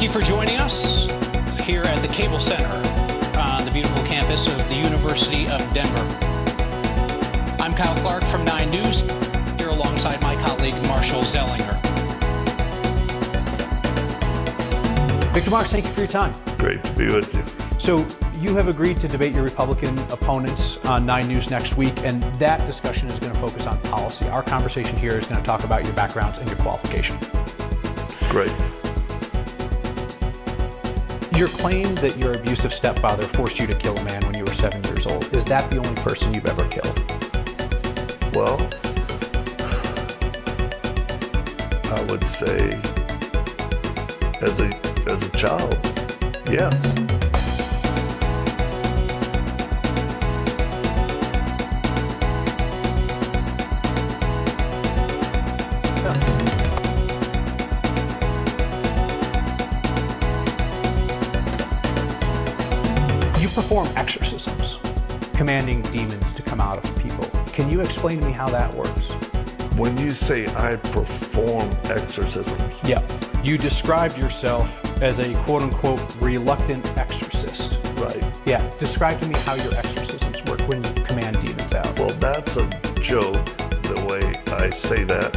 you for joining us here at the Cable Center on the beautiful campus of the University of Denver. I'm Kyle Clark from 9 News, here alongside my colleague Marshall Zellinger. Victor Marks, thank you for your time. Great to be with you. So you have agreed to debate your Republican opponents on 9 News next week, and that discussion is going to focus on policy. Our conversation here is going to talk about your backgrounds and your qualification. Great. Your claim that your abusive stepfather forced you to kill a man when you were 7 years old, is that the only person you've ever killed? Well, I would say as a child, yes. You perform exorcisms, commanding demons to come out of people. Can you explain to me how that works? When you say I perform exorcisms. Yeah. You described yourself as a quote-unquote reluctant exorcist. Right. Yeah. Describe to me how your exorcisms work when you command demons out. Well, that's a joke, the way I say that.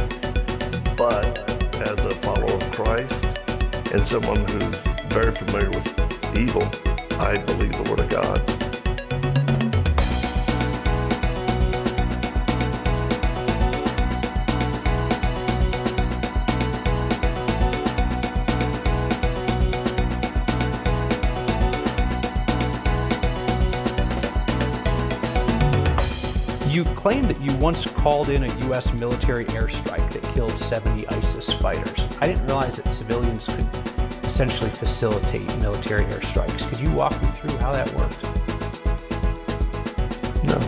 But as a follower of Christ and someone who's very familiar with evil, I believe the Word of God. You claim that you once called in a U.S. military airstrike that killed 70 ISIS fighters. I didn't realize that civilians could essentially facilitate military airstrikes. Could you walk me through how that worked? No.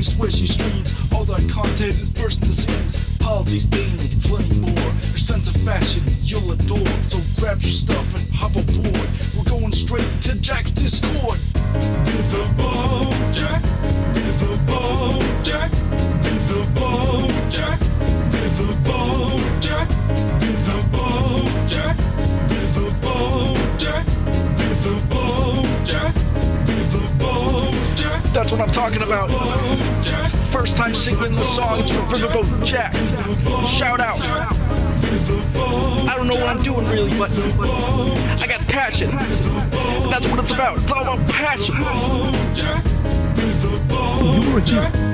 Swishy streams, all that content is bursting the seams. Politics, gaming, plenty more. Your sense of fashion, you'll adore. So grab your stuff and hop aboard. We're going straight to Jack's Discord. Viva Bojack, Viva Bojack, Viva Bojack, Viva Bojack, Viva Bojack, Viva Bojack, Viva Bojack, Viva Bojack. That's what I'm talking about. First time singing the songs for Riverboat Jack. Shout out. I don't know what I'm doing really, but I got passion. And that's what it's about. It's all about passion. You were here.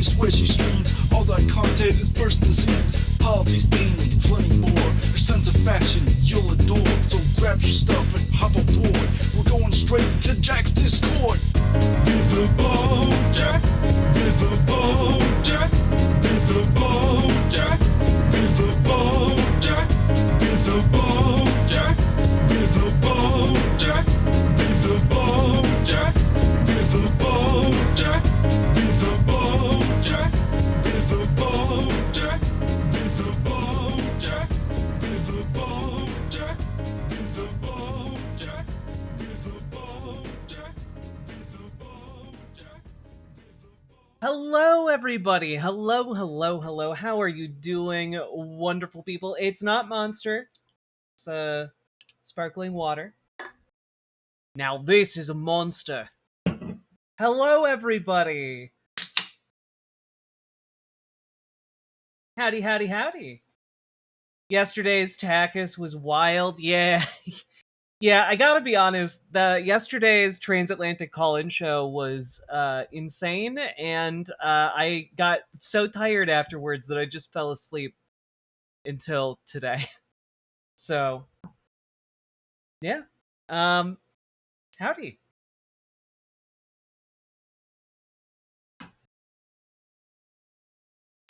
swishy streams. All that content is bursting the seams. Politics, gaming, and plenty more. Your sense of fashion you'll adore. So grab your stuff and hop aboard. We're going straight to Jack's Discord. Riverboat Jack, Riverboat Jack, Riverboat Jack, Riverboat Jack, Riverboat Jack, Riverboat Jack, Riverboat Jack, Riverboat Jack, Riverboat Jack, Riverboat Jack, Riverboat Jack, Riverboat Jack, Riverboat Jack, Riverboat Jack, Riverboat Jack. Hello, everybody. Hello. How are you doing, wonderful people? It's not Monster. It's sparkling water. Now this is a monster. Hello, everybody. Howdy. Yesterday's Takis was wild. Yeah. Yeah, I gotta be honest, yesterday's transatlantic call-in show was insane, and I got so tired afterwards that I just fell asleep until today. So, yeah. Howdy.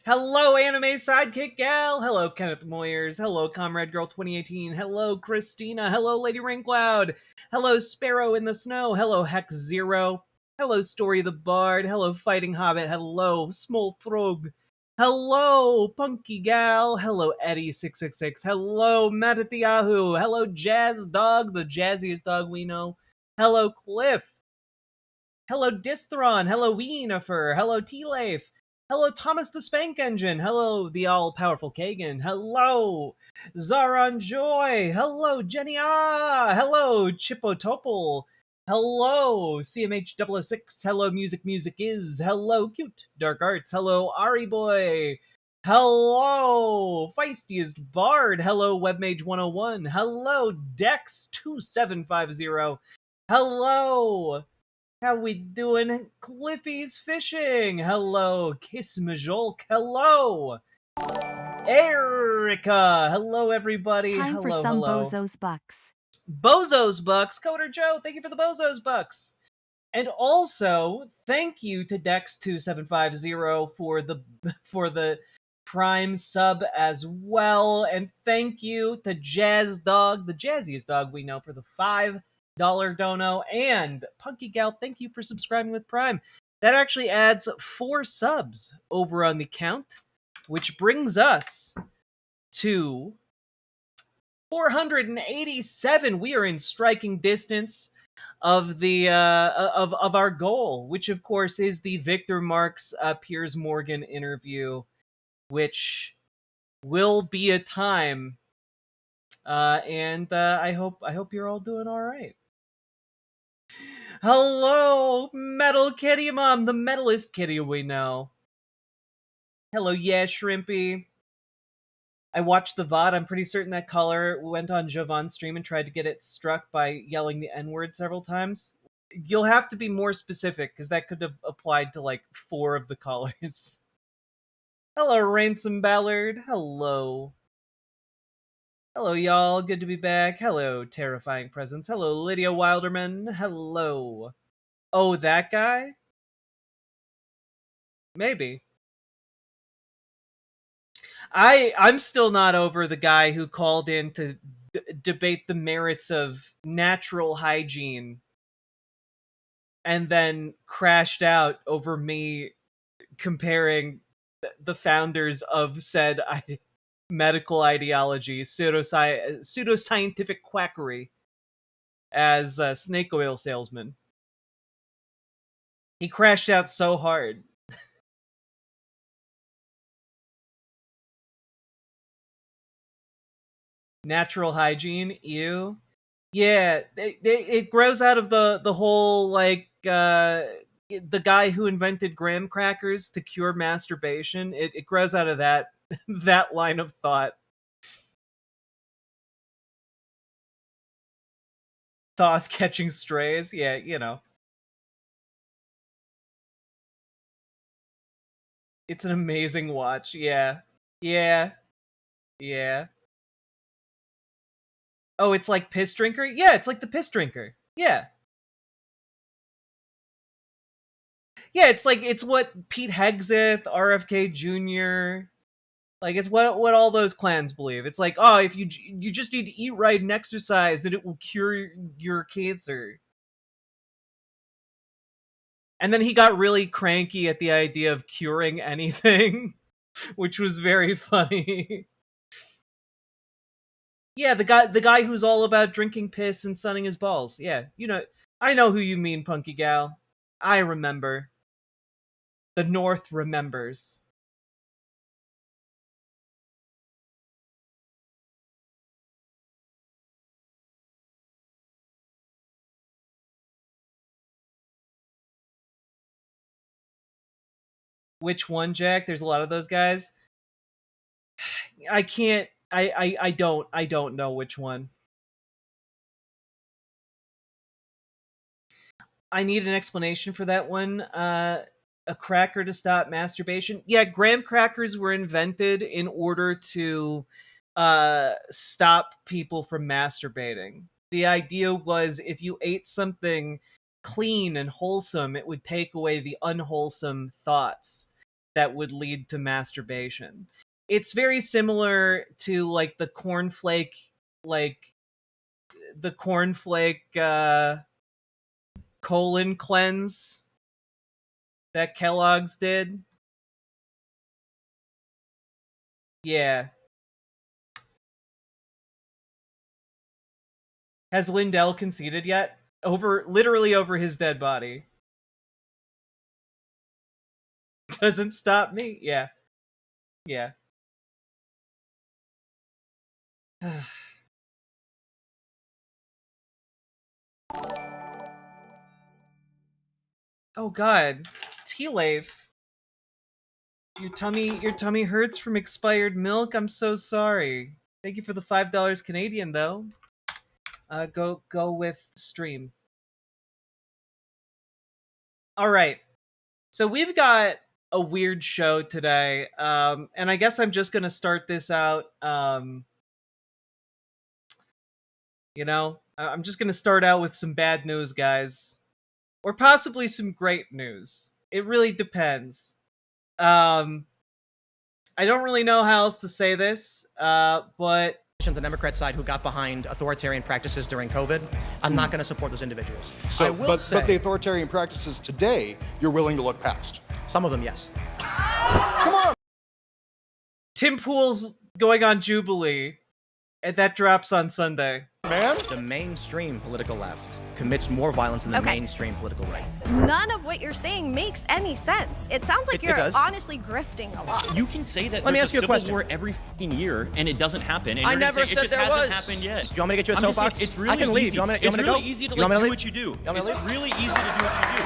Hello, Anime Sidekick Gal! Hello, Kenneth Moyers. Hello, Comrade Girl 2018. Hello, Christina. Hello, Lady Raincloud. Hello, Sparrow in the Snow. Hello, Hex Zero. Hello, Story the Bard. Hello, Fighting Hobbit. Hello, Small Frog. Hello, Punky Gal. Hello, Eddie666. Hello, Matatiahu. Hello, Jazz Dog, the jazziest dog we know. Hello, Cliff. Hello, Distron. Hello, Weenafer. Hello, T-Lafe. Hello, Thomas the Spank Engine. Hello, the all-powerful Kagan. Hello, Zaron Joy. Hello, Jenny Ah. Hello, Chipotopal. Hello, CMH006. Hello, Music is. Hello, Cute Dark Arts. Hello, Ari Boy. Hello, Feistiest Bard. Hello, Webmage 101. Hello, Dex2750. Hello, how we doing? Cliffy's Fishing. Hello, Kiss Majolk. Hello, Erica. Hello, everybody. Time for some Bozos Bucks. Bozos Bucks. Coder Joe, thank you for the Bozos Bucks. And also, thank you to Dex2750 for the Prime sub as well. And thank you to Jazz Dog, the jazziest dog we know, for the $5 dono. And Punky Gal, thank you for subscribing with Prime. That actually adds 4 subs over on the count, which brings us to 487. We are in striking distance of the of our goal, which of course is the Victor Marx Piers Morgan interview, which will be a time. And I hope you're all doing all right. Hello, Metal Kitty Mom, the metalist kitty we know. Hello, yeah, Shrimpy. I watched the VOD. I'm pretty certain that caller went on Jovan's stream and tried to get it struck by yelling the N-word several times. You'll have to be more specific, because that could have applied to, like, 4 of the callers. Hello, Ransom Ballard. Hello. Hello, y'all. Good to be back. Hello, Terrifying Presence. Hello, Lydia Wilderman. Hello. Oh, that guy? Maybe. I'm still not over the guy who called in to debate the merits of natural hygiene and then crashed out over me comparing the founders of said medical ideology, pseudoscientific quackery, as snake oil salesman. He crashed out so hard. Natural hygiene, ew. Yeah, it grows out of the whole, like, the guy who invented graham crackers to cure masturbation. It grows out of that that line of thought. Thoth catching strays, yeah, you know. It's an amazing watch. Yeah. Yeah. Yeah. Oh, it's like Piss Drinker? Yeah, it's like the Piss Drinker. Yeah. Yeah, it's what Pete Hegseth, RFK Jr., like it's what all those clans believe. It's like, oh, if you just need to eat right and exercise, and it will cure your cancer. And then he got really cranky at the idea of curing anything, which was very funny. Yeah, the guy who's all about drinking piss and sunning his balls. Yeah, I know who you mean, Punky Gal. I remember. The North remembers. Which one, Jack? There's a lot of those guys. I can't. I don't know which one. I need an explanation for that one. A cracker to stop masturbation. Yeah, graham crackers were invented in order to stop people from masturbating. The idea was if you ate something clean and wholesome, it would take away the unwholesome thoughts that would lead to masturbation. It's very similar to like like the cornflake colon cleanse that Kellogg's did. Yeah. Has Lindell conceded yet? Literally over his dead body. Doesn't stop me. Yeah. Yeah. Oh god. T-Leaf. Your tummy hurts from expired milk? I'm so sorry. Thank you for the $5 Canadian though. Go with stream. Alright. So we've got a weird show today. And I guess I'm just gonna start this out. I'm just gonna start out with some bad news, guys. Or possibly some great news. It really depends. I don't really know how else to say this, but the Democrat side who got behind authoritarian practices during COVID, I'm not going to support those individuals. So, but the authoritarian practices today, you're willing to look past. Some of them, yes. Come on. Tim Pool's going on Jubilee, and that drops on Sunday. Man, the mainstream political left commits more violence than the mainstream political right. None of what you're saying makes any sense. It sounds like you're honestly grifting a lot. You can say that Let me there's ask you a civil question. war every fucking year and it doesn't happen. And I you're gonna never say said it just there hasn't was. happened yet. Do you want me to get you a I'm just saying, soapbox? it's really I can leave. easy. Do you want me to It's really go? easy to You want me to do leave? what you do. You want me to It's leave? really easy to do what you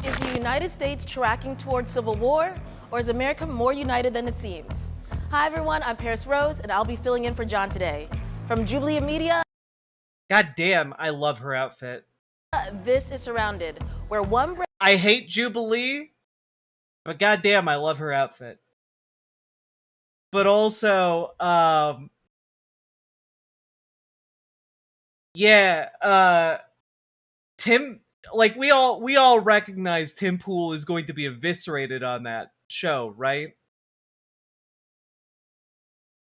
do. Is the United States tracking towards civil war, or is America more united than it seems? Hi everyone, I'm Paris Rose, and I'll be filling in for John today. From Jubilee Media, God damn, I love her outfit. this is Surrounded, where one brand I hate Jubilee, but goddamn, I love her outfit. But also, Tim, like we all recognize Tim Pool is going to be eviscerated on that show, right?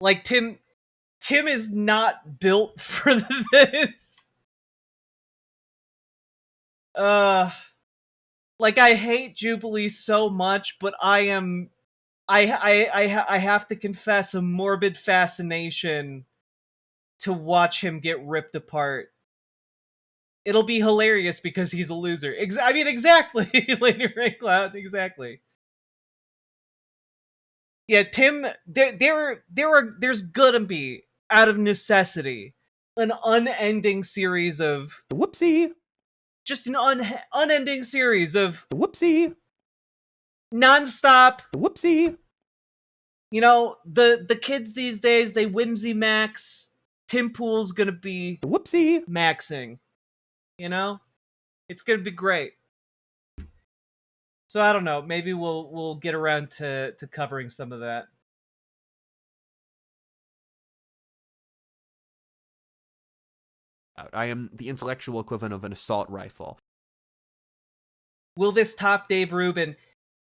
Like Tim is not built for this. Like I hate Jubilee so much, but I have to confess a morbid fascination to watch him get ripped apart. It'll be hilarious because he's a loser. Exactly, Lady Raycloud, exactly. Yeah, Tim, there's gonna be, out of necessity, an unending series of Whoopsie. Just an unending series of Whoopsie. nonstop. Whoopsie. You know, the kids these days, they whimsy max. Tim Pool's gonna be Whoopsie. maxing. You know? It's gonna be great. So I don't know. Maybe we'll get around to covering some of that. I am the intellectual equivalent of an assault rifle. Will this top Dave Rubin?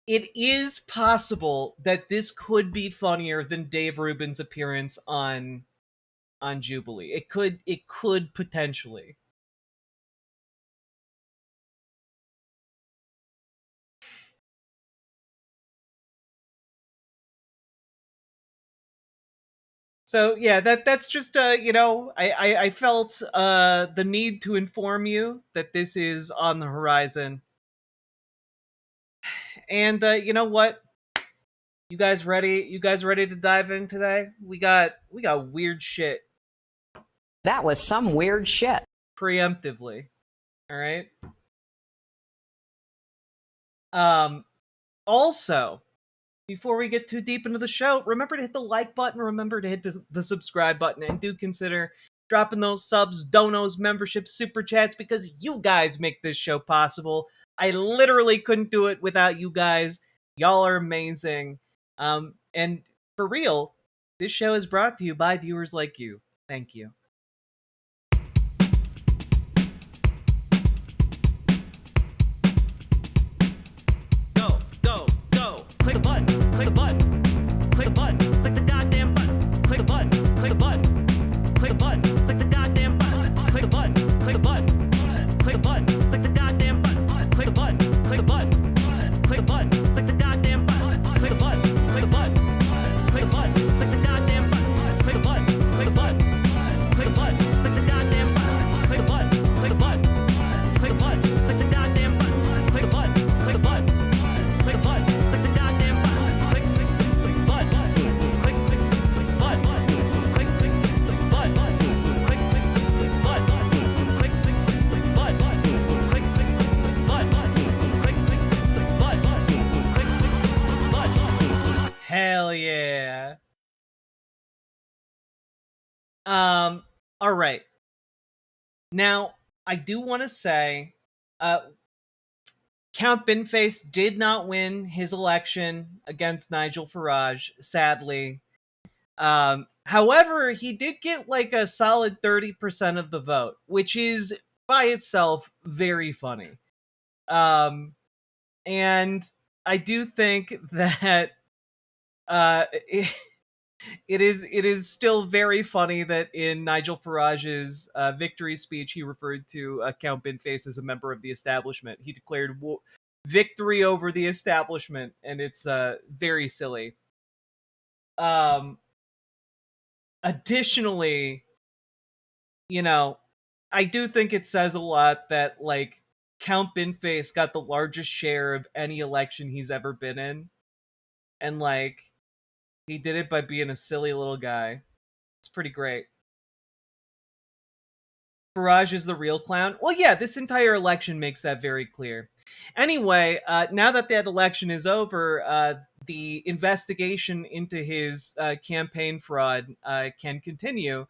It is possible that this could be funnier than Dave Rubin's appearance on Jubilee. It could potentially. So yeah, that's just I felt the need to inform you that this is on the horizon. And you know what? You guys ready? You guys ready to dive in today? We got weird shit. That was some weird shit. Preemptively. All right? Also, before we get too deep into the show, remember to hit the like button, remember to hit the subscribe button, and do consider dropping those subs, donos, memberships, super chats, because you guys make this show possible. I literally couldn't do it without you guys. Y'all are amazing. And for real, this show is brought to you by viewers like you. Thank you. Go, go, go. Click the button. Click the button. Click the button. Click the goddamn button. Click the button. Click the button. Click the button. Click the goddamn button. Click the button. Click the button. Click the button. Click the goddamn button. Click the button. Click the button. Click the button. Click the goddamn button. Click the button. Click the button. Click the button. Click the goddamn button. Click the button. Click the button. Click the button. Click the goddamn button. Click the button. Click the button. Click the button. Click the goddamn button. Click the button. Click the button. Click the button. Click the goddamn button. Click button. Click button. Click button. Click button. Hell yeah. All right. Now, I do want to say, Count Binface did not win his election against Nigel Farage, sadly. However, he did get like a solid 30% of the vote, which is by itself very funny. And I do think that it is still very funny that in Nigel Farage's victory speech, he referred to Count Binface as a member of the establishment. He declared victory over the establishment, and it's very silly. Additionally, I do think it says a lot that, like, Count Binface got the largest share of any election he's ever been in. And, like, he did it by being a silly little guy. It's pretty great. Farage is the real clown. Well, yeah, this entire election makes that very clear. Anyway, now that election is over, the investigation into his campaign fraud can continue.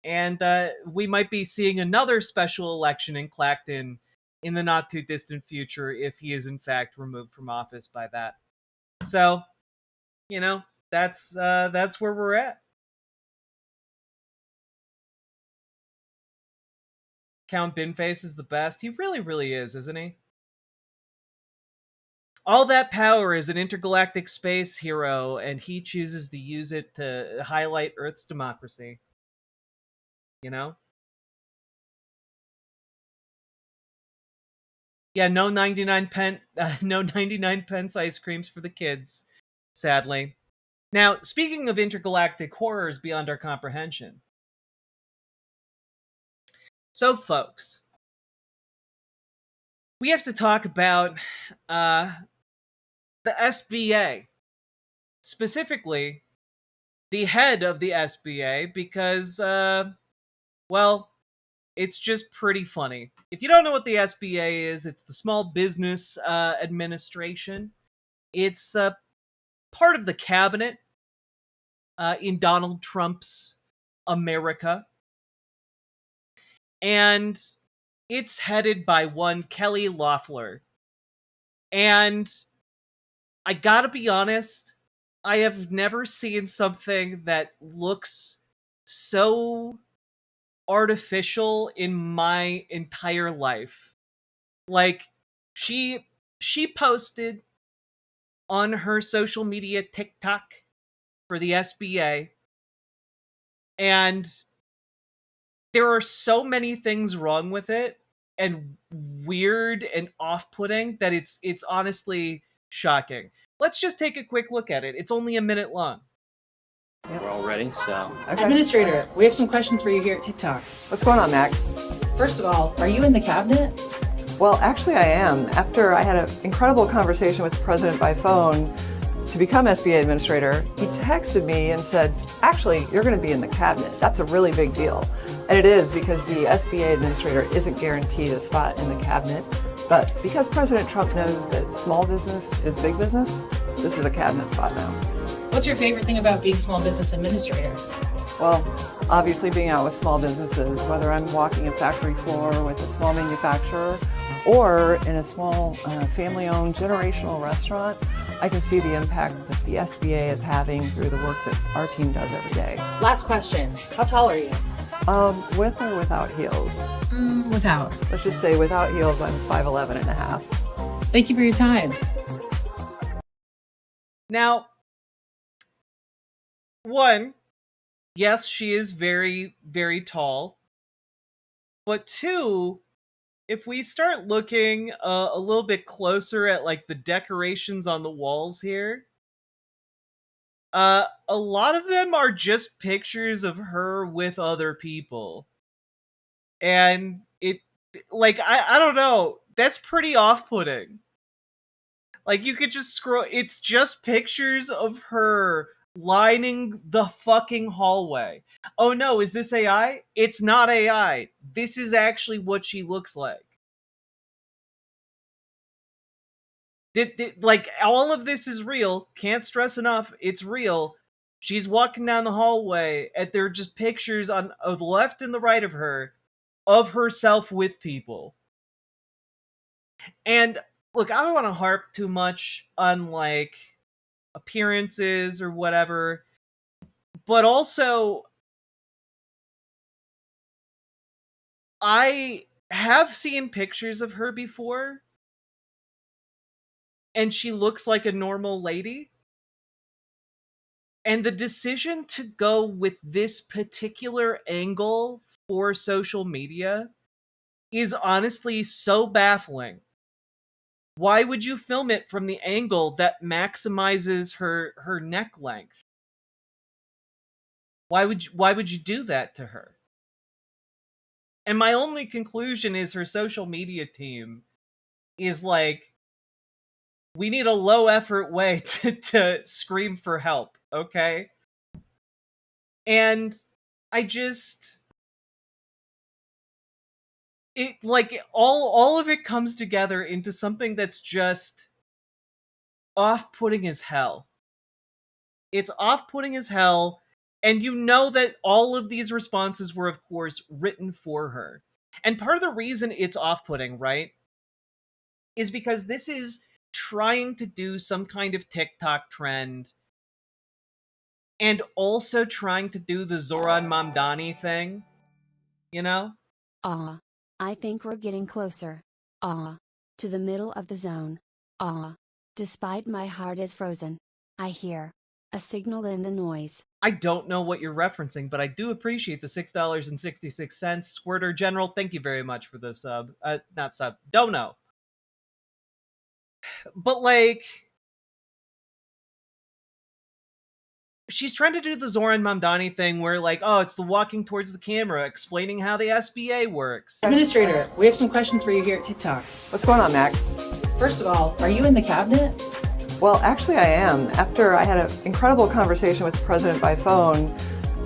And we might be seeing another special election in Clacton in the not-too-distant future if he is, in fact, removed from office by that. So, that's where we're at. Count Binface is the best. He really, really is, isn't he? All that power is an intergalactic space hero, and he chooses to use it to highlight Earth's democracy. Yeah, no 99 pence ice creams for the kids, sadly. Now, speaking of intergalactic horrors beyond our comprehension. So, folks, we have to talk about the SBA. Specifically, the head of the SBA, because, well, it's just pretty funny. If you don't know what the SBA is, it's the Small Business Administration. It's part of the cabinet in Donald Trump's America. And it's headed by one Kelly Loeffler. And I gotta be honest, I have never seen something that looks so artificial in my entire life. Like, she posted on her social media TikTok for the SBA, and there are so many things wrong with it and weird and off-putting that it's honestly shocking. Let's just take a quick look at it. It's only a minute long. We're all ready, so. Okay. Administrator, we have some questions for you here at TikTok. What's going on, Mac? First of all, are you in the cabinet? Well, actually I am. After I had an incredible conversation with the president by phone to become SBA administrator, he texted me and said, actually, you're going to be in the cabinet. That's a really big deal. And it is, because the SBA administrator isn't guaranteed a spot in the cabinet. But because President Trump knows that small business is big business, this is a cabinet spot now. What's your favorite thing about being small business administrator? Well, obviously being out with small businesses, whether I'm walking a factory floor with a small manufacturer or in a small family-owned generational restaurant, I can see the impact that the SBA is having through the work that our team does every day. Last question. How tall are you? With or without heels? Without. Let's just say without heels, I'm 5'11" and a half. Thank you for your time. Now, one, yes, she is very, very tall. But two, if we start looking a little bit closer at like the decorations on the walls here, a lot of them are just pictures of her with other people. And it, like, I don't know, that's pretty off-putting. Like, you could just scroll, it's just pictures of her lining the fucking hallway. Oh no, is this AI? It's not AI. This is actually what she looks like. Like, all of this is real. Can't stress enough, it's real. She's walking down the hallway, and there are just pictures on the left and the right of her, of herself with people. And look, I don't want to harp too much on, like, appearances or whatever, but also, I have seen pictures of her before, and she looks like a normal lady. And the decision to go with this particular angle for social media is honestly so baffling. Why would you film it from the angle that maximizes her neck length? Why would you do that to her? And my only conclusion is her social media team is like, we need a low effort way to scream for help, okay? And I just, it, like, all of it comes together into something that's just off-putting as hell. It's off-putting as hell, and you know that all of these responses were, of course, written for her. And part of the reason it's off-putting, right, is because this is trying to do some kind of TikTok trend, and also trying to do the Zoran Mamdani thing, you know? I think we're getting closer. To the middle of the zone. Despite my heart is frozen, I hear a signal in the noise. I don't know what you're referencing, but I do appreciate the $6.66. Squirter General, thank you very much for the sub. Not sub, dono. But, like, she's trying to do the Zoran Mamdani thing where, like, oh, it's the walking towards the camera, explaining how the SBA works. Administrator, we have some questions for you here at TikTok. What's going on, Mac? First of all, are you in the cabinet? Well, actually I am. After I had an incredible conversation with the president by phone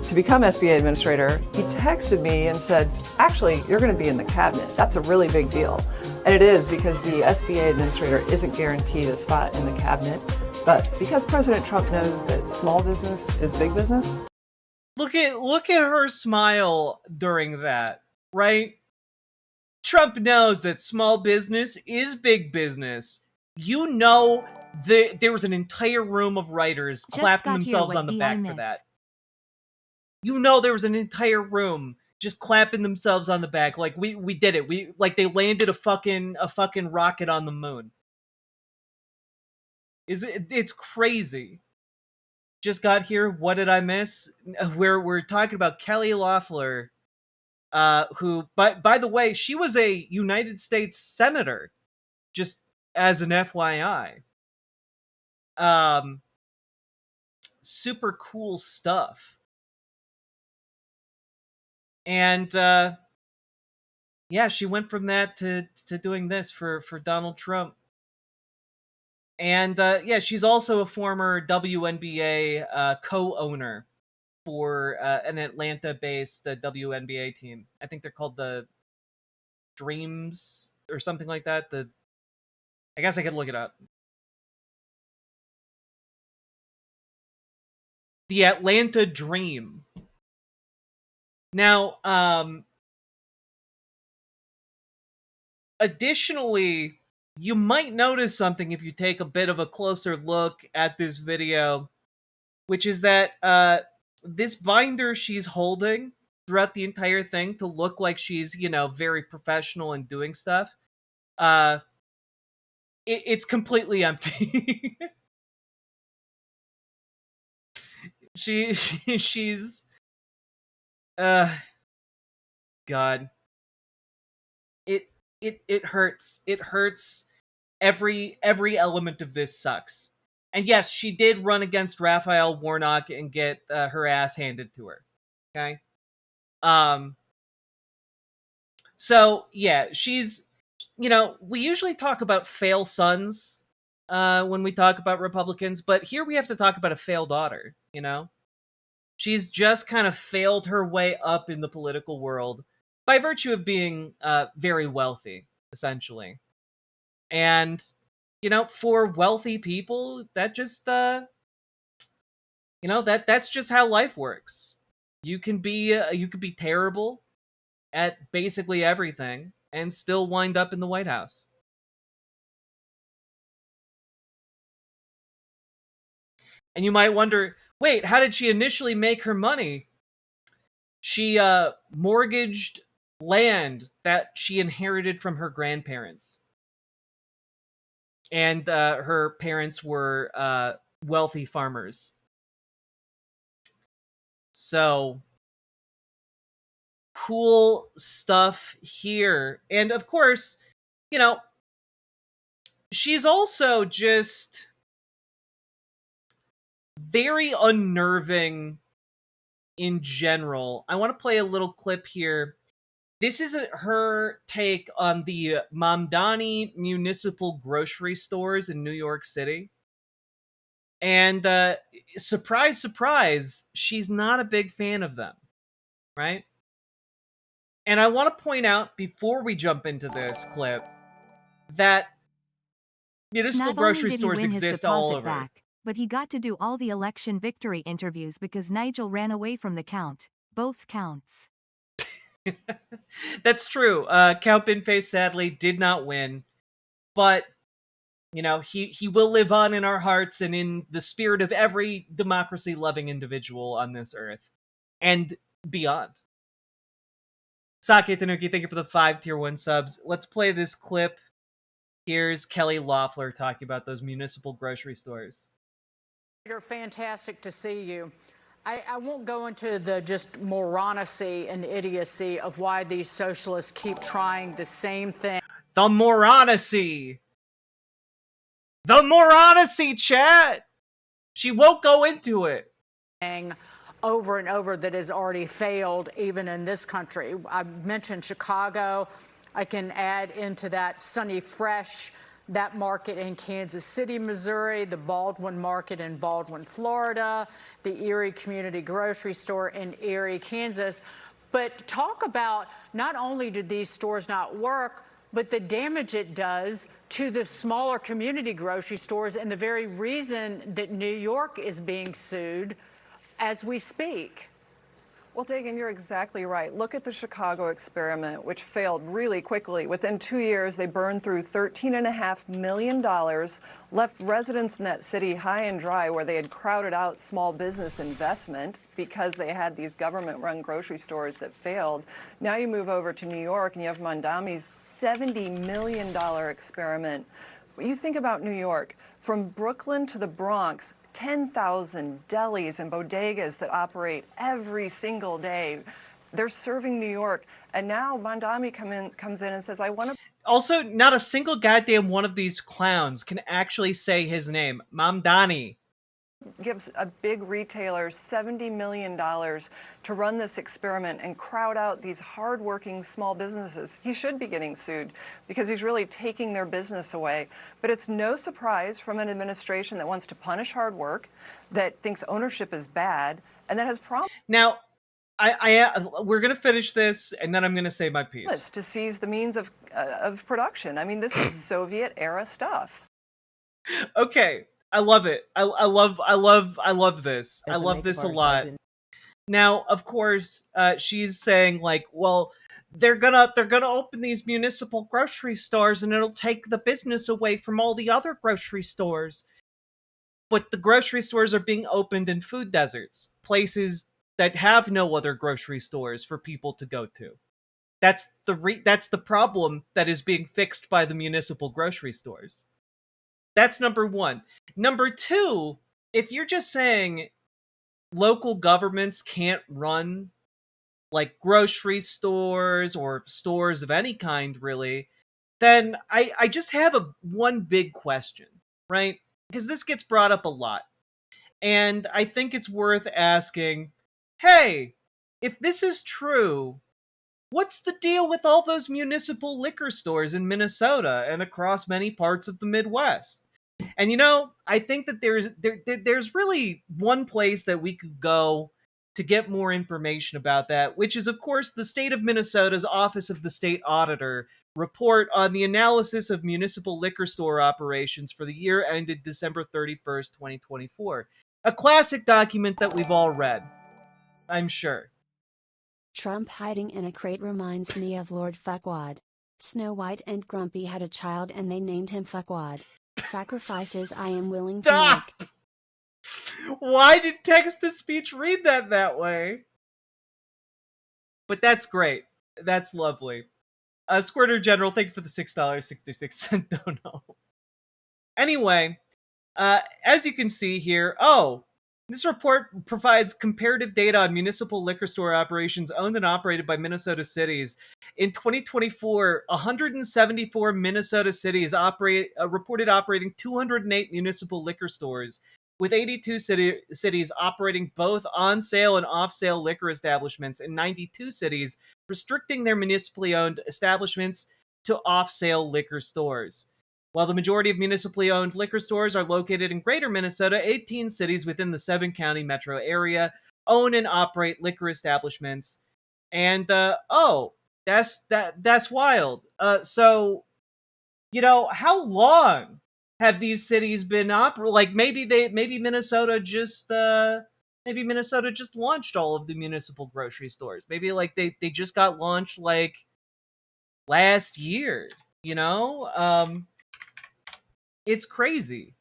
to become SBA administrator, he texted me and said, actually, you're going to be in the cabinet. That's a really big deal. And it is, because the SBA administrator isn't guaranteed a spot in the cabinet. But because President Trump knows that small business is big business. Look at her smile during that, right? Trump knows that small business is big business. You know there was an entire room of writers clapping themselves on the back for that. You know, there was an entire room just clapping themselves on the back, like we did it. We like they landed a fucking rocket on the moon. It's crazy. Just got here. What did I miss? We're talking about Kelly Loeffler, who, by the way, she was a United States senator, just as an FYI. Super cool stuff. And yeah, she went from that to doing this for Donald Trump. And yeah, she's also a former WNBA co-owner for an Atlanta-based WNBA team. I think they're called the Dreams or something like that. I guess I could look it up. The Atlanta Dream. Now, additionally, you might notice something if you take a bit of a closer look at this video, which is that this binder she's holding throughout the entire thing to look like she's, you know, very professional and doing stuff, it's completely empty. She's God. It hurts. It hurts. Every element of this sucks. And yes, she did run against Raphael Warnock and get her ass handed to her. Okay? So, yeah, she's, you know, we usually talk about fail sons when we talk about Republicans, but here we have to talk about a failed daughter, you know? She's just kind of failed her way up in the political world by virtue of being very wealthy, essentially. And, you know, for wealthy people, that just, you know, that's just how life works. You can be terrible at basically everything and still wind up in the White House. And you might wonder, wait, how did she initially make her money? She mortgaged land that she inherited from her grandparents. And her parents were wealthy farmers. So, cool stuff here. And of course, you know, she's also just very unnerving in general. I want to play a little clip here. This is her take on the Mamdani municipal grocery stores in New York City. And surprise, surprise, she's not a big fan of them, right? And I want to point out, before we jump into this clip, that municipal grocery stores exist all over. Back, but he got to do all the election victory interviews because Nigel ran away from the count. Both counts. That's true. Count Binface sadly did not win, but you know, he will live on in our hearts and in the spirit of every democracy-loving individual on this earth and beyond. Sake Tanuki, thank you for the 5 tier 1 subs. Let's play this clip. Here's Kelly Loeffler talking about those municipal grocery stores. You're fantastic to see you. I won't go into the just moronacy and idiocy of why these socialists keep trying the same thing. The moronacy! The moronacy, chat! She won't go into it. Over and over that has already failed, even in this country. I mentioned Chicago. I can add into that Sunny Fresh, that market in Kansas City, Missouri, the Baldwin Market in Baldwin, Florida, the Erie Community Grocery Store in Erie, Kansas. But talk about not only did these stores not work, but the damage it does to the smaller community grocery stores and the very reason that New York is being sued as we speak. Well, Dagan, you're exactly right. Look at the Chicago experiment, which failed really quickly. Within 2 years, they burned through $13.5 million, left residents in that city high and dry, where they had crowded out small business investment because they had these government-run grocery stores that failed. Now you move over to New York, and you have Mondami's $70 million experiment. You think about New York, from Brooklyn to the Bronx, 10,000 delis and bodegas that operate every single day. They're serving New York. And now Mondami comes in and says, I want to... Also, not a single goddamn one of these clowns can actually say his name. Mamdani. Gives a big retailer $70 million to run this experiment and crowd out these hardworking small businesses. He should be getting sued because he's really taking their business away. But it's no surprise from an administration that wants to punish hard work, that thinks ownership is bad, and that has problems. Now, we're going to finish this, and then I'm going to say my piece. To seize the means of production. I mean, this is Soviet-era stuff. Okay. I love it. I love this. I love this a lot. Now, of course, she's saying like, well, they're gonna open these municipal grocery stores and it'll take the business away from all the other grocery stores. But the grocery stores are being opened in food deserts, places that have no other grocery stores for people to go to. That's the problem that is being fixed by the municipal grocery stores. That's number one. Number two, if you're just saying local governments can't run like grocery stores or stores of any kind, really, then I just have one big question, right? Because this gets brought up a lot. And I think it's worth asking, hey, if this is true, what's the deal with all those municipal liquor stores in Minnesota and across many parts of the Midwest? And I think that there's really one place that we could go to get more information about that, which is, of course, the state of Minnesota's Office of the State Auditor report on the analysis of municipal liquor store operations for the year ended December 31st, 2024. A classic document that we've all read, I'm sure. Trump hiding in a crate reminds me of Lord Fuckwad. Snow White and Grumpy had a child and they named him Fuckwad. Sacrifices I am willing to make. Why did text-to-speech read that way? But that's great. That's lovely. Squirter General, thank you for the $6.66 dono. Anyway, as you can see here, this report provides comparative data on municipal liquor store operations owned and operated by Minnesota cities. In 2024, 174 Minnesota cities reported operating 208 municipal liquor stores, with 82 cities operating both on-sale and off-sale liquor establishments, and 92 cities restricting their municipally owned establishments to off-sale liquor stores. While the majority of municipally owned liquor stores are located in greater Minnesota, 18 cities within the 7-county metro area own and operate liquor establishments. And, that's wild. So, how long have these cities been like maybe Minnesota just launched all of the municipal grocery stores. Maybe like they just got launched like last year, It's crazy.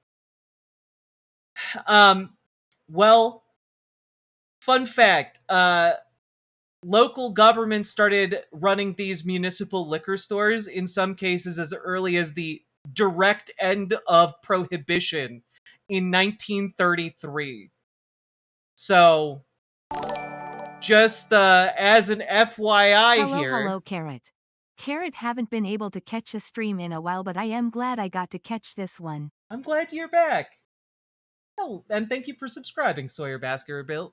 Well, fun fact, local governments started running these municipal liquor stores, in some cases as early as the direct end of Prohibition in 1933. So, just as an FYI here. Hello, Carrot. Carrot haven't been able to catch a stream in a while, but I am glad I got to catch this one. I'm glad you're back. Oh, and thank you for subscribing, Sawyer Baskerville.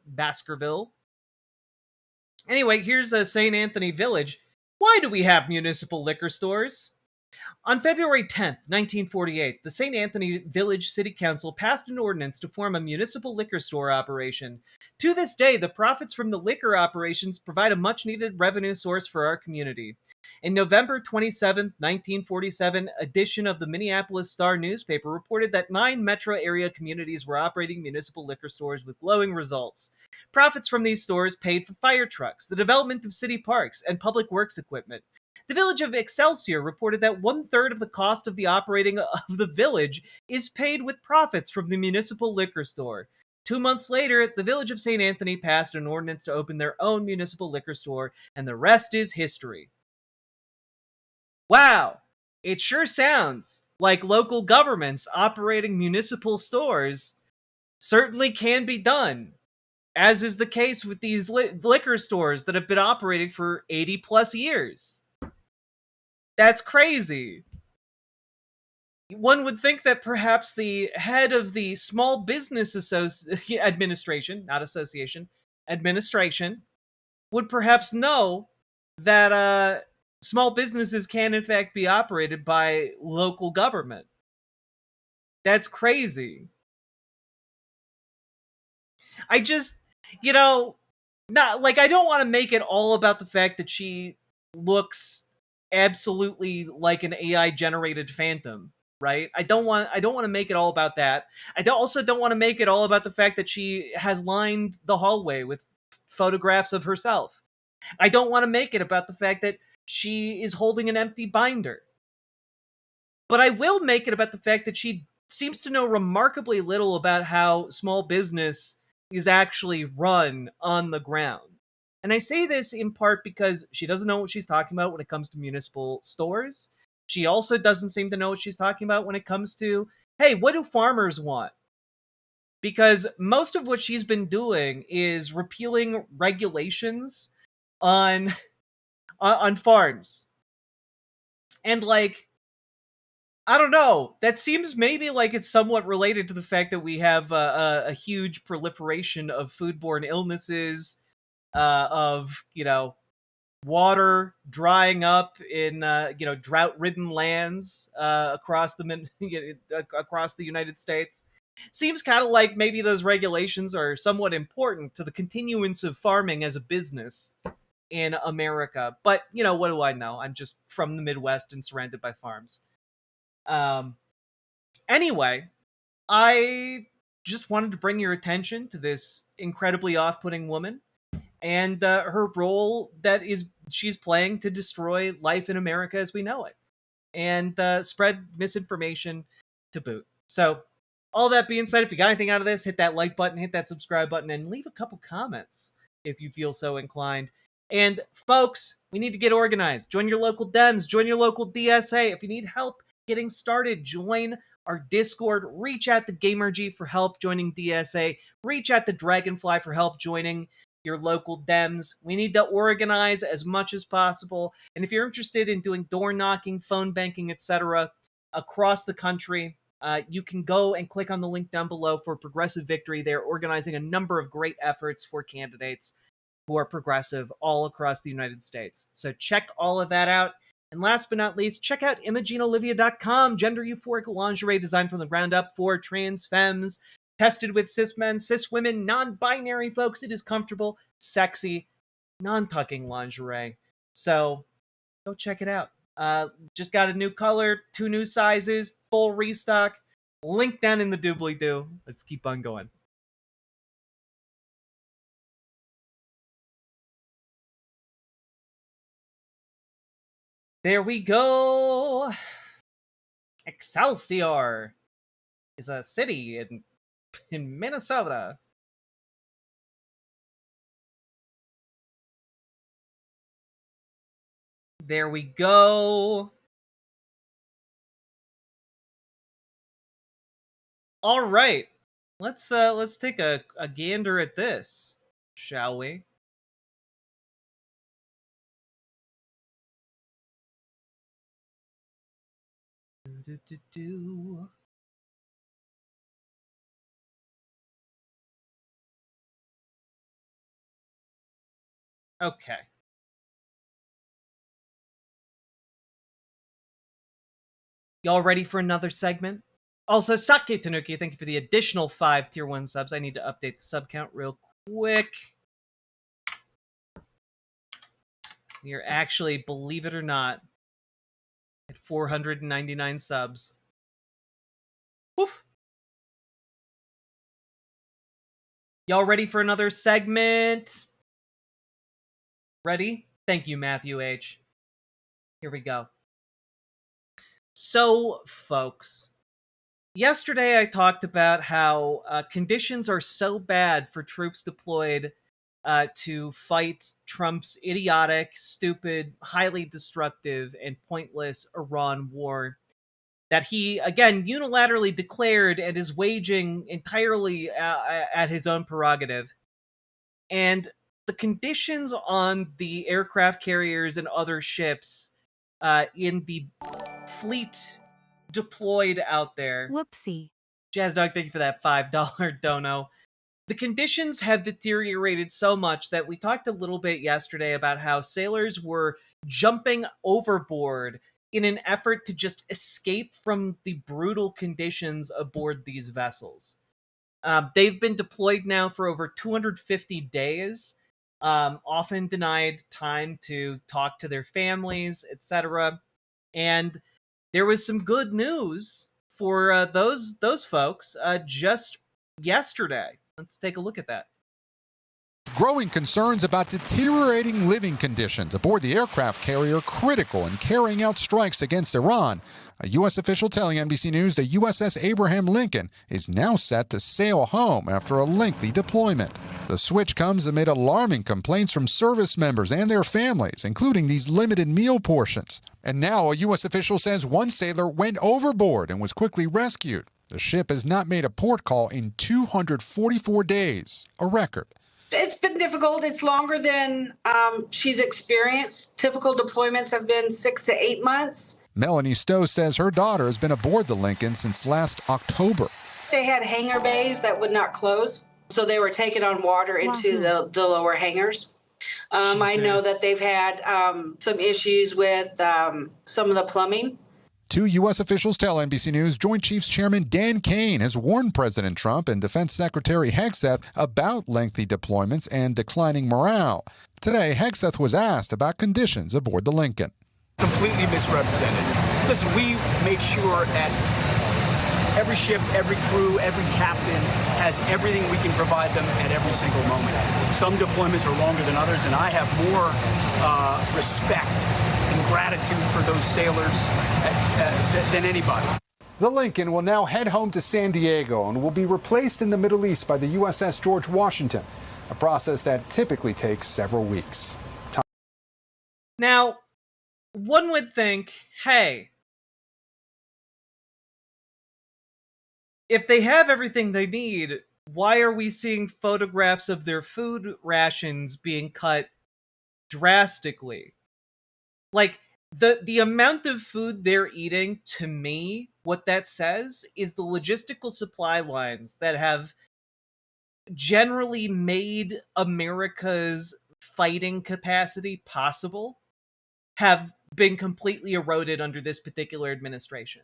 Anyway, here's St. Anthony Village. Why do we have municipal liquor stores? On February 10th, 1948, the St. Anthony Village City Council passed an ordinance to form a municipal liquor store operation. To this day, the profits from the liquor operations provide a much-needed revenue source for our community. In November 27, 1947, edition of the Minneapolis Star newspaper reported that 9 metro area communities were operating municipal liquor stores with glowing results. Profits from these stores paid for fire trucks, the development of city parks, and public works equipment. The village of Excelsior reported that 1/3 of the cost of the operating of the village is paid with profits from the municipal liquor store. 2 months later, the village of St. Anthony passed an ordinance to open their own municipal liquor store, and the rest is history. Wow, it sure sounds like local governments operating municipal stores certainly can be done, as is the case with these liquor stores that have been operating for 80 plus years. That's crazy. One would think that perhaps the head of the Small Business Administration, not association, administration, would perhaps know that small businesses can in fact be operated by local government. That's crazy. I just, not like, I don't want to make it all about the fact that she looks absolutely like an AI generated phantom, right? I don't want to make it all about that. Also don't want to make it all about the fact that she has lined the hallway with photographs of herself. I don't want to make it about the fact that she is holding an empty binder. But I will make it about the fact that she seems to know remarkably little about how small business is actually run on the ground. And I say this in part because she doesn't know what she's talking about when it comes to municipal stores. She also doesn't seem to know what she's talking about when it comes to, hey, what do farmers want? Because most of what she's been doing is repealing regulations on farms. And like, I don't know. That seems maybe like it's somewhat related to the fact that we have a huge proliferation of foodborne illnesses, of water drying up in drought-ridden lands across the across the United States. Seems kind of like maybe those regulations are somewhat important to the continuance of farming as a business in America. But what do I know? I'm just from the Midwest and surrounded by farms. Anyway, I just wanted to bring your attention to this incredibly off-putting woman and her role that she's playing to destroy life in America as we know it, and spread misinformation to boot. So, all that being said, if you got anything out of this, hit that like button, hit that subscribe button, and leave a couple comments if you feel so inclined. And folks, we need to get organized. Join your local Dems, join your local DSA. If you need help getting started, join our Discord. Reach out to GamerG for help joining DSA. Reach out to Dragonfly for help joining your local Dems. We need to organize as much as possible. And if you're interested in doing door knocking, phone banking, etc. across the country, you can go and click on the link down below for Progressive Victory. They're organizing a number of great efforts for candidates who are progressive all across the United States. So check all of that out. And last but not least, check out ImogeneOlivia.com, gender euphoric lingerie designed from the ground up for trans femmes, tested with cis men, cis women, non-binary folks. It is comfortable, sexy, non-tucking lingerie. So go check it out. Just got a new color, 2 new sizes, full restock. Link down in the doobly-doo. Let's keep on going. There we go. Excelsior is a city in Minnesota. There we go. All right. Let's take a gander at this, shall we? Okay. Y'all ready for another segment? Also, Sake Tanuki, thank you for the additional 5 tier 1 subs. I need to update the sub count real quick. You're actually, believe it or not, at 499 subs. Woof. Y'all ready for another segment? Ready? Thank you, Matthew H. Here we go. So, folks, yesterday I talked about how conditions are so bad for troops deployed to fight Trump's idiotic, stupid, highly destructive, and pointless Iran war that he, again, unilaterally declared and is waging entirely at his own prerogative. And the conditions on the aircraft carriers and other ships in the fleet deployed out there. Whoopsie. Jazz Dog, thank you for that $5 dono. The conditions have deteriorated so much that we talked a little bit yesterday about how sailors were jumping overboard in an effort to just escape from the brutal conditions aboard these vessels. They've been deployed now for over 250 days, often denied time to talk to their families, etc. And there was some good news for those folks just yesterday. Let's take a look at that. Growing concerns about deteriorating living conditions aboard the aircraft carrier critical in carrying out strikes against Iran. A U.S. official telling NBC News the USS Abraham Lincoln is now set to sail home after a lengthy deployment. The switch comes amid alarming complaints from service members and their families, including these limited meal portions. And now a U.S. official says one sailor went overboard and was quickly rescued. The ship has not made a port call in 244 days, a record. It's been difficult. It's longer than she's experienced. Typical deployments have been 6 to 8 months. Melanie Stowe says her daughter has been aboard the Lincoln since last October. They had hangar bays that would not close, so they were taken on water into the lower hangars. I know that they've had some issues with some of the plumbing. Two U.S. officials tell NBC News Joint Chiefs Chairman Dan Kane has warned President Trump and Defense Secretary Hegseth about lengthy deployments and declining morale. Today, Hegseth was asked about conditions aboard the Lincoln. Completely misrepresented. Listen, we make sure that every ship, every crew, every captain has everything we can provide them at every single moment. Some deployments are longer than others, and I have more respect and gratitude for those sailors than anybody. The Lincoln will now head home to San Diego and will be replaced in the Middle East by the USS George Washington, a process that typically takes several weeks. Now, one would think, hey, if they have everything they need, why are we seeing photographs of their food rations being cut drastically? Like, the amount of food they're eating, to me, what that says is the logistical supply lines that have generally made America's fighting capacity possible have been completely eroded under this particular administration.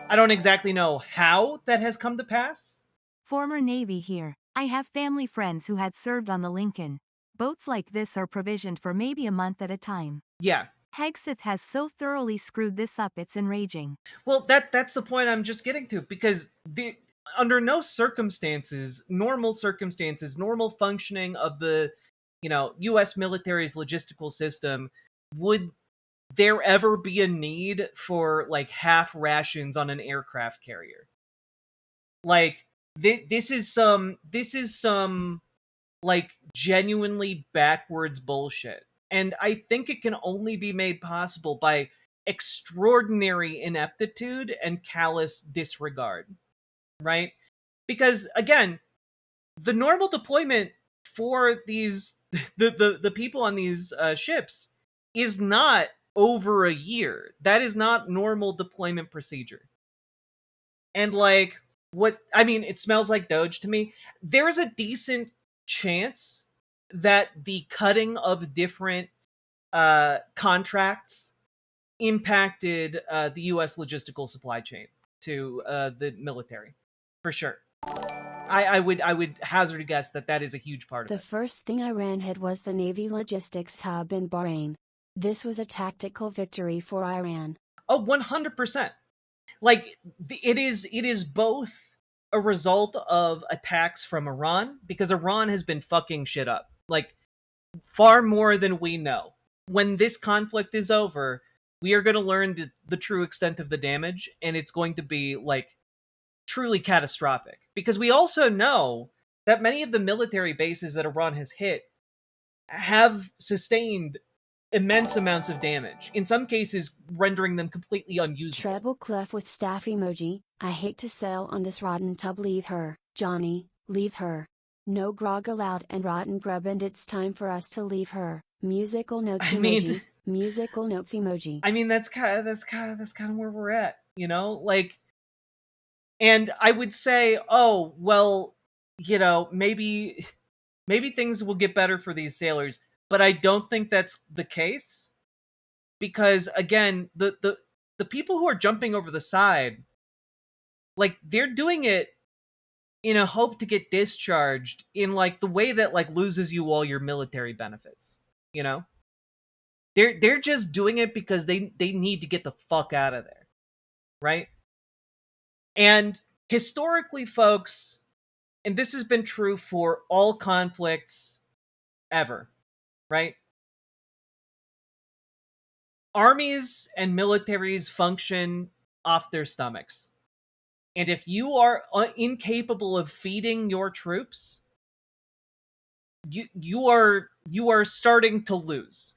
I don't exactly know how that has come to pass. Former Navy here. I have family friends who had served on the Lincoln. Boats like this are provisioned for maybe a month at a time. Yeah. Hegseth has so thoroughly screwed this up, it's enraging. Well, that's the point I'm just getting to, because under no circumstances, normal functioning of the, U.S. military's logistical system, would there ever be a need for, like, half rations on an aircraft carrier. Like, this is some, like, genuinely backwards bullshit. And I think it can only be made possible by extraordinary ineptitude and callous disregard, right? Because, again, the normal deployment for these, the people on these ships is not over a year. That is not normal deployment procedure. And, like, it smells like Doge to me. There is a decent chance that the cutting of different contracts impacted the U.S. logistical supply chain to the military, for sure. I would hazard a guess that is a huge part of it. The first thing Iran hit was the Navy logistics hub in Bahrain. This was a tactical victory for Iran. Oh, 100%. Like, it is both a result of attacks from Iran, because Iran has been fucking shit up, like, far more than we know. When this conflict is over, we are going to learn the true extent of the damage, and it's going to be, like, truly catastrophic. Because we also know that many of the military bases that Iran has hit have sustained immense amounts of damage, in some cases rendering them completely unusable. Treble clef with staff emoji. I hate to sail on this rotten tub. Leave her, Johnny, leave her. No grog allowed and rotten grub, and it's time for us to leave her. Musical notes emoji. Musical notes emoji. I mean, that's kind of where we're at, you know? Like, and I would say, oh, well, you know, maybe things will get better for these sailors, but I don't think that's the case, because again, the people who are jumping over the side, like, they're doing it in a hope to get discharged in, like, the way that, like, loses you all your military benefits, you know? They're just doing it because they need to get the fuck out of there, right? And historically, folks, and this has been true for all conflicts ever, right? Armies and militaries function off their stomachs. And if you are incapable of feeding your troops, you are starting to lose.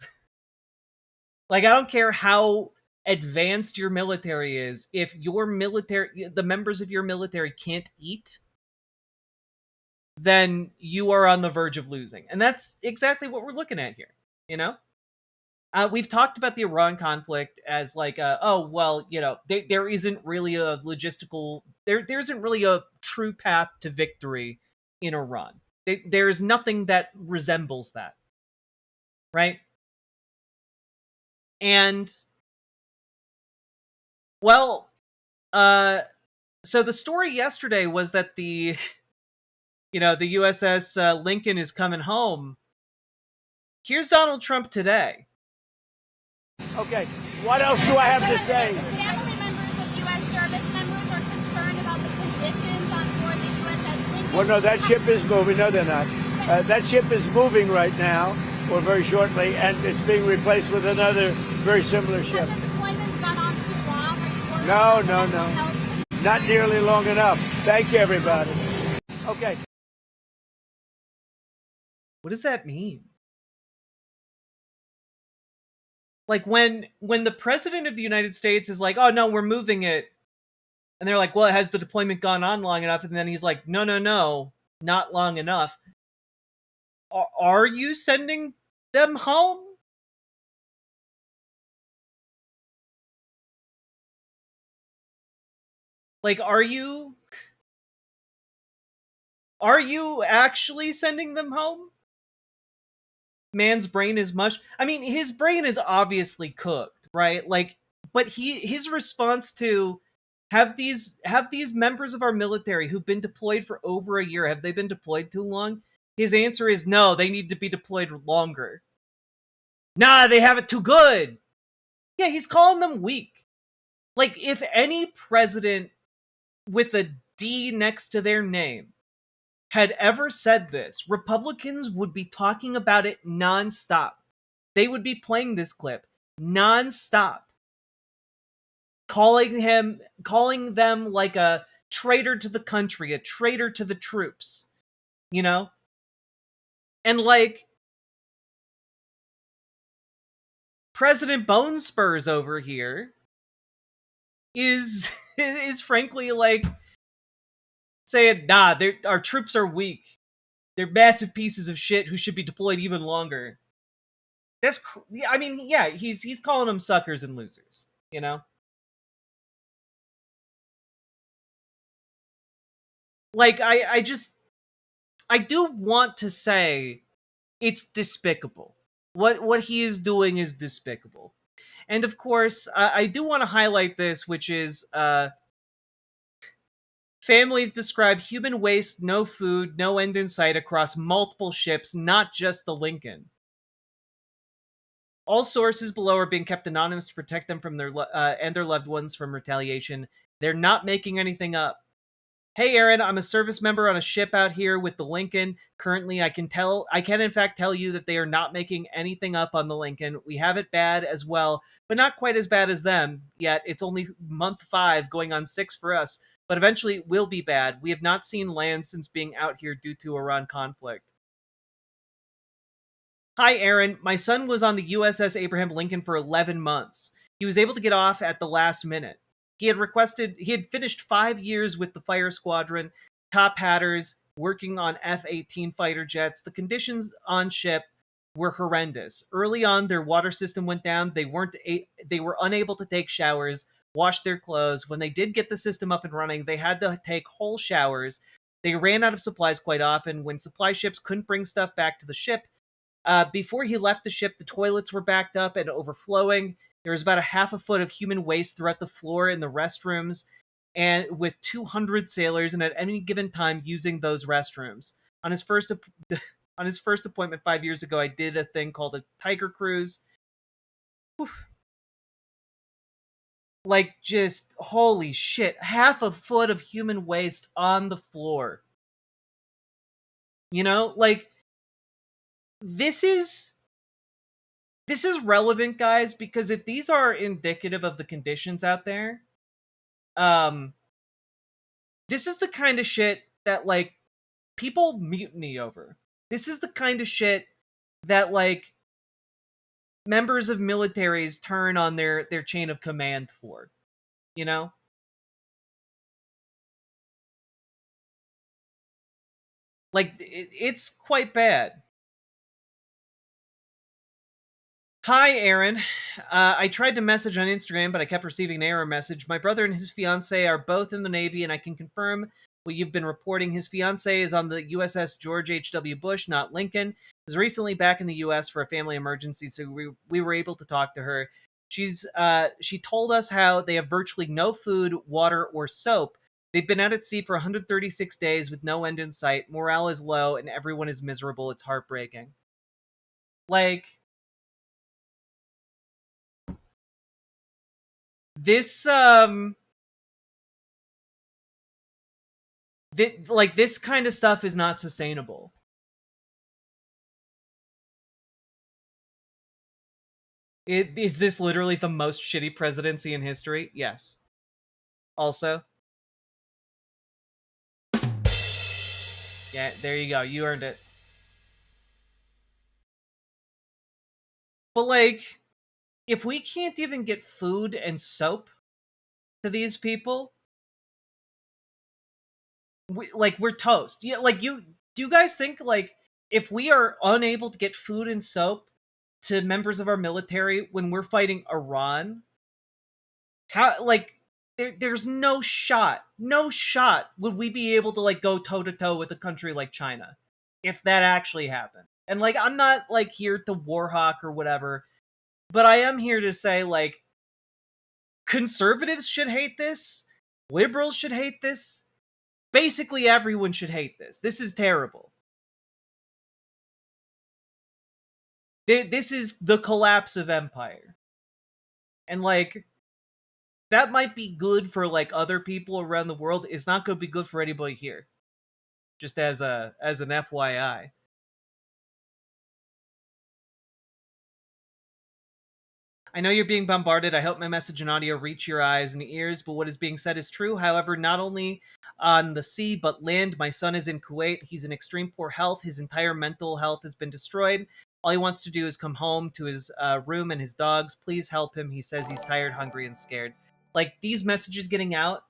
Like, I don't care how advanced your military is, if the members of your military can't eat, then you are on the verge of losing. And that's exactly what we're looking at here, you know? We've talked about the Iran conflict as like, oh, well, you know, there isn't really a logistical, there isn't really a true path to victory in Iran. There's nothing that resembles that, right? And, well, so the story yesterday was that the USS Lincoln is coming home. Here's Donald Trump today. Okay, what else do I have to say? Family members of U.S. service members are concerned about the conditions on board the USS Lincoln. Well, no, that ship is moving. No, they're not. That ship is moving right now, or very shortly, and it's being replaced with another very similar ship. Has the deployment's gone on too long? Are you worried No. Not nearly long enough. Thank you, everybody. Okay. What does that mean? Like, when the president of the United States is like, oh, no, we're moving it. And they're like, well, has the deployment gone on long enough? And then he's like, no, not long enough. Are you sending them home? Like, are you actually sending them home? Man's brain is mush. I mean, his brain is obviously cooked, right? Like, but his response to have these members of our military who've been deployed for over a year, have they been deployed too long? His answer is no, they need to be deployed longer. Nah, they have it too good. Yeah, he's calling them weak. Like, if any president with a D next to their name had ever said this, Republicans would be talking about it nonstop. They would be playing this clip nonstop, calling them like a traitor to the country, a traitor to the troops, you know? And like, President Bone Spurs over here is frankly like saying, nah, our troops are weak. They're massive pieces of shit who should be deployed even longer. I mean, yeah, he's calling them suckers and losers, you know? Like, I do want to say it's despicable. What he is doing is despicable. And of course, I do want to highlight this, which is, families describe human waste, no food, no end in sight across multiple ships, not just the Lincoln. All sources below are being kept anonymous to protect them from their loved ones from retaliation. They're not making anything up. Hey Aaron, I'm a service member on a ship out here with the Lincoln. Currently, I can in fact tell you that they are not making anything up on the Lincoln. We have it bad as well, but not quite as bad as them yet. It's only month 5 going on 6 for us, but eventually it will be bad. We have not seen land since being out here due to Iran conflict. Hi Aaron, my son was on the USS Abraham Lincoln for 11 months. He was able to get off at the last minute. He had finished 5 years with the fire squadron, top hatters, working on F-18 fighter jets. The conditions on ship were horrendous. Early on, their water system went down. They were unable to take showers, wash their clothes. When they did get the system up and running, they had to take whole showers. They ran out of supplies quite often. When supply ships couldn't bring stuff back to the ship, before he left the ship, the toilets were backed up and overflowing. There was about a half a foot of human waste throughout the floor in the restrooms, and with 200 sailors, and at any given time using those restrooms. On his first appointment 5 years ago, I did a thing called a Tiger Cruise. Oof. Like, just holy shit, half a foot of human waste on the floor. You know, like, this is relevant, guys, because if these are indicative of the conditions out there, this is the kind of shit that, like, people mutiny over. This is the kind of shit that, like, members of militaries turn on their chain of command for, you know? Like, it's quite bad. Hi, Aaron. I tried to message on Instagram, but I kept receiving an error message. My brother and his fiancée are both in the Navy, and I can confirm what you've been reporting. His fiancée is on the USS George H.W. Bush, not Lincoln. Was recently back in the U.S. for a family emergency, so we were able to talk to her. She told us how they have virtually no food, water, or soap. They've been out at sea for 136 days with no end in sight. Morale is low, and everyone is miserable. It's heartbreaking. Like, this this kind of stuff is not sustainable. Is this literally the most shitty presidency in history? Yes. Also. Yeah, there you go. You earned it. But, like, if we can't even get food and soap to these people, we're toast. Yeah, like, do you guys think, like, if we are unable to get food and soap to members of our military when we're fighting Iran, how, like, there's no shot would we be able to, like, go toe-to-toe with a country like China if that actually happened. And, like, I'm not, like, here to warhawk or whatever, but I am here to say, like, conservatives should hate this, liberals should hate this, basically everyone should hate this. This is terrible. This is the collapse of empire. And, like, that might be good for, like, other people around the world. It's not going to be good for anybody here. Just as an FYI. I know you're being bombarded. I hope my message and audio reach your eyes and ears, but what is being said is true. However, not only on the sea, but land. My son is in Kuwait. He's in extreme poor health. His entire mental health has been destroyed. All he wants to do is come home to his room and his dogs. Please help him. He says he's tired, hungry, and scared. Like, these messages getting out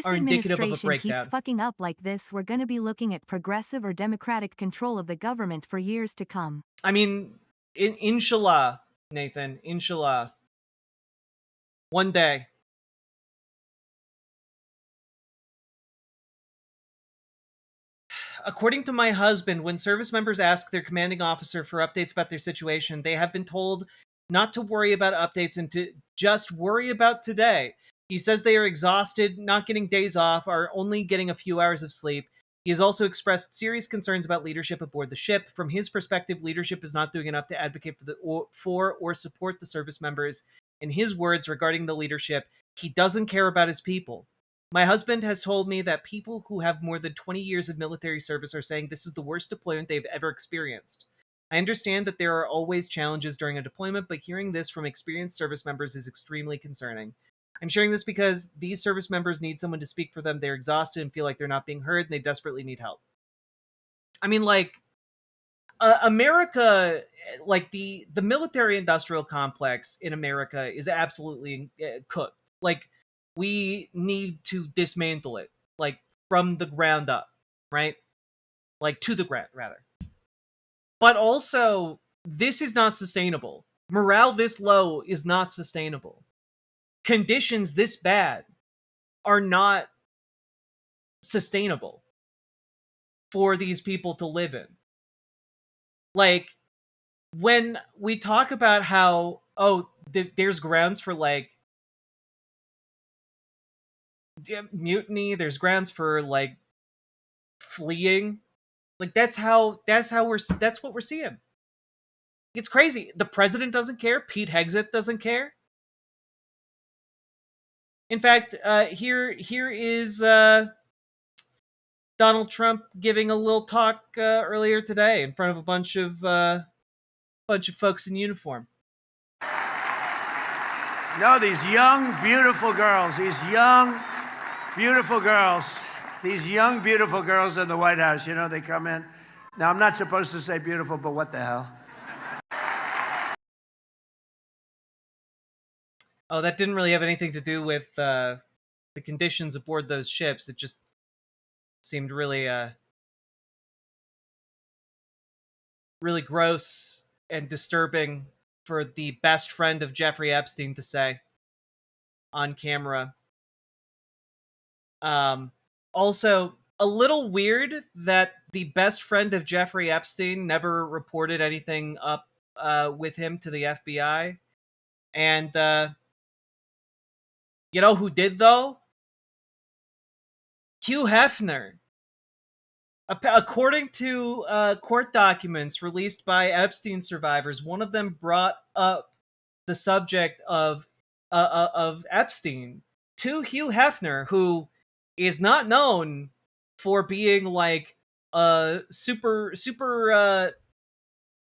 are indicative of a breakdown. Keeps fucking up like this, we're going to be looking at progressive or democratic control of the government for years to come. I mean, inshallah, Nathan, inshallah. One day. According to my husband, when service members ask their commanding officer for updates about their situation, they have been told not to worry about updates and to just worry about today. He says they are exhausted, not getting days off, are only getting a few hours of sleep. He has also expressed serious concerns about leadership aboard the ship. From his perspective, leadership is not doing enough to advocate for or support the service members. In his words regarding the leadership, he doesn't care about his people. My husband has told me that people who have more than 20 years of military service are saying this is the worst deployment they've ever experienced. I understand that there are always challenges during a deployment, but hearing this from experienced service members is extremely concerning. I'm sharing this because these service members need someone to speak for them. They're exhausted and feel like they're not being heard, and they desperately need help. I mean, like, America, like the military-industrial complex in America is absolutely cooked. Like, we need to dismantle it, like, from the ground up, right? Like, to the ground, rather. But also, this is not sustainable. Morale this low is not sustainable. Conditions this bad are not sustainable for these people to live in. Like, when we talk about how, there's grounds for, like, mutiny, there's grounds for, like, fleeing, like, that's what we're seeing. It's crazy. The president doesn't care. Pete Hegseth doesn't care. In fact, here is Donald Trump giving a little talk earlier today in front of a bunch of folks in uniform. No, these young, beautiful girls, these young, beautiful girls in the White House, you know, they come in. Now, I'm not supposed to say beautiful, but what the hell? Oh, that didn't really have anything to do with the conditions aboard those ships. It just seemed really, really gross and disturbing for the best friend of Jeffrey Epstein to say on camera. Also, a little weird that the best friend of Jeffrey Epstein never reported anything up with him to the FBI. And, you know who did, though? Hugh Hefner. According to court documents released by Epstein survivors, one of them brought up the subject of Epstein to Hugh Hefner, who is not known for being like super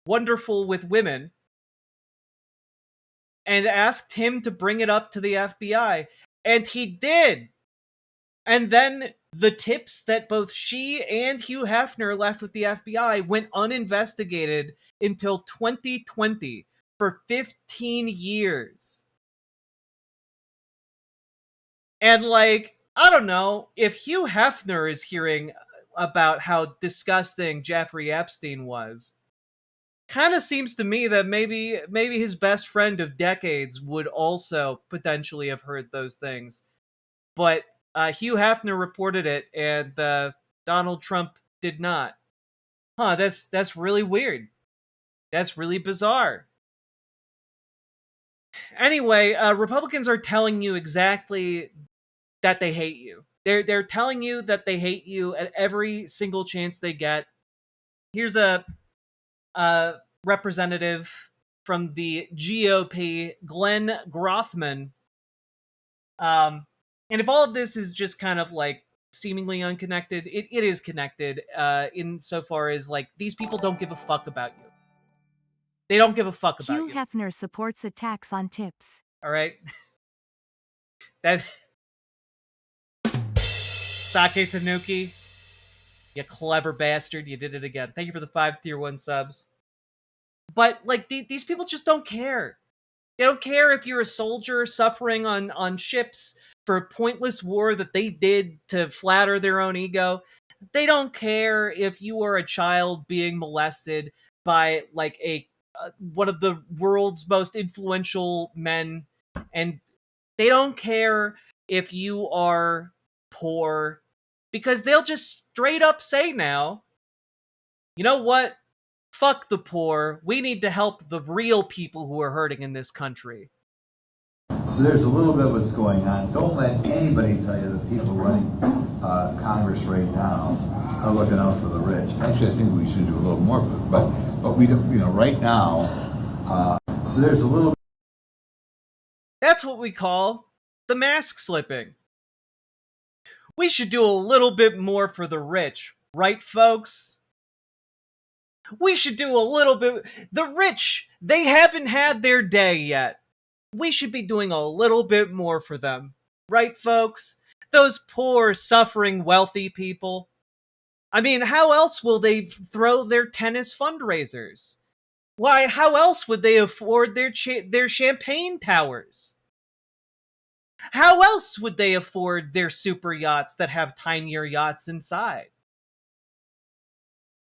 wonderful with women, and asked him to bring it up to the FBI, and he did. And then the tips that both she and Hugh Hefner left with the FBI went uninvestigated until 2020, for 15 years. And, like, I don't know, if Hugh Hefner is hearing about how disgusting Jeffrey Epstein was, kind of seems to me that maybe his best friend of decades would also potentially have heard those things. But Hugh Hefner reported it, and Donald Trump did not. Huh, that's really weird. That's really bizarre. Anyway, Republicans are telling you exactly that they hate you. They're telling you that they hate you at every single chance they get. Here's a representative from the GOP, Glenn Grothman. And if all of this is just kind of like seemingly unconnected, it is connected insofar as, like, these people don't give a fuck about you. They don't give a fuck about you. Hugh Hefner supports attacks on tips. All right. That Sake Tanuki, you clever bastard, you did it again. Thank you for the 5 tier 1 subs. But, like, these people just don't care. They don't care if you're a soldier suffering on ships for a pointless war that they did to flatter their own ego. They don't care if you are a child being molested by, like, one of the world's most influential men. And they don't care if you are poor, because they'll just straight up say now, you know what? Fuck the poor. We need to help the real people who are hurting in this country. So there's a little bit of what's going on. Don't let anybody tell you that people running Congress right now are looking out for the rich. Actually, I think we should do a little more, but we don't, you know, right now. So there's a little. That's what we call the mask slipping. We should do a little bit more for the rich, right, folks? We should do a little bit. The rich, they haven't had their day yet. We should be doing a little bit more for them, right, folks? Those poor, suffering, wealthy people. I mean, how else will they throw their tennis fundraisers? Why, how else would they afford their champagne towers? How else would they afford their super yachts that have tinier yachts inside?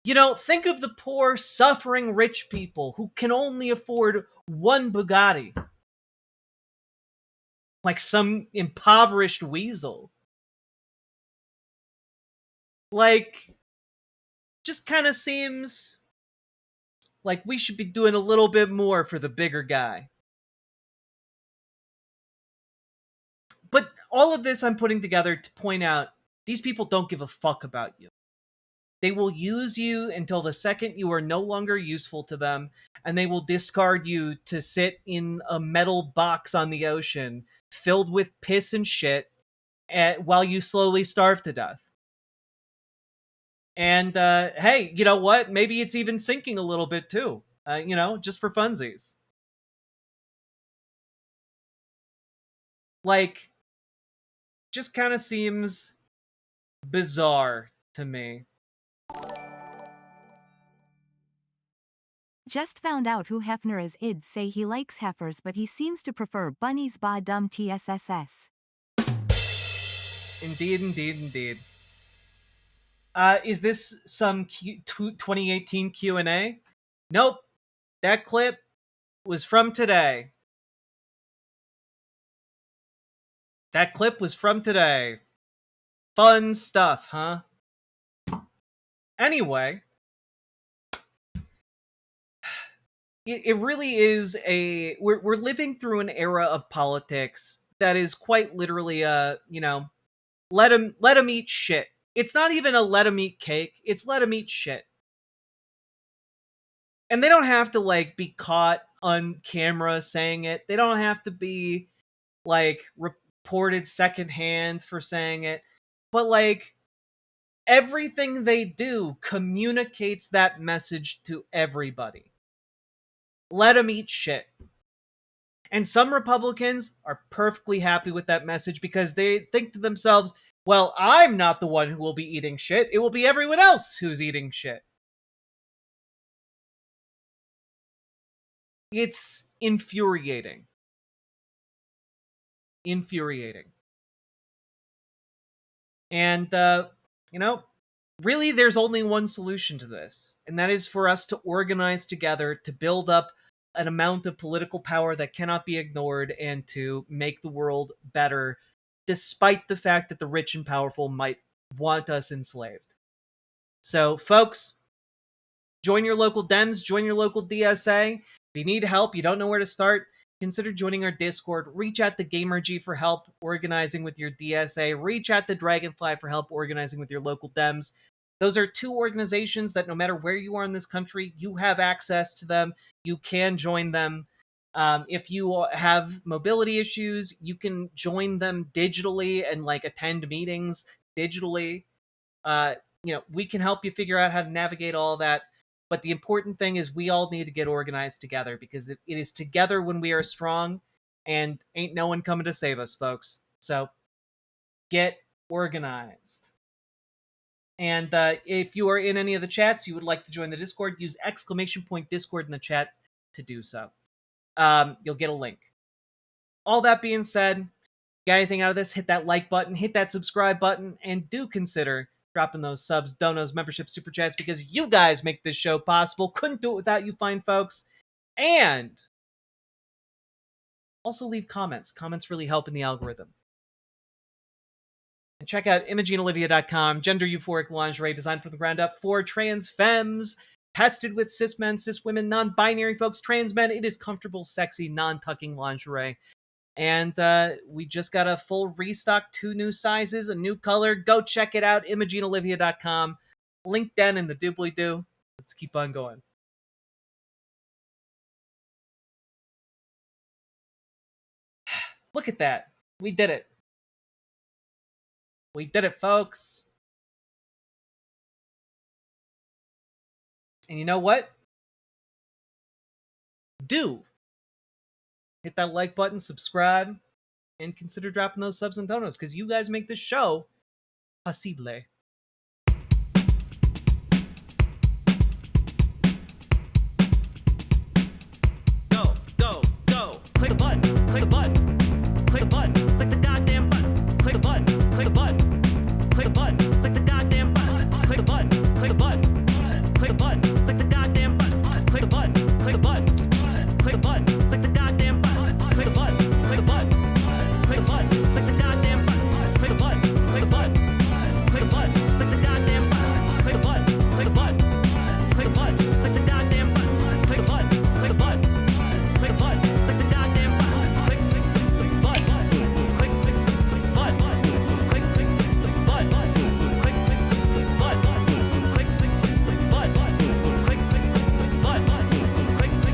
You know, think of the poor, suffering rich people who can only afford one Bugatti. Like some impoverished weasel. Like, just kind of seems like we should be doing a little bit more for the bigger guy. But all of this I'm putting together to point out these people don't give a fuck about you. They will use you until the second you are no longer useful to them, and they will discard you to sit in a metal box on the ocean filled with piss and shit while you slowly starve to death. And hey, you know what? Maybe it's even sinking a little bit too, just for funsies. Like, just kind of seems bizarre to me. Just found out who Hefner is. Id say he likes heifers, but he seems to prefer bunnies. Ba dum tSSS. Indeed, indeed, indeed. Is this some 2018 Q&A? Nope. That clip was from today. That clip was from today. Fun stuff, huh? Anyway, it really is we're living through an era of politics that is quite literally let him eat shit. It's not even a let him eat cake, it's let him eat shit. And they don't have to like be caught on camera saying it. They don't have to be like reported secondhand for saying it. But like everything they do communicates that message to everybody. Let them eat shit. And some Republicans are perfectly happy with that message because they think to themselves, well, I'm not the one who will be eating shit. It will be everyone else who's eating shit. It's infuriating. Infuriating. And, really there's only one solution to this, and that is for us to organize together to build up an amount of political power that cannot be ignored and to make the world better, despite the fact that the rich and powerful might want us enslaved. So, folks, join your local Dems, join your local DSA. If you need help, you don't know where to start, consider joining our Discord. Reach out to GamerG for help organizing with your DSA. Reach out to Dragonfly for help organizing with your local Dems. Those are two organizations that no matter where you are in this country, you have access to them. You can join them. If you have mobility issues, you can join them digitally and like attend meetings digitally. We can help you figure out how to navigate all that. But the important thing is we all need to get organized together because it is together when we are strong, and ain't no one coming to save us, folks. So get organized. And if you are in any of the chats, you would like to join the Discord, use !Discord in the chat to do so. You'll get a link. All that being said, got anything out of this, hit that like button, hit that subscribe button, and do consider dropping those subs, donos, memberships, super chats, because you guys make this show possible. Couldn't do it without you fine folks. And also leave comments. Comments really help in the algorithm. And check out ImogeneOlivia.com, gender euphoric lingerie designed from the ground up for trans femmes, tested with cis men, cis women, non-binary folks, trans men. It is comfortable, sexy, non-tucking lingerie. And we just got a full restock, 2 new sizes, a new color. Go check it out, ImogeneOlivia.com. Link down in the doobly-doo. Let's keep on going. Look at that. We did it. We did it, folks. And you know what? Do hit that like button, subscribe, and consider dropping those subs and donos, because you guys make this show possible. Go, go, go. Click the button. Click the button. Click the button. Click the goddamn button. Click the button. Click the button. Click the button. Click the goddamn button. Click the button. Click the button. Click the button. Click the goddamn button. Click the button. Click the button. Click the button. Click the goddamn button. Click the button. Click the button. Click the button. Click the goddamn button. Click the button. Click the button. Click the button. Click the goddamn button. Click the button. Click the button. Click the button. Click the goddamn button. Click the button. Click the button. Click the button. Click the goddamn button. Click button. Click button. Click button. Click button. Click button. Click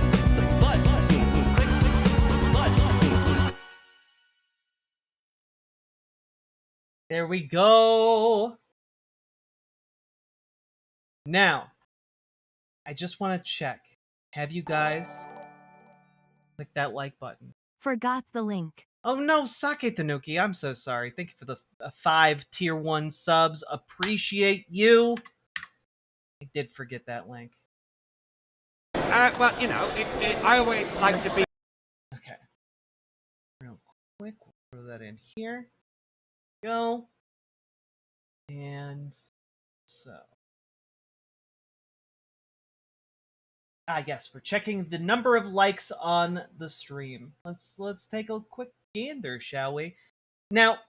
button. Click button. There we go. Now, I just want to check. Have you guys clicked that like button? Forgot the link. Oh no, Sake Tanuki, I'm so sorry. Thank you for the 5 tier 1 subs. Appreciate you. I did forget that link. Well, you know, I always like to be. Okay. Real quick, we'll throw that in here. Go. And so. Yes, we're checking the number of likes on the stream. Let's take a quick gander, shall we? Now,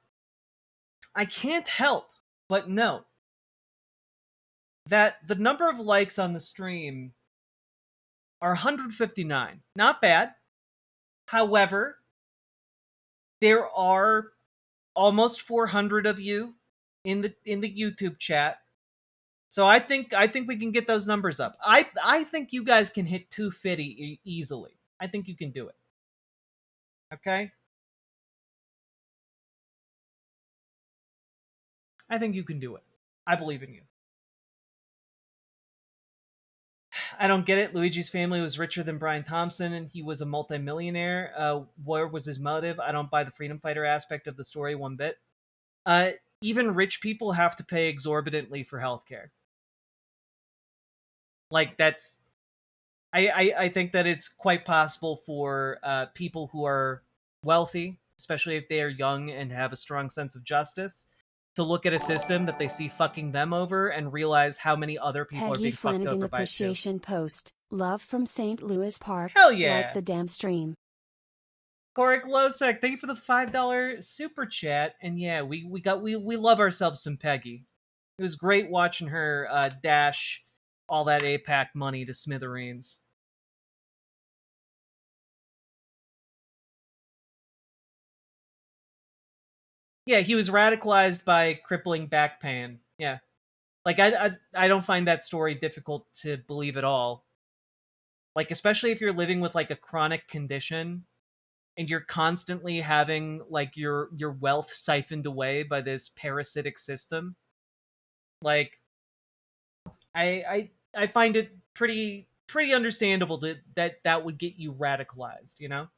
I can't help but note that the number of likes on the stream are 159. Not bad. However, there are almost 400 of you in the YouTube chat. So I think we can get those numbers up. I think you guys can hit 250 easily. I think you can do it. Okay? I think you can do it. I believe in you. I don't get it. Luigi's family was richer than Brian Thompson, and he was a multimillionaire. Where was his motive? I don't buy the freedom fighter aspect of the story one bit. Even rich people have to pay exorbitantly for healthcare. Like, that's... I think that it's quite possible for people who are wealthy, especially if they are young and have a strong sense of justice, to look at a system that they see fucking them over and realize how many other people are being fucked Flanagan over by it too. appreciation post. Love from St. Louis Park. Hell yeah. Like the damn stream. Korik Losek, thank you for the $5 super chat. And yeah, we love ourselves some Peggy. It was great watching her dash all that APAC money to smithereens. Yeah, he was radicalized by crippling back pain. Yeah. Like, I don't find that story difficult to believe at all. Like, especially if you're living with, like, a chronic condition and you're constantly having, like, your wealth siphoned away by this parasitic system. Like, I find it pretty understandable that would get you radicalized, you know?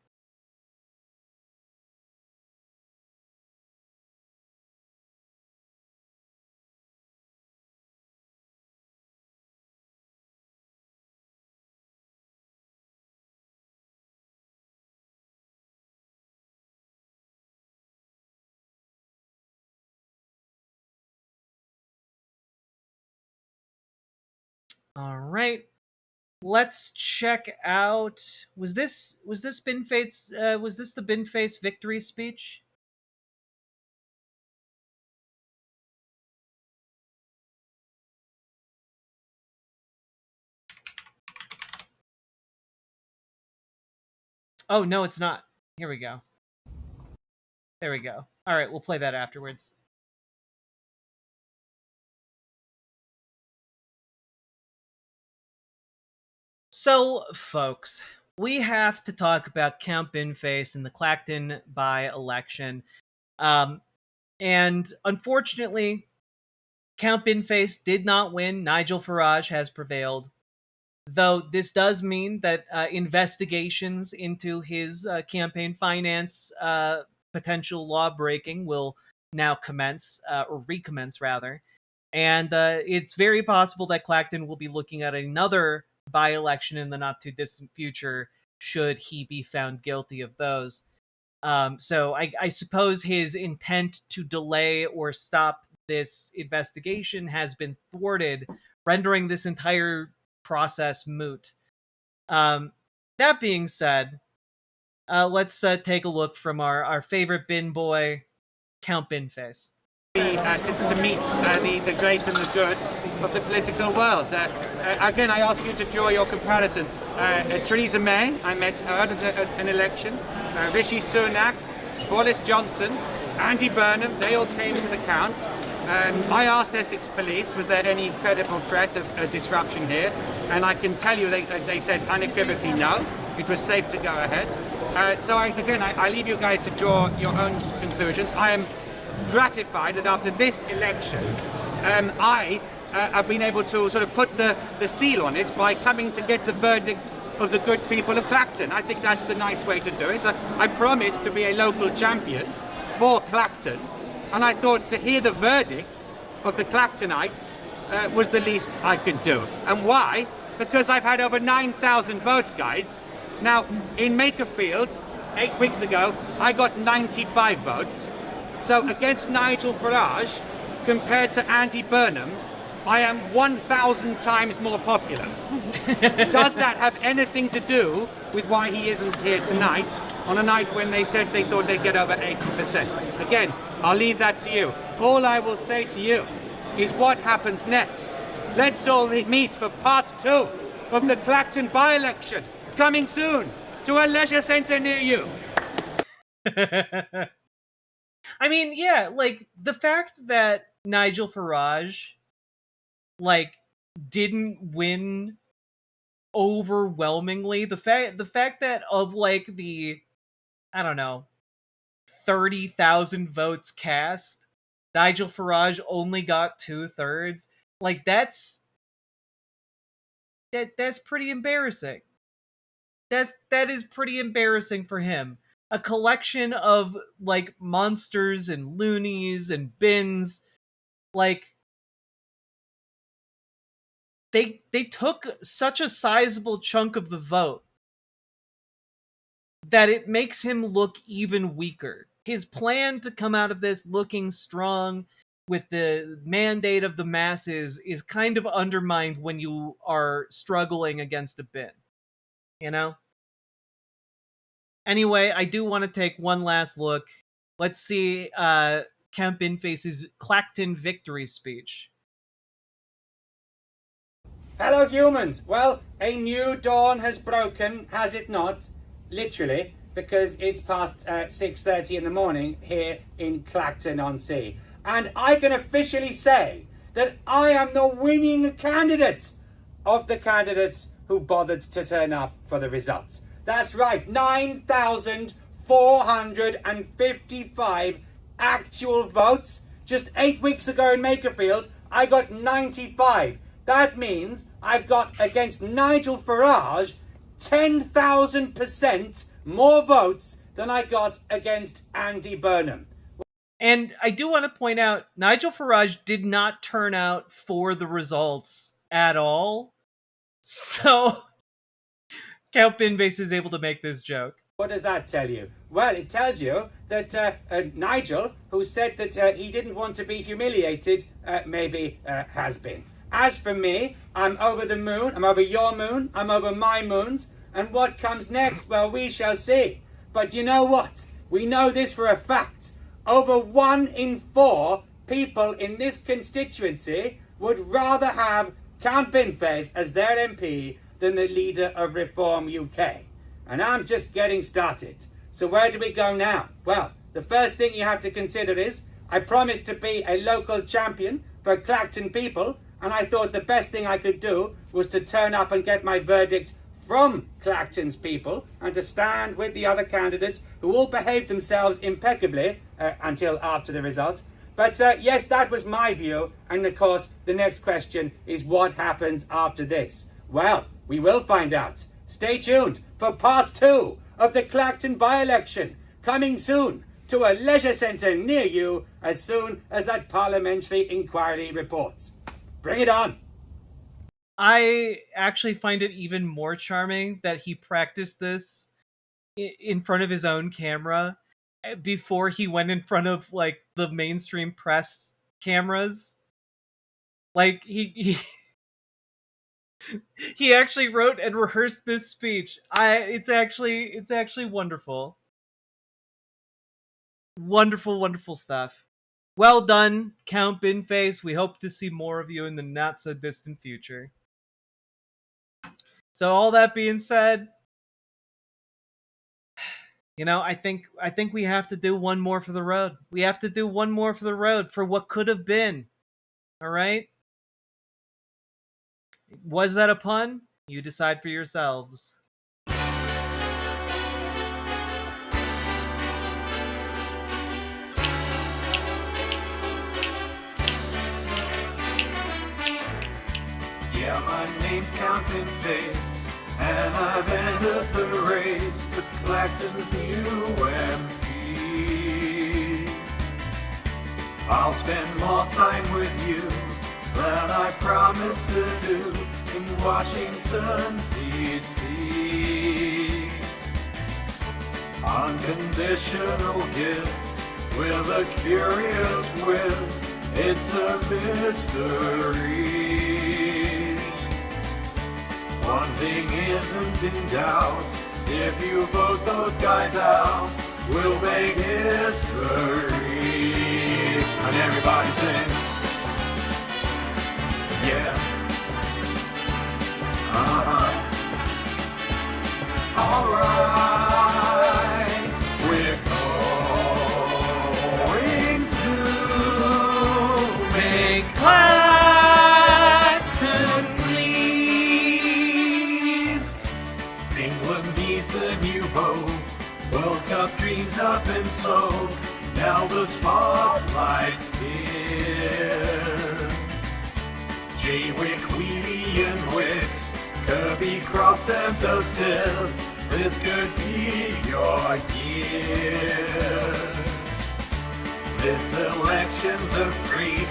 All right. Let's check out. Was this Binface's was this the Binface victory speech? Oh, no, it's not. Here we go. There we go. All right, we'll play that afterwards. So, folks, we have to talk about Count Binface and the Clacton by-election. And unfortunately, Count Binface did not win. Nigel Farage has prevailed. Though this does mean that investigations into his campaign finance potential law breaking will now commence, or recommence rather. And it's very possible that Clacton will be looking at another by-election in the not-too-distant future should he be found guilty of those. So I suppose his intent to delay or stop this investigation has been thwarted, rendering this entire process moot. That being said, let's take a look from our favorite bin boy, Count Binface. To meet the great and the good of the political world. Again, I ask you to draw your comparison. Theresa May, I met her at an election. Rishi Sunak, Boris Johnson, Andy Burnham, they all came to the count. I asked Essex Police, was there any credible threat of a disruption here? And I can tell you they said unequivocally no. It was safe to go ahead. So I leave you guys to draw your own conclusions. I am gratified that after this election, I have been able to sort of put the seal on it by coming to get the verdict of the good people of Clacton. I think that's the nice way to do it. I promised to be a local champion for Clacton, and I thought to hear the verdict of the Clactonites was the least I could do. And why? Because I've had over 9,000 votes, guys. Now, in Makerfield, 8 weeks ago, I got 95 votes. So against Nigel Farage, compared to Andy Burnham, I am 1,000 times more popular. Does that have anything to do with why he isn't here tonight, on a night when they said they thought they'd get over 80%? Again, I'll leave that to you. All I will say to you is what happens next. Let's all meet for part 2 of the Clacton by-election, coming soon to a leisure centre near you. I mean, yeah, like, the fact that Nigel Farage, like, didn't win overwhelmingly, the fact that of, like, the, I don't know, 30,000 votes cast, Nigel Farage only got 2/3, like, that's pretty embarrassing. That is pretty embarrassing for him. A collection of, like, monsters and loonies and bins, like, they took such a sizable chunk of the vote that it makes him look even weaker. His plan to come out of this looking strong with the mandate of the masses is kind of undermined when you are struggling against a bin, you know? Anyway, I do want to take one last look. Let's see Count Binface's Clacton victory speech. Hello, humans. Well, a new dawn has broken, has it not? Literally, because it's past 6:30 in the morning here in Clacton-on-Sea. And I can officially say that I am the winning candidate of the candidates who bothered to turn up for the results. That's right, 9,455 actual votes. Just 8 weeks ago in Makerfield, I got 95. That means I've got against Nigel Farage 10,000% more votes than I got against Andy Burnham. And I do want to point out, Nigel Farage did not turn out for the results at all. So Count Binface is able to make this joke. What does that tell you? Well, it tells you that Nigel, who said that he didn't want to be humiliated, maybe has been. As for me, I'm over the moon, I'm over your moon, I'm over my moons, and what comes next, well, we shall see. But you know what? We know this for a fact. Over 1 in 4 people in this constituency would rather have Count Binface as their MP than the leader of Reform UK. And I'm just getting started. So where do we go now? Well, the first thing you have to consider is, I promised to be a local champion for Clacton people, and I thought the best thing I could do was to turn up and get my verdict from Clacton's people and to stand with the other candidates who all behaved themselves impeccably until after the result. But yes, that was my view. And of course, the next question is what happens after this? Well, we will find out. Stay tuned for part 2 of the Clacton by-election, coming soon to a leisure centre near you as soon as that parliamentary inquiry reports. Bring it on. I actually find it even more charming that he practiced this in front of his own camera before he went in front of like the mainstream press cameras. Like he he actually wrote and rehearsed this speech. It's actually wonderful. Wonderful stuff. Well done, Count Binface. We hope to see more of you in the not so distant future. So all that being said, you know, I think we have to do one more for the road. We have to do one more for the road for what could have been. All right? Was that a pun? You decide for yourselves. Yeah, my name's Count Binface, and I've entered the race for Clacton's new MP. I'll spend more time with you than I promised to do in Washington, D.C. Unconditional gift with a curious wit, it's a mystery. One thing isn't in doubt, if you vote those guys out, we'll make history. And everybody sing, yeah. Alright, we're going to make Clacton clean. England needs a new hope. World Cup dreams up and slow. Now the spotlight's here. Jaywick, Wheatley and Wicks, Kirby, Cross and Sill. This could be your year. This election's a freak,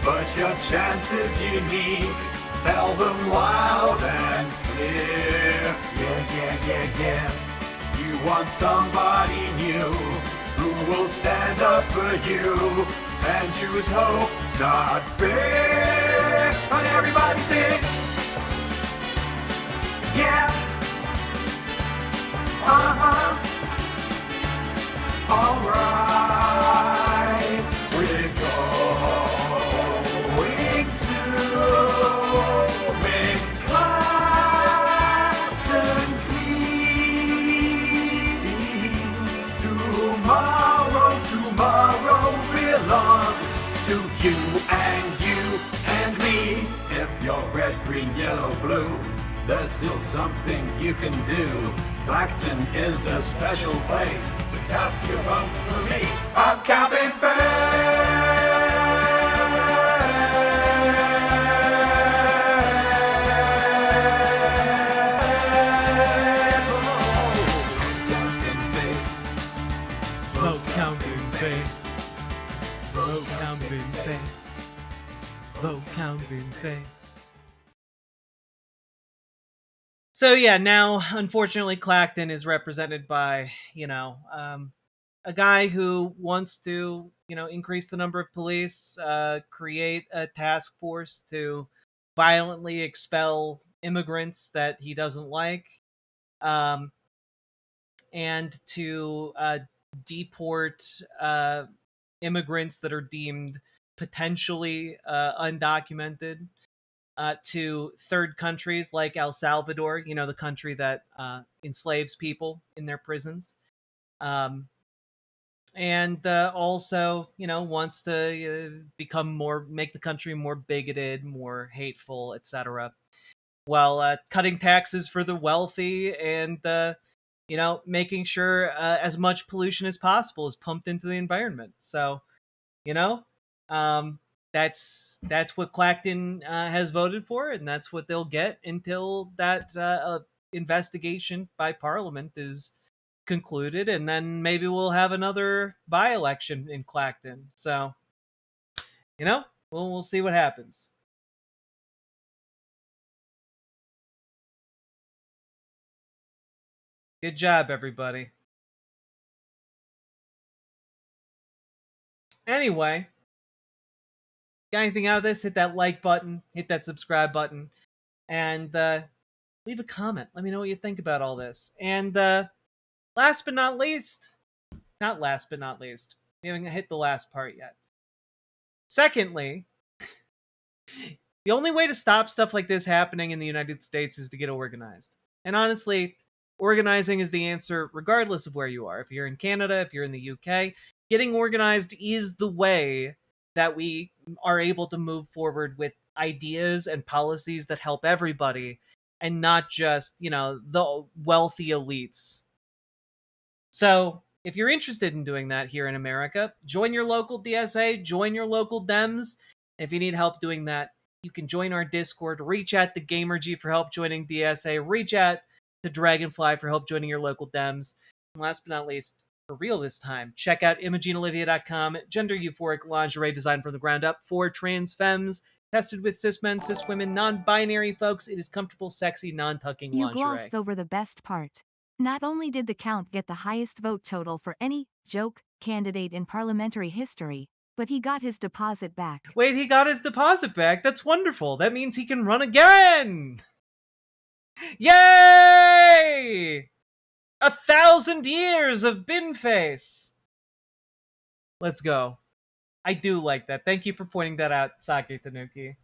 but your chance is unique. Tell them loud and clear. Yeah. You want somebody new who will stand up for you and choose hope, not fear. And everybody sing, yeah. Alright, we're going to make Clacton clean. Tomorrow belongs to you and me. If you're red, green, yellow, blue, there's still something you can do. Clacton is a special place, so cast your vote for me. I'm Count Vote Count Binface. Vote Count Binface. Vote Count Binface. So yeah, now unfortunately Clacton is represented by, a guy who wants to, increase the number of police, create a task force to violently expel immigrants that he doesn't like, and to deport immigrants that are deemed potentially undocumented. To third countries like El Salvador, the country that enslaves people in their prisons. And also, wants to make the country more bigoted, more hateful, etc. while cutting taxes for the wealthy and making sure as much pollution as possible is pumped into the environment. So, you know, um, that's what Clacton has voted for, and that's what they'll get until that investigation by Parliament is concluded, and then maybe we'll have another by-election in Clacton. So, we'll see what happens. Good job, everybody. Anyway, got anything out of this? Hit that like button, hit that subscribe button, and leave a comment. Let me know what you think about all this. And last but not least, we haven't hit the last part yet. Secondly, the only way to stop stuff like this happening in the United States is to get organized. And honestly, organizing is the answer regardless of where you are. If you're in Canada, if you're in the UK, getting organized is the way that we are able to move forward with ideas and policies that help everybody and not just, the wealthy elites. So, if you're interested in doing that here in America, join your local DSA, join your local Dems. If you need help doing that, you can join our Discord, reach out to GamerG for help joining DSA, reach out to Dragonfly for help joining your local Dems. And last but not least, for real this time, check out ImogeneOlivia.com, gender euphoric lingerie designed from the ground up for trans femmes, tested with cis men, cis women, non-binary folks. It is comfortable, sexy, non-tucking You lingerie. glossed over the best part. Not only did the count get the highest vote total for any joke candidate in parliamentary history, but he got his deposit back. Wait, he got his deposit back? That's wonderful. That means he can run again! Yay! 1,000 years of bin face! Let's go. I do like that. Thank you for pointing that out, Sake Tanuki.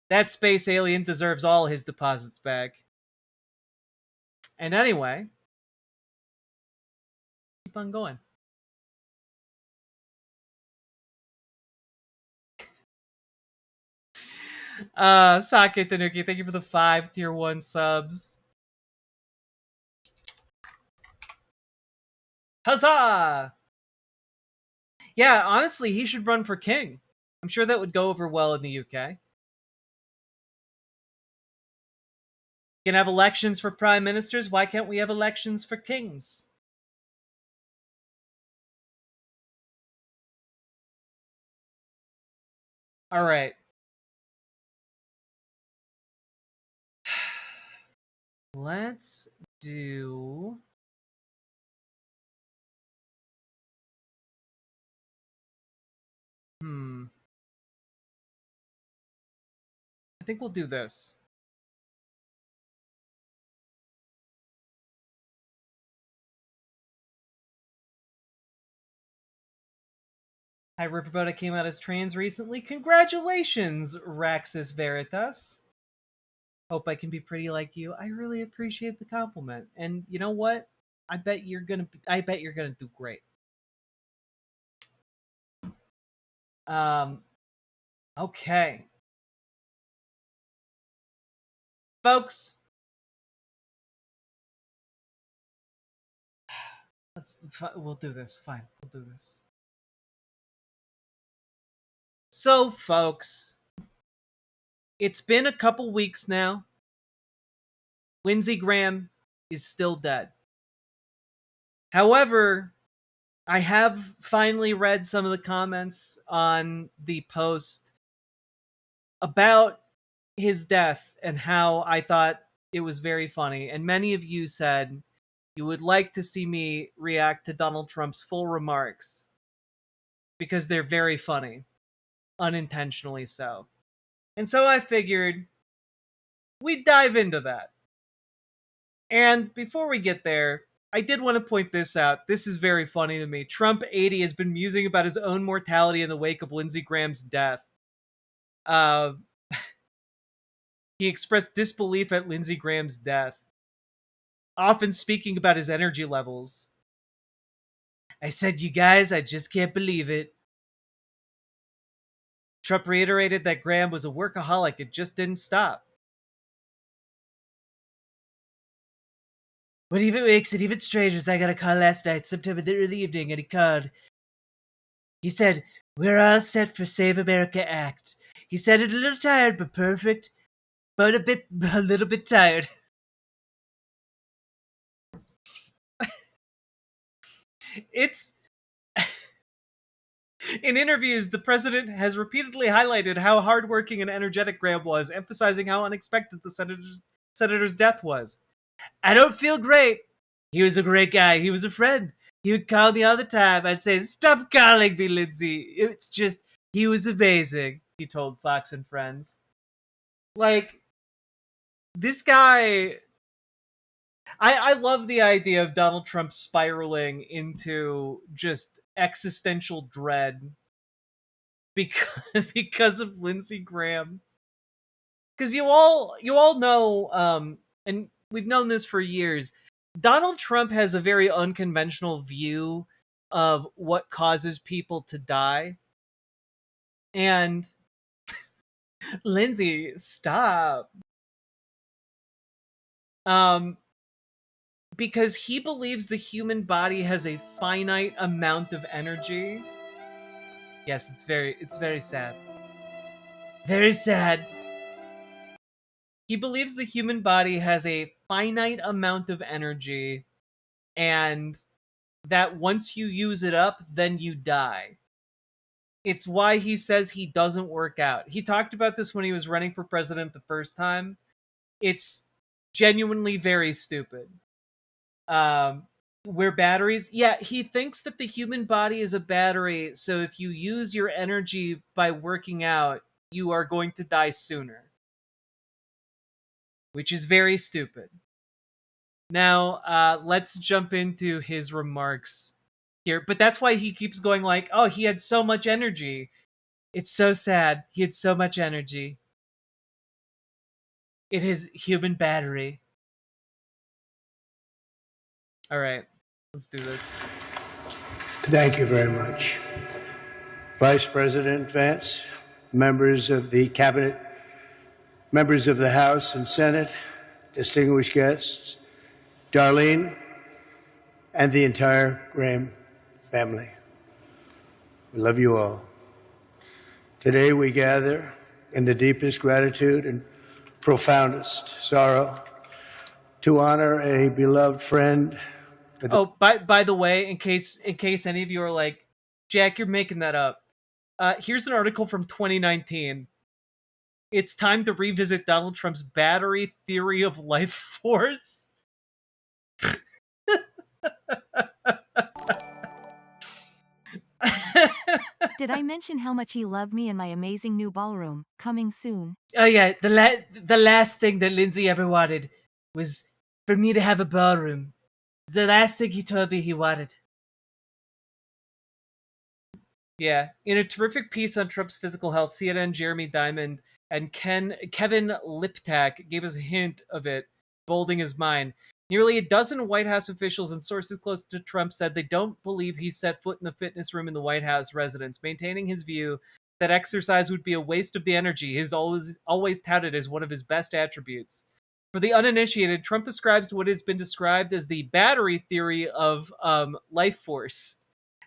That space alien deserves all his deposits back. And anyway, keep on going. Sake Tanuki, thank you for the 5 tier 1 subs. Huzzah! Yeah, honestly, he should run for king. I'm sure that would go over well in the UK. You can have elections for prime ministers. Why can't we have elections for kings? All right. Let's do... I think we'll do this. Hi, Riverboat. I came out as trans recently. Congratulations, Raxus Veritas. Hope I can be pretty like you. I really appreciate the compliment. And you know what? I bet you're gonna do great. Okay. Folks. We'll do this. Fine. We'll do this. So, folks, it's been a couple weeks now. Lindsey Graham is still dead. However, I have finally read some of the comments on the post about his death and how I thought it was very funny. And many of you said you would like to see me react to Donald Trump's full remarks because they're very funny, unintentionally so. And so I figured we'd dive into that. And before we get there, I did want to point this out. This is very funny to me. Trump 80 has been musing about his own mortality in the wake of Lindsey Graham's death. He expressed disbelief at Lindsey Graham's death, often speaking about his energy levels. I said, you guys, I just can't believe it. Trump reiterated that Graham was a workaholic. It just didn't stop. What even makes it even stranger is I got a call last night, sometime in the early evening, and he called. He said, "We're all set for Save America Act." He said it a little tired, but perfect, but a little bit tired. It's in interviews, the president has repeatedly highlighted how hardworking and energetic Graham was, emphasizing how unexpected the senator's death was. "I don't feel great. He was a great guy. He was a friend. He would call me all the time. I'd say, 'Stop calling me, Lindsay.' It's just, he was amazing," he told Fox and Friends. Like, this guy... I love the idea of Donald Trump spiraling into just existential dread because of Lindsey Graham. Because you all know, and we've known this for years, Donald Trump has a very unconventional view of what causes people to die. And Lindsay, stop. Because he believes the human body has a finite amount of energy. Yes, it's very sad. Very sad. He believes the human body has a finite amount of energy, and that once you use it up, then you die. It's why he says he doesn't work out. He talked about this when he was running for president the first time. It's genuinely very stupid. Where batteries... Yeah, he thinks that the human body is a battery, so if you use your energy by working out, you are going to die sooner. Which is very stupid. Now, let's jump into his remarks here. But that's why he keeps going like, "Oh, he had so much energy. It's so sad. He had so much energy. It is human battery." All right, let's do this. Thank you very much. Vice President Vance, members of the Cabinet, members of the House and Senate, distinguished guests, Darlene, and the entire Graham family. We love you all. Today we gather in the deepest gratitude and profoundest sorrow to honor a beloved friend. Oh, by the way, in case any of you are like, "Jack, you're making that up," here's an article from 2019. It's time to revisit Donald Trump's battery theory of life force. Did I mention how much he loved me in my amazing new ballroom, coming soon? Oh yeah, the last thing that Lindsay ever wanted was for me to have a ballroom. It's the last thing he told me he wanted. Yeah, in a terrific piece on Trump's physical health, CNN Jeremy Diamond and Kevin Liptak gave us a hint of it, bolding his mind. Nearly a dozen White House officials and sources close to Trump said they don't believe he set foot in the fitness room in the White House residence, maintaining his view that exercise would be a waste of the energy he's always touted as one of his best attributes. For the uninitiated, Trump ascribes what has been described as the battery theory of life force.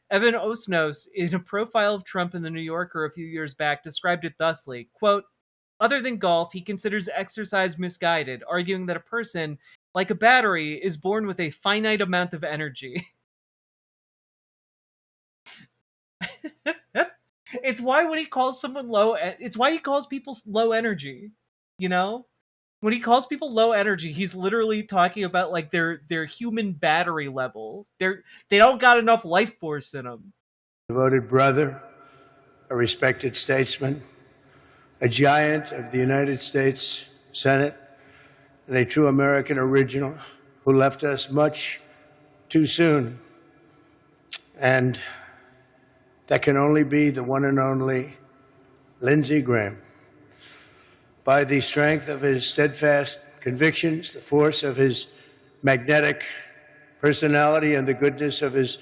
Evan Osnos, in a profile of Trump in The New Yorker a few years back, described it thusly, quote, "Other than golf, he considers exercise misguided, arguing that a person, like a battery, is born with a finite amount of energy." It's why when he calls someone low, it's why he calls people low energy, you know? When he calls people low energy, he's literally talking about like their human battery level. They don't got enough life force in them. Devoted brother, a respected statesman, a giant of the United States Senate, and a true American original who left us much too soon. And that can only be the one and only Lindsey Graham. By the strength of his steadfast convictions, the force of his magnetic personality, and the goodness of his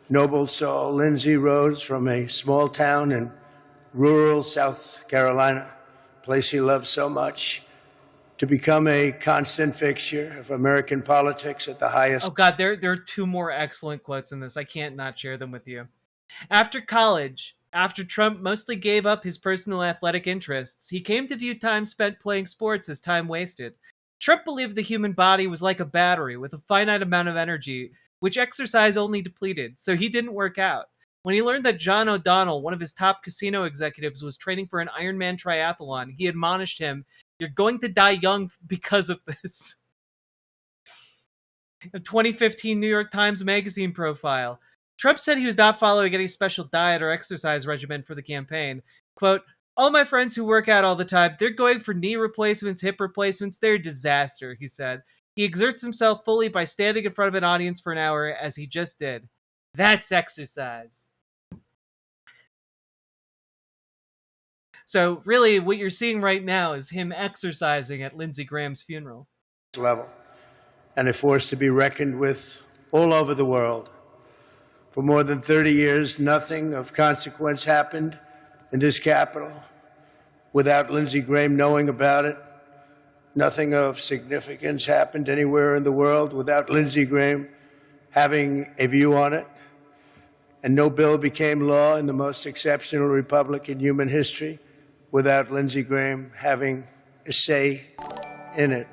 noble soul, Lindsey rose from a small town in rural South Carolina, a place he loved so much, to become a constant fixture of American politics at the highest. Oh God, there are two more excellent quotes in this. I can't not share them with you. After college, after Trump mostly gave up his personal athletic interests, he came to view time spent playing sports as time wasted. Trump believed the human body was like a battery with a finite amount of energy, which exercise only depleted, so he didn't work out. When he learned that John O'Donnell, one of his top casino executives, was training for an Ironman triathlon, he admonished him, "You're going to die young because of this." A 2015 New York Times Magazine profile. Trump said he was not following any special diet or exercise regimen for the campaign. Quote, "All my friends who work out all the time, they're going for knee replacements, hip replacements, they're a disaster," he said. He exerts himself fully by standing in front of an audience for an hour, as he just did. That's exercise. So really, what you're seeing right now is him exercising at Lindsey Graham's funeral. Level, and a force to be reckoned with all over the world. For more than 30 years, nothing of consequence happened in this capital without Lindsey Graham knowing about it. Nothing of significance happened anywhere in the world without Lindsey Graham having a view on it. And no bill became law in the most exceptional republic in human history without Lindsey Graham having a say in it.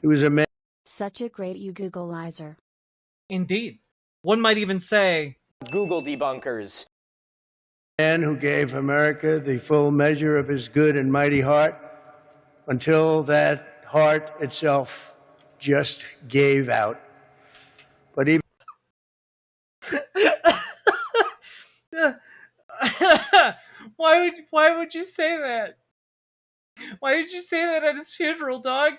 He was a man. Such a great you Googleizer. Indeed. One might even say, Google debunkers. Man who gave America the full measure of his good and mighty heart until that heart itself just gave out. But even why would you say that? Why did you say that at his funeral, dog?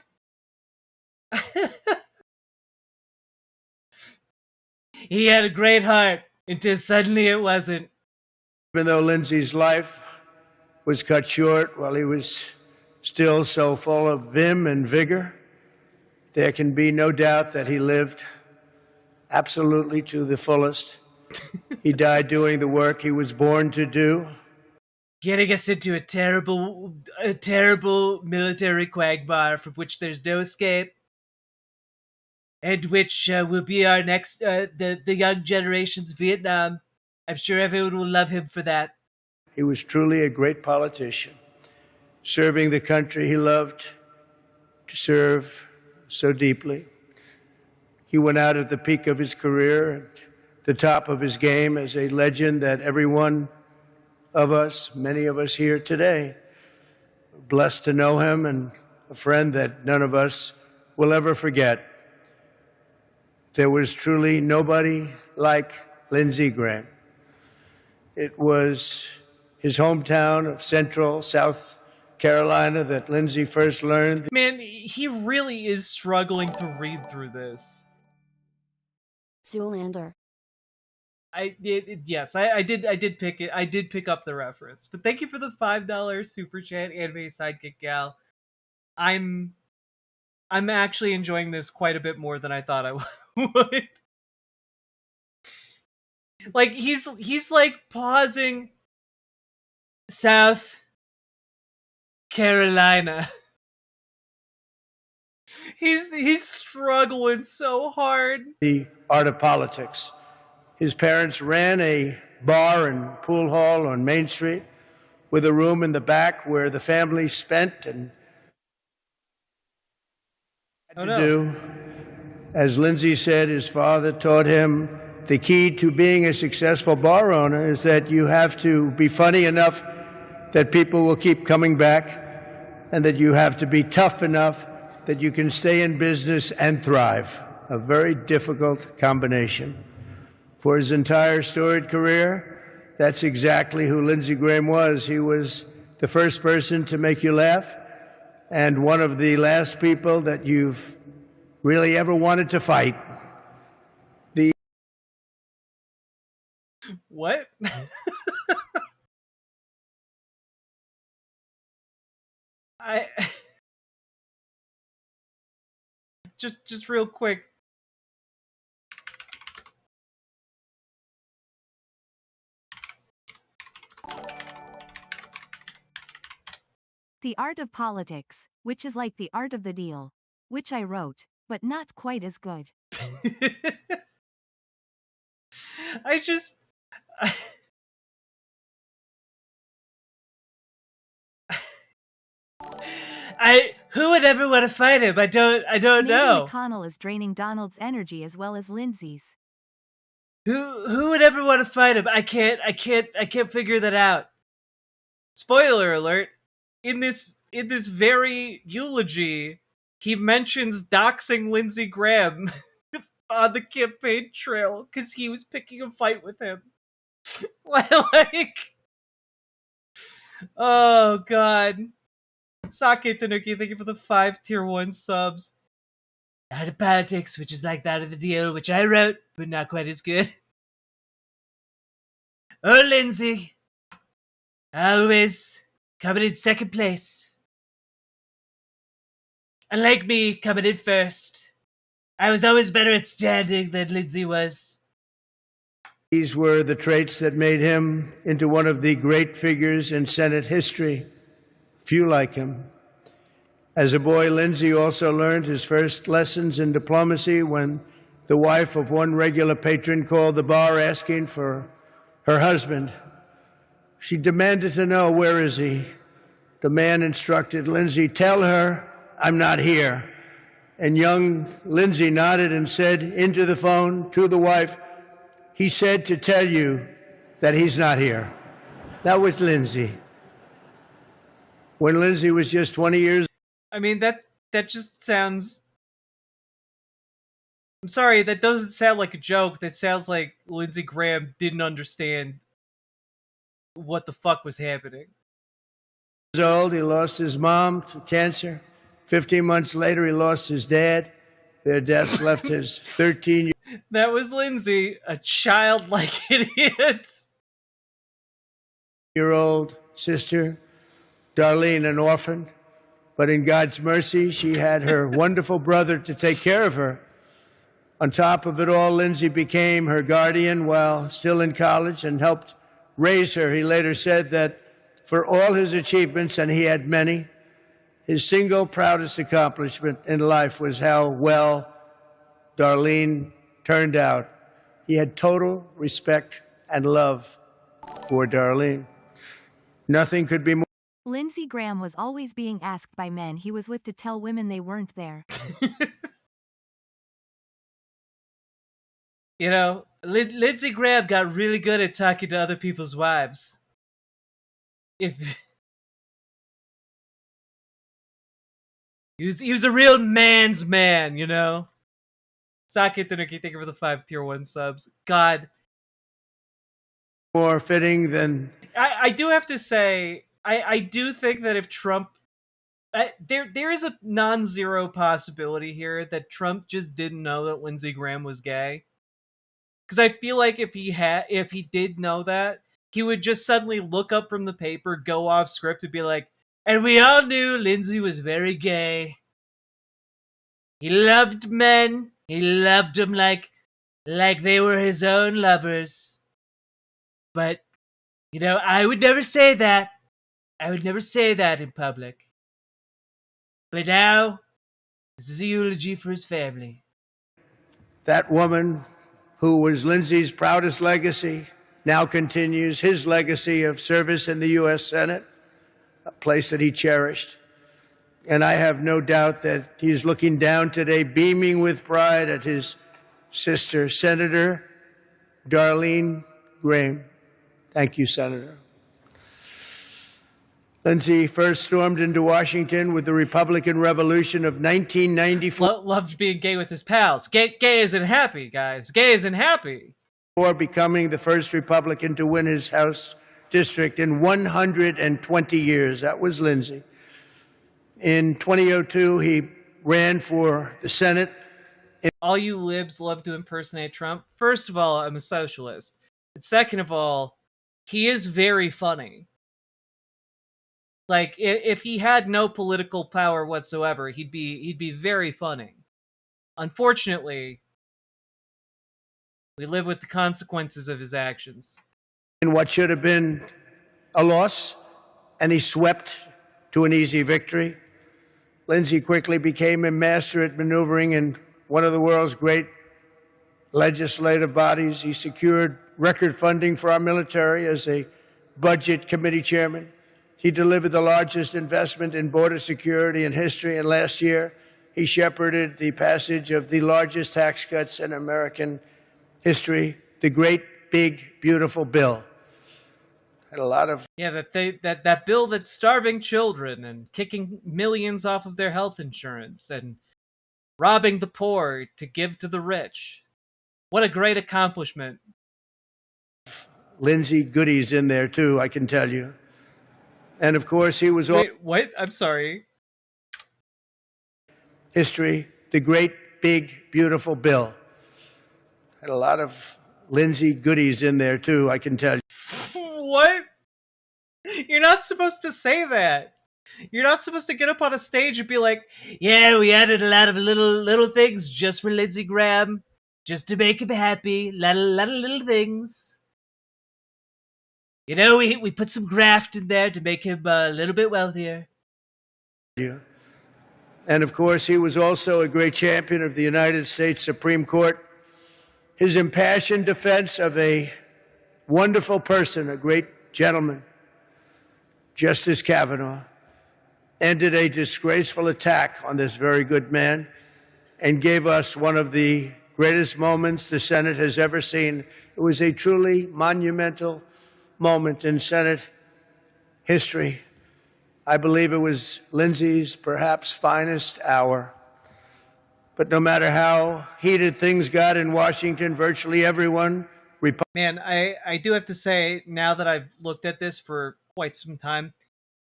He had a great heart until suddenly it wasn't. even though Lindsey's life was cut short while he was still so full of vim and vigor, there can be no doubt that he lived absolutely to the fullest. He died doing the work he was born to do. Getting us into a terrible military quagmire from which there's no escape, and which will be our next, the young generation's Vietnam. I'm sure everyone will love him for that. He was truly a great politician, serving the country he loved to serve so deeply. He went out at the peak of his career, at the top of his game, as a legend that every one of us, many of us here today, are blessed to know him, and a friend that none of us will ever forget. There was truly nobody like Lindsey Graham. It was his hometown of Central South Carolina that Lindsey first learned. Man, he really is struggling to read through this. Zoolander. Yes, I did pick it. I did pick up the reference. But thank you for the $5 super chat, Anime Sidekick Gal. I'm actually enjoying this quite a bit more than I thought I would. Like he's like pausing South Carolina. He's struggling so hard. The art of politics. His parents ran a bar and pool hall on Main Street with a room in the back where the family spent and had to do. As Lindsey said, his father taught him the key to being a successful bar owner is that you have to be funny enough that people will keep coming back, and that you have to be tough enough that you can stay in business and thrive. A very difficult combination. For his entire storied career, that's exactly who Lindsey Graham was. He was the first person to make you laugh, and one of the last people that you've really ever wanted to fight. What? I just real quick. the art of politics, which is like the art of the deal, which I wrote, but not quite as good. I just who would ever want to fight him? I don't Maybe know. McConnell is draining Donald's energy as well as Lindsay's. Who would ever want to fight him? I can't figure that out. Spoiler alert, in this very eulogy, he mentions doxing Lindsey Graham on the campaign trail because he was picking a fight with him. Like, oh god. Sake Tanuki, thank you for the 5 tier 1 subs. Out of politics, which is like that of the deal, which I wrote, but not quite as good. Oh, Lindsay. Always coming in second place. Unlike me, coming in first. I was always better at standing than Lindsay was. These were the traits that made him into one of the great figures in Senate history. Few like him. As a boy, Lindsay also learned his first lessons in diplomacy when the wife of one regular patron called the bar asking for her husband. She demanded to know, where is he? The man instructed Lindsay, tell her I'm not here. And young Lindsay nodded and said into the phone to the wife, he said to tell you that he's not here. That was Lindsay. When Lindsay was just 20 years. I mean, that just sounds... I'm sorry, that doesn't sound like a joke. That sounds like Lindsey Graham didn't understand what the fuck was happening. Old, he lost his mom to cancer. 15 months later, he lost his dad. Their deaths left his 13-year-old. That was Lindsay, a childlike idiot. Sister, Darlene, an orphan. But in God's mercy, she had her wonderful brother to take care of her. On top of it all, Lindsay became her guardian while still in college and helped raise her. He later said that for all his achievements, and he had many, his single proudest accomplishment in life was how well Darlene turned out. He had total respect and love for Darlene. Nothing could be more. Lindsey Graham was always being asked by men he was with to tell women they weren't there. You know, Lindsey Graham got really good at talking to other people's wives. If he was a real man's man, you know. Sake Tanuki, thank you for the 5 tier 1 subs. God, more fitting than... I do have to say, I do think that if Trump... there is a non-zero possibility here that Trump just didn't know that Lindsey Graham was gay. Because I feel like if he did know that, he would just suddenly look up from the paper, go off script, and be like, and we all knew Lindsey was very gay. He loved men. He loved them like they were his own lovers. But, you know, I would never say that. I would never say that in public. But now, this is a eulogy for his family. That woman who was Lindsay's proudest legacy now continues his legacy of service in the U.S. Senate, a place that he cherished. And I have no doubt that he's looking down today, beaming with pride at his sister, Senator Darlene Graham. Thank you, Senator. Lindsay first stormed into Washington with the Republican Revolution of 1994. Loved being gay with his pals. Gay isn't happy, guys. Gay isn't happy. Before becoming the first Republican to win his House district in 120 years. That was Lindsay. In 2002, he ran for the Senate. All you libs love to impersonate Trump. First of all, I'm a socialist. And second of all, he is very funny. Like, if he had no political power whatsoever, he'd be very funny. Unfortunately, we live with the consequences of his actions. In what should have been a loss, and he swept to an easy victory. Lindsey quickly became a master at maneuvering in one of the world's great legislative bodies. He secured record funding for our military as a budget committee chairman. He delivered the largest investment in border security in history, and last year he shepherded the passage of the largest tax cuts in American history, the great, big, beautiful bill. Had a lot of that bill that's starving children and kicking millions off of their health insurance and robbing the poor to give to the rich. What a great accomplishment. Lindsey goodies in there too, I can tell you. And of course he was Wait, what? I'm sorry. History, the great, big, beautiful bill. Had a lot of Lindsey goodies in there too, I can tell you. What? You're not supposed to say that. You're not supposed to get up on a stage and be like, yeah, we added a lot of little things just for Lindsey Graham, just to make him happy. Lot of little things. You know, we put some graft in there to make him a little bit wealthier. Yeah. And of course, he was also a great champion of the United States Supreme Court. His impassioned defense of a wonderful person, a great gentleman, Justice Kavanaugh, ended a disgraceful attack on this very good man and gave us one of the greatest moments the Senate has ever seen. It was a truly monumental moment in Senate history. I believe it was Lindsey's perhaps finest hour. But no matter how heated things got in Washington, virtually everyone... Man, I do have to say, now that I've looked at this for quite some time,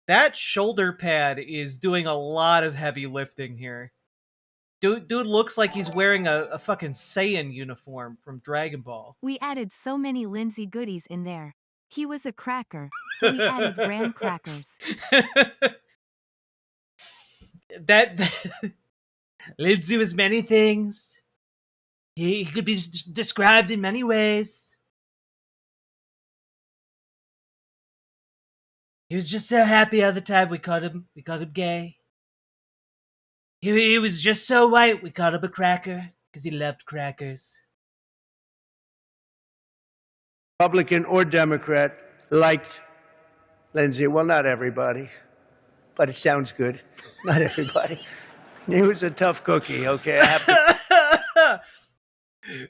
that shoulder pad is doing a lot of heavy lifting here. Dude looks like he's wearing a fucking Saiyan uniform from Dragon Ball. We added so many Lindsey goodies in there. He was a cracker, so we added graham crackers. that Lindsey was many things. He could be described in many ways. He was just so happy all the time. We called him gay. He was just so white. We called him a cracker because he loved crackers. Republican or Democrat liked Lindsey. Well, not everybody, but it sounds good. Not everybody. He was a tough cookie, okay? I have to...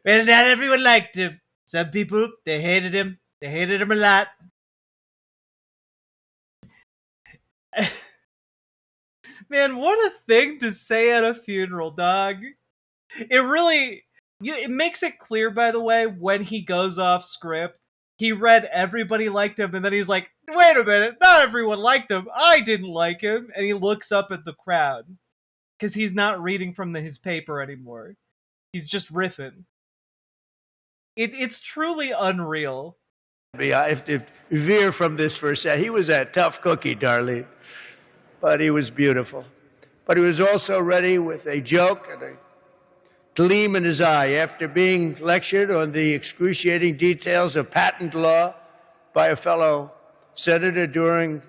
Well, not everyone liked him. Some people, they hated him. They hated him a lot. Man, what a thing to say at a funeral, dog. It makes it clear, by the way, when he goes off script, he read everybody liked him, and then he's like, wait a minute, not everyone liked him. I didn't like him. And he looks up at the crowd because he's not reading from his paper anymore. He's just riffing. It's truly unreal. I have to veer from this for a second. He was a tough cookie, Darlene, but he was beautiful. But he was also ready with a joke and a gleam in his eye. After being lectured on the excruciating details of patent law by a fellow senator during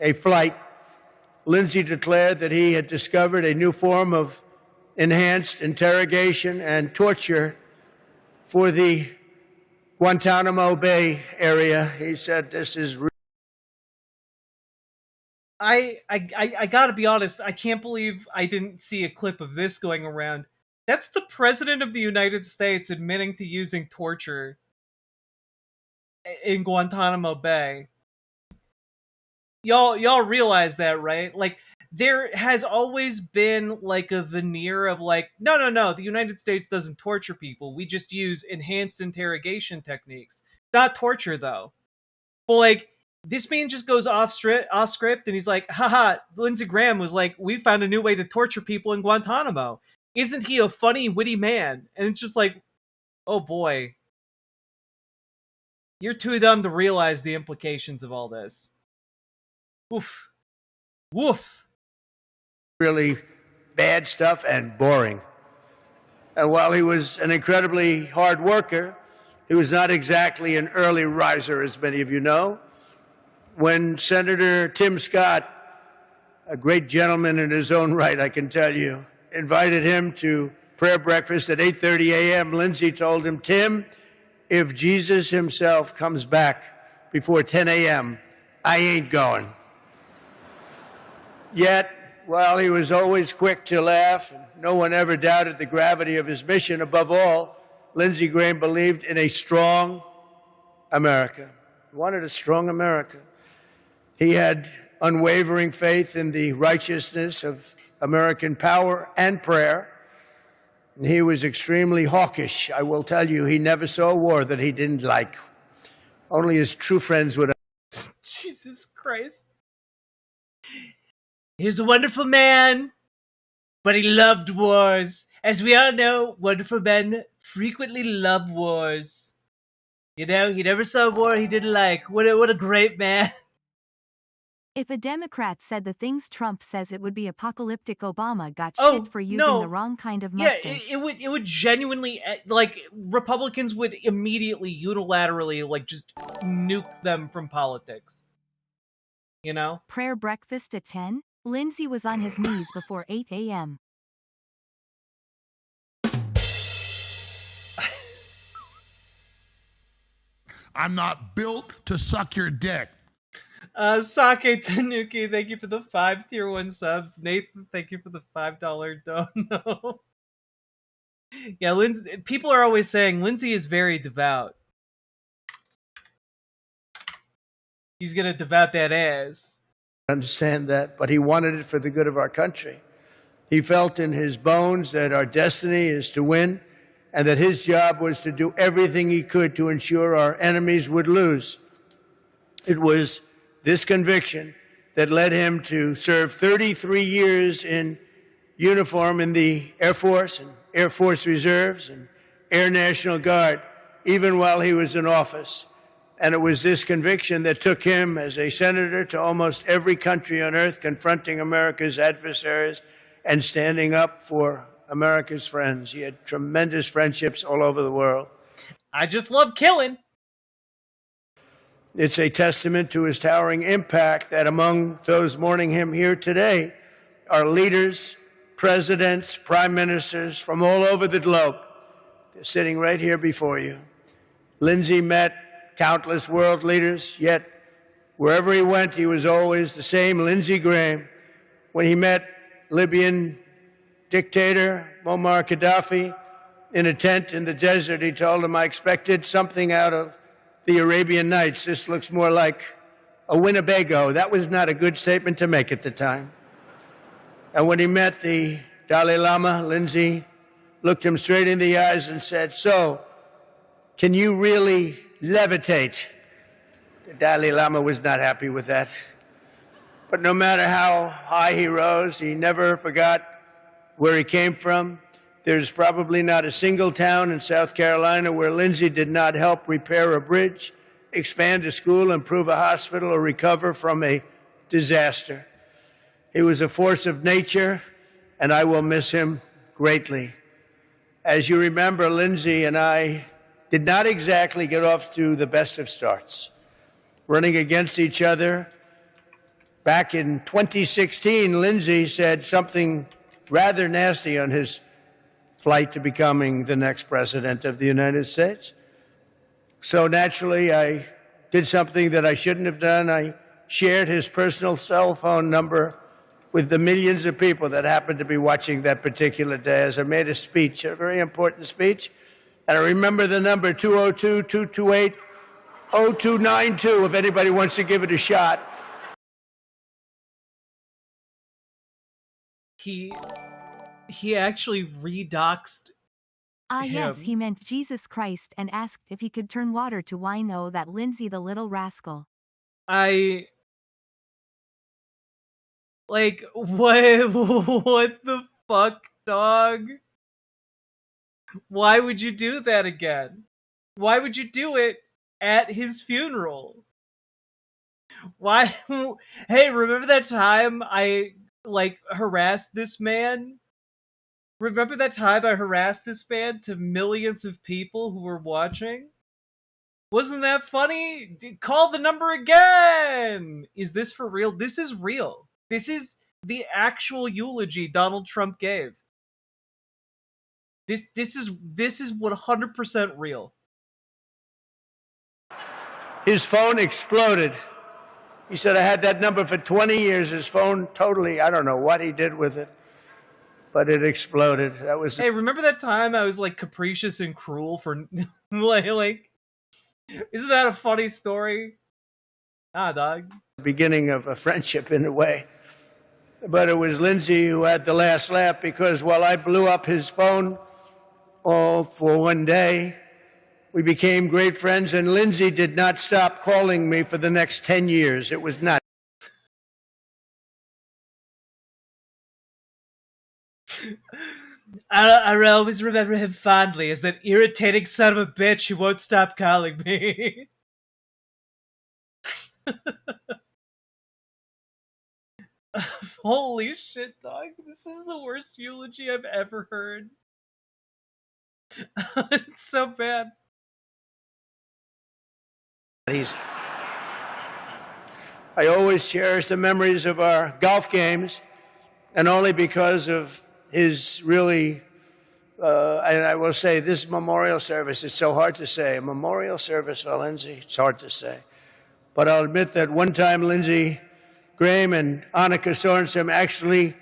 a flight, Lindsey declared that he had discovered a new form of enhanced interrogation and torture for the Guantanamo Bay area. He said, this is... I gotta be honest, I can't believe I didn't see a clip of this going around. That's the President of the United States admitting to using torture in Guantanamo Bay. Y'all realize that, right? Like, there has always been, like, a veneer of, like, no, the United States doesn't torture people. We just use enhanced interrogation techniques. Not torture, though. But, like, this man just goes off script, and he's like, haha, Lindsey Graham was like, we found a new way to torture people in Guantanamo. Isn't he a funny, witty man? And it's just like, oh boy. You're too dumb to realize the implications of all this. Woof. Woof. Really bad stuff and boring. And while he was an incredibly hard worker, he was not exactly an early riser, as many of you know. When Senator Tim Scott a great gentleman in his own right, I can tell you, invited him to prayer breakfast at 8:30 a.m. Lindsey told him, Tim, if Jesus himself comes back before 10 a.m., I ain't going. Yet, while he was always quick to laugh, and no one ever doubted the gravity of his mission, above all, Lindsey Graham believed in a strong America. He wanted a strong America. He had unwavering faith in the righteousness of American power and prayer. And he was extremely hawkish. I will tell you, he never saw a war that he didn't like. Only his true friends would. Jesus Christ. He was a wonderful man, but he loved wars. As we all know, wonderful men frequently love wars. You know, he never saw a war he didn't like. What a great man. If a Democrat said the things Trump says, it would be apocalyptic. Obama got Oh, shit for using no. the wrong kind of Yeah, mustard. it would genuinely, like, Republicans would immediately, unilaterally, like, just nuke them from politics. You know? Prayer breakfast at 10? Lindsey was on his knees before 8 a.m. I'm not built to suck your dick. Sake Tanuki, thank you for the 5 tier 1 subs. Nathan, thank you for the $5 dono. Yeah, Lindsey, people are always saying Lindsey is very devout. He's gonna devout that ass. Understand that, but he wanted it for the good of our country. He felt in his bones that our destiny is to win, and that his job was to do everything he could to ensure our enemies would lose. It was this conviction that led him to serve 33 years in uniform in the Air Force and Air Force Reserves and Air National Guard, even while he was in office. And it was this conviction that took him as a senator to almost every country on earth, confronting America's adversaries and standing up for America's friends. He had tremendous friendships all over the world. I just love killing. It's a testament to his towering impact that among those mourning him here today are leaders, presidents, prime ministers from all over the globe. They're sitting right here before you. Lindsey met countless world leaders, yet wherever he went, he was always the same Lindsey Graham. When he met Libyan dictator Muammar Gaddafi in a tent in the desert, he told him, I expected something out of the Arabian Nights. This looks more like a Winnebago. That was not a good statement to make at the time. And when he met the Dalai Lama, Lindsey looked him straight in the eyes and said, so, can you really levitate? The Dalai Lama was not happy with that. But no matter how high he rose, he never forgot where he came from. There's probably not a single town in South Carolina where Lindsey did not help repair a bridge, expand a school, improve a hospital, or recover from a disaster. He was a force of nature, and I will miss him greatly. As you remember, Lindsey and I did not exactly get off to the best of starts. Running against each other, back in 2016, Lindsey said something rather nasty on his flight to becoming the next president of the United States. So naturally, I did something that I shouldn't have done. I shared his personal cell phone number with the millions of people that happened to be watching that particular day as I made a speech, a very important speech. And I remember the number 202-228-0292 if anybody wants to give it a shot. He actually redoxed Yes, him. he meant Jesus Christ and asked if he could turn water to wine. Oh, that Lindsey the little rascal. Like, what the fuck, dog? Why would you do that again? Why would you do it at his funeral? Why? Hey, remember that time I, harassed this man? Remember that time I harassed this man to millions of people who were watching? Wasn't that funny? Call the number again! Is this for real? This is real. This is the actual eulogy Donald Trump gave. This is 100% real. His phone exploded. He said, I had that number for 20 years. His phone totally, I don't know what he did with it, but it exploded. That was. Hey, remember that time I was like capricious and cruel for like isn't that a funny story? Ah, dog. The beginning of a friendship in a way. But it was Lindsay who had the last laugh because while I blew up his phone all for one day, we became great friends, and Lindsay did not stop calling me for the next 10 years. It was nuts. I always remember him fondly as that irritating son of a bitch who won't stop calling me. Holy shit, dog. This is the worst eulogy I've ever heard. It's so bad. I always cherish the memories of our golf games, and only because of his really, and I will say this memorial service, it's so hard to say. A memorial service for Lindsay, it's hard to say. But I'll admit that one time Lindsey Graham and Annika Sorensen actually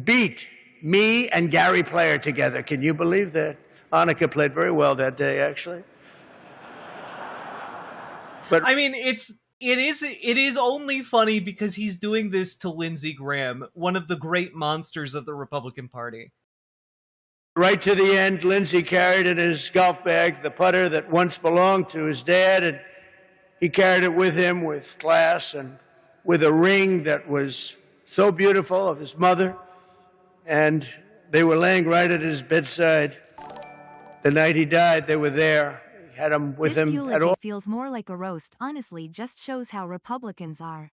beat me and Gary Player together. Can you believe that? Annika played very well that day, actually. But I mean, it is only funny because he's doing this to Lindsey Graham, one of the great monsters of the Republican Party. Right to the end, Lindsey carried in his golf bag the putter that once belonged to his dad, and he carried it with him with class and with a ring that was so beautiful of his mother. And they were laying right at his bedside. The night he died, they were there. He had him with this him eulogy at all. Feels more like a roast. Honestly, just shows how Republicans are.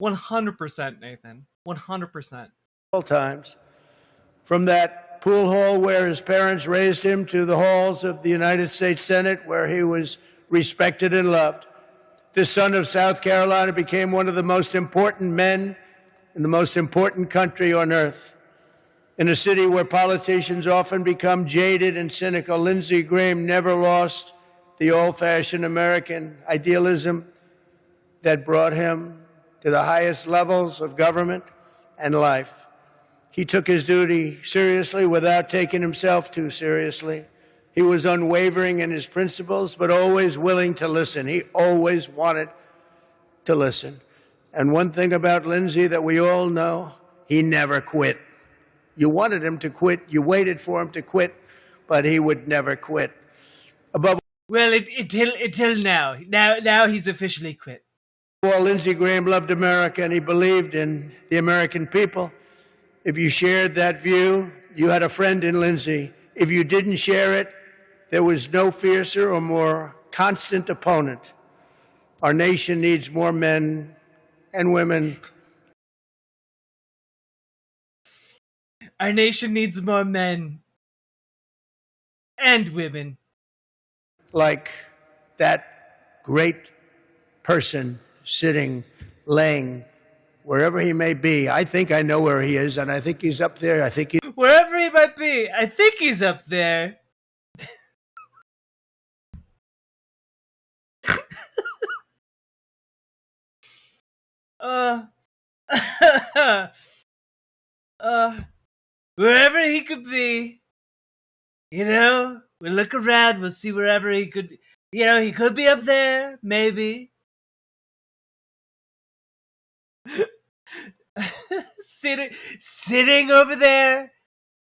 100%, Nathan. 100%. All times. From that pool hall where his parents raised him to the halls of the United States Senate where he was respected and loved. The son of South Carolina became one of the most important men in the most important country on earth. In a city where politicians often become jaded and cynical, Lindsey Graham never lost the old-fashioned American idealism that brought him to the highest levels of government and life. He took his duty seriously without taking himself too seriously. He was unwavering in his principles, but always willing to listen. He always wanted to listen. And one thing about Lindsey that we all know, he never quit. You wanted him to quit, you waited for him to quit, but he would never quit. Well, until now. Now he's officially quit. Well, Lindsey Graham loved America and he believed in the American people. If you shared that view, you had a friend in Lindsey. If you didn't share it, there was no fiercer or more constant opponent. Our nation needs more men and women. Our nation needs more men and women. Like that great person sitting, laying, wherever he may be. I think I know where he is, and I think he's up there. Wherever he might be, I think he's up there. Wherever he could be, we'll look around, we'll see wherever he could, he could be up there, maybe. Sitting over there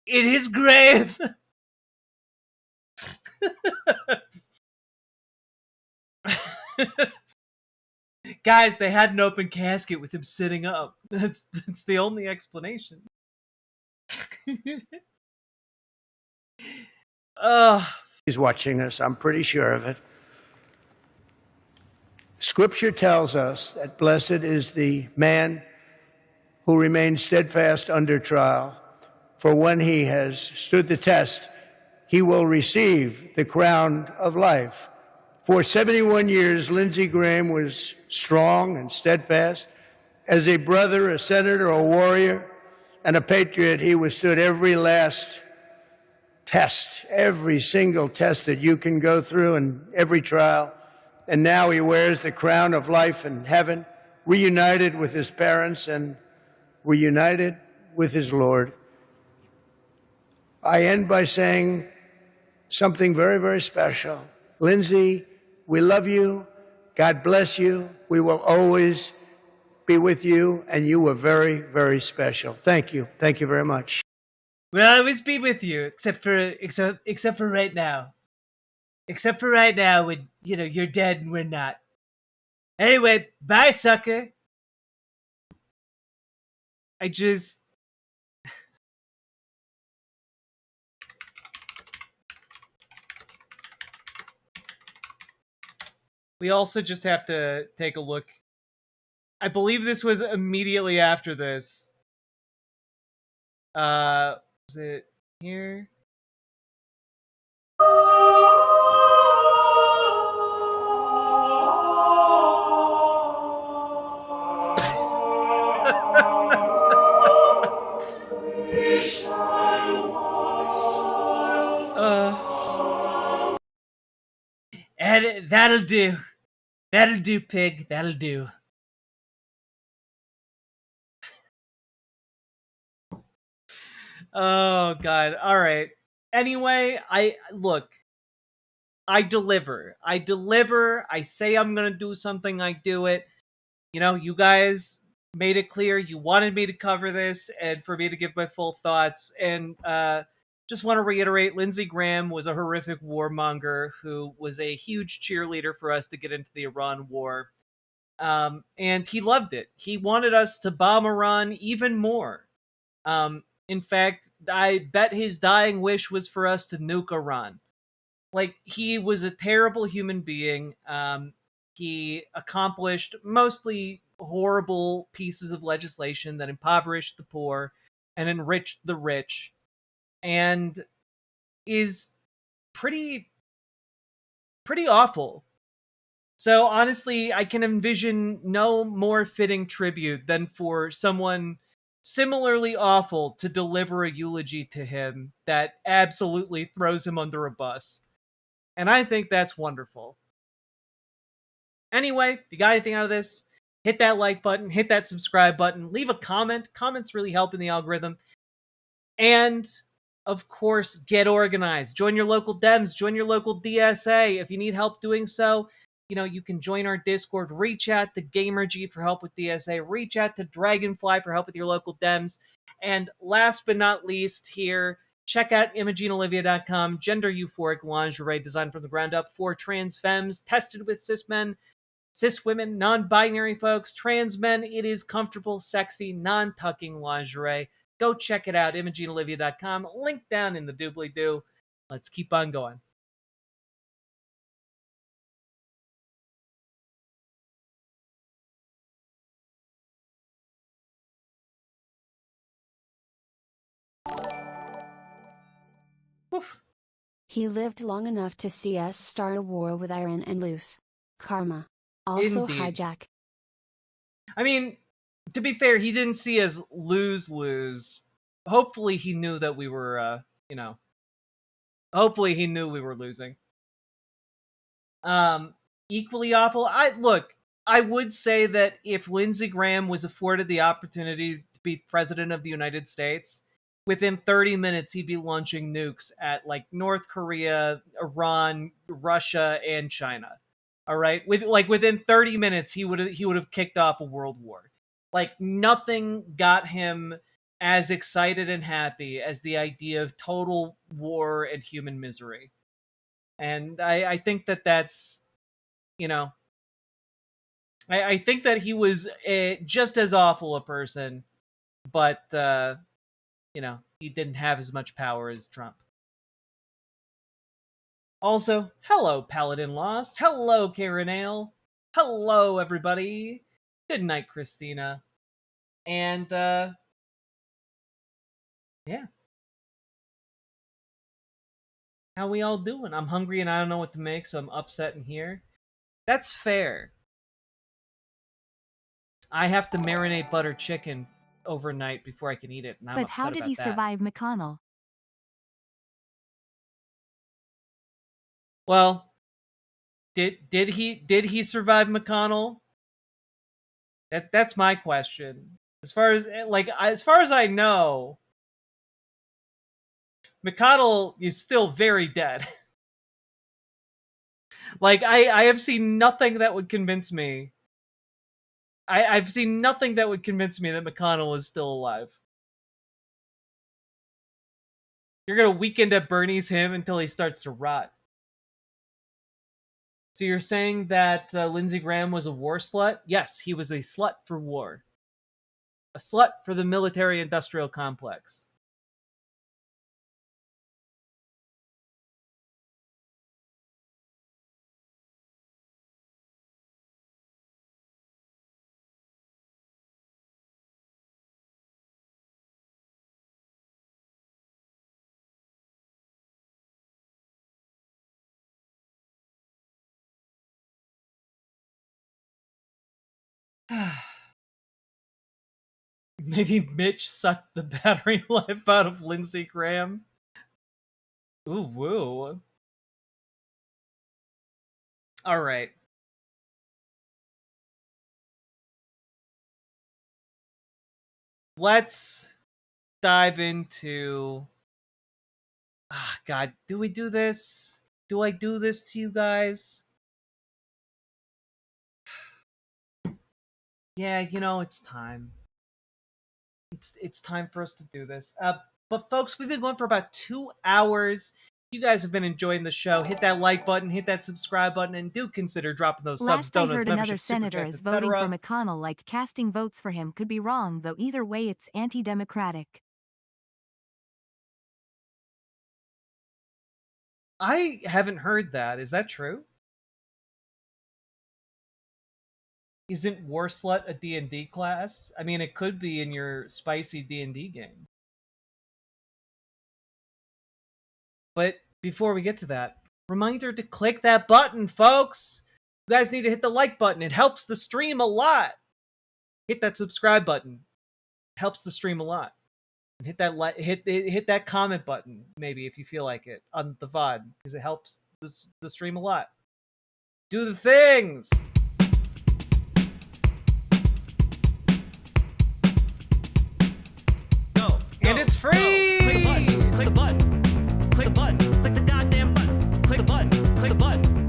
in his grave. Guys, they had an open casket with him sitting up. That's the only explanation. He's watching us, I'm pretty sure of it. Scripture tells us that blessed is the man who remains steadfast under trial, for when he has stood the test, he will receive the crown of life. For 71 years, Lindsey Graham was strong and steadfast. As a brother, a senator, a warrior, and a patriot. He withstood every last test, every single test that you can go through and every trial. And now he wears the crown of life in heaven, reunited with his parents and reunited with his Lord. I end by saying something very, very special. Lindsay, we love you. God bless you. We will always be with you, and you were very, very special. Thank you. Thank you very much. We'll always be with you, except for right now. Except for right now when, you're dead and we're not. Anyway, bye, sucker. I just... We also just have to take a look. I believe this was immediately after this. Was it here? And that'll do. That'll do, pig. That'll do. Oh God. All right. Anyway, I deliver. I say I'm gonna do something, I do it. You guys made it clear you wanted me to cover this and for me to give my full thoughts. And just want to reiterate, Lindsey Graham was a horrific warmonger who was a huge cheerleader for us to get into the Iran war. And he loved it. He wanted us to bomb Iran even more. In fact, I bet his dying wish was for us to nuke Iran. Like, he was a terrible human being. He accomplished mostly horrible pieces of legislation that impoverished the poor and enriched the rich, and is pretty awful. So honestly, I can envision no more fitting tribute than for someone similarly awful to deliver a eulogy to him that absolutely throws him under a bus. And I think that's wonderful. Anyway, if you got anything out of this, hit that like button, hit that subscribe button, leave a comment. Comments really help in the algorithm. And, of course, get organized. Join your local Dems, join your local DSA. If you need help doing so, you can join our Discord. Reach out to GamerG for help with DSA. Reach out to Dragonfly for help with your local Dems. And last but not least here, check out ImogeneOlivia.com, gender euphoric lingerie designed from the ground up for trans femmes, tested with cis men, cis women, non-binary folks, trans men. It is comfortable, sexy, non-tucking lingerie. Go check it out, ImogeneOlivia.com. Link down in the doobly-doo. Let's keep on going. Oof. He lived long enough to see us start a war with Iran and lose. Karma. Also Indeed. hijack. I mean, to be fair, he didn't see us lose. Hopefully he knew that we were, hopefully he knew we were losing. Equally awful. I would say that if Lindsey Graham was afforded the opportunity to be president of the United States, within 30 minutes he'd be launching nukes at like North Korea, Iran, Russia, and China. All right, within 30 minutes he would have kicked off a world war. Like, nothing got him as excited and happy as the idea of total war and human misery. And I think that's, I think that he was just as awful a person, but, he didn't have as much power as Trump. Also, hello, Paladin Lost. Hello, Karen Ale. Hello, everybody. Good night, Christina. And, yeah. How we all doing? I'm hungry and I don't know what to make, so I'm upset in here. That's fair. I have to marinate butter chicken. overnight before I can eat it, and I'm But upset how did about he that. survive McConnell? Well, did he survive McConnell? That's my question. As far as I know, McConnell is still very dead. Like I have seen nothing that would convince me. I've seen nothing that would convince me that McConnell is still alive. You're gonna weekend at Bernie's him until he starts to rot. So you're saying that Lindsey Graham was a war slut? Yes, he was a slut for war. A slut for the military-industrial complex. Maybe Mitch sucked the battery life out of Lindsey Graham. Ooh, woo. All right. Let's dive into... God, do we do this? Do I do this to you guys? Yeah, it's time. It's time for us to do this. But folks, we've been going for about 2 hours. You guys have been enjoying the show. Hit that like button, hit that subscribe button, and do consider dropping those subs, Last I donuts, heard, another memberships, super senator chats, is voting for etc. McConnell. Like casting votes for him could be wrong, though either way it's anti-democratic. I haven't heard that. Is that true? Isn't War Slut a D&D class? I mean, it could be in your spicy D&D game. But before we get to that, reminder to click that button, folks! You guys need to hit the like button. It helps the stream a lot. Hit that subscribe button. It helps the stream a lot. And hit that hit that comment button, maybe, if you feel like it, on the VOD, because it helps the stream a lot. Do the things! And it's free! Click the button. Click the button. Click the button. Click the goddamn button. Click the button. Click the button.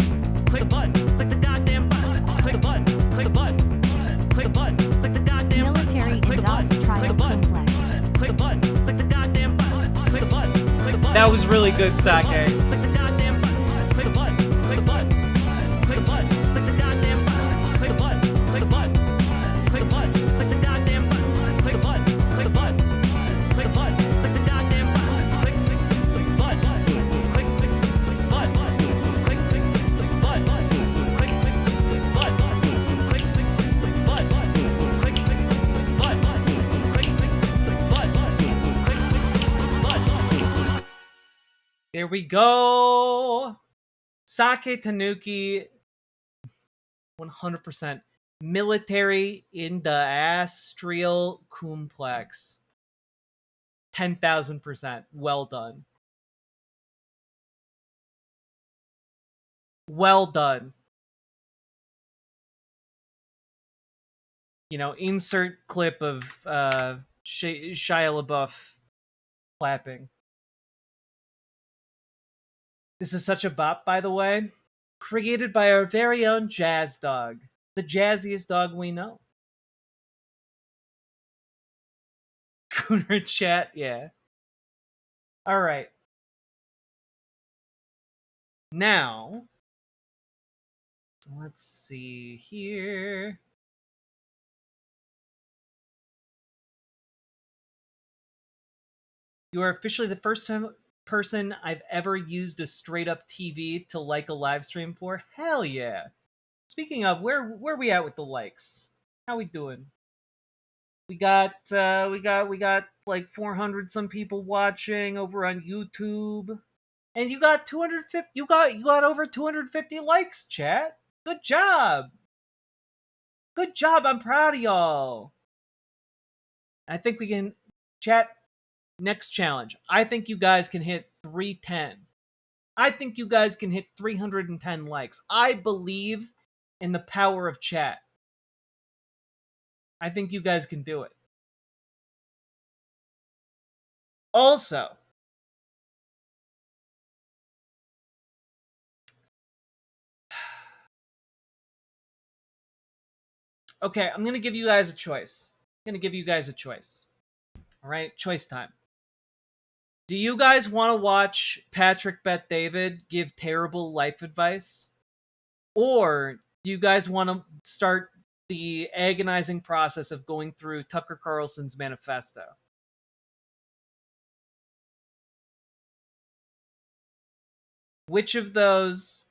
Click the button. Click the goddamn button. Click the button. Click the button. Click the button. Click the goddamn button. Military Click the button. Industrial Click the button. Complex. Click the button. Click the goddamn button. Click the button. Click the button. That was really good, Sake. Click the goddamn button. Click the button. Click the button. Click the button. Click the goddamn button. Click the button. Click the button. Click the button. Click the goddamn button. Click the button. Click the button. Click the button. Click the goddamn button. Click button. Click button. Click button. Click button. Click button. There we go. Sake Tanuki, 100% military industrial complex. 10,000%. Well done. Well done. Insert clip of Shia LaBeouf clapping. This is such a bop, by the way. Created by our very own Jazz Dog. The jazziest dog we know. Cooner chat, yeah. Alright. Now, let's see here. You are officially the first person I've ever used a straight up TV to like a live stream for. Hell yeah. Speaking of, where we at with the likes? How we doing? We got like 400 some people watching over on YouTube. And you got 250 you got over 250 likes, chat. Good job. Good job. I'm proud of y'all. I think we can chat next challenge. I think you guys can hit 310. I think you guys can hit 310 likes. I believe in the power of chat. I think you guys can do it. Also, okay, I'm going to give you guys a choice. I'm going to give you guys a choice. All right, choice time. Do you guys want to watch Patrick Bet-David give terrible life advice? Or do you guys want to start the agonizing process of going through Tucker Carlson's Manifesto? Which of those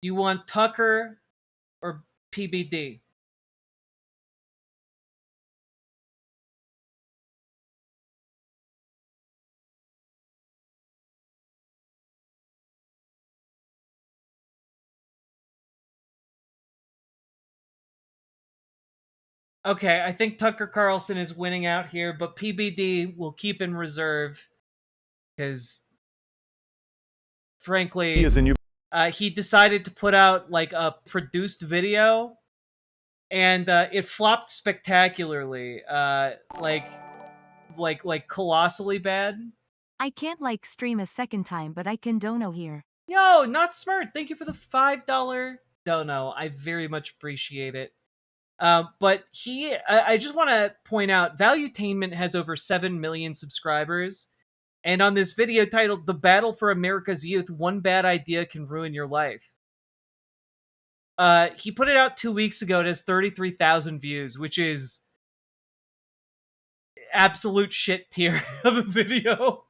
do you want, Tucker or PBD? Okay, I think Tucker Carlson is winning out here, but PBD will keep in reserve because, frankly, he decided to put out like a produced video, and it flopped spectacularly, like colossally bad. I can't like stream a second time, but I can dono here. Yo, not smart. Thank you for the $5 dono. I very much appreciate it. But I just want to point out, Valuetainment has over 7 million subscribers. And on this video titled, The Battle for America's Youth, One Bad Idea Can Ruin Your Life. He put it out 2 weeks ago. It has 33,000 views, which is absolute shit tier of a video.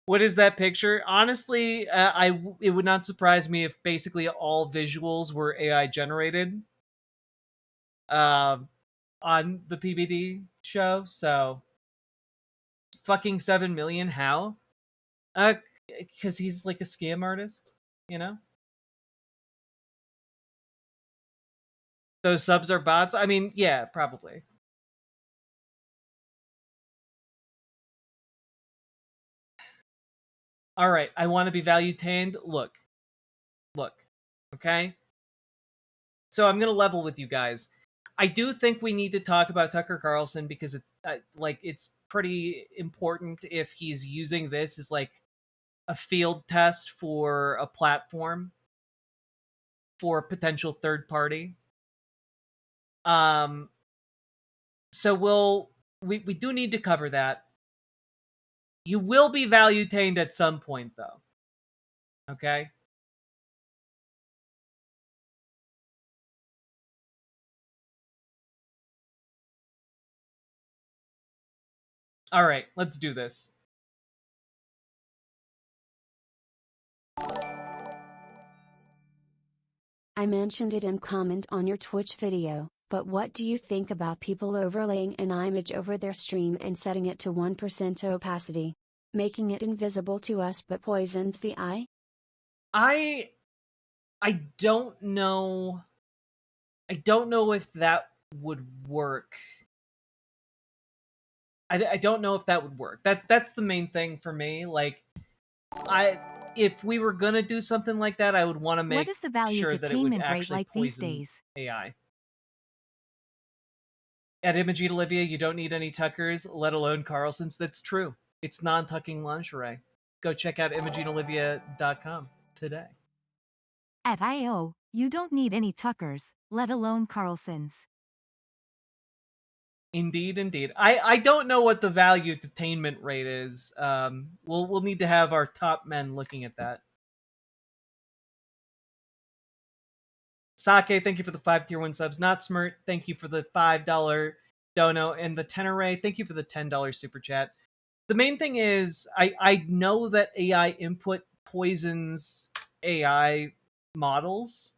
What is that picture? Honestly, it would not surprise me if basically all visuals were AI generated on the PBD show. So, fucking 7 million, how? Because he's like a scam artist, you know? Those subs are bots? I mean, yeah, probably. All right, I want to be value-tained. Look, okay? So I'm going to level with you guys. I do think we need to talk about Tucker Carlson because it's it's pretty important if he's using this as like a field test for a platform for a potential third party. So we do need to cover that. You will be value-tained at some point, though. Okay? All right, let's do this. I mentioned it in comment on your Twitch video, but what do you think about people overlaying an image over their stream and setting it to 1% opacity? Making it invisible to us but poisons the eye? I don't know. I don't know if that would work. I don't know if that would work. That's the main thing for me. Like, if we were gonna do something like that, I would want to make What is the value sure that it would rate actually like these poison days? AI. At Imogene Olivia, you don't need any Tuckers, let alone Carlson's. That's true. It's non-tucking lingerie. Go check out ImogeneOlivia.com today. At IO, you don't need any Tuckers, let alone Carlson's. Indeed, indeed. I don't know what the value detainment rate is. We'll need to have our top men looking at that. Sake, thank you for the 5 tier 1 subs. Not Smart, thank you for the $5 dono. And the Tenere, thank you for the $10 super chat. The main thing is, I know that AI input poisons AI models,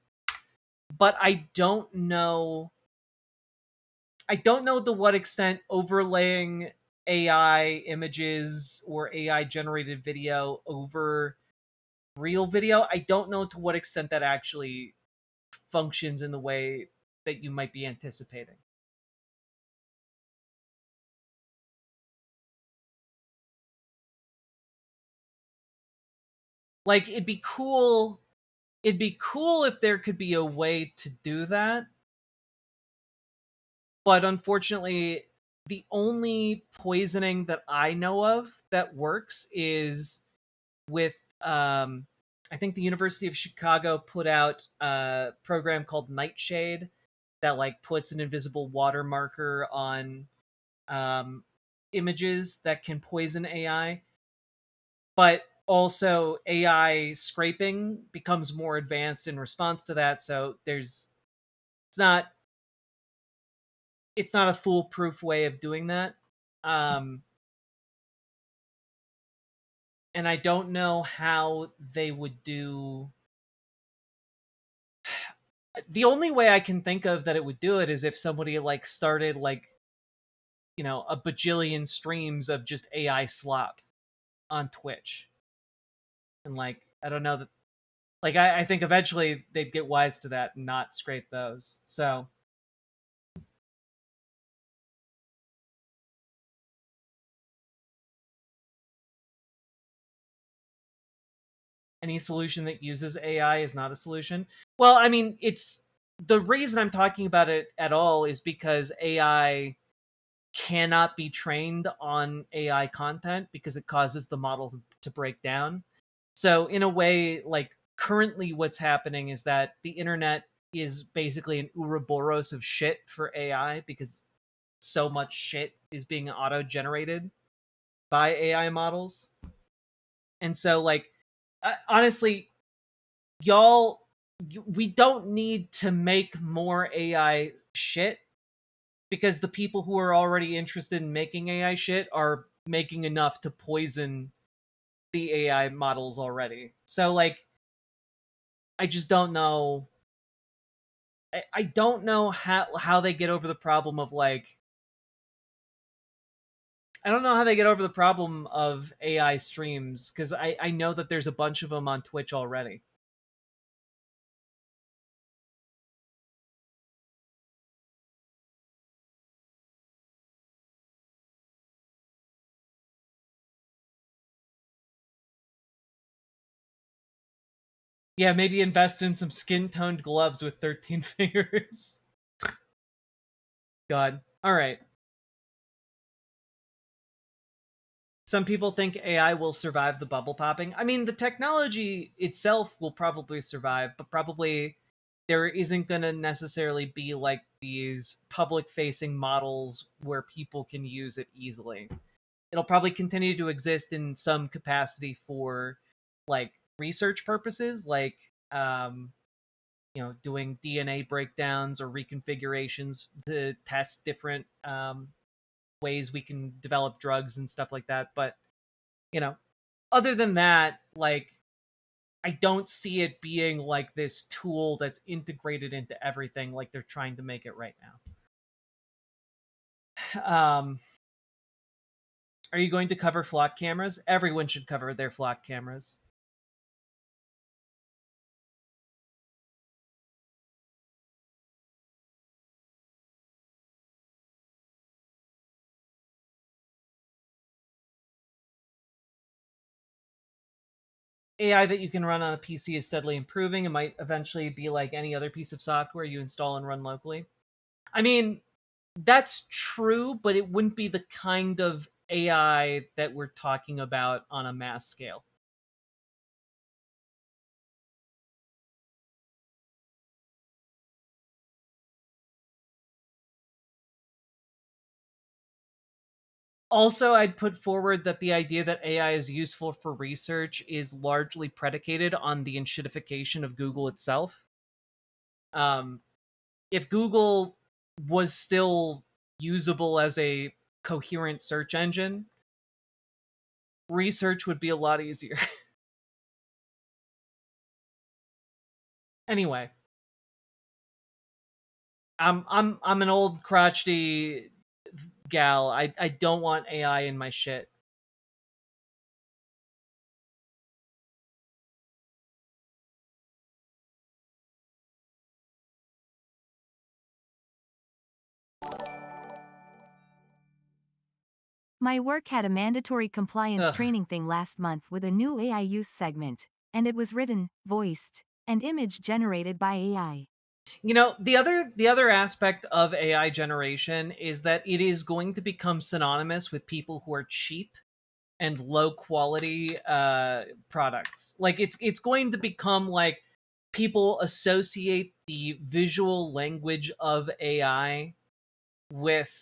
but I don't know to what extent overlaying AI images or AI generated video over real video, I don't know to what extent that actually functions in the way that you might be anticipating. Like, it'd be cool if there could be a way to do that. But unfortunately, the only poisoning that I know of that works is with I think the University of Chicago put out a program called Nightshade that like puts an invisible water marker on images that can poison AI. But also AI scraping becomes more advanced in response to that, so it's not a foolproof way of doing that. And I don't know how they would do. The only way I can think of that it would do it is if somebody like started like, you know, a bajillion streams of just AI slop on Twitch. And like, I don't know that, like, I think eventually they'd get wise to that and not scrape those. So any solution that uses AI is not a solution. Well, I mean, it's the reason I'm talking about it at all is because AI cannot be trained on AI content because it causes the model to break down. So in a way, like currently what's happening is that the internet is basically an Ouroboros of shit for AI because so much shit is being auto-generated by AI models. And so like honestly, we don't need to make more AI shit because the people who are already interested in making AI shit are making enough to poison the AI models already. So like I just don't know. I don't know how they get over the problem of like I don't know how they get over the problem of AI streams because I know that there's a bunch of them on Twitch already. Yeah, maybe invest in some skin-toned gloves with 13 fingers. God. All right. Some people think AI will survive the bubble popping. I mean, the technology itself will probably survive, but probably there isn't going to necessarily be like these public-facing models where people can use it easily. It'll probably continue to exist in some capacity for like research purposes, like you know, doing DNA breakdowns or reconfigurations to test different ways we can develop drugs and stuff like that. But you know, other than that, like I don't see it being like this tool that's integrated into everything like they're trying to make it right now. Are you going to cover flock cameras? Everyone should cover their flock cameras. AI that you can run on a PC is steadily improving. It might eventually be like any other piece of software you install and run locally. I mean, that's true, but it wouldn't be the kind of AI that we're talking about on a mass scale. Also, I'd put forward that the idea that AI is useful for research is largely predicated on the enshittification of Google itself. If Google was still usable as a coherent search engine, research would be a lot easier. Anyway, I'm an old crotchety gal. I don't want AI in my shit. My work had a mandatory compliance training thing last month with a new AI use segment. and it was written, voiced, and image generated by AI. You know, the other aspect of AI generation is that it is going to become synonymous with people who are cheap and low quality products. Like it's going to become like people associate the visual language of AI with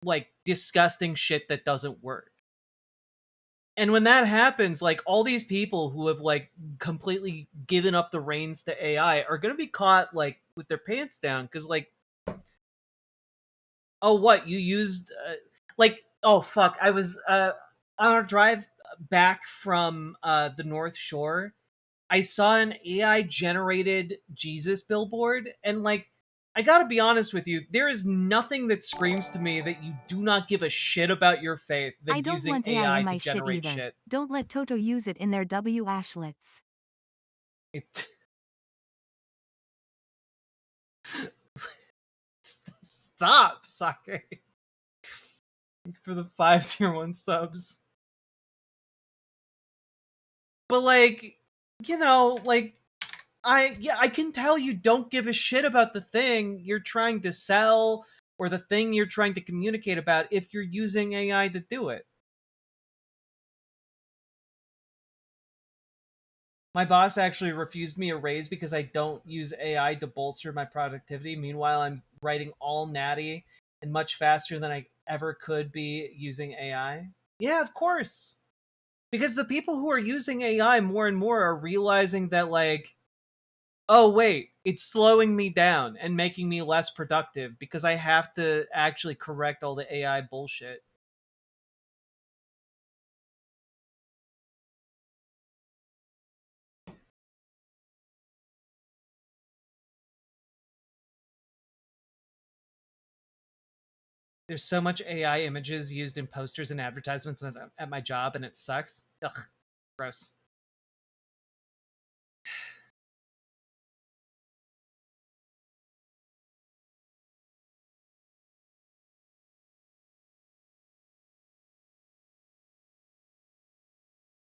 like disgusting shit that doesn't work. And when that happens, like all these people who have like completely given up the reins to AI are going to be caught like with their pants down cuz like oh what you used like oh fuck I was on a drive back from the North Shore. I saw an AI generated Jesus billboard and like I gotta be honest with you, there is nothing that screams to me that you do not give a shit about your faith I than don't using want AI AI in to my shit generate either. shit. Don't let Toto use it in their W ashlets. Stop, Sake. For the 5 tier 1 subs. But like, you know, like I can tell you don't give a shit about the thing you're trying to sell or the thing you're trying to communicate about if you're using AI to do it. My boss actually refused me a raise because I don't use AI to bolster my productivity. Meanwhile, I'm writing all natty and much faster than I ever could be using AI. Yeah, of course. Because the people who are using AI more and more are realizing that, like, oh, wait, it's slowing me down and making me less productive because I have to actually correct all the AI bullshit. There's so much AI images used in posters and advertisements at my job, and it sucks. Ugh, gross.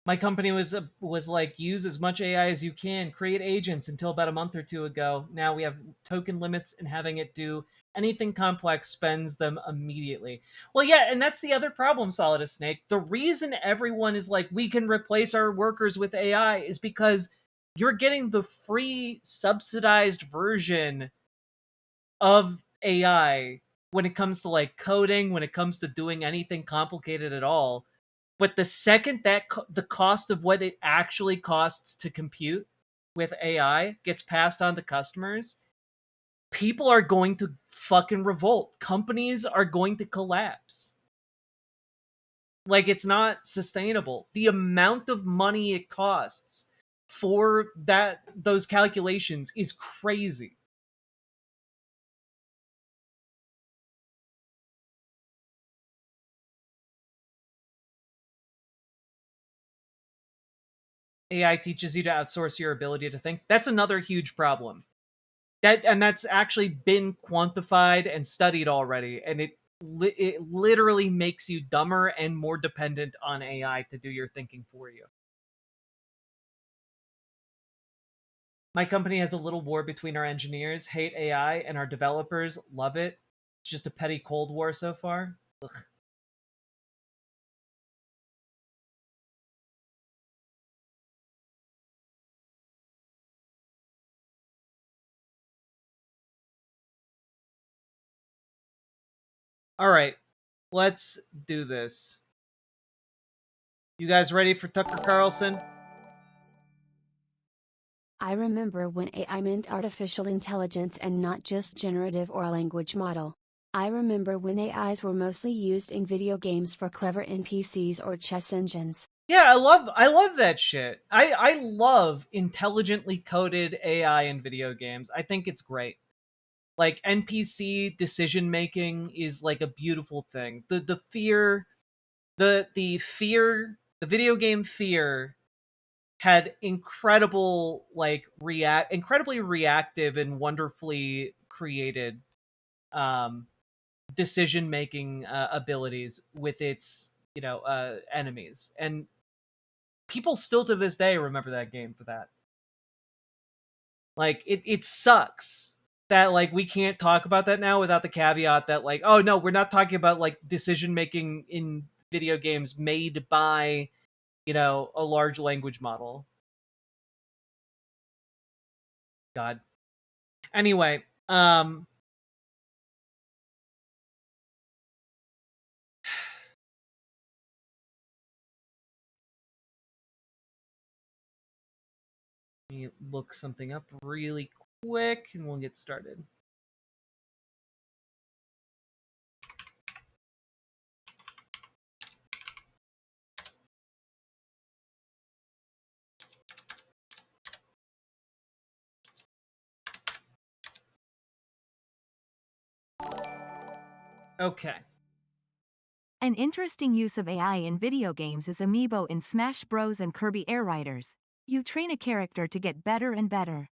My company was like, use as much AI as you can, create agents until about a month or two ago. Now we have token limits, and having it do anything complex spends them immediately. Well, yeah, and that's the other problem, Solidus Snake. The reason everyone is like, we can replace our workers with AI is because you're getting the free subsidized version of AI when it comes to like coding, when it comes to doing anything complicated at all. But the second that the cost of what it actually costs to compute with AI gets passed on to customers, people are going to fucking revolt. Companies are going to collapse. Like, it's not sustainable. The amount of money it costs for those calculations is crazy. AI teaches you to outsource your ability to think. That's another huge problem. That's actually been quantified and studied already, and it literally makes you dumber and more dependent on AI to do your thinking for you. My company has a little war between our engineers, hate AI, and our developers love it. It's just a petty Cold War so far. Ugh. All right, let's do this. You guys ready for Tucker Carlson? I remember when AI meant artificial intelligence and not just generative or language model. I remember when AIs were mostly used in video games for clever NPCs or chess engines. Yeah, I love that shit. I love intelligently coded AI in video games. I think it's great. Like NPC decision making is like a beautiful thing. The fear, the video game fear had incredibly reactive and wonderfully created um decision making abilities with its enemies. And people still to this day remember that game for that. Like, it sucks that, like, we can't talk about that now without the caveat that, like, oh no, we're not talking about, like, decision making in video games made by, you know, a large language model. God. Anyway, let me look something up really quick and we'll get started. Okay. An interesting use of AI in video games is Amiibo in Smash Bros. And Kirby Air Riders. You train a character to get better and better.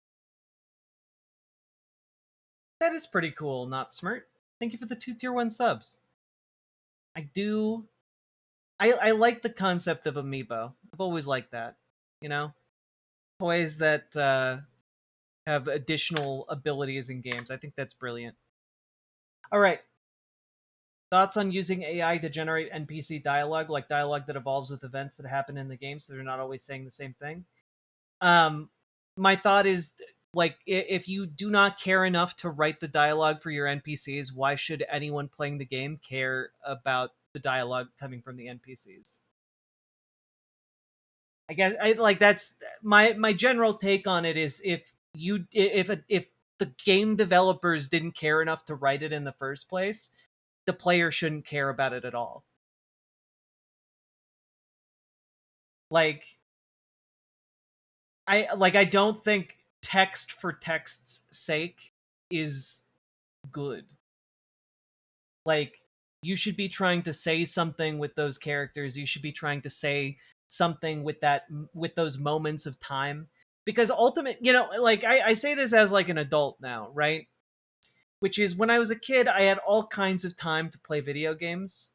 That is pretty cool, not smart. Thank you for the 2 tier 1 subs. I like the concept of Amiibo. I've always liked that, you know? Toys that have additional abilities in games. I think that's brilliant. All right. Thoughts on using AI to generate NPC dialogue, like dialogue that evolves with events that happen in the game, so they're not always saying the same thing? My thought is, like, if you do not care enough to write the dialogue for your NPCs, why should anyone playing the game care about the dialogue coming from the NPCs? I guess that's my general take on it is if the game developers didn't care enough to write it in the first place, the player shouldn't care about it at all. Like, I don't think text for text's sake is good. Like, you should be trying to say something with those characters. You should be trying to say something with those moments of time. Because like, I say this as like an adult now, right? Which is, when I was a kid, I had all kinds of time to play video games.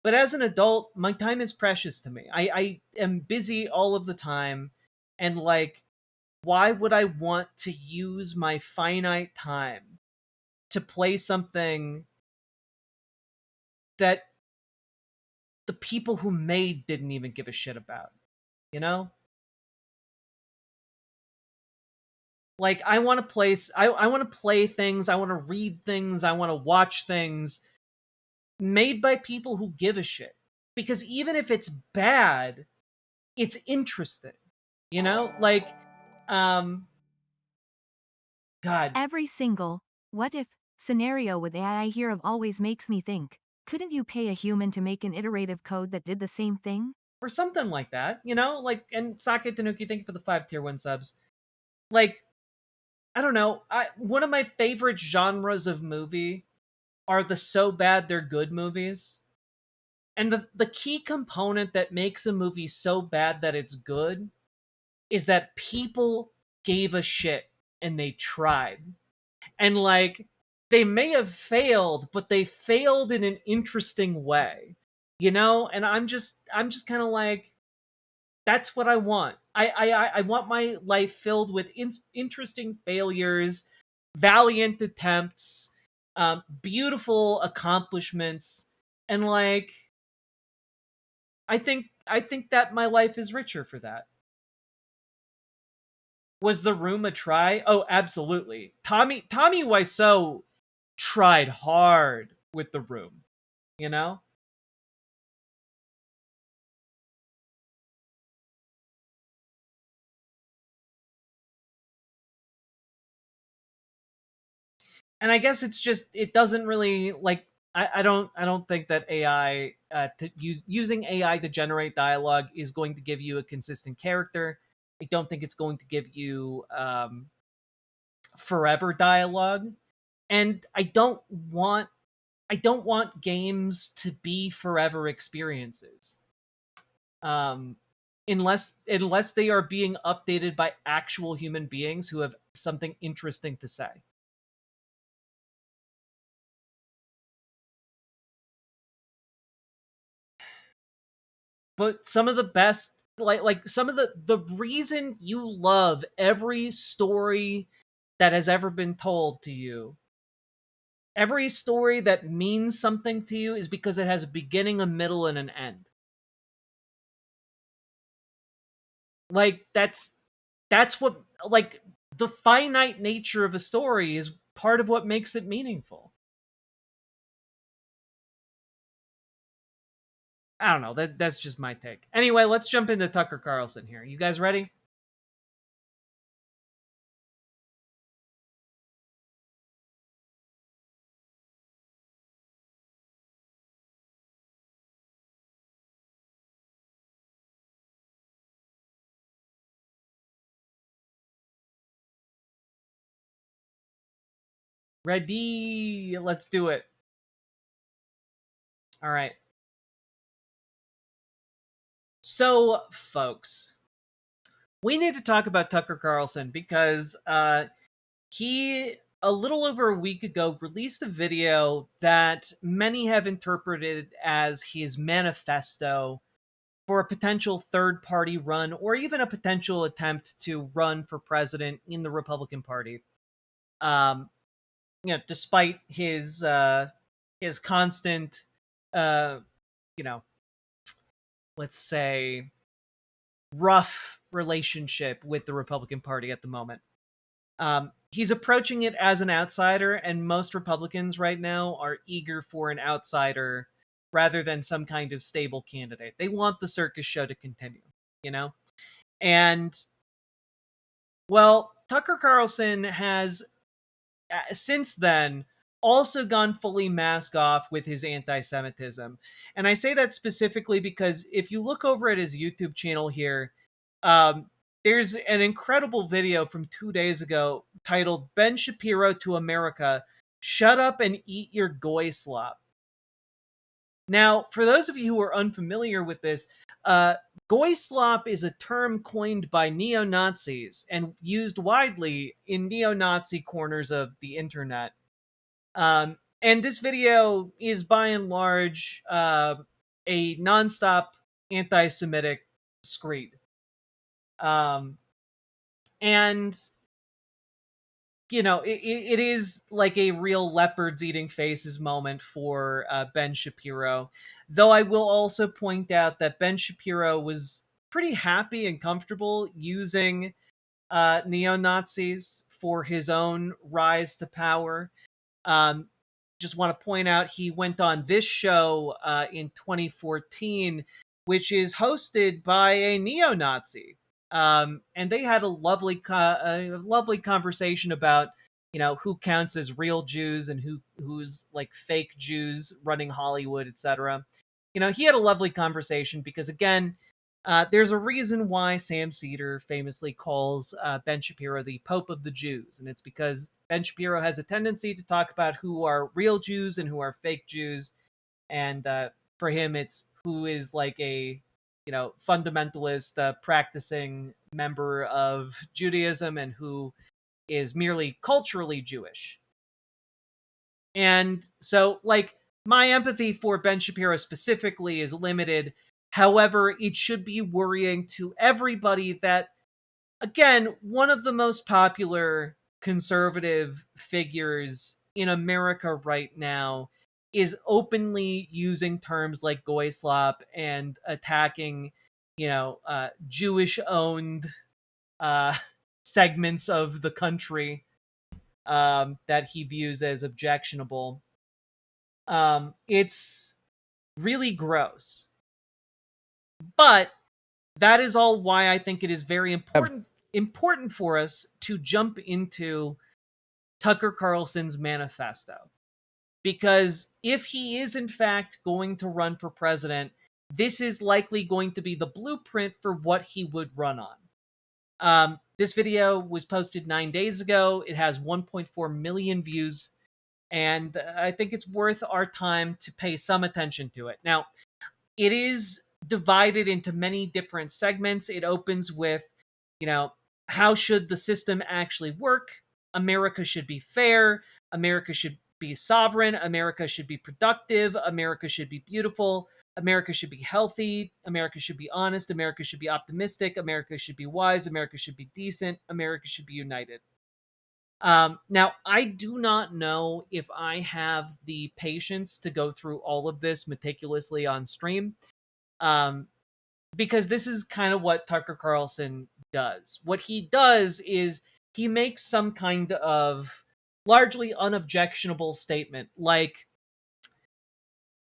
But as an adult, my time is precious to me. I am busy all of the time. And, like, why would I want to use my finite time to play something that the people who made didn't even give a shit about? You know? Like, I want to play I want to play things, I want to read things, I want to watch things made by people who give a shit. Because even if it's bad, it's interesting. You know? Like, God. Every single what if scenario with AI here of always makes me think, couldn't you pay a human to make an iterative code that did the same thing? Or something like that, you know? Like, and Sake Tanuki, thank you for the 5 tier 1 subs. Like, I don't know. One of my favorite genres of movie are the so bad they're good movies. And the key component that makes a movie so bad that it's good is that people gave a shit and they tried. And, like, they may have failed, but they failed in an interesting way. You know? And I'm just kind of like, that's what I want. I want my life filled with interesting failures, valiant attempts, beautiful accomplishments, and, like, I think that my life is richer for that. Was The Room a try? Oh, absolutely. Tommy Wiseau tried hard with The Room, you know? And I guess it's just, it doesn't really, like, I don't think that AI using AI to generate dialogue is going to give you a consistent character. I don't think it's going to give you forever dialogue, and I don't want games to be forever experiences. Unless they are being updated by actual human beings who have something interesting to say. But some of the best like some of the reason you love every story that has ever been told to you, every story that means something to you, is because it has a beginning, a middle, and an end. Like that's what, like, the finite nature of a story is part of what makes it meaningful. I don't know. That's just my take. Anyway, let's jump into Tucker Carlson here. You guys ready? Ready? Let's do it. All right. So, folks, we need to talk about Tucker Carlson because he, a little over a week ago, released a video that many have interpreted as his manifesto for a potential third-party run, or even a potential attempt to run for president in the Republican Party. Despite his constant, you know, let's say, rough relationship with the Republican Party at the moment. He's approaching it as an outsider, and most Republicans right now are eager for an outsider rather than some kind of stable candidate. They want the circus show to continue, And, well, Tucker Carlson has, since then, also gone fully mask off with his anti-Semitism. And I say that specifically because if you look over at his YouTube channel here, there's an incredible video from 2 days ago titled Ben Shapiro to America, Shut Up and Eat Your Goy Slop. Now, for those of you who are unfamiliar with this, goy slop is a term coined by neo-Nazis and used widely in neo-Nazi corners of the internet. And this video is by and large a nonstop anti-Semitic screed. And it is like a real leopards eating faces moment for Ben Shapiro. Though I will also point out that Ben Shapiro was pretty happy and comfortable using neo-Nazis for his own rise to power. Just want to point out he went on this show in 2014, which is hosted by a neo-Nazi. And they had a lovely conversation about, who counts as real Jews and who's like fake Jews running Hollywood, etc. He had a lovely conversation because, again, there's a reason why Sam Cedar famously calls Ben Shapiro the Pope of the Jews, and it's because Ben Shapiro has a tendency to talk about who are real Jews and who are fake Jews, and for him, it's who is like a fundamentalist practicing member of Judaism and who is merely culturally Jewish. And so, like, my empathy for Ben Shapiro specifically is limited. However, it should be worrying to everybody that, again, one of the most popular conservative figures in America right now is openly using terms like goy slop and attacking, Jewish-owned segments of the country that he views as objectionable. It's really gross. But that is all why I think it is very important for us to jump into Tucker Carlson's manifesto. Because if he is in fact going to run for president, this is likely going to be the blueprint for what he would run on. This video was posted 9 days ago. It has 1.4 million views, and I think it's worth our time to pay some attention to it. Now, it is divided into many different segments. It opens with, how should the system actually work? America should be fair. America should be sovereign, America should be productive, America should be beautiful, America should be healthy, America should be honest, America should be optimistic, America should be wise, America should be decent, America should be united. Now, I do not know if I have the patience to go through all of this meticulously on stream, because this is kind of what Tucker Carlson does. What he does is he makes some kind of largely unobjectionable statement, like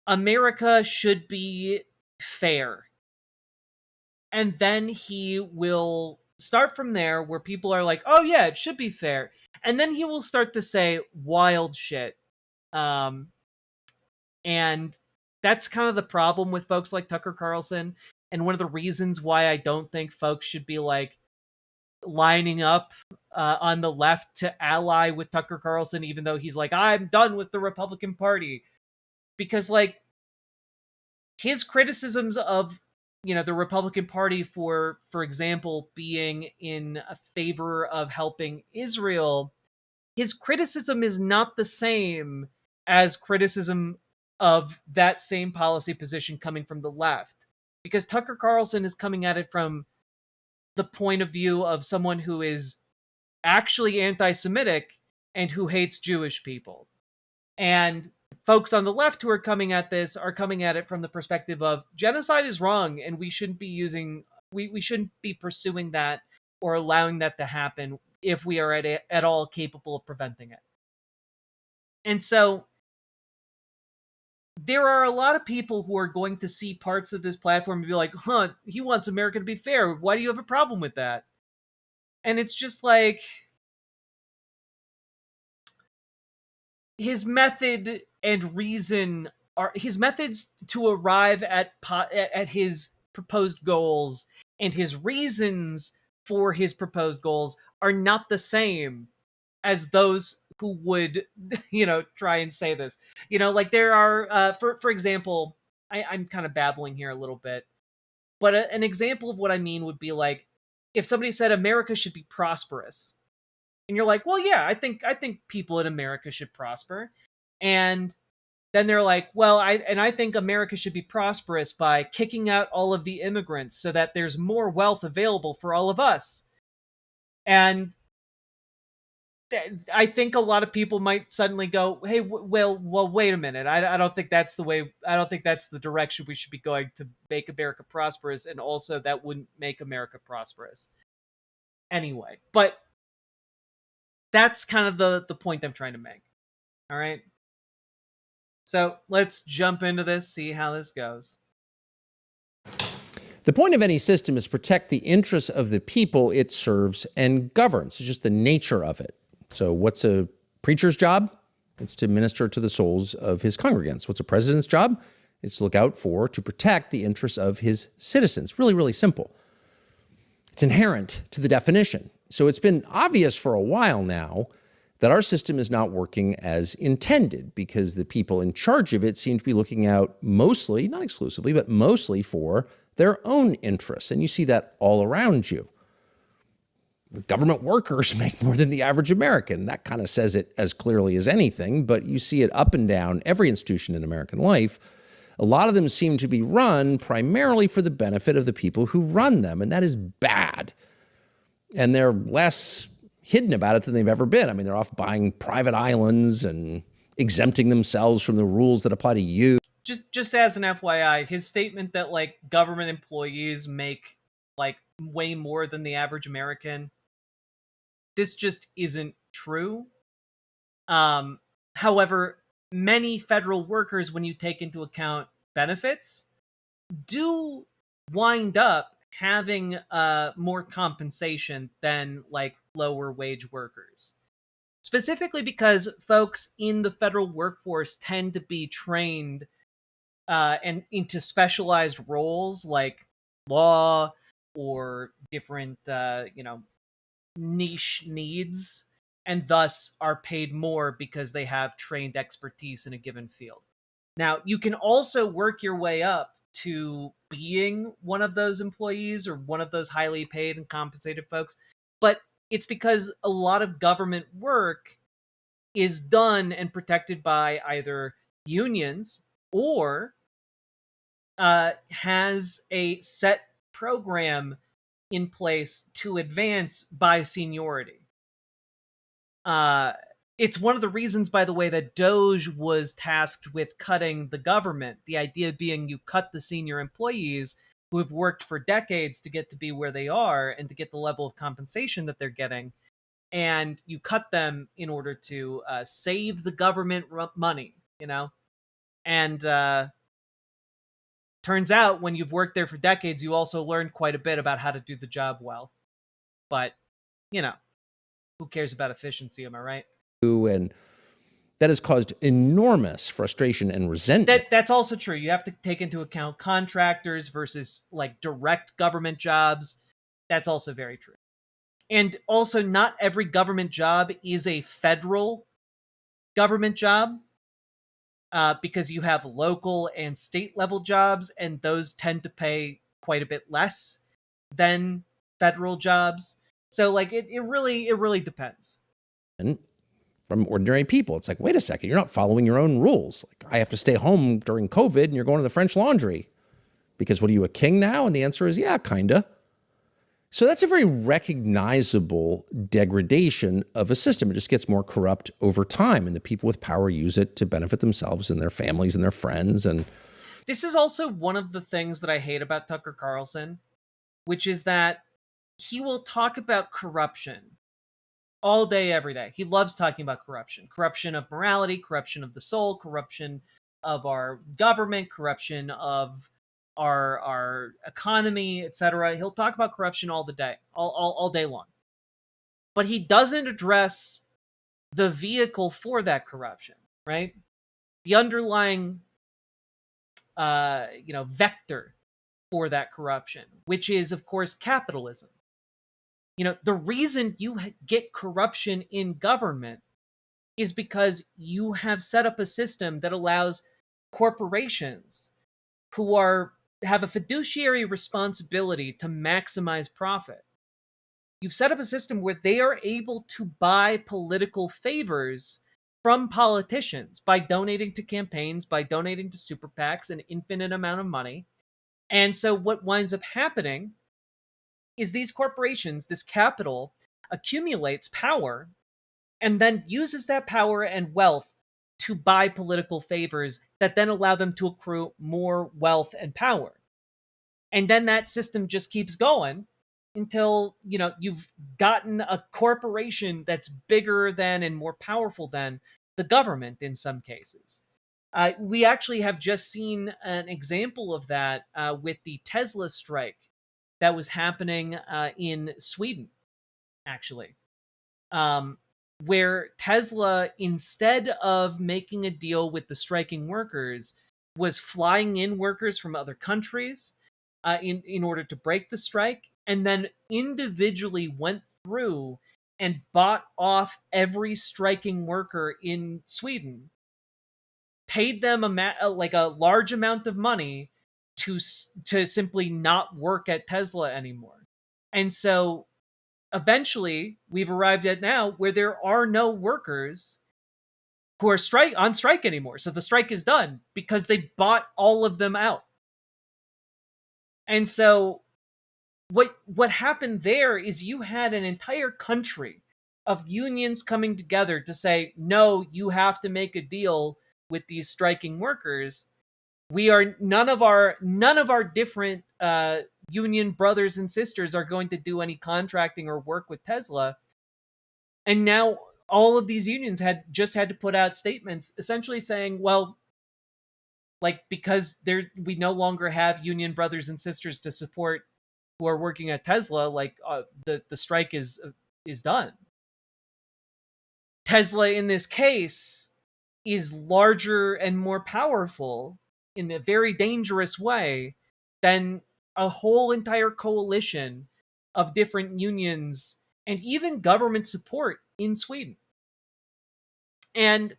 America should be fair. And then he will start from there where people are like, oh yeah, it should be fair. And then he will start to say wild shit. And that's kind of the problem with folks like Tucker Carlson. And one of the reasons why I don't think folks should be like lining up on the left to ally with Tucker Carlson, even though he's like, I'm done with the Republican Party. Because like his criticisms of the Republican Party for example, being in favor of helping Israel, his criticism is not the same as criticism of that same policy position coming from the left. Because Tucker Carlson is coming at it from the point of view of someone who is actually anti-Semitic and who hates Jewish people. And folks on the left who are coming at this are coming at it from the perspective of genocide is wrong and we shouldn't be pursuing that or allowing that to happen if we are at all capable of preventing it. And so there are a lot of people who are going to see parts of this platform and be like, he wants America to be fair. Why do you have a problem with that? And it's just like, his method and reason are his methods to arrive at his proposed goals and his reasons for his proposed goals are not the same as those who would, try and say this. Like there are, for example, I'm kind of babbling here a little bit, but an example of what I mean would be like, if somebody said America should be prosperous, and you're like, well, yeah, I think people in America should prosper. And then they're like, well, I think America should be prosperous by kicking out all of the immigrants so that there's more wealth available for all of us. And I think a lot of people might suddenly go, hey, well, wait a minute. I don't think that's the way. I don't think that's the direction we should be going to make America prosperous. And also that wouldn't make America prosperous. Anyway, but that's kind of the point I'm trying to make. All right. So let's jump into this, see how this goes. The point of any system is protect the interests of the people it serves and governs. It's just the nature of it. So what's a preacher's job? It's to minister to the souls of his congregants. What's a president's job? It's to look out to protect the interests of his citizens. Really, really simple. It's inherent to the definition. So it's been obvious for a while now that our system is not working as intended because the people in charge of it seem to be looking out mostly, not exclusively, but mostly for their own interests. And you see that all around you. Government workers make more than the average American. That kind of says it as clearly as anything, but you see it up and down every institution in American life. A lot of them seem to be run primarily for the benefit of the people who run them, and that is bad. And they're less hidden about it than they've ever been. I mean, they're off buying private islands and exempting themselves from the rules that apply to you. Just as an FYI, his statement that like government employees make like way more than the average American, this just isn't true. However, many federal workers, when you take into account benefits, do wind up having more compensation than like lower wage workers. Specifically because folks in the federal workforce tend to be trained and into specialized roles like law or different, niche needs, and thus are paid more because they have trained expertise in a given field. Now, you can also work your way up to being one of those employees or one of those highly paid and compensated folks, but it's because a lot of government work is done and protected by either unions or has a set program in place to advance by seniority. It's one of the reasons, by the way, that Doge was tasked with cutting the government. The idea being you cut the senior employees who have worked for decades to get to be where they are and to get the level of compensation that they're getting. And you cut them in order to save the government money, you know? And turns out when you've worked there for decades, you also learn quite a bit about how to do the job well. But, you know, who cares about efficiency, am I right? And that has caused enormous frustration and resentment. That's also true. You have to take into account contractors versus like direct government jobs. That's also very true. And also, not every government job is a federal government job, because you have local and state level jobs, and those tend to pay quite a bit less than federal jobs. So, like, it really depends. And from ordinary people, it's like, wait a second, you're not following your own rules. Like, I have to stay home during COVID, and you're going to the French Laundry because what are you, a king now? And the answer is, yeah, kinda. So that's a very recognizable degradation of a system. It just gets more corrupt over time, and the people with power use it to benefit themselves and their families and their friends. And this is also one of the things that I hate about Tucker Carlson, which is that he will talk about corruption all day, every day. He loves talking about corruption. Corruption of morality, corruption of the soul, corruption of our government, corruption of our economy, etc. He'll talk about corruption all the day, all day long. But he doesn't address the vehicle for that corruption, right? The underlying vector for that corruption, which is, of course, capitalism. You know, the reason you get corruption in government is because you have set up a system that allows corporations who have a fiduciary responsibility to maximize profit. You've set up a system where they are able to buy political favors from politicians by donating to campaigns, by donating to super PACs an infinite amount of money. And so what winds up happening is these corporations, this capital, accumulates power and then uses that power and wealth to buy political favors that then allow them to accrue more wealth and power. And then that system just keeps going until, you know, you've gotten a corporation that's bigger than and more powerful than the government in some cases. We actually have just seen an example of that with the Tesla strike that was happening in Sweden, actually. Where Tesla, instead of making a deal with the striking workers, was flying in workers from other countries in order to break the strike, and then individually went through and bought off every striking worker in Sweden, paid them a large amount of money to simply not work at Tesla anymore. And so eventually we've arrived at now where there are no workers who are on strike anymore. So the strike is done because they bought all of them out. And so what happened there is you had an entire country of unions coming together to say, no, you have to make a deal with these striking workers. We are none of our different union brothers and sisters are going to do any contracting or work with Tesla. And now all of these unions had to put out statements essentially saying, well, like, because we no longer have union brothers and sisters to support who are working at Tesla, like the strike is done. Tesla in this case is larger and more powerful in a very dangerous way than a whole entire coalition of different unions and even government support in Sweden. And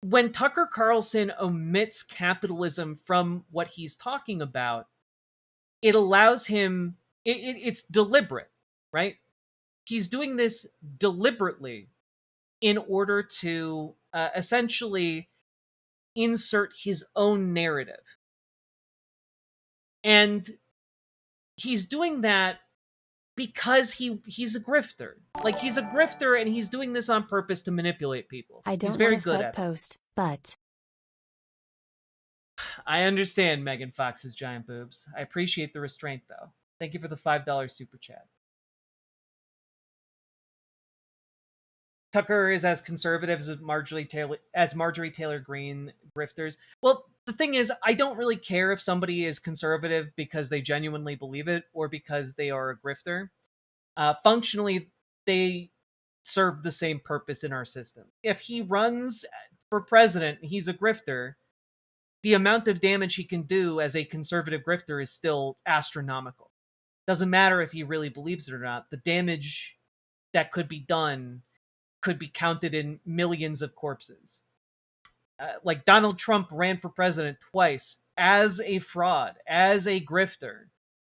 when Tucker Carlson omits capitalism from what he's talking about, it allows him, it's deliberate, right? He's doing this deliberately in order to essentially insert his own narrative. And he's doing that because he's a grifter. Like, he's a grifter, and he's doing this on purpose to manipulate people. I He's don't very want a good Fed at it. post, but I understand Megan Fox's giant boobs. I appreciate the restraint, though. Thank you for the $5 super chat. Tucker is as conservative as Marjorie Taylor Greene grifters. Well, the thing is, I don't really care if somebody is conservative because they genuinely believe it or because they are a grifter. Functionally, they serve the same purpose in our system. If he runs for president and he's a grifter, the amount of damage he can do as a conservative grifter is still astronomical. Doesn't matter if he really believes it or not. The damage that could be done could be counted in millions of corpses. Like, Donald Trump ran for president twice as a fraud, as a grifter,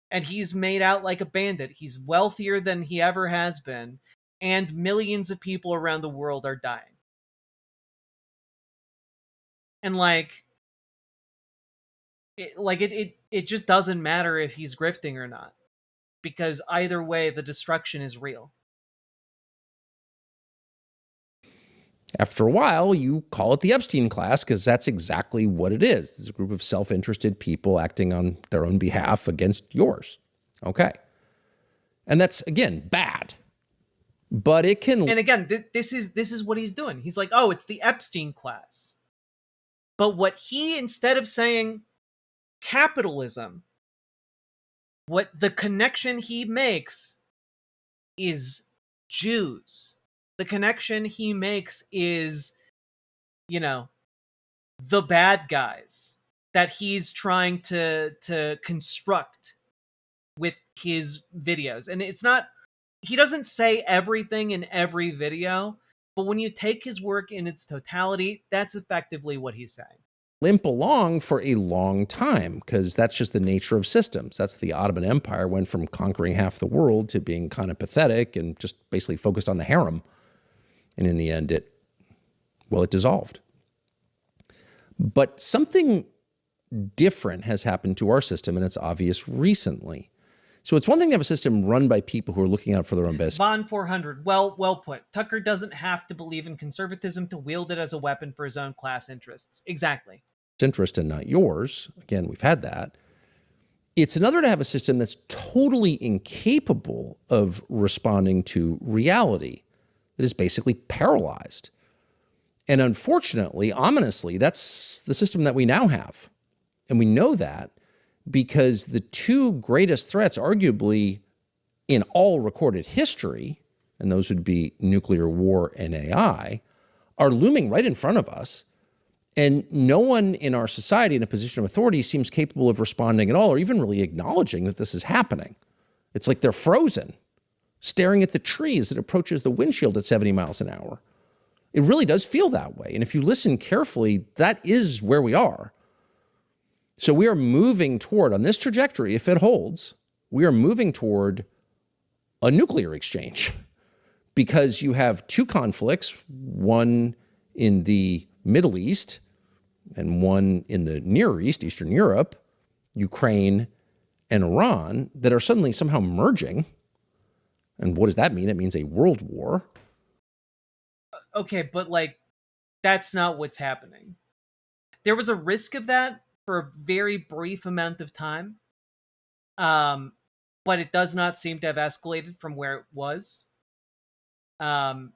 and he's made out like a bandit. He's wealthier than he ever has been, and millions of people around the world are dying. And it just doesn't matter if he's grifting or not, because either way, the destruction is real. After a while, you call it the Epstein class because that's exactly what it is. It's a group of self-interested people acting on their own behalf against yours. Okay. And that's, again, bad. But it can... And again, this is what he's doing. He's like, oh, it's the Epstein class. But what he, instead of saying capitalism, what the connection he makes is Jews. The connection he makes is, the bad guys that he's trying to construct with his videos. And it's not, he doesn't say everything in every video, but when you take his work in its totality, that's effectively what he's saying. Limp along for a long time because that's just the nature of systems. That's the Ottoman Empire went from conquering half the world to being kind of pathetic and just basically focused on the harem. And in the end, it dissolved. But something different has happened to our system, and it's obvious recently. So it's one thing to have a system run by people who are looking out for their own best. Von 400, well put. Tucker doesn't have to believe in conservatism to wield it as a weapon for his own class interests. Exactly. Interest and not yours. Again, we've had that. It's another to have a system that's totally incapable of responding to reality, that is basically paralyzed. And unfortunately, ominously, that's the system that we now have. And we know that because the two greatest threats, arguably, in all recorded history, and those would be nuclear war and AI, are looming right in front of us. And no one in our society in a position of authority seems capable of responding at all or even really acknowledging that this is happening. It's like they're frozen, staring at the tree as it approaches the windshield at 70 miles an hour. It really does feel that way. And if you listen carefully, that is where we are. So we are moving toward, on this trajectory, if it holds, we are moving toward a nuclear exchange because you have two conflicts, one in the Middle East and one in the Near East, Eastern Europe, Ukraine and Iran, that are suddenly somehow merging. And what does that mean? It means a world war. Okay, but that's not what's happening. There was a risk of that for a very brief amount of time. But it does not seem to have escalated from where it was.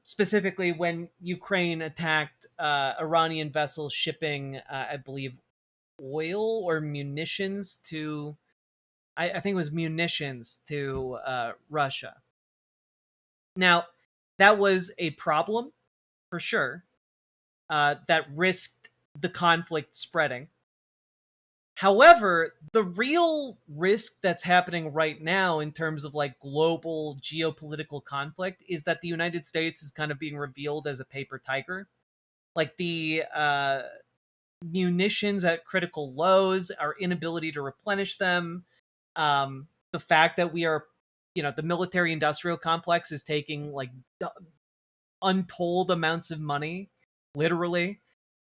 Specifically when Ukraine attacked Iranian vessels shipping, I believe, oil or munitions to, I think it was munitions to Russia. Now, that was a problem, for sure, that risked the conflict spreading. However, the real risk that's happening right now in terms of global geopolitical conflict is that the United States is kind of being revealed as a paper tiger. Like the munitions at critical lows, our inability to replenish them, the fact that we are, the military industrial complex is taking untold amounts of money, literally,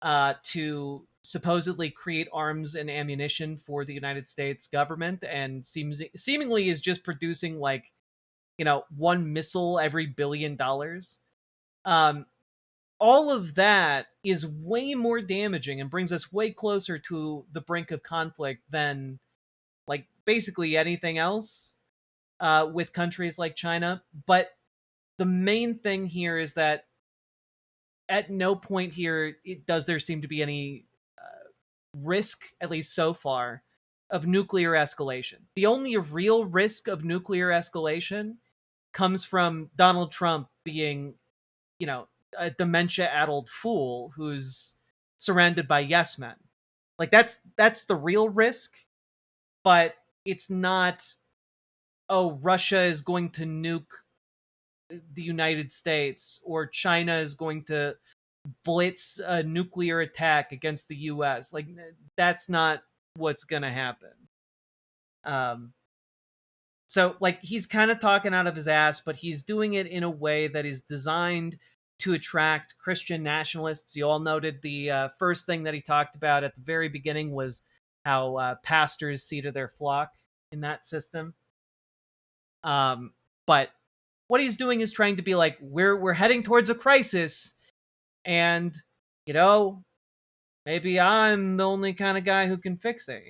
to supposedly create arms and ammunition for the United States government, and seemingly is just producing like, one missile every $1 billion. All of that is way more damaging and brings us way closer to the brink of conflict than like basically anything else with countries like China. But the main thing here is that at no point here does there seem to be any risk, at least so far, of nuclear escalation. The only real risk of nuclear escalation comes from Donald Trump being, a dementia-addled fool who's surrounded by yes men. Like that's the real risk, but it's not, oh, Russia is going to nuke the United States or China is going to blitz a nuclear attack against the US. Like that's not what's going to happen. So like he's kind of talking out of his ass, but he's doing it in a way that is designed to attract Christian nationalists. You all noted the first thing that he talked about at the very beginning was how pastors see to their flock in that system. But what he's doing is trying to be like, we're heading towards a crisis, and maybe I'm the only kind of guy who can fix it.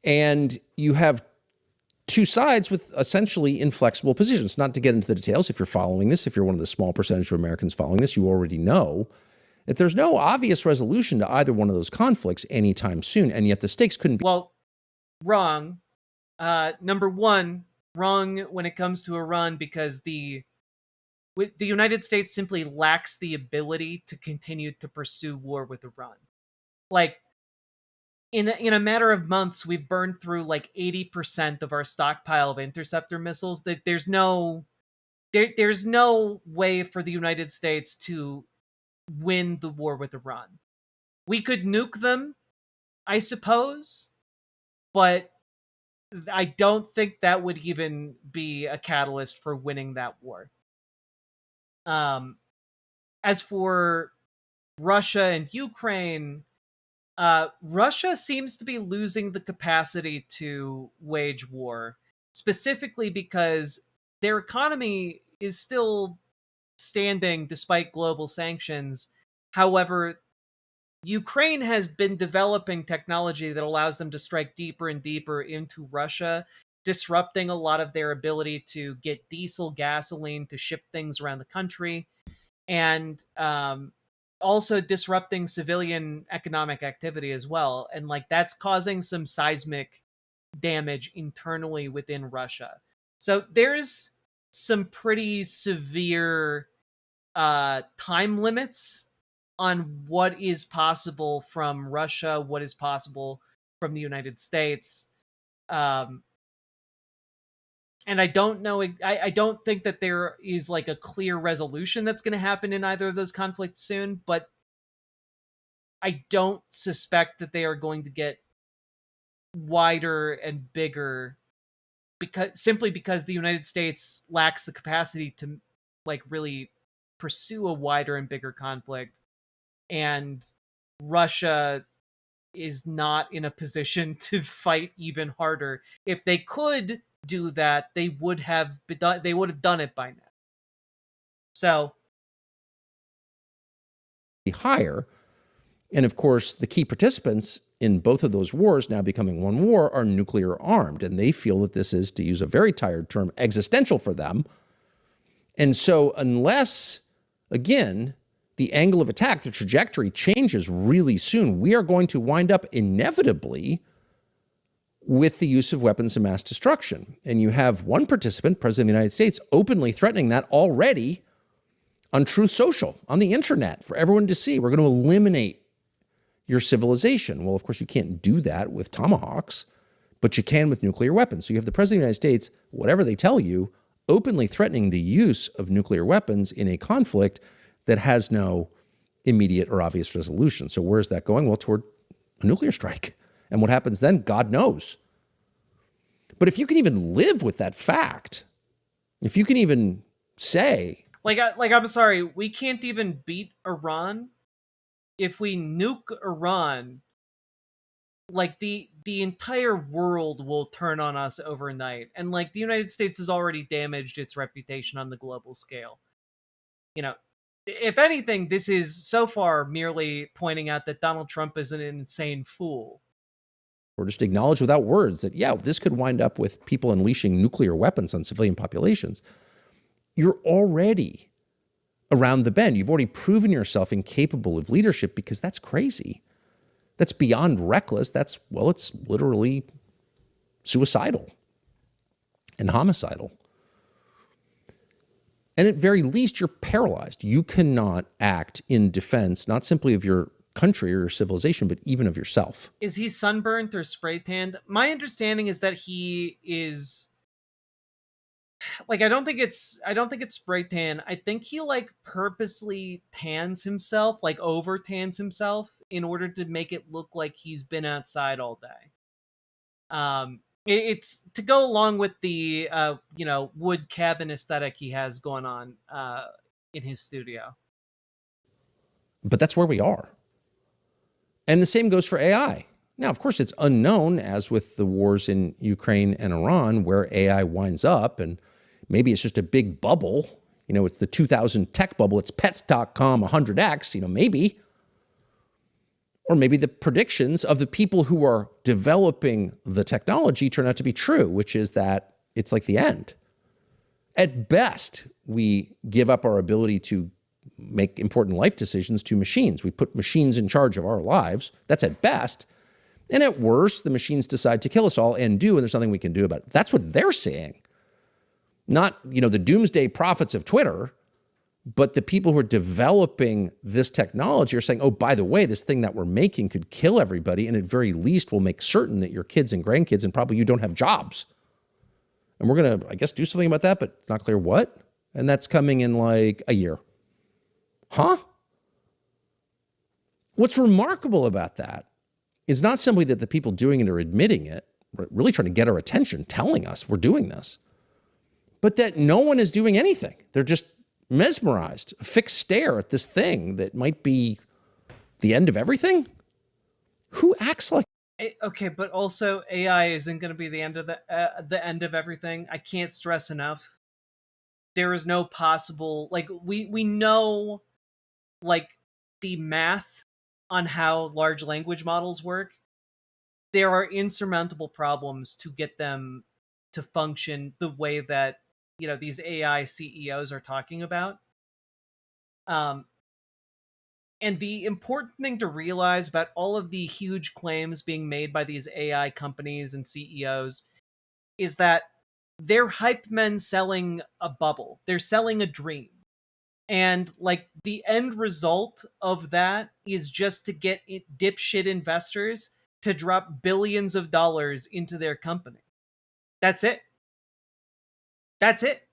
And you have two sides with essentially inflexible positions. Not to get into the details, if you're following this, if you're one of the small percentage of Americans following this, you already know that there's no obvious resolution to either one of those conflicts anytime soon, and yet the stakes couldn't be... Well, wrong. Number one, wrong when it comes to Iran, because the United States simply lacks the ability to continue to pursue war with Iran. Like, in a matter of months, we've burned through like 80% of our stockpile of interceptor missiles. That there's no way for the United States to win the war with Iran. We could nuke them, I suppose, but I don't think that would even be a catalyst for winning that war. As for Russia and Ukraine, Russia seems to be losing the capacity to wage war, specifically because their economy is still standing despite global sanctions. However, Ukraine has been developing technology that allows them to strike deeper and deeper into Russia, disrupting a lot of their ability to get diesel, gasoline, to ship things around the country, and also disrupting civilian economic activity as well. And like that's causing some seismic damage internally within Russia. So there's some pretty severe time limits on what is possible from Russia, what is possible from the United States. And I don't know, I don't think that there is like a clear resolution that's going to happen in either of those conflicts soon, but I don't suspect that they are going to get wider and bigger simply because the United States lacks the capacity to like really pursue a wider and bigger conflict, and Russia is not in a position to fight even harder. If they could do that, they would have done it by now. So higher. And of course, the key participants in both of those wars, now becoming one war, are nuclear armed. And they feel that this is, to use a very tired term, existential for them. And so unless, again, the angle of attack, the trajectory changes really soon, we are going to wind up inevitably with the use of weapons of mass destruction. And you have one participant, President of the United States, openly threatening that already on Truth Social, on the internet, for everyone to see. We're going to eliminate your civilization. Well, of course, you can't do that with tomahawks, but you can with nuclear weapons. So you have the President of the United States, whatever they tell you, openly threatening the use of nuclear weapons in a conflict that has no immediate or obvious resolution. So where is that going? Well, toward a nuclear strike. And what happens then, God knows. But if you can even live with that fact, if you can even say, I'm sorry, we can't even beat Iran. If we nuke Iran, like the entire world will turn on us overnight. And like the United States has already damaged its reputation on the global scale. You know, if anything, this is so far merely pointing out that Donald Trump is an insane fool. Or just acknowledge without words that, yeah, this could wind up with people unleashing nuclear weapons on civilian populations. You're already around the bend. You've already proven yourself incapable of leadership because that's crazy. That's beyond reckless. That's, well, it's literally suicidal and homicidal. And at very least, you're paralyzed. You cannot act in defense, not simply of your country or your civilization, but even of yourself. Is he sunburnt or spray tanned? My understanding is that he is like, I don't think it's spray tan. I think he like purposely tans himself, like over tans himself in order to make it look like he's been outside all day. It's to go along with the wood cabin aesthetic he has going on in his studio. But that's where we are. And the same goes for AI. Now, of course, it's unknown, as with the wars in Ukraine and Iran, where AI winds up, and maybe it's just a big bubble. You know, it's the 2000 tech bubble. It's pets.com 100x, maybe. Or maybe the predictions of the people who are developing the technology turn out to be true, which is that it's like the end. At best, we give up our ability to make important life decisions to machines. We put machines in charge of our lives. That's at best. And at worst, the machines decide to kill us all and there's nothing we can do about it. That's what they're saying. Not, the doomsday prophets of Twitter, but the people who are developing this technology are saying, oh, by the way, this thing that we're making could kill everybody, and at very least will make certain that your kids and grandkids and probably you don't have jobs. And we're going to, I guess, do something about that, but it's not clear what. And that's coming in like a year. Huh? What's remarkable about that is not simply that the people doing it are admitting it, really trying to get our attention, telling us we're doing this, but that no one is doing anything. They're just mesmerized, a fixed stare at this thing that might be the end of everything. Who acts like? Okay, but also AI isn't going to be the end of everything. I can't stress enough. There is no possible, we know, the math on how large language models work. There are insurmountable problems to get them to function the way that these AI CEOs are talking about. And the important thing to realize about all of the huge claims being made by these AI companies and CEOs is that they're hype men selling a bubble. They're selling a dream. And the end result of that is just to get dipshit investors to drop billions of dollars into their company. That's it. That's it.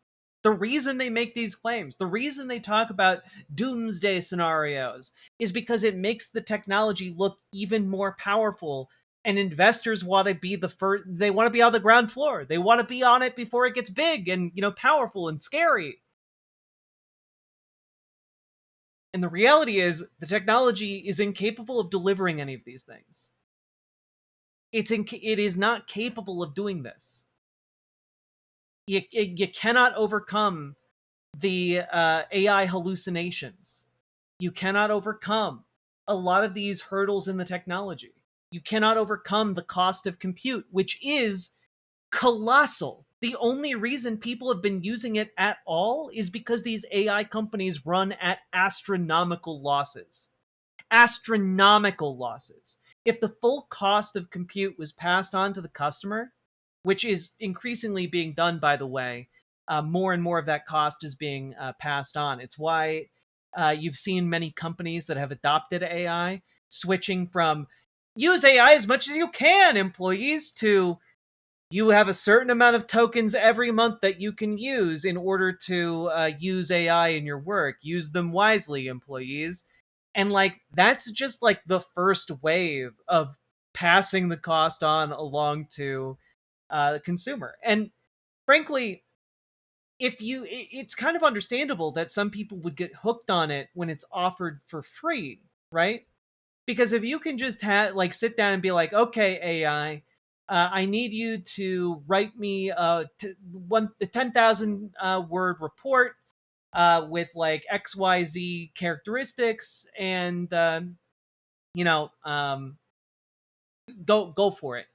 The reason they make these claims, the reason they talk about doomsday scenarios, is because it makes the technology look even more powerful, and investors want to be the first. They want to be on the ground floor. They want to be on it before it gets big and powerful and scary. And the reality is, the technology is incapable of delivering any of these things. It is not capable of doing this. You cannot overcome the AI hallucinations. You cannot overcome a lot of these hurdles in the technology. You cannot overcome the cost of compute, which is colossal. The only reason people have been using it at all is because these AI companies run at astronomical losses. Astronomical losses. If the full cost of compute was passed on to the customer, which is increasingly being done, by the way, more and more of that cost is being passed on. It's why you've seen many companies that have adopted AI switching from use AI as much as you can, employees, to you have a certain amount of tokens every month that you can use in order to use AI in your work. Use them wisely, employees. And that's just the first wave of passing the cost on along to the consumer. And frankly, it's kind of understandable that some people would get hooked on it when it's offered for free, right? Because if you can just sit down and be like, okay, AI, I need you to write me the 10,000 word report with like XYZ characteristics, and go for it.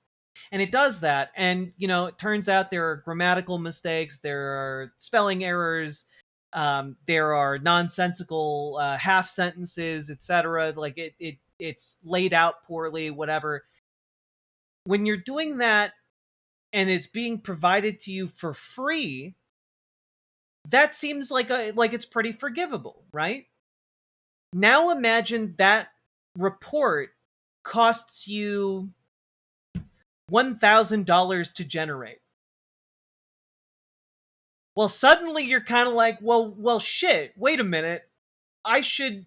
And it does that, and it turns out there are grammatical mistakes, there are spelling errors, there are nonsensical half sentences, etc. Like it's laid out poorly, whatever. When you're doing that and it's being provided to you for free, that seems like it's pretty forgivable, right? Now imagine that report costs you $1,000 to generate. Well, suddenly you're kind of like, well, shit. Wait a minute. I should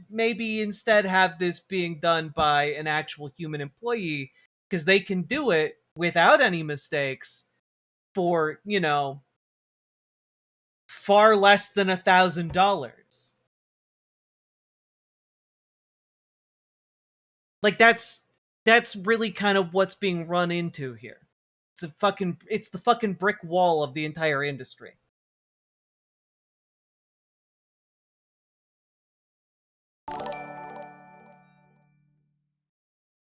maybe instead have this being done by an actual human employee, because they can do it without any mistakes for far less than $1,000. Like that's really kind of what's being run into here. It's the fucking brick wall of the entire industry.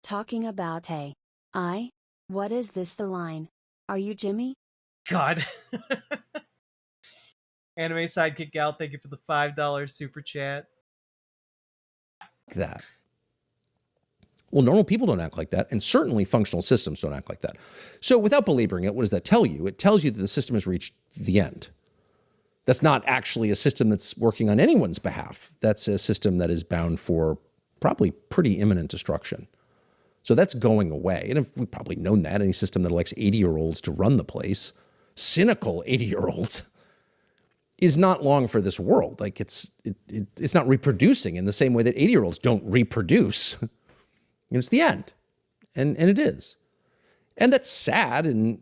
Talking about AI? What is this the line? Are you Jimmy? God. Anime Sidekick Gal, thank you for the $5 super chat. That. Well, normal people don't act like that, and certainly functional systems don't act like that. So without belaboring it, what does that tell you? It tells you that the system has reached the end. That's not actually a system that's working on anyone's behalf. That's a system that is bound for probably pretty imminent destruction. So that's going away. And if we've probably known that, any system that elects 80-year-olds to run the place, cynical 80-year-olds, is not long for this world. Like it's not reproducing in the same way that 80-year-olds don't reproduce. It's the end. And it is. And that's sad. And,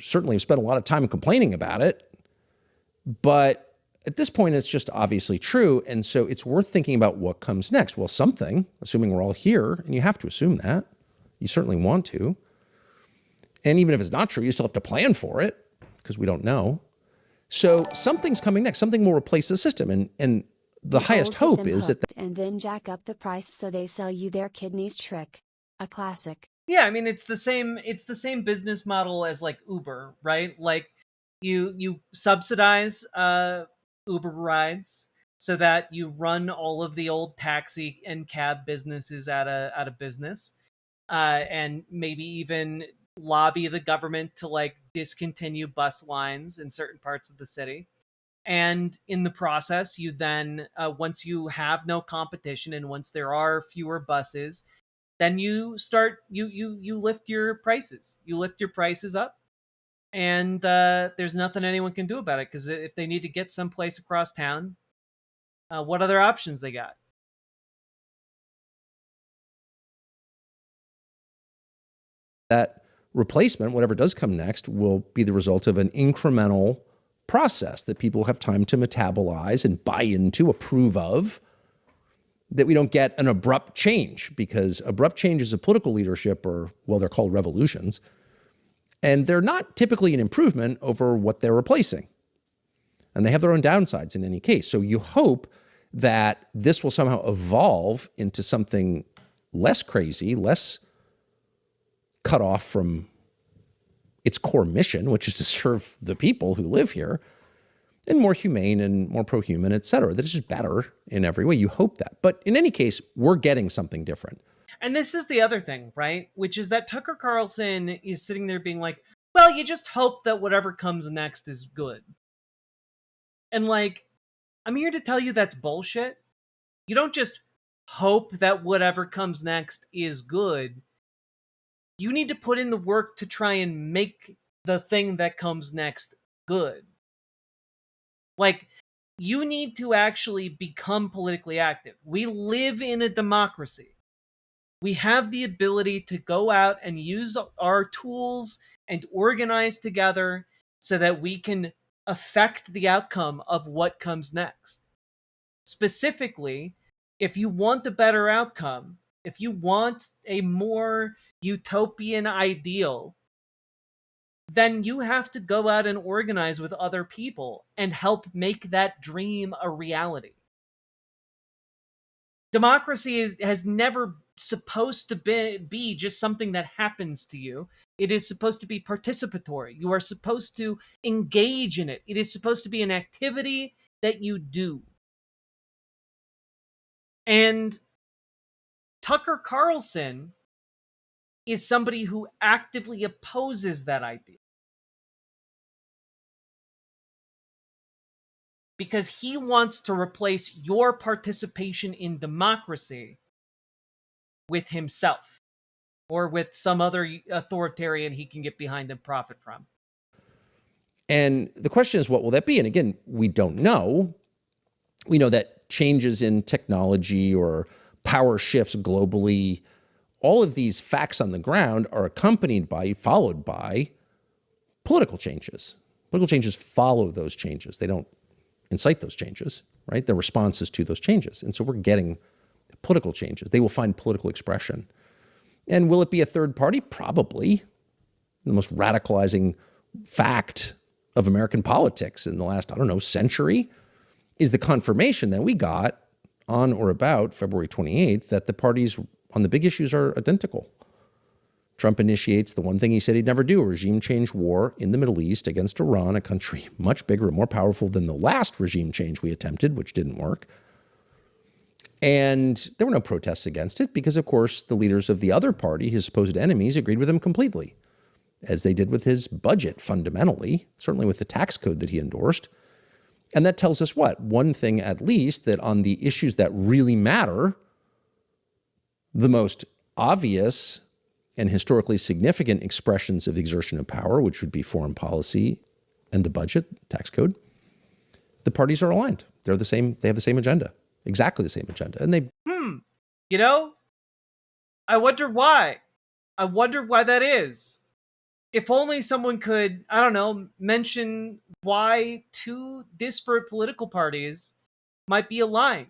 certainly I've spent a lot of time complaining about it. But at this point, it's just obviously true. And so it's worth thinking about what comes next. Well, something, assuming we're all here, and you have to assume that. You certainly want to. And even if it's not true, you still have to plan for it, because we don't know. So something's coming next. Something will replace the system. And the highest hope is that... And then jack up the price so they sell you their kidneys trick. A classic. Yeah, I mean, it's the same business model as like Uber, right? Like you subsidize Uber rides so that you run all of the old taxi and cab businesses out of business, and maybe even lobby the government to like discontinue bus lines in certain parts of the city. And in the process, you then, once you have no competition and once there are fewer buses, then you start, you lift your prices. You lift your prices up, and there's nothing anyone can do about it, because if they need to get someplace across town, what other options they got? That replacement, whatever does come next, will be the result of an incremental process that people have time to metabolize and buy into, approve of, that we don't get an abrupt change, because abrupt changes of political leadership are, well, they're called revolutions, and they're not typically an improvement over what they're replacing. And they have their own downsides in any case. So you hope that this will somehow evolve into something less crazy, less cut off from its core mission, which is to serve the people who live here, and more humane and more pro-human, et cetera. That is just better in every way. You hope that. But in any case, we're getting something different. And this is the other thing, right? Which is that Tucker Carlson is sitting there being like, well, you just hope that whatever comes next is good. And like, I'm here to tell you that's bullshit. You don't just hope that whatever comes next is good. You need to put in the work to try and make the thing that comes next good. Like, you need to actually become politically active. We live in a democracy. We have the ability to go out and use our tools and organize together so that we can affect the outcome of what comes next. Specifically, if you want a better outcome, if you want a more utopian ideal, then you have to go out and organize with other people and help make that dream a reality. Democracy has never supposed to be just something that happens to you. It is supposed to be participatory. You are supposed to engage in it. It is supposed to be an activity that you do. And Tucker Carlson is somebody who actively opposes that idea. Because he wants to replace your participation in democracy with himself or with some other authoritarian he can get behind and profit from. And the question is, what will that be? And again, we don't know. We know that changes in technology or power shifts globally, all of these facts on the ground are followed by political changes. Political changes follow those changes. They don't incite those changes, right? They're responses to those changes. And so we're getting political changes. They will find political expression. And will it be a third party? Probably. The most radicalizing fact of American politics in the last, century is the confirmation that we got on or about February 28th that the parties on the big issues are identical. Trump initiates the one thing he said he'd never do, a regime change war in the Middle East against Iran, a country much bigger and more powerful than the last regime change we attempted, which didn't work. And there were no protests against it because, of course, the leaders of the other party, his supposed enemies, agreed with him completely, as they did with his budget fundamentally, certainly with the tax code that he endorsed. And that tells us what? One thing at least, that on the issues that really matter, the most obvious and historically significant expressions of the exertion of power, which would be foreign policy and the budget, tax code, the parties are aligned. They're the same. They have the same agenda, exactly the same agenda. And they, I wonder why. I wonder why that is. If only someone could, mention why two disparate political parties might be aligned.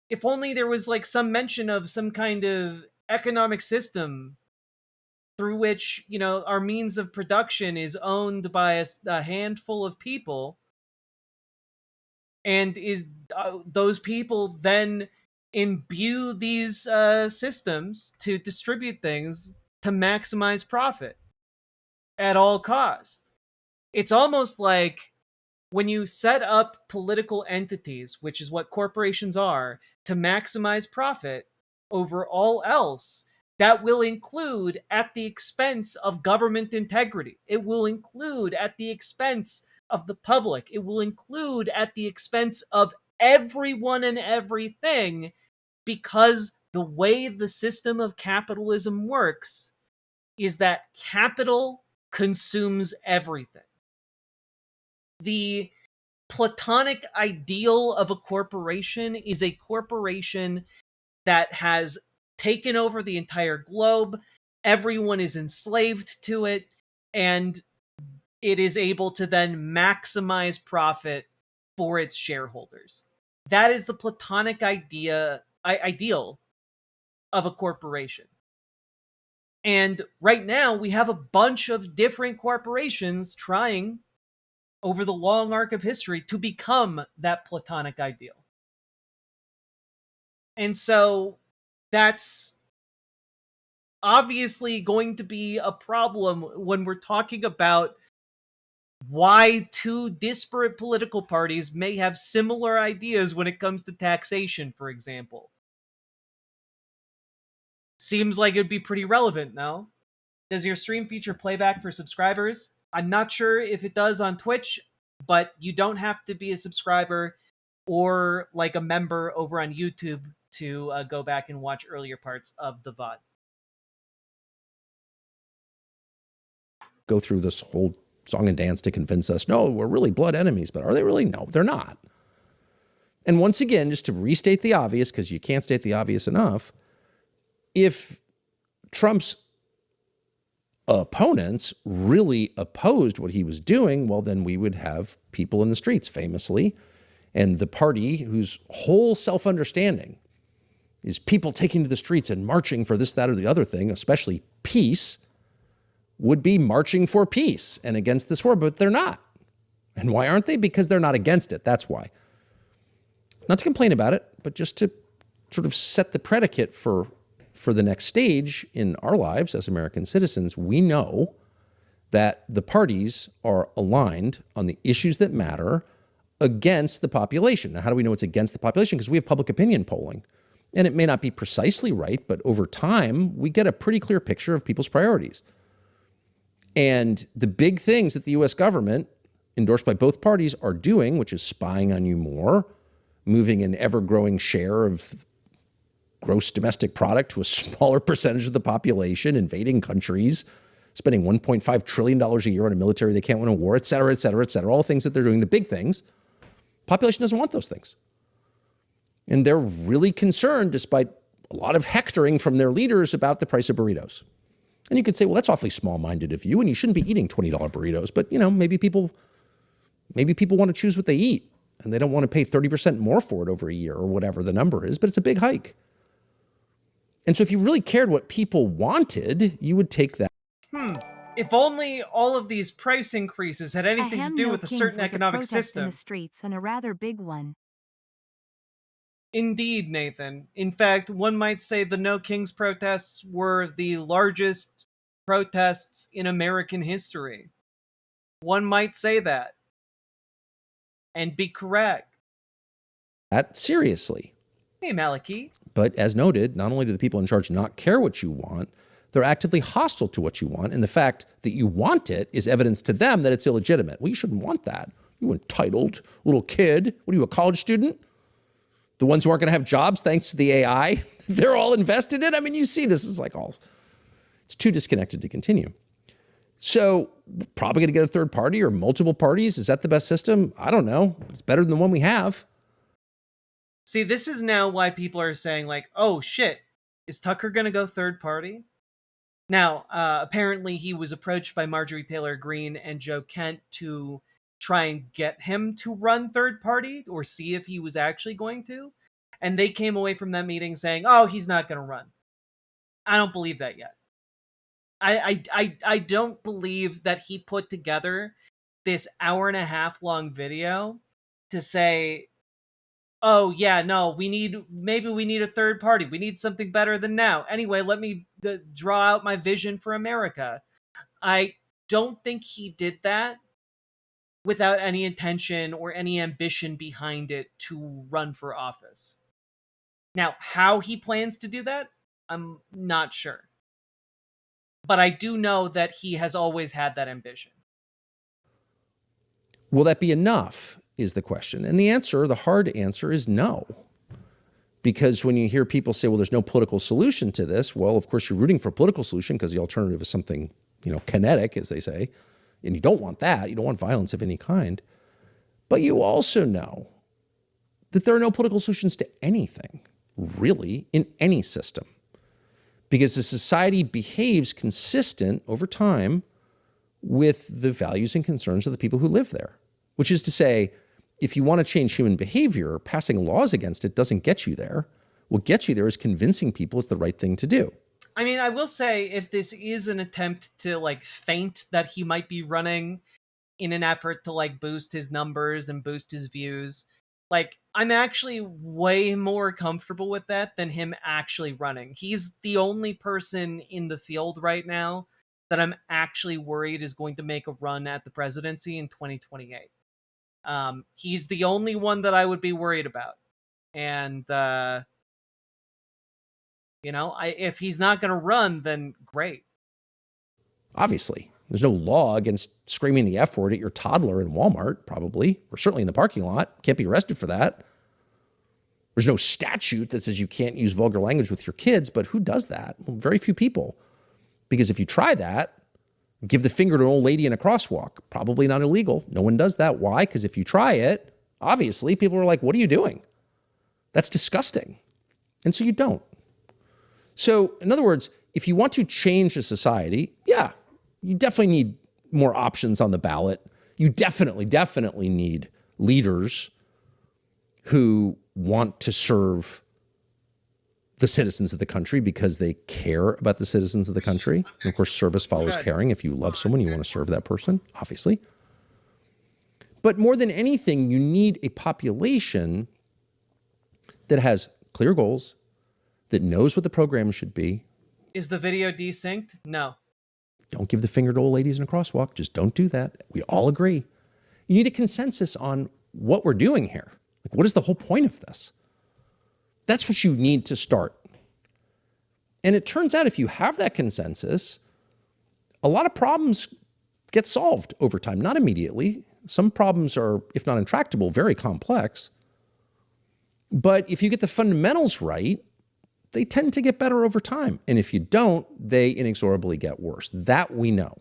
If only there was some mention of some kind of economic system through which, our means of production is owned by a handful of people, and those people then imbue these systems to distribute things to maximize profit at all cost. It's almost like when you set up political entities, which is what corporations are, to maximize profit over all else, that will include at the expense of government integrity. It will include at the expense of the public. It will include at the expense of everyone and everything, because the way the system of capitalism works is that capital consumes everything. The platonic ideal of a corporation is a corporation that has taken over the entire globe. Everyone is enslaved to it, and it is able to then maximize profit for its shareholders. That is the platonic ideal of a corporation. And right now, we have a bunch of different corporations trying, over the long arc of history, to become that platonic ideal. And so that's obviously going to be a problem when we're talking about why two disparate political parties may have similar ideas when it comes to taxation, for example. Seems like it'd be pretty relevant, no? Does your stream feature playback for subscribers? I'm not sure if it does on Twitch, but you don't have to be a subscriber or a member over on YouTube to go back and watch earlier parts of the VOD. go through this whole song and dance to convince us, no, we're really blood enemies, but are they really? No, they're not. And once again, just to restate the obvious, because you can't state the obvious enough, if Trump's opponents really opposed what he was doing, well, then we would have people in the streets, famously, and the party whose whole self-understanding is people taking to the streets and marching for this, that, or the other thing, especially peace, would be marching for peace and against this war, but they're not. And why aren't they? Because they're not against it. That's why. Not to complain about it, but just to sort of set the predicate for the next stage in our lives as American citizens. We know that the parties are aligned on the issues that matter against the population. Now, how do we know it's against the population? Because we have public opinion polling. And it may not be precisely right, but over time, we get a pretty clear picture of people's priorities. And the big things that the U.S. government, endorsed by both parties, are doing, which is spying on you more, moving an ever-growing share of gross domestic product to a smaller percentage of the population, invading countries, spending $1.5 trillion a year on a military they can't win a war, et cetera, et cetera, et cetera, all the things that they're doing, the big things. Population doesn't want those things. And they're really concerned, despite a lot of hectoring from their leaders, about the price of burritos. And you could say, well, that's awfully small-minded of you, and you shouldn't be eating $20 burritos. But, you know, maybe people want to choose what they eat, and they don't want to pay 30% more for it over a year or whatever the number is, but it's a big hike. And so if you really cared what people wanted, you would take that. If only all of these price increases had anything to do with a certain economic system. In the streets, and a rather big one. Indeed, Nathan. In fact, one might say the No Kings protests were the largest protests in American history. One might say that. And be correct. That seriously. Hey, Maliki. But as noted, not only do the people in charge not care what you want, they're actively hostile to what you want. And the fact that you want it is evidence to them that it's illegitimate. Well, you shouldn't want that. You entitled little kid. What are you, a college student? The ones who aren't going to have jobs thanks to the AI, they're all invested in. I mean, you see, this is like all, it's too disconnected to continue. So probably going to get a third party or multiple parties. Is that the best system? I don't know. It's better than the one we have. See, this is now why people are saying like, oh shit, is Tucker going to go third party? Now, apparently he was approached by Marjorie Taylor Greene and Joe Kent to try and get him to run third party or see if he was actually going to. And they came away from that meeting saying, oh, he's not going to run. I don't believe that yet. I don't believe that he put together this 1.5 hour long video to say, oh yeah, no, maybe we need a third party. We need something better than now. Anyway, let me draw out my vision for America. I don't think he did that without any intention or any ambition behind it to run for office. Now, how he plans to do that, I'm not sure. But I do know that he has always had that ambition. Will that be enough, is the question. And the answer, the hard answer, is no. Because when you hear people say, well, there's no political solution to this, well, of course, you're rooting for a political solution because the alternative is something, kinetic, as they say. And you don't want that. You don't want violence of any kind. But you also know that there are no political solutions to anything, really, in any system. Because the society behaves consistent over time with the values and concerns of the people who live there. Which is to say, if you want to change human behavior, passing laws against it doesn't get you there. What gets you there is convincing people it's the right thing to do. I mean, I will say, if this is an attempt to feint that he might be running in an effort to boost his numbers and boost his views, I'm actually way more comfortable with that than him actually running. He's the only person in the field right now that I'm actually worried is going to make a run at the presidency in 2028. He's the only one that I would be worried about. And, if he's not going to run, then great. Obviously. There's no law against screaming the F word at your toddler in Walmart, probably, or certainly in the parking lot. Can't be arrested for that. There's no statute that says you can't use vulgar language with your kids, but who does that? Well, very few people. Because if you try that, give the finger to an old lady in a crosswalk, probably not illegal. No one does that. Why? Because if you try it, obviously people are like, what are you doing? That's disgusting. And so you don't. So in other words, if you want to change a society, yeah, you definitely need more options on the ballot. You definitely need leaders who want to serve the citizens of the country because they care about the citizens of the country. And of course, service follows caring. If you love someone, you want to serve that person, obviously. But more than anything, you need a population that has clear goals, that knows what the program should be. Is the video desynced? No. Don't give the finger to old ladies in a crosswalk. Just don't do that. We all agree. You need a consensus on what we're doing here. Like, what is the whole point of this? That's what you need to start. And it turns out if you have that consensus, a lot of problems get solved over time, not immediately. Some problems are, if not intractable, very complex. But if you get the fundamentals right, they tend to get better over time. And if you don't, they inexorably get worse. That we know.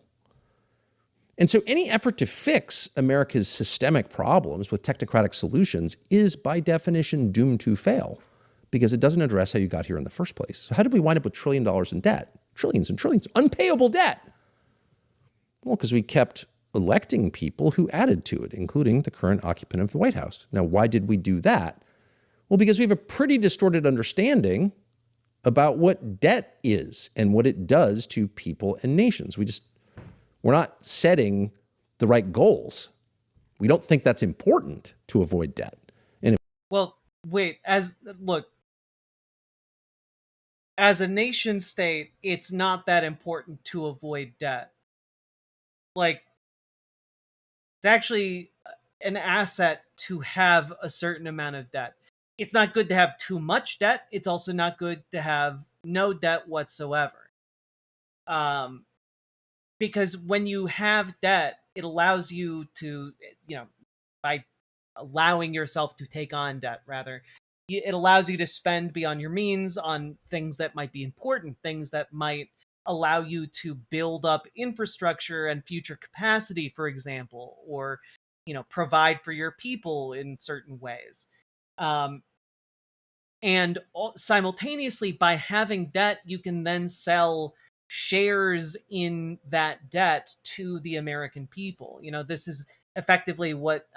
And so any effort to fix America's systemic problems with technocratic solutions is by definition doomed to fail because it doesn't address how you got here in the first place. So how did we wind up with $1 trillion in debt? Trillions and trillions, unpayable debt. Well, because we kept electing people who added to it, including the current occupant of the White House. Now, why did we do that? Well, because we have a pretty distorted understanding about what debt is and what it does to people and nations. We're not setting the right goals. We don't think that's important to avoid debt. And well, wait, as a nation state, it's not that important to avoid debt. Like, it's actually an asset to have a certain amount of debt. It's not good to have too much debt. It's also not good to have no debt whatsoever. Because when you have debt, it allows you to, by allowing yourself to take on debt, rather, it allows you to spend beyond your means on things that might be important, things that might allow you to build up infrastructure and future capacity, for example, or, provide for your people in certain ways. And simultaneously, by having debt, you can then sell shares in that debt to the American people. This is effectively what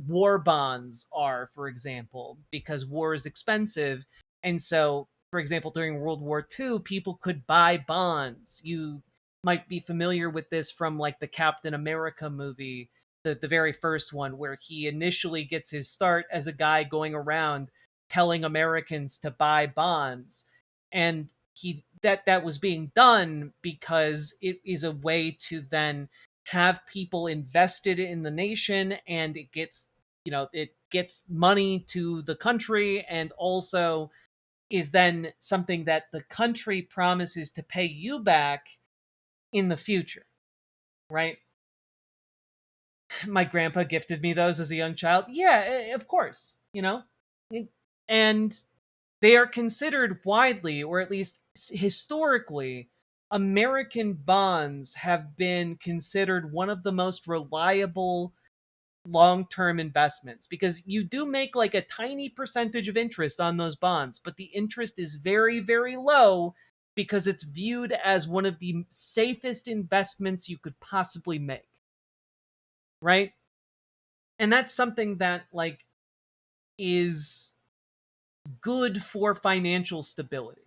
war bonds are, for example, because war is expensive. And so, for example, during World War II, people could buy bonds. You might be familiar with this from like the Captain America movie, the very first one, where he initially gets his start as a guy going around telling Americans to buy bonds. And that was being done because it is a way to then have people invested in the nation, and it gets money to the country, and also is then something that the country promises to pay you back in the future, right? My grandpa gifted me those as a young child. Yeah, of course, and they are considered widely, or at least historically, American bonds have been considered one of the most reliable long-term investments, because you do make like a tiny percentage of interest on those bonds, but the interest is very, very low because it's viewed as one of the safest investments you could possibly make. Right? And that's something that like is good for financial stability.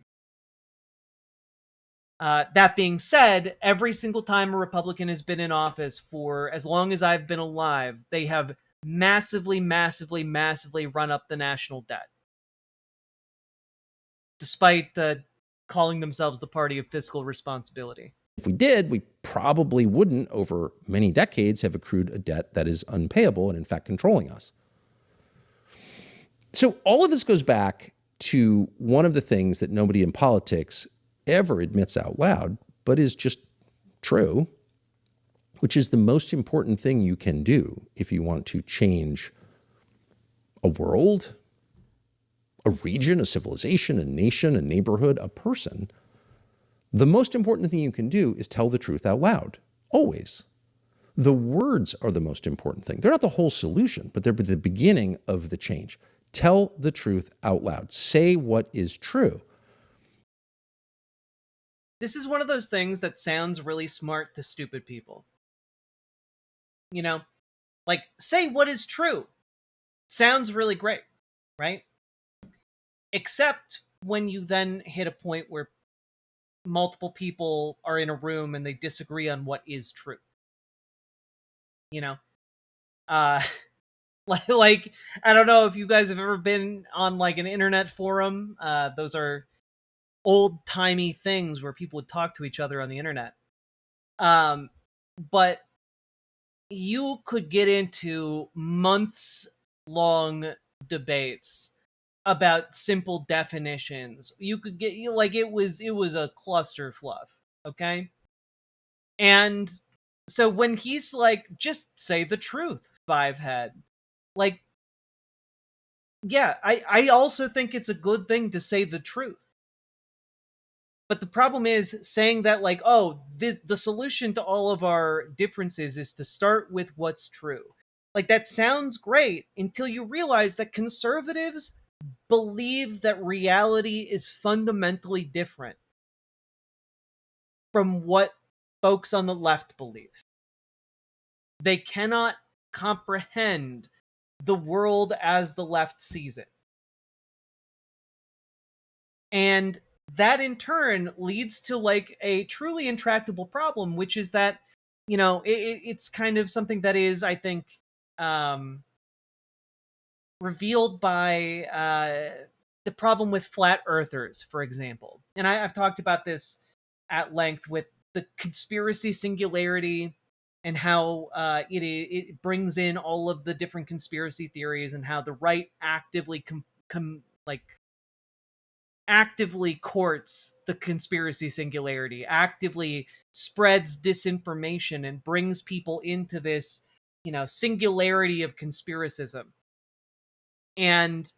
That being said, every single time a Republican has been in office for as long as I've been alive, they have massively run up the national debt. Despite calling themselves the party of fiscal responsibility. If we did, we probably wouldn't, over many decades, have accrued a debt that is unpayable and in fact controlling us. So all of this goes back to one of the things that nobody in politics ever admits out loud, but is just true, which is the most important thing you can do if you want to change a world, a region, a civilization, a nation, a neighborhood, a person. The most important thing you can do is tell the truth out loud, always. The words are the most important thing. They're not the whole solution, but they're the beginning of the change. Tell the truth out loud. Say what is true. this is one of those things that sounds really smart to stupid people. You know, like, say what is true. Sounds really great, right? Except when you then hit a point where multiple people are in a room and they disagree on what is true. You know? Like, I don't know if you guys have ever been on like an internet forum. Those are old-timey things where people would talk to each other on the internet. But you could get into months-long debates about simple definitions. You could get like it was a cluster fluff, okay? And so when he's like, just say the truth, Fivehead, like, yeah, I also think it's a good thing to say the truth. But the problem is saying that, like, oh, the solution to all of our differences is to start with what's true. Like, that sounds great until you realize that conservatives believe that reality is fundamentally different from what folks on the left believe. They cannot comprehend the world as the left sees it. And that in turn leads to like a truly intractable problem, which is that, you know, it's kind of something that is, I think, revealed by the problem with flat earthers, for example. And I've talked about this at length with the conspiracy singularity and how it brings in all of the different conspiracy theories and how the right actively actively courts the conspiracy singularity, actively spreads disinformation and brings people into this, you know, singularity of conspiracism. And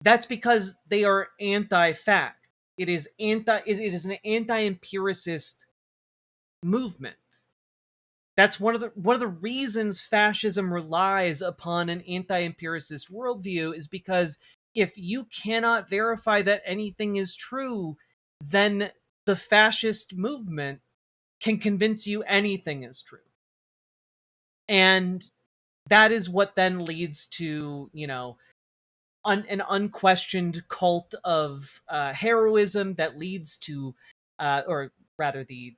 that's because they are anti-fact. It is an anti-empiricist movement. That's one of the reasons fascism relies upon an anti-empiricist worldview, is because if you cannot verify that anything is true, then the fascist movement can convince you anything is true. And that is what then leads to, you know, an unquestioned cult of heroism that leads to, or rather the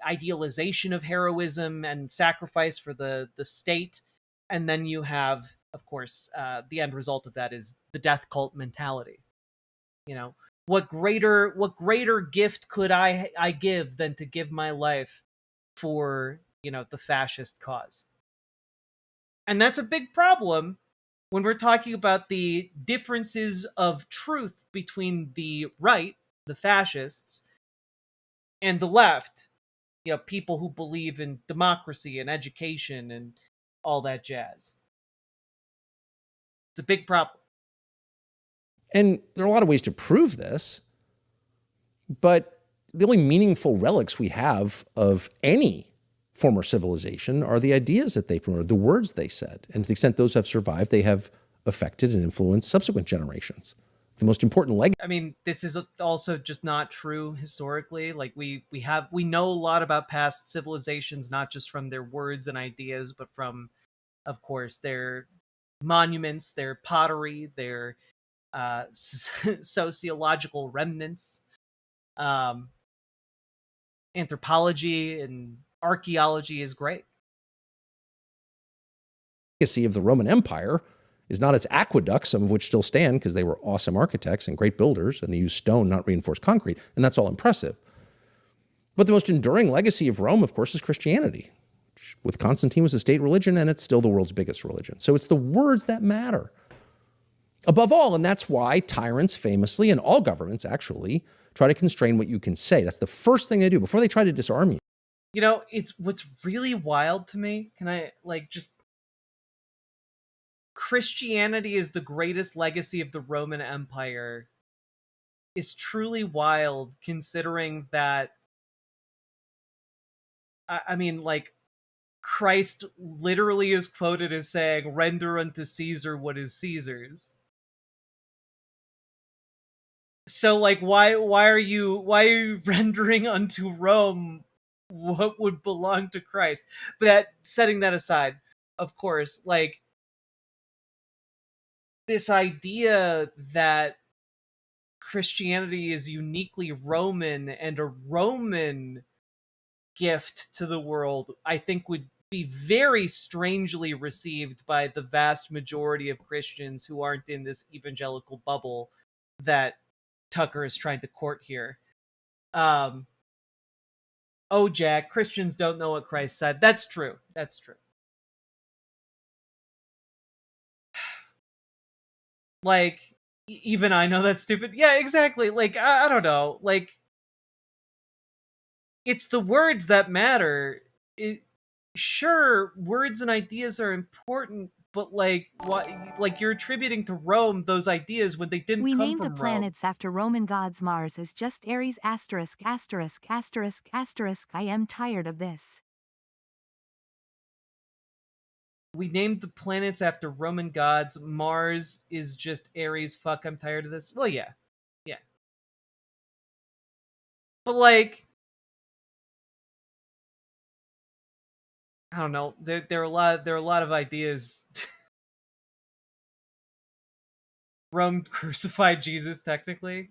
idealization of heroism and sacrifice for the state. And then you have, of course, the end result of that is the death cult mentality. You know, what greater gift could I give than to give my life for, you know, the fascist cause? And that's a big problem when we're talking about the differences of truth between the right, the fascists, and the left, you know, people who believe in democracy and education and all that jazz. It's a big problem. And there are a lot of ways to prove this, but the only meaningful relics we have of any former civilization are the ideas that they promoted, the words they said. And to the extent those have survived, they have affected and influenced subsequent generations. The most important legacy. I mean, this is also just not true historically. Like we know a lot about past civilizations, not just from their words and ideas, but from, of course, their monuments, their pottery, their sociological remnants, anthropology and archaeology is great. Legacy of the Roman Empire is not its aqueducts, some of which still stand because they were awesome architects and great builders, and they used stone, not reinforced concrete, and that's all impressive. But the most enduring legacy of Rome, of course, is Christianity, which with Constantine was a state religion, and it's still the world's biggest religion. So it's the words that matter above all, and that's why tyrants famously, and all governments actually, try to constrain what you can say. That's the first thing they do before they try to disarm you. You know, it's what's really wild to me. Can I just Christianity is the greatest legacy of the Roman Empire is truly wild, considering that, I mean, like, Christ literally is quoted as saying, "Render unto Caesar what is Caesar's." So like why are you rendering unto Rome what would belong to Christ? But setting that aside, of course, like this idea that Christianity is uniquely Roman and a Roman gift to the world, I think would be very strangely received by the vast majority of Christians who aren't in this evangelical bubble that Tucker is trying to court here. Oh, Jack, Christians don't know what Christ said. That's true. That's true. Like, even I know that's stupid. Yeah, exactly. Like, I don't know. Like, it's the words that matter. Sure, words and ideas are important, but like, what? Like, you're attributing to Rome those ideas when they didn't We come named the from Rome. planets after Roman gods. Mars is just Aries asterisk asterisk asterisk asterisk. I am tired of this. We named the planets after Roman gods. Mars is just Aries. Fuck, I'm tired of this. Well, yeah. Yeah. But like, I don't know. There are a lot of ideas. Rome crucified Jesus, technically.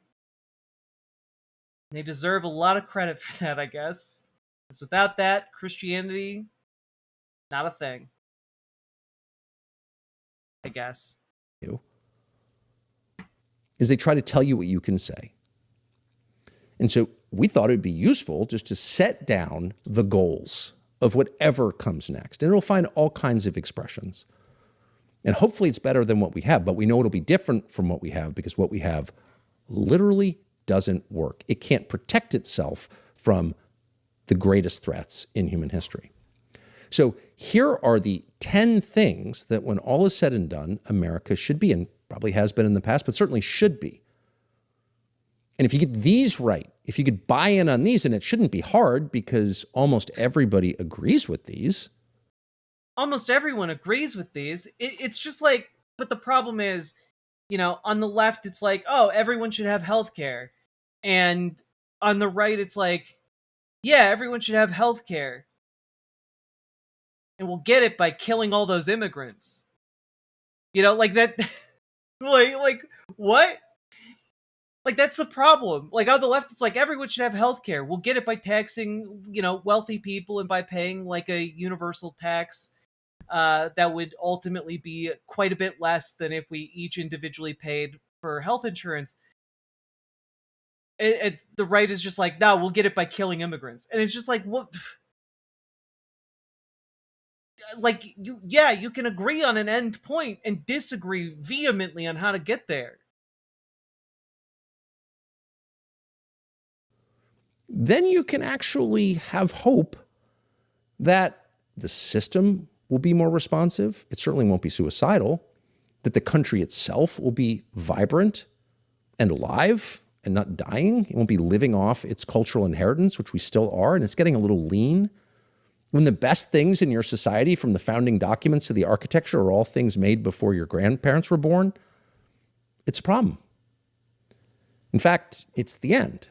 They deserve a lot of credit for that, I guess. Because without that, Christianity, not a thing. I guess. Is they try to tell you what you can say. And so we thought it would be useful just to set down the goals of whatever comes next. And it'll find all kinds of expressions. And hopefully it's better than what we have, but we know it'll be different from what we have because what we have literally doesn't work. It can't protect itself from the greatest threats in human history. So here are the 10 things that when all is said and done, America should be, and probably has been in the past, but certainly should be. And if you get these right, if you could buy in on these, and it shouldn't be hard because almost everybody agrees with these. Almost everyone agrees with these. It's just like, but the problem is, you know, on the left, it's like, oh, everyone should have healthcare. And on the right, it's like, yeah, everyone should have healthcare. And we'll get it by killing all those immigrants. You know, like that, like what? Like, that's the problem. Like, on the left, it's like, everyone should have healthcare. We'll get it by taxing, you know, wealthy people and by paying, like, a universal tax that would ultimately be quite a bit less than if we each individually paid for health insurance. The right is just like, no, we'll get it by killing immigrants. And it's just like, what? Like, you can agree on an end point and disagree vehemently on how to get there. Then you can actually have hope that the system will be more responsive. It certainly won't be suicidal. That the country itself will be vibrant and alive and not dying. It won't be living off its cultural inheritance, which we still are, and it's getting a little lean. When the best things in your society, from the founding documents to the architecture, are all things made before your grandparents were born, it's a problem. In fact, it's the end.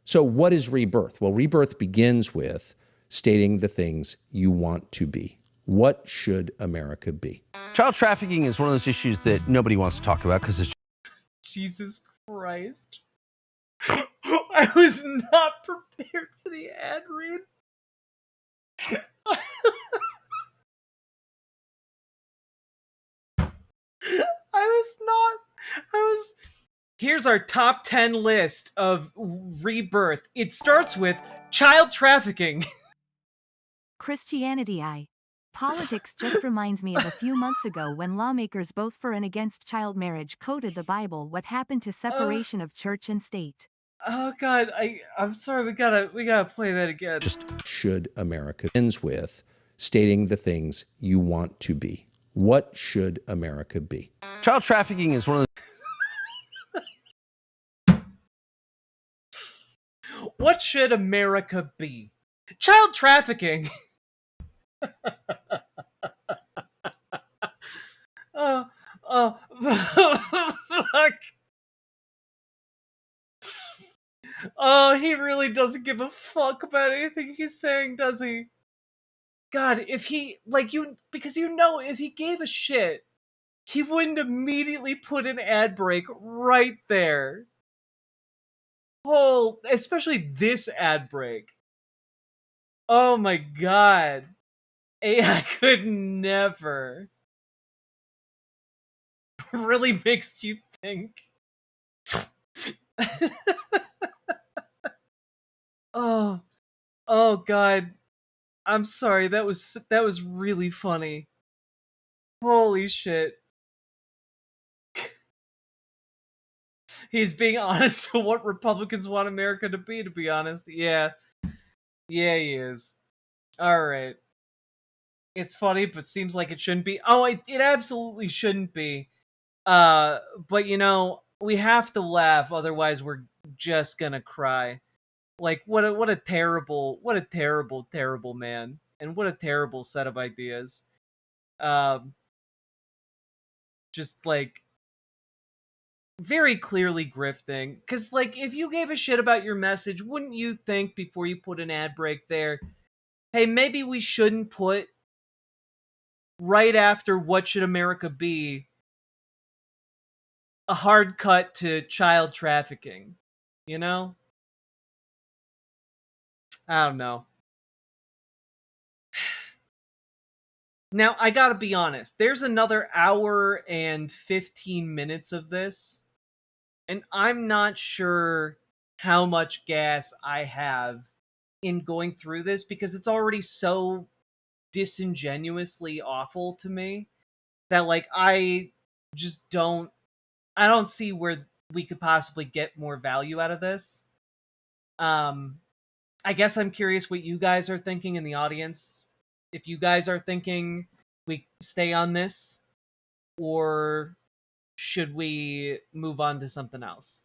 So what is rebirth? Well, rebirth begins with stating the things you want to be. What should America be? Child trafficking is one of those issues that nobody wants to talk about because it's... Jesus Christ. I was not prepared for the ad read. Here's our top 10 list of rebirth. It starts with child trafficking. Christianity. Politics just reminds me of a few months ago when lawmakers both for and against child marriage quoted the Bible. What happened to separation of church and state? Oh God, I'm sorry. We gotta play that again. Just should America ends with stating the things you want to be. What should America be? Child trafficking is one of the... What should America be? Child trafficking. Fuck. Oh, he really doesn't give a fuck about anything he's saying, does he? God, if he, like, because if he gave a shit, he wouldn't immediately put an ad break right there. Oh, especially this ad break. Oh my god. AI could never. Really makes you think. Oh. Oh god. I'm sorry. That was really funny. Holy shit. He's being honest to what Republicans want America to be honest. Yeah. Yeah, he is. Alright. It's funny, but seems like it shouldn't be. Oh, it absolutely shouldn't be. But we have to laugh, otherwise we're just gonna cry. Like, what a terrible man. And what a terrible set of ideas. Um, just like very clearly grifting. Because, like, if you gave a shit about your message, wouldn't you think before you put an ad break there, hey, maybe we shouldn't put right after what should America be a hard cut to child trafficking? You know? I don't know. Now, I gotta be honest, there's another hour and 15 minutes of this, and I'm not sure how much gas I have in going through this because it's already so disingenuously awful to me that, like, just don't I don't see where we could possibly get more value out of this. I guess I'm curious what you guys are thinking in the audience. If you guys are thinking we stay on this, or should we move on to something else?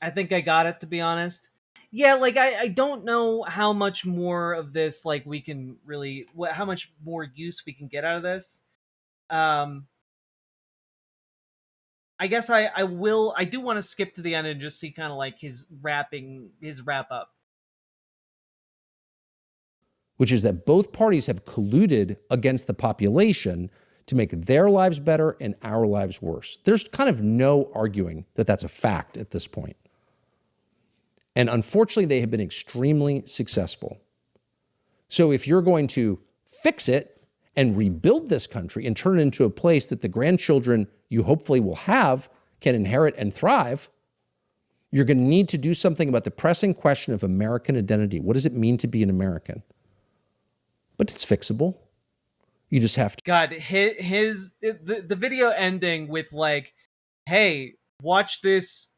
I think I got it, to be honest. Yeah, like, I don't know how much more of this, like, we can really, how much more use we can get out of this. Um, I guess I do want to skip to the end and just see kind of like his wrap up. Which is that both parties have colluded against the population to make their lives better and our lives worse. There's kind of no arguing that that's a fact at this point. And unfortunately, they have been extremely successful. So if you're going to fix it and rebuild this country and turn it into a place that the grandchildren you hopefully will have can inherit and thrive, you're going to need to do something about the pressing question of American identity. What does it mean to be an American? But it's fixable. You just have to. God, the video ending with, like, hey, watch this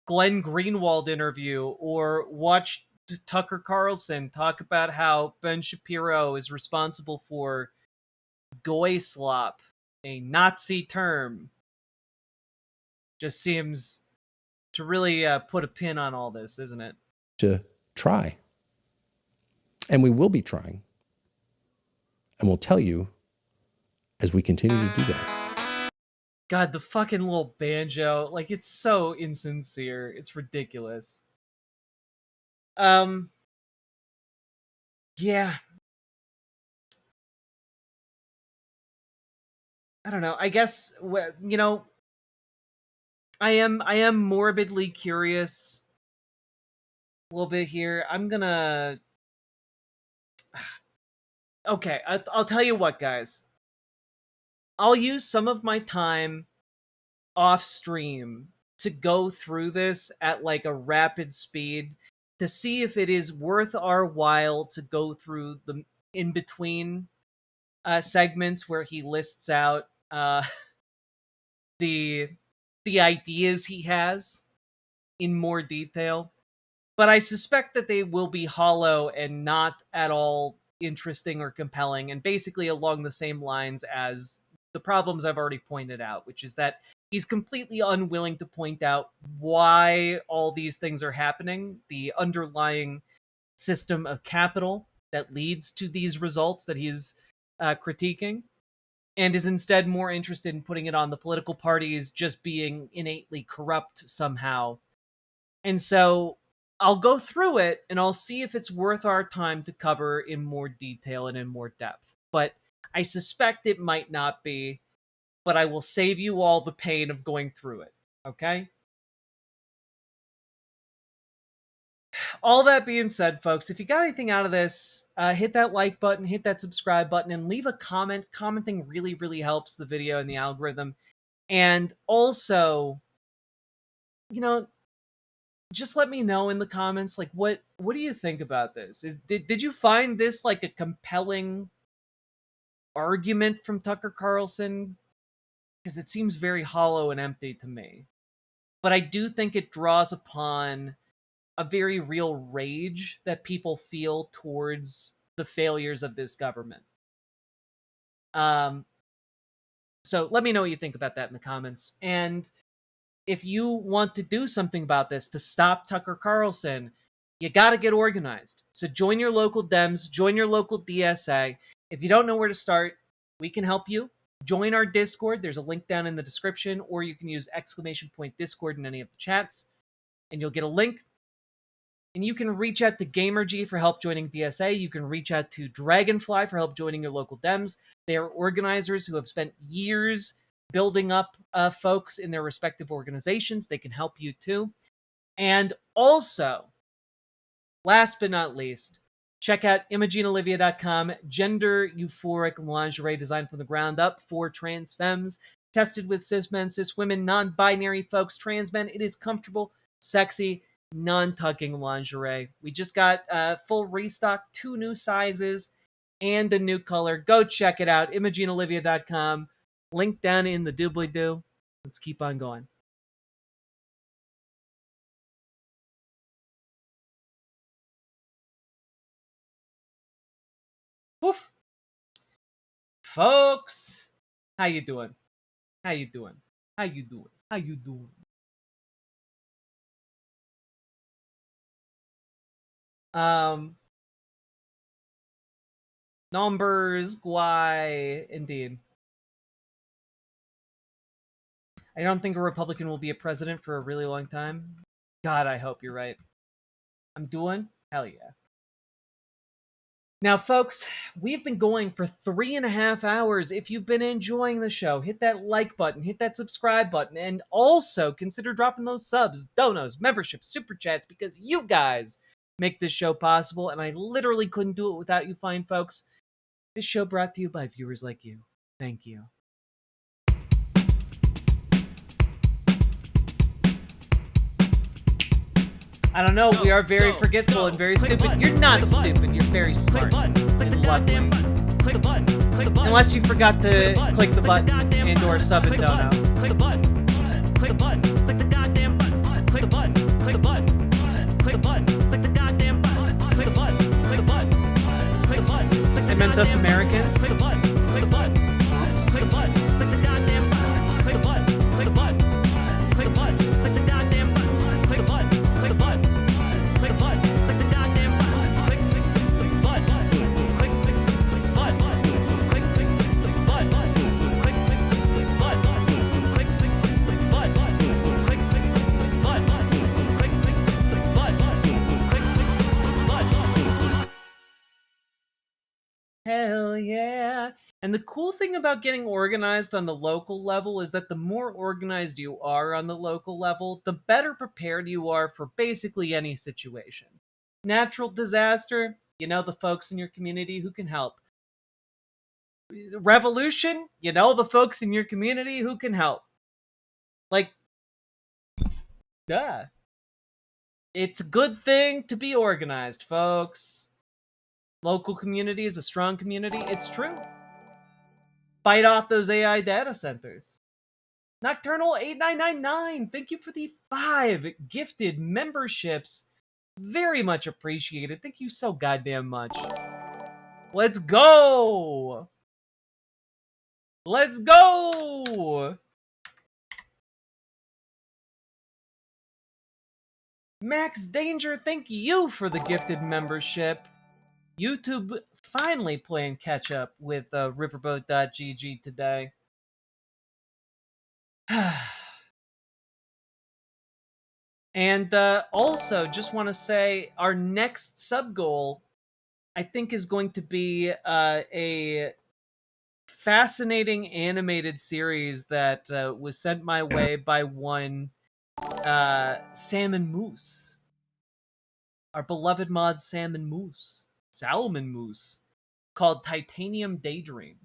Glenn Greenwald interview, or watch Tucker Carlson talk about how Ben Shapiro is responsible for goy slop, a Nazi term, just seems to really put a pin on all this, isn't it? To try. And we will be trying. And we'll tell you as we continue to do that. God, the fucking little banjo, like, it's so insincere. It's ridiculous. Yeah. I don't know. I guess, I am morbidly curious a little bit here. I'm gonna... Okay, I'll tell you what, guys. I'll use some of my time off stream to go through this at, like, a rapid speed to see if it is worth our while to go through the in-between segments where he lists out the ideas he has in more detail. But I suspect that they will be hollow and not at all interesting or compelling, and basically along the same lines as the problems I've already pointed out, which is that he's completely unwilling to point out why all these things are happening, the underlying system of capital that leads to these results that he's critiquing. and is instead more interested in putting it on the political parties just being innately corrupt somehow. And so I'll go through it and I'll see if it's worth our time to cover in more detail and in more depth. But I suspect it might not be, but I will save you all the pain of going through it, okay? All that being said, folks, if you got anything out of this, hit that like button, hit that subscribe button, and leave a comment. Commenting really, really helps the video and the algorithm. And also, you know, just let me know in the comments, like, what do you think about this? Did you find this like a compelling argument from Tucker Carlson? Because it seems very hollow and empty to me. But I do think it draws upon a very real rage that people feel towards the failures of this government. So let me know what you think about that in the comments. And if you want to do something about this to stop Tucker Carlson, you got to get organized. So join your local Dems, join your local DSA. If you don't know where to start, we can help you. Join our Discord. There's a link down in the description, or you can use !Discord in any of the chats, and you'll get a link. And you can reach out to GamerG for help joining DSA. You can reach out to Dragonfly for help joining your local Dems. They are organizers who have spent years building up folks in their respective organizations. They can help you too. And also, last but not least, check out ImogeneOlivia.com, gender euphoric lingerie designed from the ground up for trans femmes, tested with cis men, cis women, non-binary folks, trans men. It is comfortable, sexy, non-tucking lingerie. We just got full restock, 2 new sizes, and a new color. Go check it out, ImogeneOlivia.com. Link down in the doobly-doo. Let's keep on going. Woof. Folks, how you doing? How you doing? How you doing? How you doing? Numbers, why, indeed. I don't think a Republican will be a president for a really long time. God, I hope you're right. I'm doing? Hell yeah. Now, folks, we've been going for 3.5 hours. If you've been enjoying the show, hit that like button, hit that subscribe button, and also consider dropping those subs, donos, memberships, super chats, because you guys make this show possible, and I literally couldn't do it without you fine folks. This show brought to you by viewers like you. Thank you. I don't know, we are very forgetful and very stupid. You're not stupid, you're very smart. And lovely. Unless you forgot to click the button and or sub and dono. Click the button. Click the button. Click the goddamn button. Click the button. Click the button. Click the button. Click the goddamn button. Click the button. Click the button. Click the button. I meant us Americans. Click the button. Click the button. Click the button. Click the goddamn button. Click the button. Click the button. Click the button. Click the goddamn button. Click the button. Click the button. Click the button. Click the goddamn button. Click the button. Click the button. Click the button. Click the button. Click the button. Click the button. Click the button. Hell yeah. And the cool thing about getting organized on the local level is that the more organized you are on the local level, the better prepared you are for basically any situation. Natural disaster, you know the folks in your community who can help. Revolution, you know the folks in your community who can help. Like, duh. It's a good thing to be organized, folks. Local community is a strong community. It's true. Fight off those AI data centers. Nocturnal 8999, thank you for the 5 gifted memberships. Very much appreciated. Thank you so goddamn much. Let's go! Let's go! Max Danger, thank you for the gifted membership. YouTube finally playing catch up with Riverboat.gg today. And also, just want to say our next sub goal, I think, is going to be a fascinating animated series that was sent my way by one Salmon Moose, our beloved mod Salmon Moose, called Titanium Daydream.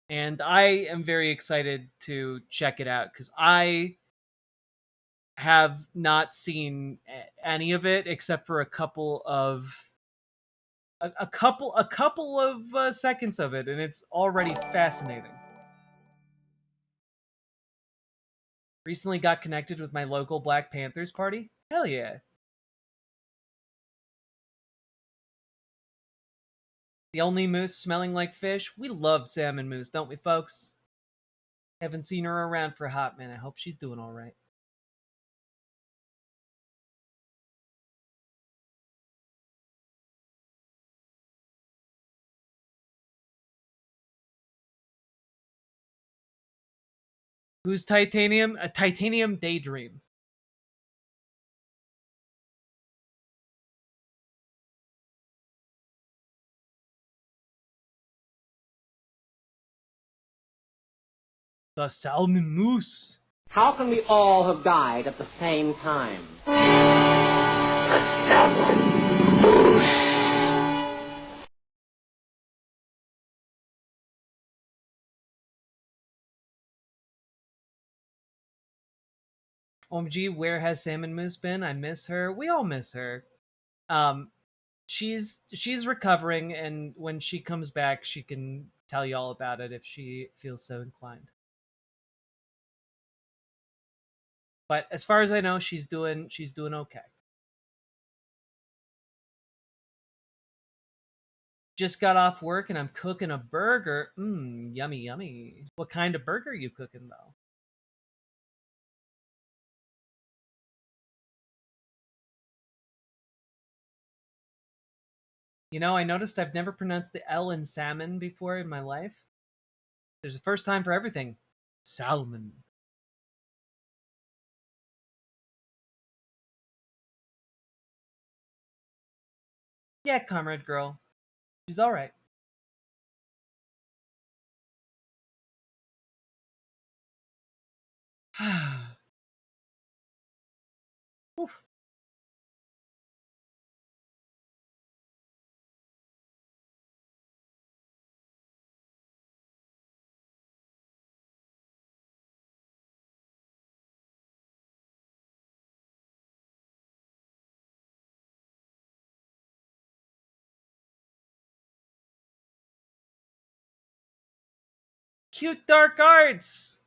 And I am very excited to check it out because I have not seen any of it except for a couple of seconds of it, and it's already fascinating. Recently got connected with my local Black Panthers party. Hell yeah. The only moose smelling like fish. We love Salmon Moose, don't we, folks? Haven't seen her around for a hot minute. I hope she's doing all right. Who's Titanium? A Titanium Daydream. The Salmon Moose. How can we all have died at the same time? OMG, where has Salmon Moose been? I miss her. We all miss her. She's recovering, and when she comes back, she can tell you all about it if she feels so inclined. But as far as I know, she's doing okay. Just got off work and I'm cooking a burger. Yummy, yummy. What kind of burger are you cooking, though? You know, I noticed I've never pronounced the L in salmon before in my life. There's a first time for everything. Salmon. Yeah, comrade girl. She's alright. Oof. Cute dark arts!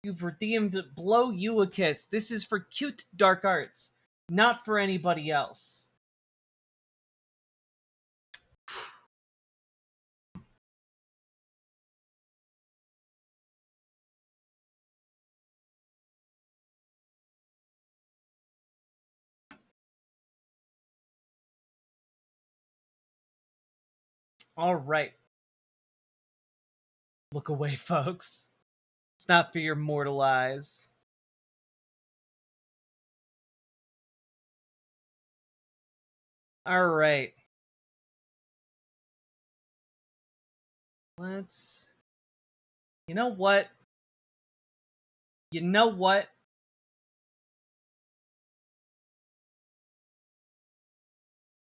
You've redeemed Blow You a Kiss. This is for cute dark arts, not for anybody else. Alright. Look away, folks. It's not for your mortal eyes. Alright. Let's... You know what? You know what?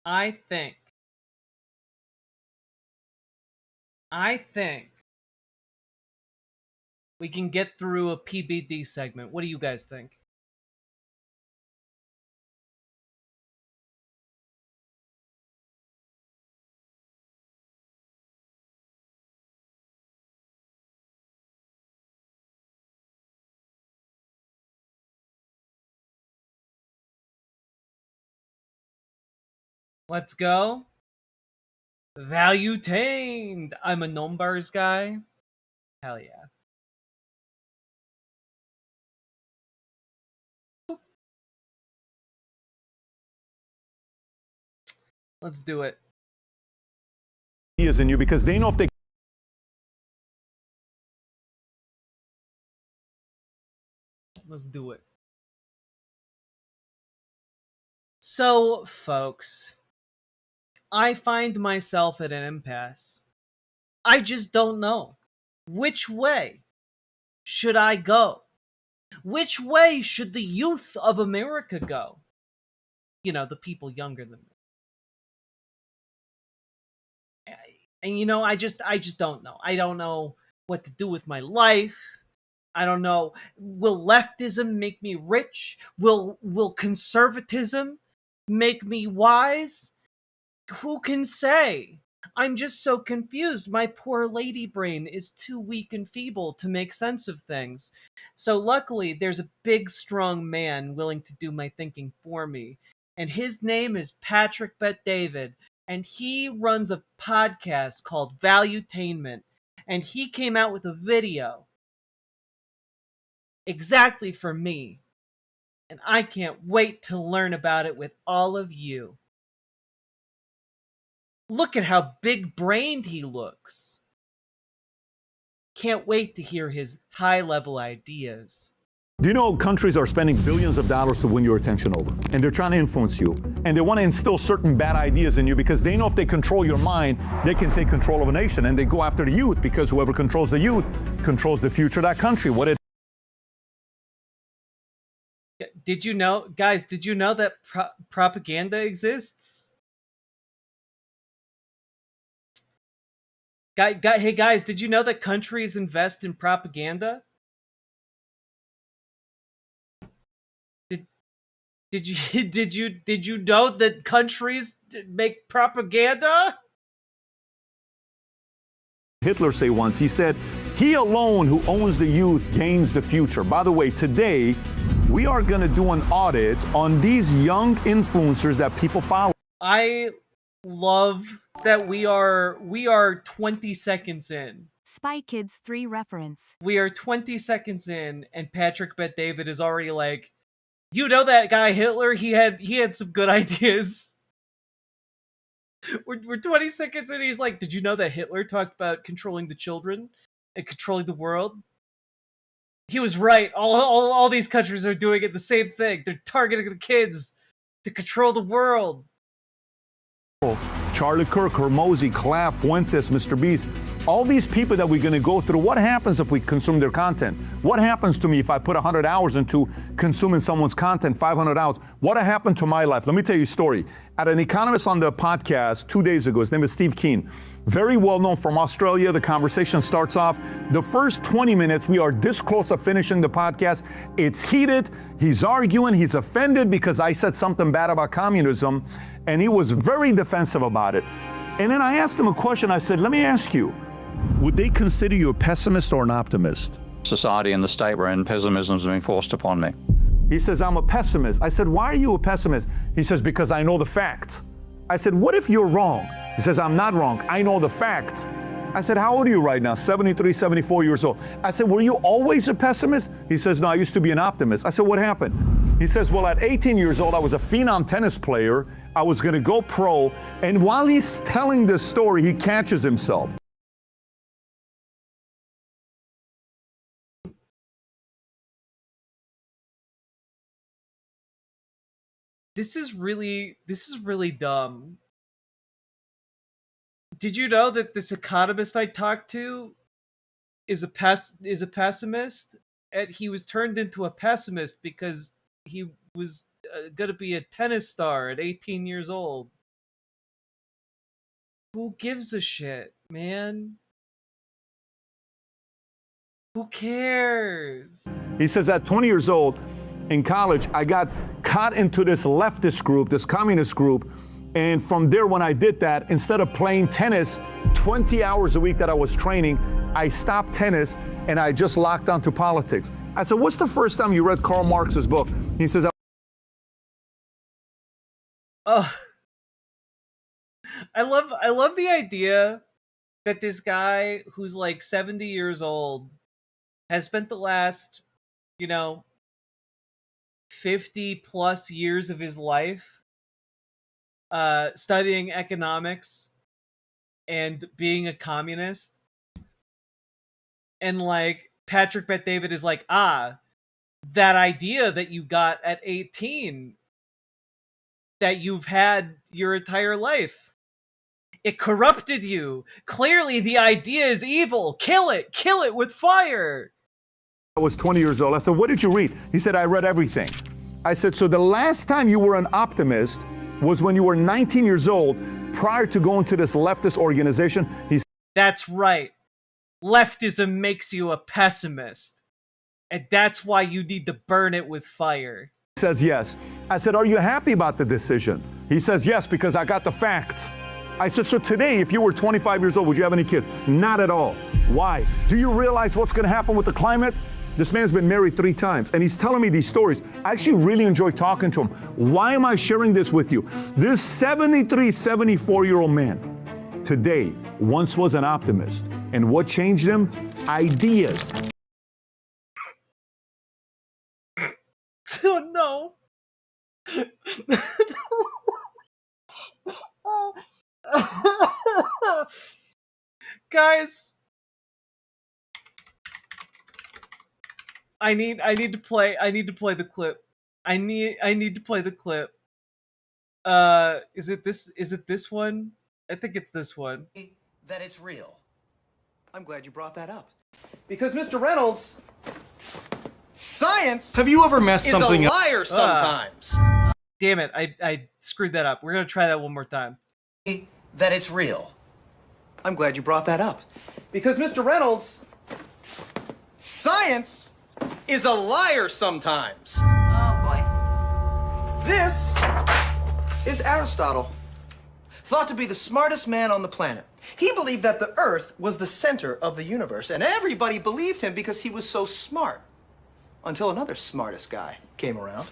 I think we can get through a PBD segment. What do you guys think? Let's go. Valuetained. I'm a Nombars guy. Hell yeah. Let's do it. Ideas in you because they know if they. Let's do it. So, folks, I find myself at an impasse. I just don't know. Which way should I go? Which way should the youth of America go? You know, the people younger than me. And you know, I just don't know. I don't know what to do with my life. I don't know. Will leftism make me rich? Will conservatism make me wise? Who can say? I'm just so confused. My poor lady brain is too weak and feeble to make sense of things. So luckily, there's a big, strong man willing to do my thinking for me. And his name is Patrick Bet-David. And he runs a podcast called Valuetainment. And he came out with a video exactly for me. And I can't wait to learn about it with all of you. Look at how big-brained he looks. Can't wait to hear his high-level ideas. Do you know countries are spending billions of dollars to win your attention over? And they're trying to influence you. And they want to instill certain bad ideas in you because they know if they control your mind, they can take control of a nation. And they go after the youth because whoever controls the youth controls the future of that country. Did you know, guys, did you know that propaganda exists? Hey guys, did you know that countries invest in propaganda? Did you did you know that countries make propaganda? Hitler say once, he said, "He alone who owns the youth gains the future." By the way, today we are going to do an audit on these young influencers that people follow. I love that we are 20 seconds in. Spy Kids 3 reference. We are 20 seconds in, and Patrick Bet-David is already like, you know that guy Hitler? He had some good ideas. We're 20 seconds in, he's like, did you know that Hitler talked about controlling the children and controlling the world? He was right. All these countries are doing it the same thing. They're targeting the kids to control the world. Charlie Kirk, Hormozy, Clap, Fuentes, Mr. Beast, all these people that we're going to go through, what happens if we consume their content? What happens to me if I put 100 hours into consuming someone's content, 500 hours? What happened to my life? Let me tell you a story. I had an economist on the podcast 2 days ago. His name is Steve Keen. Very well known from Australia. The conversation starts off. The first 20 minutes, we are this close to finishing the podcast. It's heated. He's arguing. He's offended because I said something bad about communism. And he was very defensive about it. And then I asked him a question. I said, let me ask you, would they consider you a pessimist or an optimist? Society and the state we're in, pessimism has been forced upon me. He says, I'm a pessimist. I said, why are you a pessimist? He says, because I know the fact. I said, what if you're wrong? He says, I'm not wrong. I know the fact. I said, how old are you right now? 73, 74 years old. I said, were you always a pessimist? He says, no, I used to be an optimist. I said, what happened? He says, well, at 18 years old, I was a phenom tennis player. I was going to go pro. And while he's telling this story, he catches himself. This is really dumb. Did you know that this economist I talked to is a pessimist? And he was turned into a pessimist because he was going to be a tennis star at 18 years old. Who gives a shit, man? Who cares? He says at 20 years old in college, I got caught into this leftist group, this communist group. And from there, when I did that, instead of playing tennis 20 hours a week that I was training, I stopped tennis and I just locked onto politics. I said, what's the first time you read Karl Marx's book? He says, oh, I love the idea that this guy who's like 70 years old has spent the last, 50 plus years of his life studying economics and being a communist. And like Patrick Bet David is like, that idea that you got at 18 that you've had your entire life, it corrupted you. Clearly the idea is evil. Kill it with fire. I was 20 years old. I said, what did you read? He said, I read everything. I said, so the last time you were an optimist was when you were 19 years old, prior to going to this leftist organization. He said, that's right. Leftism makes you a pessimist. And that's why you need to burn it with fire. He says, yes. I said, are you happy about the decision? He says, yes, because I got the facts. I said, so today, if you were 25 years old, would you have any kids? Not at all. Why? Do you realize what's going to happen with the climate? This man's been married 3 times, and he's telling me these stories. I actually really enjoy talking to him. Why am I sharing this with you? This 73, 74-year-old man today once was an optimist. And what changed him? Ideas. Oh, no. Guys, I need to play the clip. I need to play the clip. Is it this one? I think it's this one. That it's real. I'm glad you brought that up. Because Mr. Reynolds, science Have you ever messed is something a up? liar sometimes. Damn it, I screwed that up. We're gonna try that one more time. That it's real. I'm glad you brought that up. Because Mr. Reynolds, science is a liar sometimes. Oh boy. This is Aristotle, thought to be the smartest man on the planet. He believed that the Earth was the center of the universe, and everybody believed him because he was so smart. Until another smartest guy came around,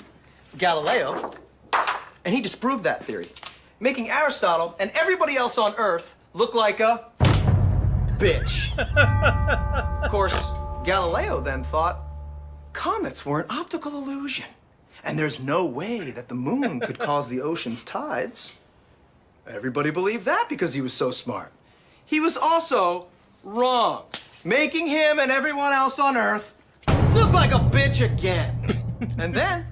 Galileo, and he disproved that theory, making Aristotle and everybody else on Earth look like a bitch. Of course, Galileo then thought comets were an optical illusion, and there's no way that the moon could cause the ocean's tides. Everybody believed that because he was so smart. He was also wrong, making him and everyone else on Earth look like a bitch again. And then,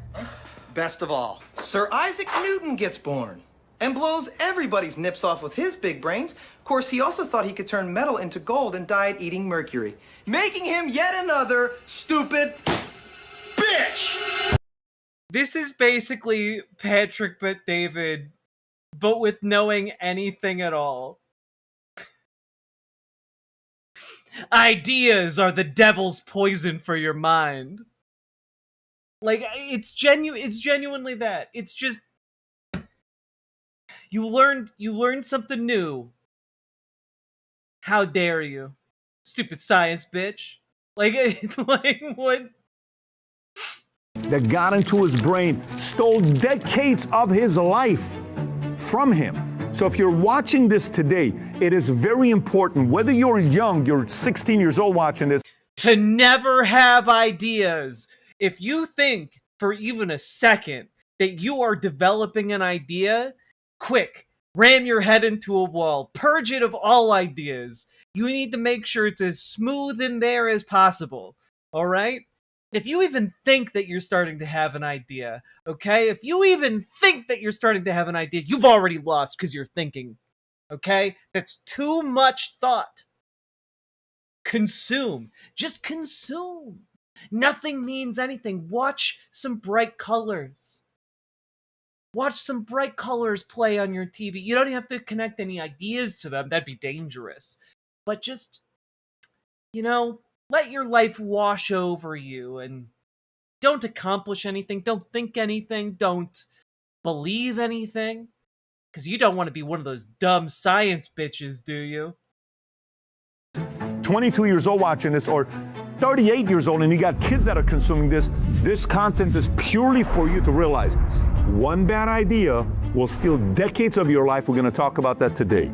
best of all, Sir Isaac Newton gets born and blows everybody's nips off with his big brains. Of course, he also thought he could turn metal into gold and died eating mercury, making him yet another stupid bitch. This is basically Patrick Bet David, but with knowing anything at all. Ideas are the devil's poison for your mind. Like, it's genuinely that. It's just, you learned something new. How dare you? Stupid science bitch. Like what? That got into his brain, stole decades of his life from him. So if you're watching this today, it is very important, whether you're young, you're 16 years old watching this, to never have ideas. If you think for even a second that you are developing an idea, quick, ram your head into a wall, purge it of all ideas. You need to make sure it's as smooth in there as possible, all right? If you even think that you're starting to have an idea, okay? If you even think that you're starting to have an idea, you've already lost because you're thinking, okay? That's too much thought. Consume. Just consume. Nothing means anything. Watch some bright colors. Watch some bright colors play on your TV. You don't have to connect any ideas to them. That'd be dangerous. But just, let your life wash over you and don't accomplish anything. Don't think anything. Don't believe anything. Because you don't want to be one of those dumb science bitches, do you? 22 years old watching this, or 38 years old, and you got kids that are consuming this, this content is purely for you to realize one bad idea will steal decades of your life. We're going to talk about that today.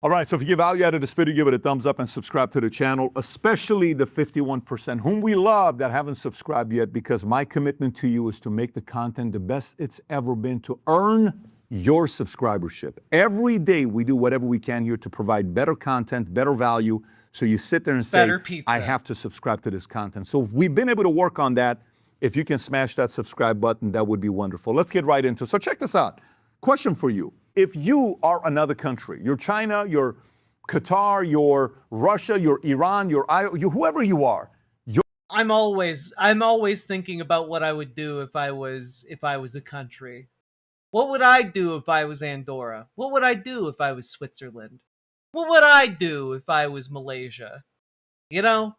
All right, so if you give value out of this video, give it a thumbs up and subscribe to the channel, especially the 51% whom we love that haven't subscribed yet, because my commitment to you is to make the content the best it's ever been, to earn your subscribership. Every day we do whatever we can here to provide better content, better value, so you sit there and say, Better pizza. I have to subscribe to this content. So if we've been able to work on that, if you can smash that subscribe button, that would be wonderful. Let's get right into it. So check this out. Question for you. If you are another country, you're China, you're Qatar, you're Russia, you're Iran, you're whoever you are, I'm always thinking about what I would do if I was a country. What would I do if I was Andorra? What would I do if I was Switzerland? What would I do if I was Malaysia? You know?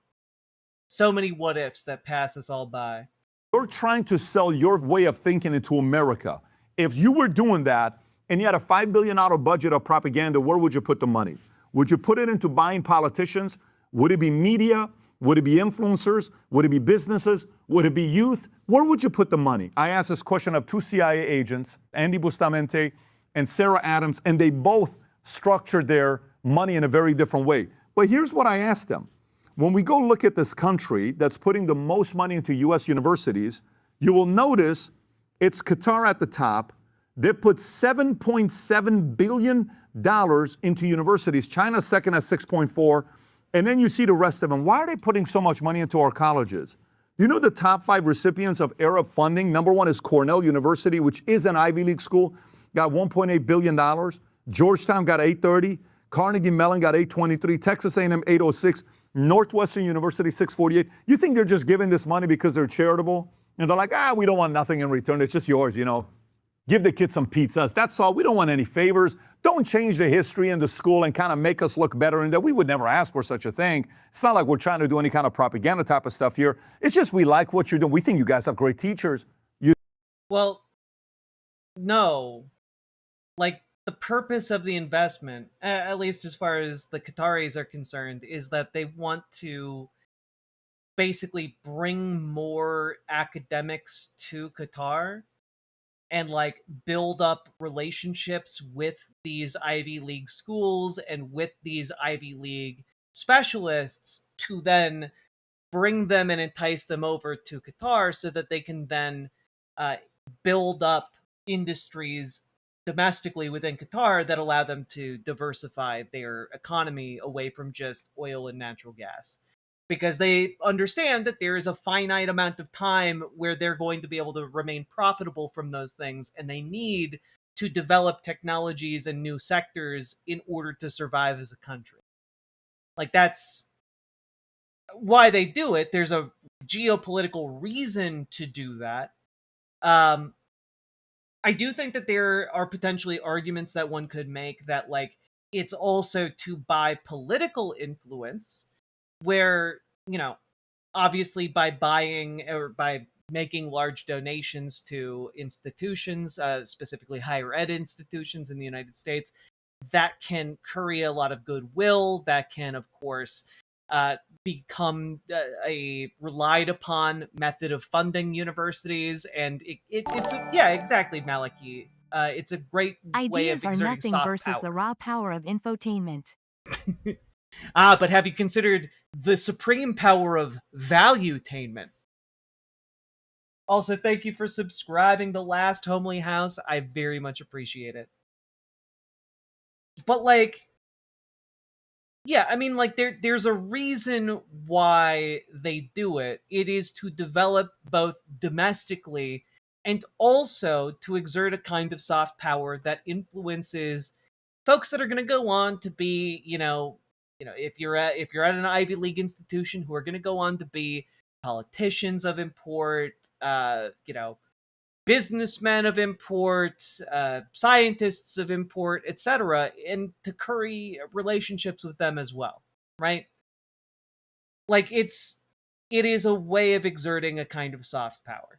So many what ifs that pass us all by. you're trying to sell your way of thinking into America. If you were doing that and you had a $5 billion budget of propaganda, where would you put the money? Would you put it into buying politicians? Would it be media? Would it be influencers? Would it be businesses? Would it be youth? Where would you put the money? I asked this question of two CIA agents, Andy Bustamante and Sarah Adams, and they both structured their money in a very different way. But here's what I asked them. When we go look at this country that's putting the most money into U.S. universities, you will notice it's Qatar at the top. They've put $7.7 billion into universities. China's second at 6.4. And then you see the rest of them. Why are they putting so much money into our colleges? You know the top 5 recipients of Arab funding? Number 1 is Cornell University, which is an Ivy League school, got $1.8 billion. Georgetown got $830. Carnegie Mellon got $823. Texas A&M $806. Northwestern University $648. You think they're just giving this money because they're charitable? And they're like, we don't want nothing in return. It's just yours, you know. Give the kids some pizzas. That's all. We don't want any favors. Don't change the history in the school and kind of make us look better in that. We would never ask for such a thing. It's not like we're trying to do any kind of propaganda type of stuff here. It's just we like what you're doing. We think you guys have great teachers. Well, no. Like, the purpose of the investment, at least as far as the Qataris are concerned, is that they want to basically bring more academics to Qatar and like build up relationships with these Ivy League schools and with these Ivy League specialists to then bring them and entice them over to Qatar so that they can then build up industries domestically within Qatar that allow them to diversify their economy away from just oil and natural gas. Because they understand that there is a finite amount of time where they're going to be able to remain profitable from those things, and they need to develop technologies and new sectors in order to survive as a country. Like, that's why they do it. There's a geopolitical reason to do that. I do think that there are potentially arguments that one could make that, like, it's also to buy political influence, where, you know, obviously by buying or by making large donations to institutions, specifically higher ed institutions in the United States, that can curry a lot of goodwill. That can, of course, become a relied upon method of funding universities. And it's yeah, exactly, Maliki. It's a great way of Ideas are exerting nothing soft versus power. the raw power of infotainment. But have you considered the supreme power of valuetainment? Also, thank you for subscribing to Last Homely House. I very much appreciate it. But, like, yeah, I mean, like, there's a reason why they do it. It is to develop both domestically and also to exert a kind of soft power that influences folks that are going to go on to be, you know, if you're at an Ivy League institution, who are going to go on to be politicians of import, businessmen of import, scientists of import, etc., and to curry relationships with them as well, right? Like, it is a way of exerting a kind of soft power.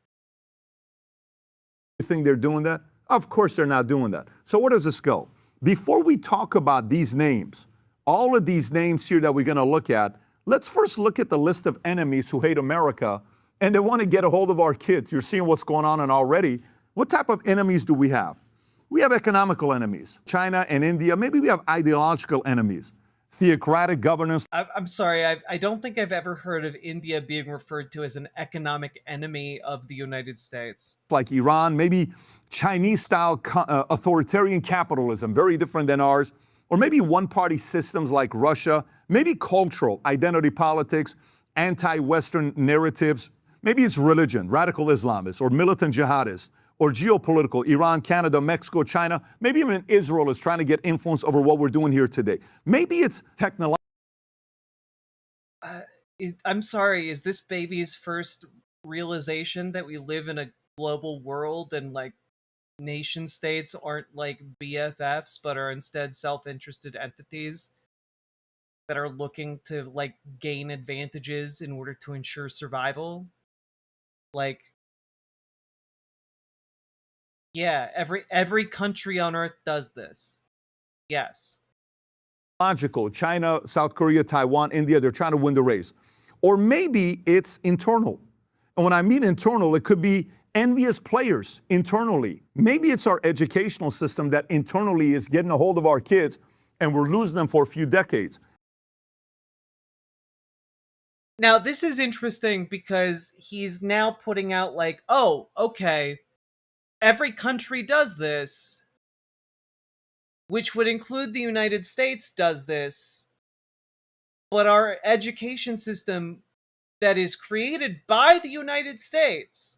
You think they're doing that? Of course they're not doing that. So where does this go? Before we talk about these names, all of these names here that we're going to look at, let's first look at the list of enemies who hate America and they want to get a hold of our kids. You're seeing what's going on, and already, what type of enemies do we have? We have economical enemies, China and India. Maybe we have ideological enemies, theocratic governance. I'm sorry, I don't think I've ever heard of India being referred to as an economic enemy of the United States. Like Iran, maybe Chinese-style authoritarian capitalism, very different than ours, or maybe one-party systems like Russia, maybe cultural identity politics, anti-Western narratives, maybe it's religion, radical Islamists, or militant jihadists, or geopolitical, Iran, Canada, Mexico, China, maybe even Israel is trying to get influence over what we're doing here today. Maybe it's technological. I'm sorry, is this baby's first realization that we live in a global world and like nation states aren't like BFFs but are instead self-interested entities that are looking to like gain advantages in order to ensure survival? Like, yeah, every country on earth does this. Yes. Logical. China, South Korea, Taiwan, India, they're trying to win the race. Or maybe it's internal. And when I mean internal, it could be envious players internally. Maybe it's our educational system that internally is getting a hold of our kids and we're losing them for a few decades. Now, this is interesting because he's now putting out like, oh, okay, every country does this, which would include the United States does this, but our education system that is created by the United States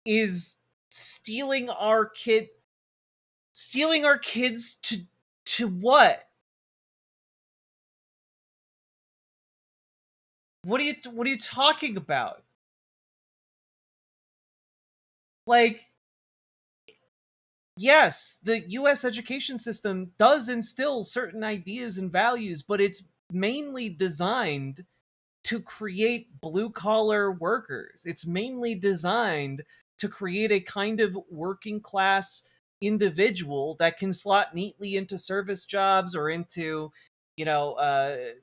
is stealing our kids to what? What are you talking about? Like, yes, the US education system does instill certain ideas and values, but it's mainly designed to create blue-collar workers. It's mainly designed to create a kind of working class individual that can slot neatly into service jobs or into, you know,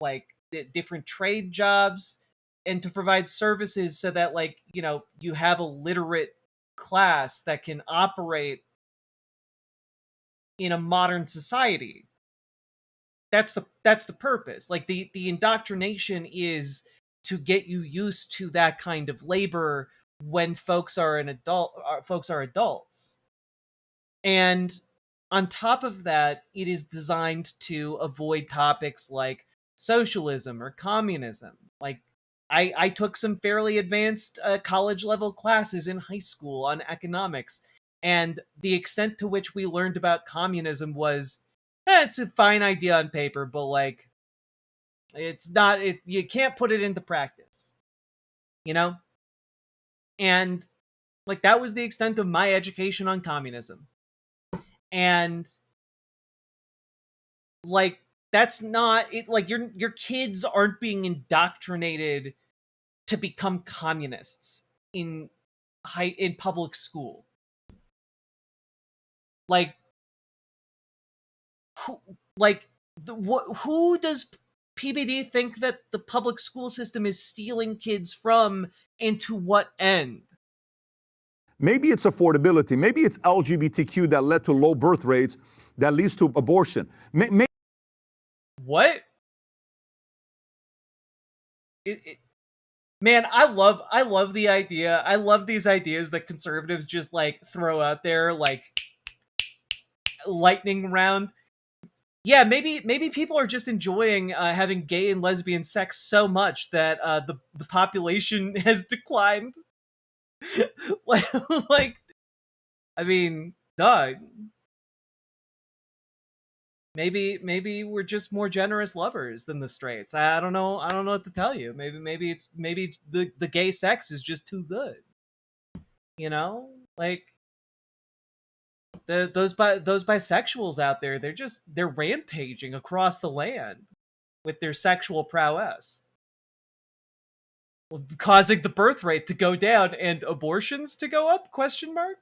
like different trade jobs, and to provide services so that, like, you know, you have a literate class that can operate in a modern society. That's the purpose. Like the indoctrination is to get you used to that kind of labor when folks are adults. And on top of that, it is designed to avoid topics like socialism or communism. Like, I took some fairly advanced college level classes in high school on economics, and the extent to which we learned about communism was, it's a fine idea on paper, but like, it's not, you can't put it into practice, you know? And like, that was the extent of my education on communism. And like, that's not it. Like, your kids aren't being indoctrinated to become communists in public school. Like, who does PBD think that the public school system is stealing kids from, and to what end? Maybe it's affordability. Maybe it's LGBTQ that led to low birth rates that leads to abortion. What? Man, I love the idea. I love these ideas that conservatives just like throw out there like lightning round. Yeah, maybe people are just enjoying having gay and lesbian sex so much that the population has declined. like, I mean, duh. Maybe we're just more generous lovers than the straights. I don't know what to tell you. Maybe it's the gay sex is just too good. You know, like those bisexuals out there, they're rampaging across the land with their sexual prowess, causing the birth rate to go down and abortions to go up? Question mark.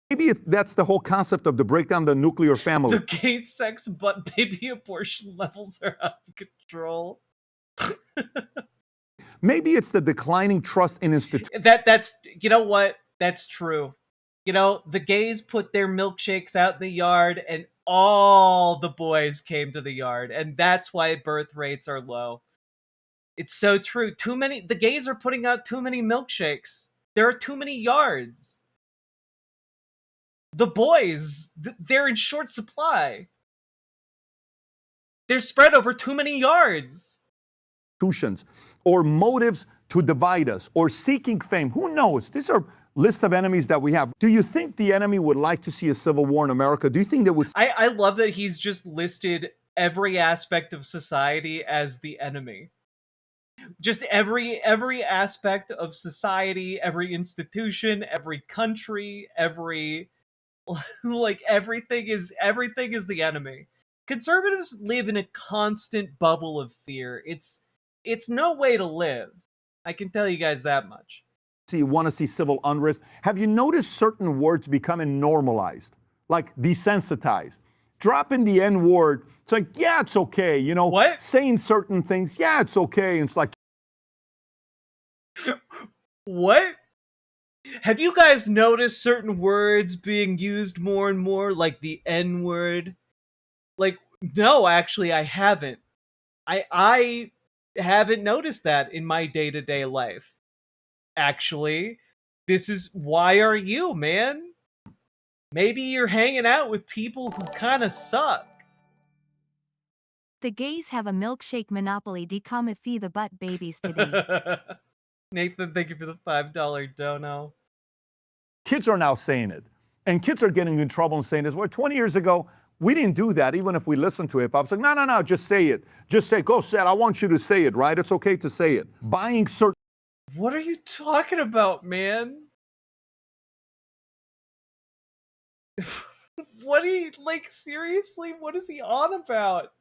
Maybe that's the whole concept of the breakdown of the nuclear family. The gay sex but baby abortion levels are out of control. Maybe it's the declining trust in institutions. That's you know what? That's true. You know, the gays put their milkshakes out in the yard and all the boys came to the yard, and that's why birth rates are low. It's so true. The gays are putting out too many milkshakes. There are too many yards. The boys, they're in short supply. They're spread over too many yards. Or motives to divide us, or seeking fame. Who knows? These are list of enemies that we have. Do you think the enemy would like to see a civil war in America? Do you think that would... I love that he's just listed every aspect of society as the enemy. Just every aspect of society, every institution, every country, every like everything is the enemy. Conservatives live in a constant bubble of fear. It's no way to live. I can tell you guys that much. You want to see civil unrest? Have you noticed certain words becoming normalized, like desensitized? Dropping the N word, it's like, yeah, it's okay. You know, what? Saying certain things, yeah, it's okay. And it's like, what? Have you guys noticed certain words being used more and more, like the N word? Like, no, actually, I haven't. I haven't noticed that in my day-to-day life. Actually, this is why are you, man? Maybe you're hanging out with people who kind of suck. The gays have a milkshake monopoly. Decomify the butt babies today. Nathan, thank you for the $5 dono. Kids are now saying it. And kids are getting in trouble and saying this. Well, 20 years ago, we didn't do that, even if we listened to hip hop. It's like, no, just say it. Just say, go say it. I want you to say it, right? It's okay to say it. Buying certain... What are you talking about, man? What are you, like, seriously? What is he on about?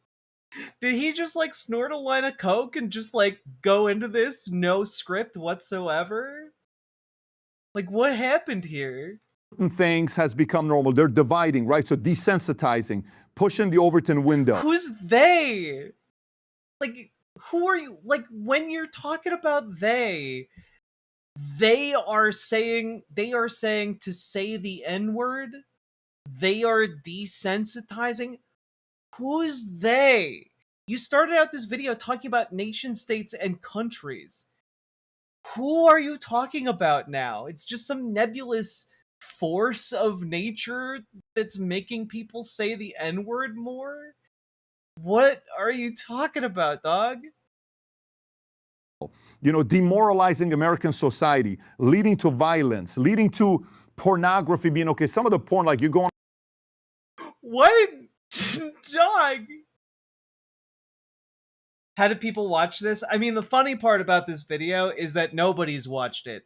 Did he just, like, snort a line of coke and just, like, go into this no script whatsoever? Like, what happened here? Certain things has become normal. They're dividing, right? So desensitizing, pushing the Overton window. Who's they? Like, who are you? Like, when you're talking about they are saying to say the N-word. They are desensitizing. Who's they? You started out this video talking about nation states and countries. Who are you talking about now? It's just some nebulous force of nature that's making people say the N-word more? What are you talking about, dog? You know, demoralizing American society, leading to violence, leading to pornography being okay. Some of the porn, like you go on... What? Dog? How did people watch this? I mean, the funny part about this video is that nobody's watched it.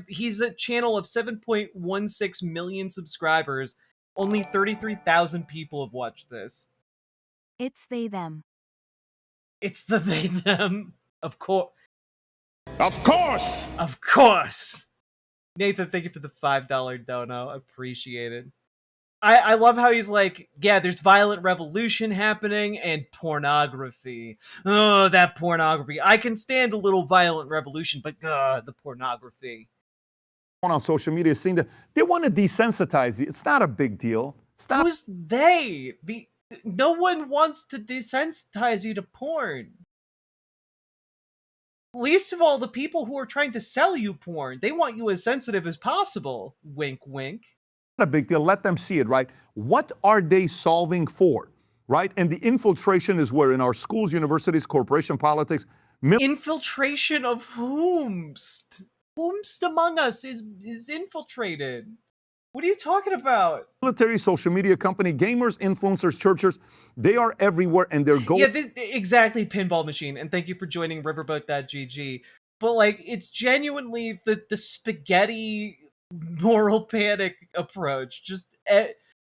He's a channel of 7.16 million subscribers. Only 33,000 people have watched this. It's they them. It's the they them. Of course. Of course! Of course! Nathan, thank you for the $5 dono. Appreciate it. I love how he's like, yeah, there's violent revolution happening and pornography. Oh, that pornography. I can stand a little violent revolution, but the pornography. On social media, seeing that they want to desensitize you. It's not a big deal. Stop. Who's they? No one wants to desensitize you to porn. Least of all the people who are trying to sell you porn. They want you as sensitive as possible. Wink, wink. Not a big deal. Let them see it, right? What are they solving for, right? And the infiltration is where in our schools, universities, corporation politics. Infiltration of whomst? Whomst among us is infiltrated. What are you talking about? Military, social media company, gamers, influencers, churches, they are everywhere and they're going. Yeah, exactly, Pinball Machine. And thank you for joining Riverboat.gg. But, like, it's genuinely the spaghetti moral panic approach. Just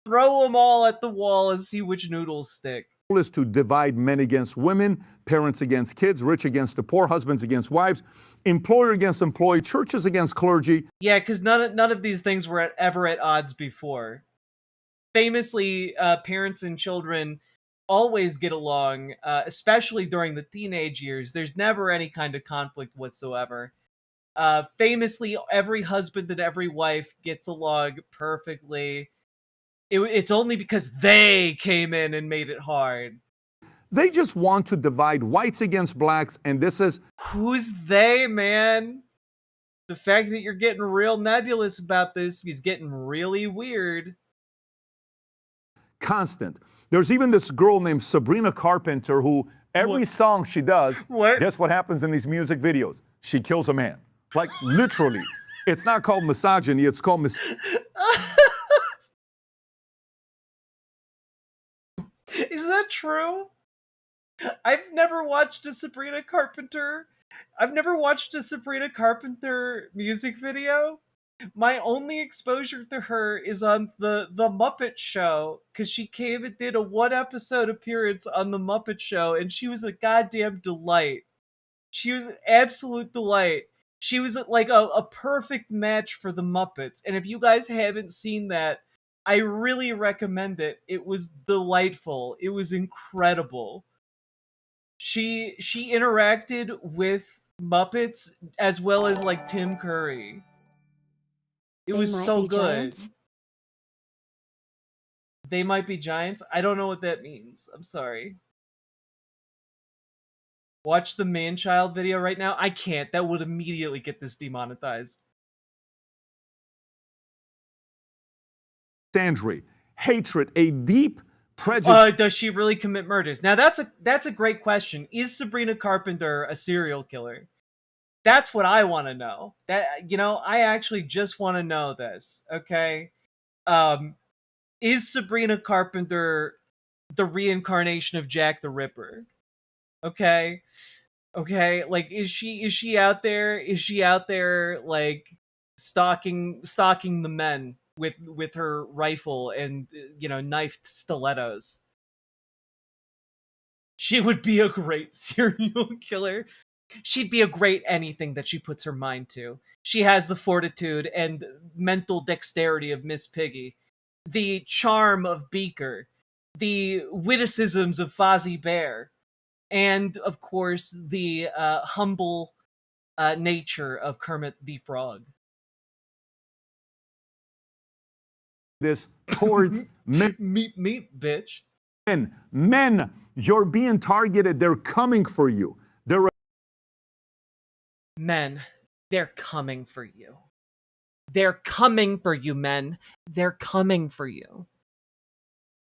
throw them all at the wall and see which noodles stick. Is to divide men against women, parents against kids, rich against the poor, husbands against wives, employer against employee, churches against clergy. Yeah, because none of these things were ever at odds before. Famously, parents and children always get along, especially during the teenage years. There's never any kind of conflict whatsoever. Famously, every husband and every wife gets along perfectly. It's only because they came in and made it hard. They just want to divide whites against blacks, and this is... Who's they, man? The fact that you're getting real nebulous about this is getting really weird. Constant. There's even this girl named Sabrina Carpenter who every song she does, guess what happens in these music videos? She kills a man. Like, literally. It's not called misogyny, it's called Is that true? I've never watched a Sabrina Carpenter music video. My only exposure to her is on the Muppet Show, because she came and did a 1-episode appearance on the Muppet Show, and she was a goddamn delight. She was an absolute delight. She was like a perfect match for the Muppets, and if you guys haven't seen that, I really recommend it. It was delightful. It was incredible. She interacted with Muppets as well as like Tim Curry. It was so good. They might be giants. I don't know what that means. I'm sorry. Watch the man-child video right now. I can't. That would immediately get this demonetized. Sandry, hatred, a deep prejudice. Does she really commit murders? Now that's a great question. Is Sabrina Carpenter a serial killer? That's what I want to know. I actually just want to know this. Okay, is Sabrina Carpenter the reincarnation of Jack the Ripper? Okay, like is she out there? Is she out there like stalking the men with her rifle and knifed stilettos? She would be a great serial killer. She'd be a great anything that she puts her mind to. She has the fortitude and mental dexterity of Miss Piggy, the charm of Beaker, the witticisms of Fozzie Bear, and of course the humble nature of Kermit the Frog. This towards men. Meep, bitch. Men, you're being targeted. They're coming for you. Men, they're coming for you. They're coming for you, men. They're coming for you.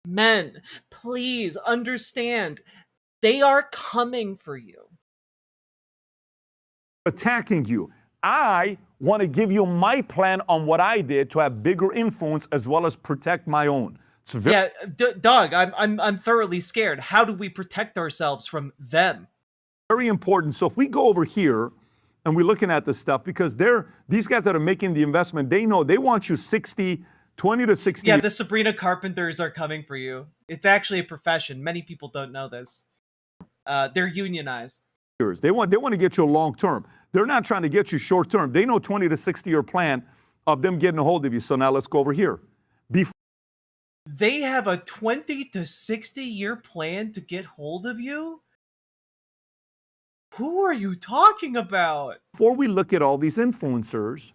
Men, please understand. They are coming for you. Attacking you. I want to give you my plan on what I did to have bigger influence as well as protect my own. Doug, I'm thoroughly scared. How do we protect ourselves from them? Very important. So if we go over here and we're looking at this stuff, because these guys that are making the investment, they know they want you 20 to 60. Yeah, the Sabrina Carpenters are coming for you. It's actually a profession. Many people don't know this. They're unionized. They want to get you long term. They're not trying to get you short term. They know 20 to 60 year plan of them getting a hold of you. So now let's go over here. They have a 20 to 60 year plan to get hold of you? Who are you talking about? Before we look at all these influencers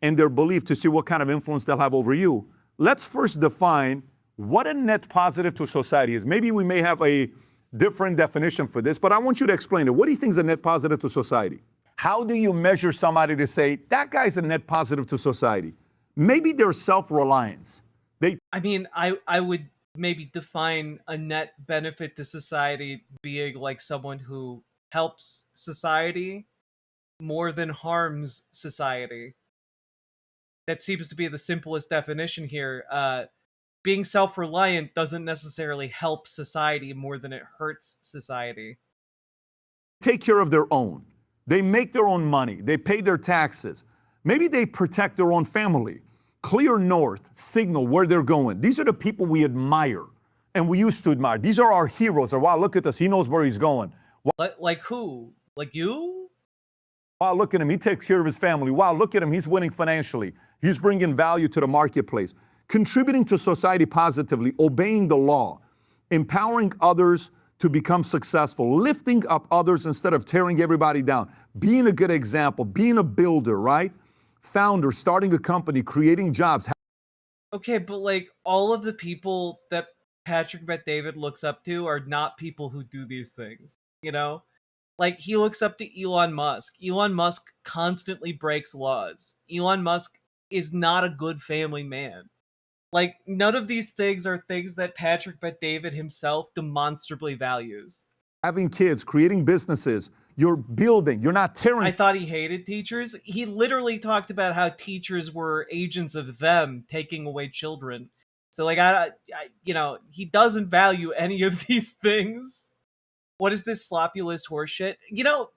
and their belief to see what kind of influence they'll have over you, let's first define what a net positive to society is. Maybe we may have a different definition for this, but I want you to explain it. What do you think is a net positive to society? How do you measure somebody to say, that guy's a net positive to society? Maybe their self-reliance. I would maybe define a net benefit to society being like someone who helps society more than harms society. That seems to be the simplest definition here. Being self-reliant doesn't necessarily help society more than it hurts society. Take care of their own. They make their own money. They pay their taxes. Maybe they protect their own family. Clear north, signal where they're going. These are the people we admire and we used to admire. These are our heroes. Or wow, look at this. He knows where he's going. Like who? Like you? Wow, look at him. He takes care of his family. Wow, look at him. He's winning financially. He's bringing value to the marketplace. Contributing to society positively, obeying the law. empowering others to become successful, lifting up others instead of tearing everybody down, being a good example, being a builder, right? Founder, starting a company, creating jobs. Okay, but like all of the people that Patrick Bet-David looks up to are not people who do these things, you know? Like he looks up to Elon Musk. Elon Musk constantly breaks laws. Elon Musk is not a good family man. Like none of these things are things that Patrick Bet-David himself demonstrably values. Having kids, creating businesses, you're building, you're not tearing. I thought he hated teachers. He literally talked about how teachers were agents of them taking away children. So like you know, he doesn't value any of these things. What is this sloppy list horseshit? You know,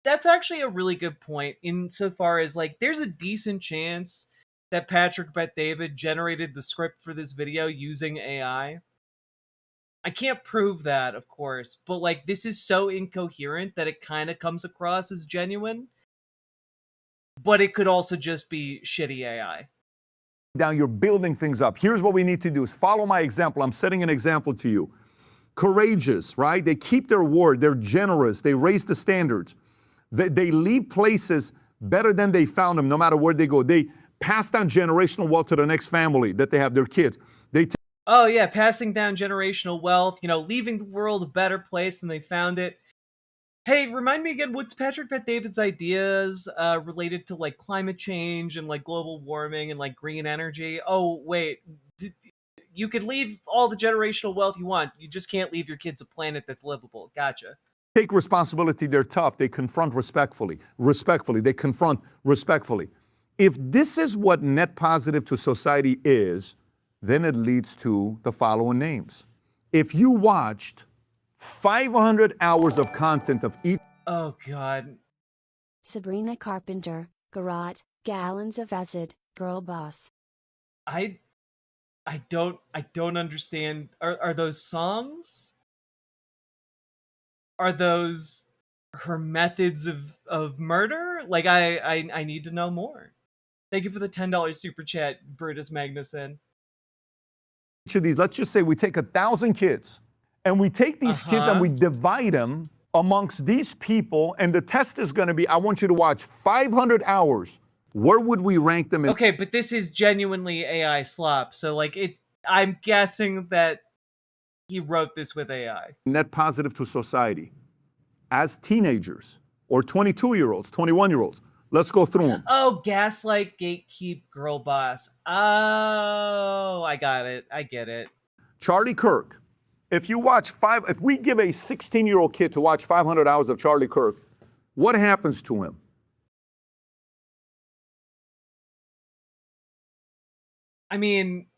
that's actually a really good point insofar as like there's a decent chance that Patrick Bet-David generated the script for this video using AI. I can't prove that, of course, but like this is so incoherent that it kind of comes across as genuine. But it could also just be shitty AI. Down, you're building things up. Here's what we need to do is follow my example. I'm setting an example to you. Courageous, right? They keep their word. They're generous. They raise the standards. They leave places better than they found them, no matter where they go. They pass down generational wealth to the next family that they have their kids. Oh yeah, passing down generational wealth, you know, leaving the world a better place than they found it. Hey, remind me again, what's Patrick Bet-David's ideas related to like climate change and like global warming and like green energy? Oh, wait. You could leave all the generational wealth you want. You just can't leave your kids a planet that's livable. Gotcha. Take responsibility. They're tough. They confront respectfully. They confront respectfully. If this is what net positive to society is, then it leads to the following names. If you watched 500 hours of content of each. Oh, God. Sabrina Carpenter, Garrot, Gallons of Acid, Girl Boss. I don't understand. Are those songs? Are those her methods of murder? Like I need to know more. Thank you for the $10 super chat, Brutus Magnuson. Each of these, let's just say we take 1,000 kids and we take these kids and we divide them amongst these people, and the test is going to be, I want you to watch 500 hours. Where would we rank them in? Okay, but this is genuinely AI slop. So like I'm guessing that he wrote this with AI. Net positive to society. As teenagers or 22-year-olds, 21-year-olds. Let's go through them. Oh, gaslight, gatekeep, girl boss. Oh, I got it. I get it. Charlie Kirk. If we give a 16-year-old kid to watch 500 hours of Charlie Kirk, what happens to him? I mean,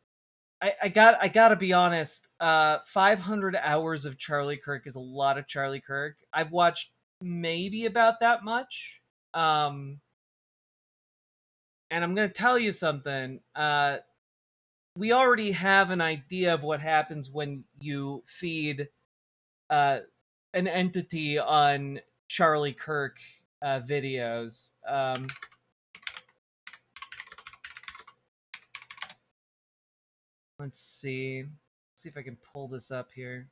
I gotta be honest. 500 hours of Charlie Kirk is a lot of Charlie Kirk. I've watched maybe about that much. And I'm gonna tell you something. We already have an idea of what happens when you feed an entity on Charlie Kirk videos. Let's see. Let's see if I can pull this up here.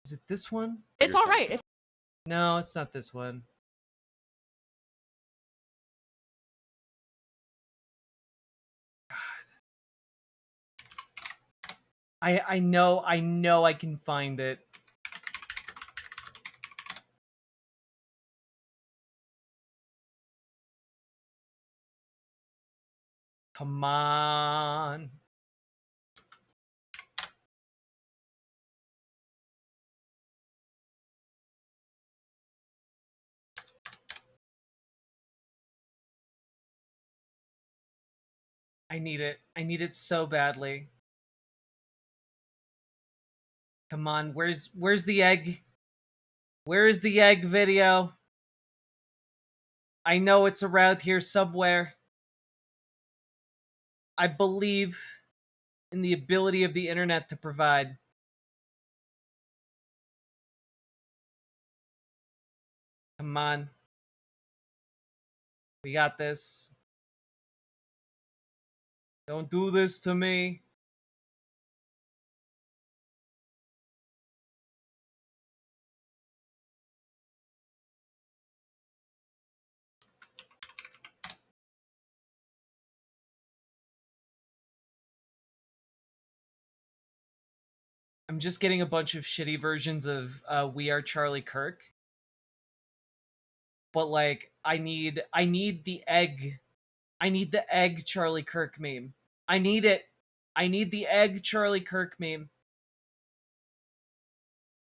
Is it this one? It's all right. No, it's not this one. God. I know I can find it. Come on. I need it. I need it so badly. Come on, where's the egg? Where is the egg video? I know it's around here somewhere. I believe in the ability of the internet to provide. Come on. We got this. Don't do this to me. I'm just getting a bunch of shitty versions of We Are Charlie Kirk. But like I need the egg. I need the egg Charlie Kirk meme. I need it. I need the egg Charlie Kirk meme.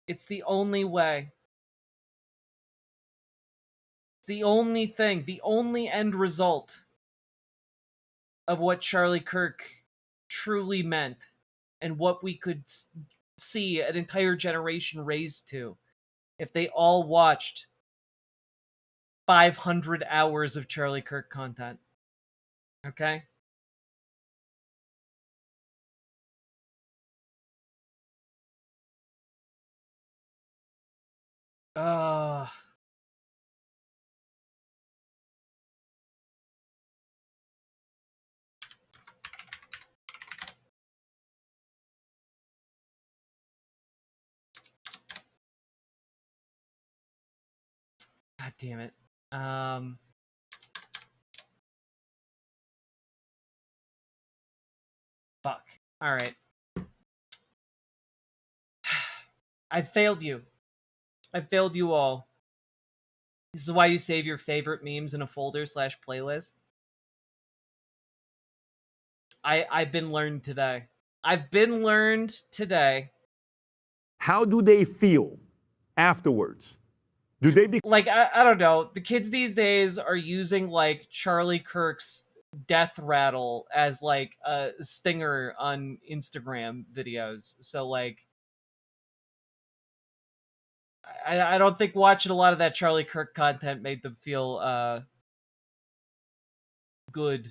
It's the only way. It's the only thing, the only end result of what Charlie Kirk truly meant and what we could see an entire generation raised to if they all watched 500 hours of Charlie Kirk content. Okay? God damn it. Fuck. All right. I failed you. I failed you all. This is why you save your favorite memes in a folder / playlist. I've been learned today. I've been learned today. How do they feel afterwards? Do they be like I don't know. The kids these days are using like Charlie Kirk's death rattle as like a stinger on Instagram videos. So like I don't think watching a lot of that Charlie Kirk content made them feel good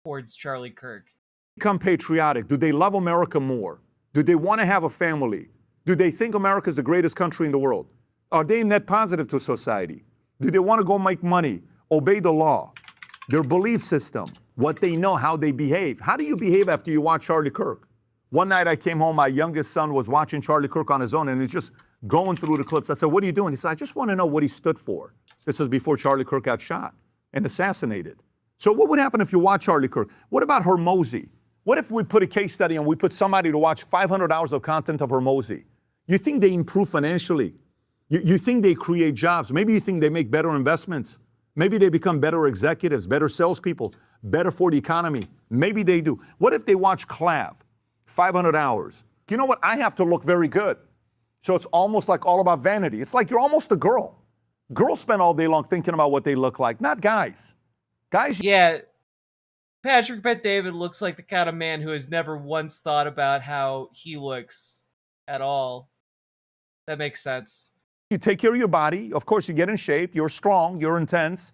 towards Charlie Kirk. become patriotic? Do they love America more? Do they want to have a family? Do they think America is the greatest country in the world? Are they net positive to society? Do they want to go make money, obey the law, their belief system, what they know, how they behave? How do you behave after you watch Charlie Kirk? One night I came home, my youngest son was watching Charlie Kirk on his own, and he's just going through the clips. I said, what are you doing? He said, I just want to know what he stood for. This is before Charlie Kirk got shot and assassinated. So what would happen if you watch Charlie Kirk? What about Hormozy? What if we put a case study and we put somebody to watch 500 hours of content of Hormozy? You think they improve financially? You think they create jobs? Maybe you think they make better investments. Maybe they become better executives, better salespeople, better for the economy. Maybe they do. What if they watch Clav, 500 hours? You know what? I have to look very good. So it's almost like all about vanity. It's like you're almost a girl. Girls spend all day long thinking about what they look like, not guys. Guys. Yeah. Patrick Bet David looks like the kind of man who has never once thought about how he looks at all. That makes sense. You take care of your body. Of course, you get in shape. You're strong. You're intense.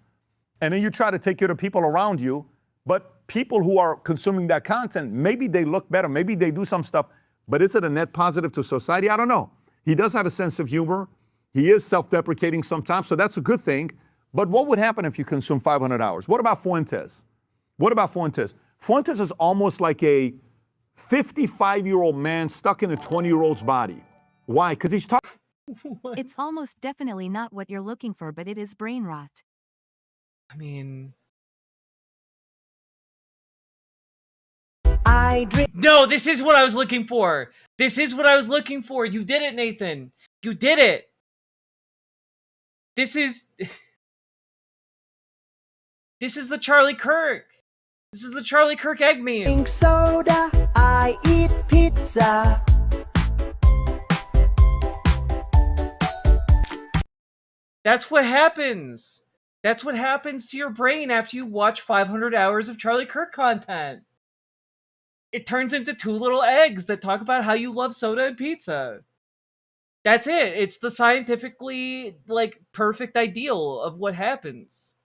And then you try to take care of people around you. But people who are consuming that content, maybe they look better. Maybe they do some stuff. But is it a net positive to society? I don't know. He does have a sense of humor. He is self-deprecating sometimes. So that's a good thing. But what would happen if you consume 500 hours? What about Fuentes? What about Fuentes? Fuentes is almost like a 55-year-old man stuck in a 20-year-old's body. Why? Because he's talking. It's almost definitely not what you're looking for, but it is brain rot. I mean, No, this is what I was looking for. This is what I was looking for. You did it, Nathan. You did it. This is the Charlie Kirk. This is the Charlie Kirk egg meme. Drink soda, I eat pizza. That's what happens. That's what happens to your brain after you watch 500 hours of Charlie Kirk content. It turns into two little eggs that talk about how you love soda and pizza. That's it. It's the scientifically, perfect ideal of what happens.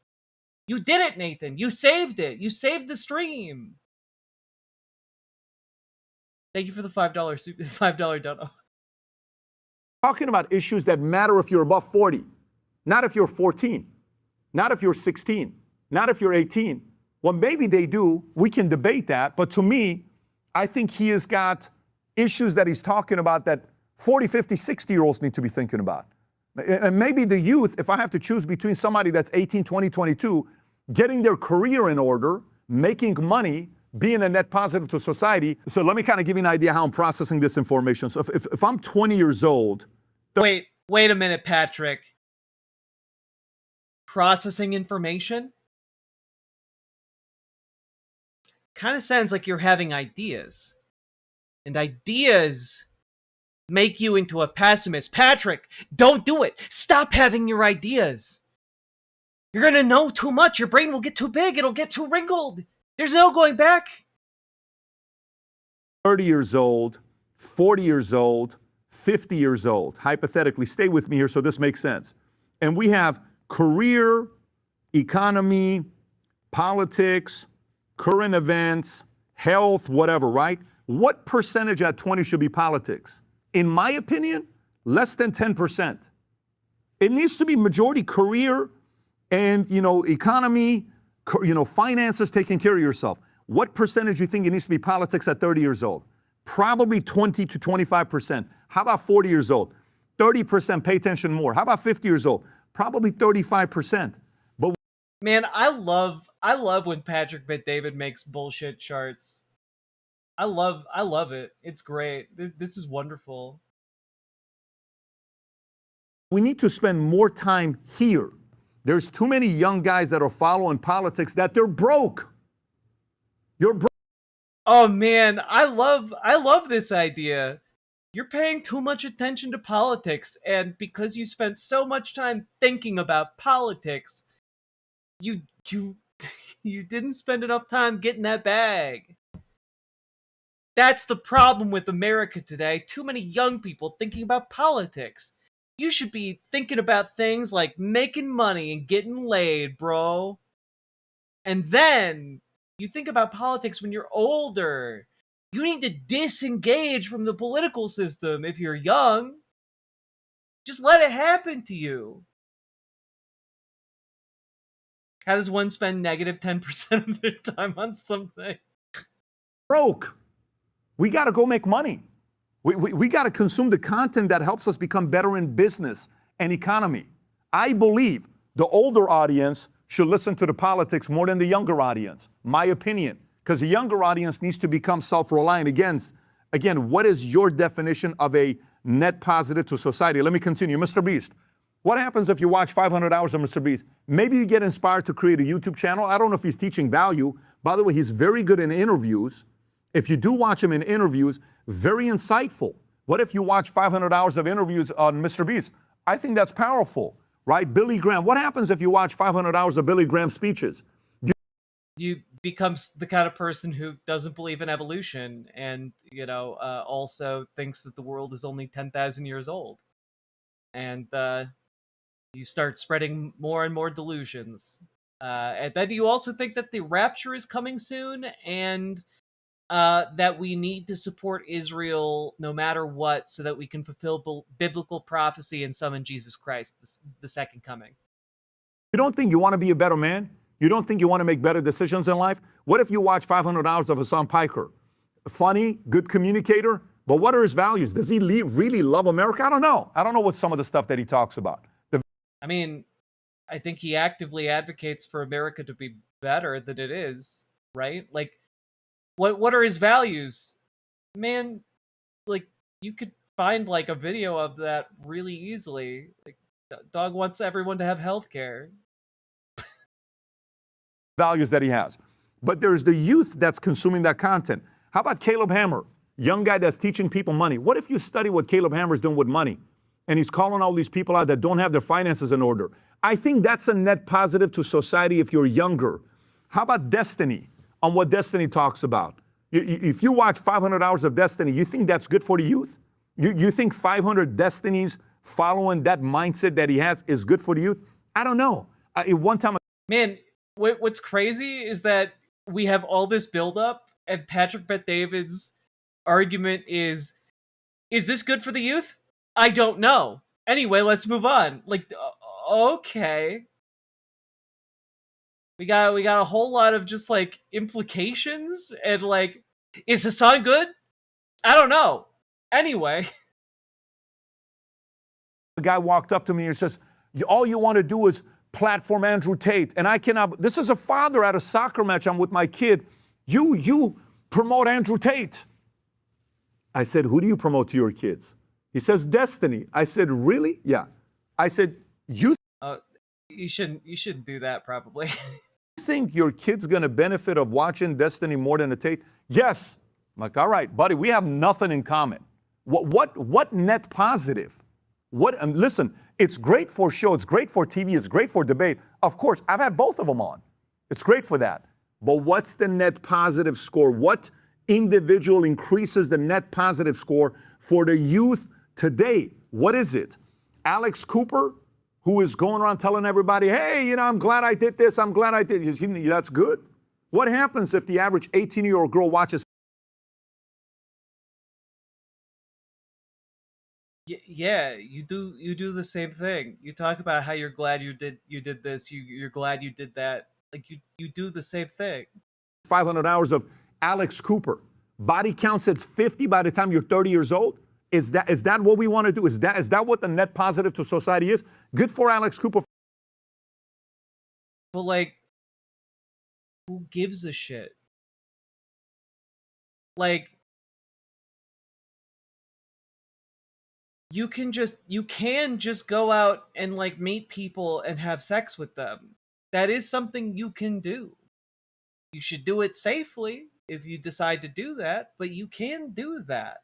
You did it, Nathan. You saved it. You saved the stream. Thank you for the $5 dono. Talking about issues that matter if you're above 40, not if you're 14, not if you're 16, not if you're 18. Well, maybe they do. We can debate that. But to me, I think he has got issues that he's talking about that 40, 50, 60-year-olds need to be thinking about. And maybe the youth, if I have to choose between somebody that's 18, 20, 22, getting their career in order, making money, being a net positive to society. So let me kind of give you an idea how I'm processing this information. So if I'm 20 years old. Wait a minute, Patrick. Processing information? Kind of sounds like you're having ideas. And ideas make you into a pessimist. Patrick, don't do it. Stop having your ideas. You're going to know too much. Your brain will get too big. It'll get too wrinkled. There's no going back. 30 years old, 40 years old, 50 years old. Hypothetically, stay with me here so this makes sense. And we have career, economy, politics, current events, health, whatever, right? What percentage at 20 should be politics? In my opinion, less than 10%. It needs to be majority career and, economy, finances, taking care of yourself. What percentage do you think it needs to be politics at 30 years old? Probably 20 to 25%. How about 40 years old? 30%, pay attention more. How about 50 years old? Probably 35%. But man, I love when Patrick Bet-David makes bullshit charts. I love it. It's great. This is wonderful. we need to spend more time here. There's too many young guys that are following politics that they're broke. You're broke. Oh man, I love this idea. You're paying too much attention to politics, and because you spent so much time thinking about politics, you didn't spend enough time getting that bag. That's the problem with America today. Too many young people thinking about politics. You should be thinking about things like making money and getting laid, bro. And then you think about politics when you're older. You need to disengage from the political system if you're young. Just let it happen to you. How does one spend negative 10% of their time on something? Broke. We got to go make money. We got to consume the content that helps us become better in business and economy. I believe the older audience should listen to the politics more than the younger audience, my opinion, because the younger audience needs to become self-reliant. Again, what is your definition of a net positive to society? Let me continue. Mr. Beast, what happens if you watch 500 hours of Mr. Beast? Maybe you get inspired to create a YouTube channel. I don't know if he's teaching value. By the way, he's very good in interviews. If you do watch him in interviews, very insightful. What if you watch 500 hours of interviews on Mr. Beast? I think that's powerful, right? Billy Graham. What happens if you watch 500 hours of Billy Graham speeches? You become the kind of person who doesn't believe in evolution and, also thinks that the world is only 10,000 years old. And you start spreading more and more delusions. And then you also think that the rapture is coming soon and that we need to support Israel no matter what so that we can fulfill biblical prophecy and summon Jesus Christ, the second coming. You don't think you want to be a better man? You don't think you want to make better decisions in life? What if you watch 500 hours of Hassan Piker? Funny, good communicator, but what are his values? Does he really love America? I don't know. I don't know what some of the stuff that he talks about. I think he actively advocates for America to be better than it is, right? Like, what are his values? Man, like, you could find, like, a video of that really easily. Like, dog wants everyone to have health care. Values that he has. But there's the youth that's consuming that content. How about Caleb Hammer, young guy that's teaching people money? What if you study what Caleb Hammer's doing with money? And he's calling all these people out that don't have their finances in order. I think that's a net positive to society if you're younger. How about Destiny, on what Destiny talks about? If you watch 500 hours of Destiny, you think that's good for the youth? You think 500 Destinies following that mindset that he has is good for the youth? I don't know. One time... Man, what's crazy is that we have all this buildup, and Patrick Bet-David's argument is this good for the youth? I don't know. Anyway, let's move on. Like, okay. We got a whole lot of just like implications and like, is Hassan good? I don't know. Anyway. The guy walked up to me and says, all you want to do is platform Andrew Tate. And I cannot, this is a father at a soccer match. I'm with my kid. You promote Andrew Tate. I said, who do you promote to your kids? He says, Destiny. I said, really? Yeah. I said, you shouldn't do that probably. think your kid's going to benefit of watching Destiny more than the Tate? Yes. I'm like, all right, buddy, we have nothing in common. What net positive? Listen, it's great for show, it's great for TV, it's great for debate. Of course, I've had both of them on. It's great for that. But what's the net positive score? What individual increases the net positive score for the youth today? What is it? Alex Cooper, who is going around telling everybody, hey, I'm glad I did this, I'm glad I did this. That's good. What happens if the average 18-year-old girl watches? Yeah, you do the same thing. You talk about how you're glad you did this, you're glad you did that. Like you do the same thing. 500 hours of Alex Cooper. Body count says 50 by the time you're 30 years old. Is that what we want to do? Is that what the net positive to society is? Good for Alex Cooper. But like, who gives a shit? Like, you can just go out and like meet people and have sex with them. That is something you can do. You should do it safely if you decide to do that, but you can do that.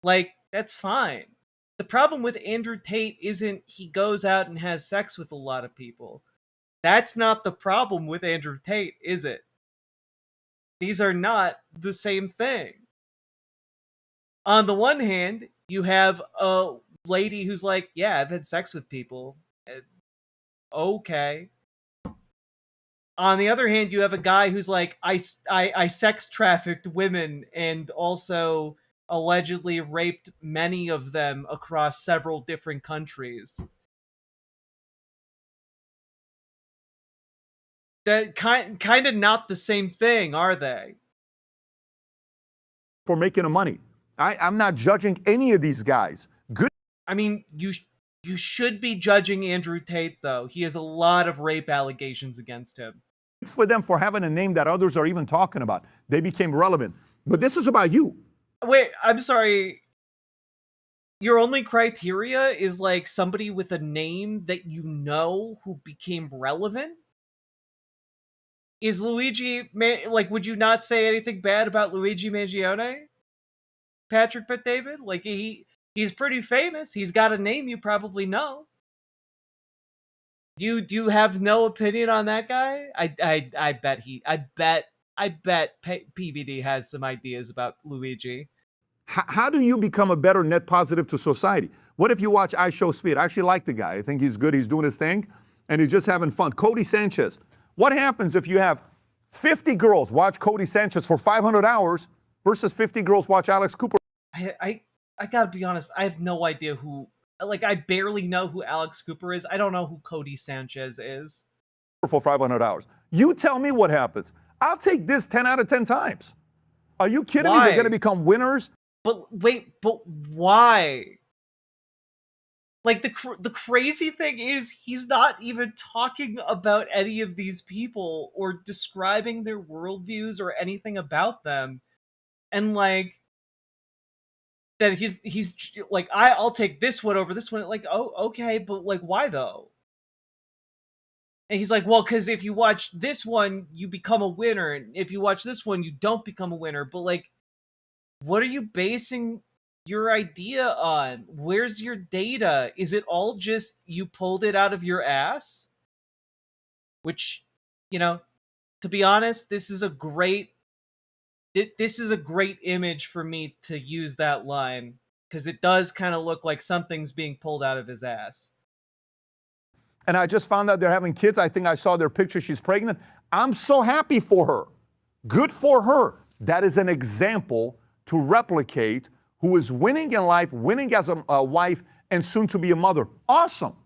Like, that's fine. The problem with Andrew Tate isn't he goes out and has sex with a lot of people. That's not the problem with Andrew Tate, is it? These are not the same thing. On the one hand, you have a lady who's like, yeah, I've had sex with people. Okay. On the other hand, you have a guy who's like, I sex trafficked women and also allegedly raped many of them across several different countries. That kind of not the same thing, are they? For making the money. I'm not judging any of these guys. Good. I mean, you should be judging Andrew Tate, though. He has a lot of rape allegations against him. Good for them for having a name that others are even talking about. They became relevant. But this is about you. Wait, I'm sorry. Your only criteria is like somebody with a name that you know who became relevant? Is Luigi, like, would you not say anything bad about Luigi Mangione? Patrick Bet-David? Like, he's pretty famous. He's got a name you probably know. Do you have no opinion on that guy? I bet PBD has some ideas about Luigi. How do you become a better net positive to society? What if you watch I Show Speed? I actually like the guy. I think he's good. He's doing his thing, and he's just having fun. Cody Sanchez. What happens if you have 50 girls watch Cody Sanchez for 500 hours versus 50 girls watch Alex Cooper? I gotta be honest. I have no idea who. Like, I barely know who Alex Cooper is. I don't know who Cody Sanchez is. For 500 hours. You tell me what happens. I'll take this 10 out of 10 times. Are you kidding me? They're going to become winners? But wait, but why? Like, the crazy thing is, he's not even talking about any of these people or describing their worldviews or anything about them. And, like, that he's like, I'll take this one over this one. Like, oh, okay, but, like, why, though? And he's like, well, because if you watch this one, you become a winner. And if you watch this one, you don't become a winner. But, like, what are you basing your idea on? Where's your data? Is it all just you pulled it out of your ass? Which, to be honest, this is a great image for me to use that line, because it does kind of look like something's being pulled out of his ass. And I just found out they're having kids. I think I saw their picture. She's pregnant. I'm so happy for her. Good for her. that is an example to replicate, who is winning in life, winning as a wife, and soon to be a mother. Awesome.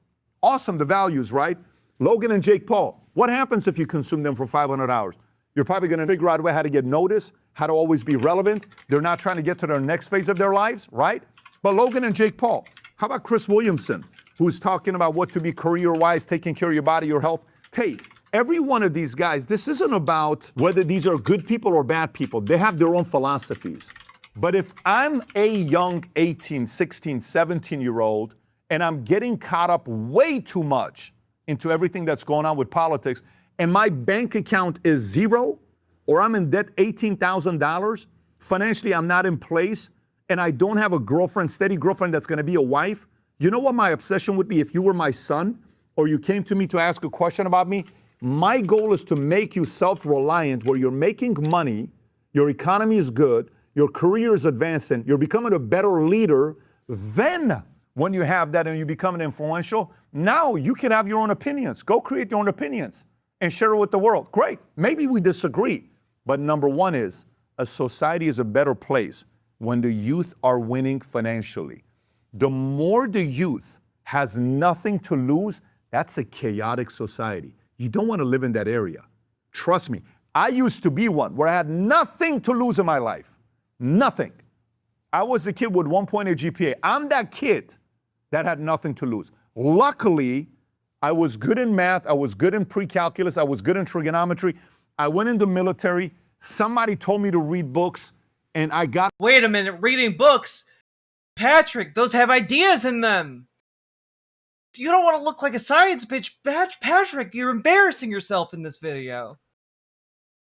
Awesome, the values, right? Logan and Jake Paul. What happens if you consume them for 500 hours? You're probably going to figure out a way how to get noticed, how to always be relevant. They're not trying to get to their next phase of their lives, right? But Logan and Jake Paul. How about Chris Williamson, who's talking about what to be career-wise, taking care of your body, your health? Tate. Every one of these guys, this isn't about whether these are good people or bad people. They have their own philosophies. But if I'm a young 18, 16, 17-year-old, and I'm getting caught up way too much into everything that's going on with politics, and my bank account is zero, or I'm in debt $18,000, financially I'm not in place, and I don't have a girlfriend, steady girlfriend that's gonna be a wife, you know what my obsession would be if you were my son, or you came to me to ask a question about me? My goal is to make you self-reliant, where you're making money, your economy is good, your career is advancing, you're becoming a better leader. Then when you have that and you become influential, now you can have your own opinions. Go create your own opinions and share it with the world. Great. Maybe we disagree. But number one is, a society is a better place when the youth are winning financially. The more the youth has nothing to lose, that's a chaotic society. You don't want to live in that area. Trust me. I used to be one where I had nothing to lose in my life. Nothing. I was a kid with 1.8 GPA. I'm that kid that had nothing to lose. Luckily, I was good in math. I was good in pre-calculus. I was good in trigonometry. I went in the military. Somebody told me to read books, and I got... Wait a minute, reading books? Patrick, those have ideas in them. You don't want to look like a science bitch. Patrick, you're embarrassing yourself in this video.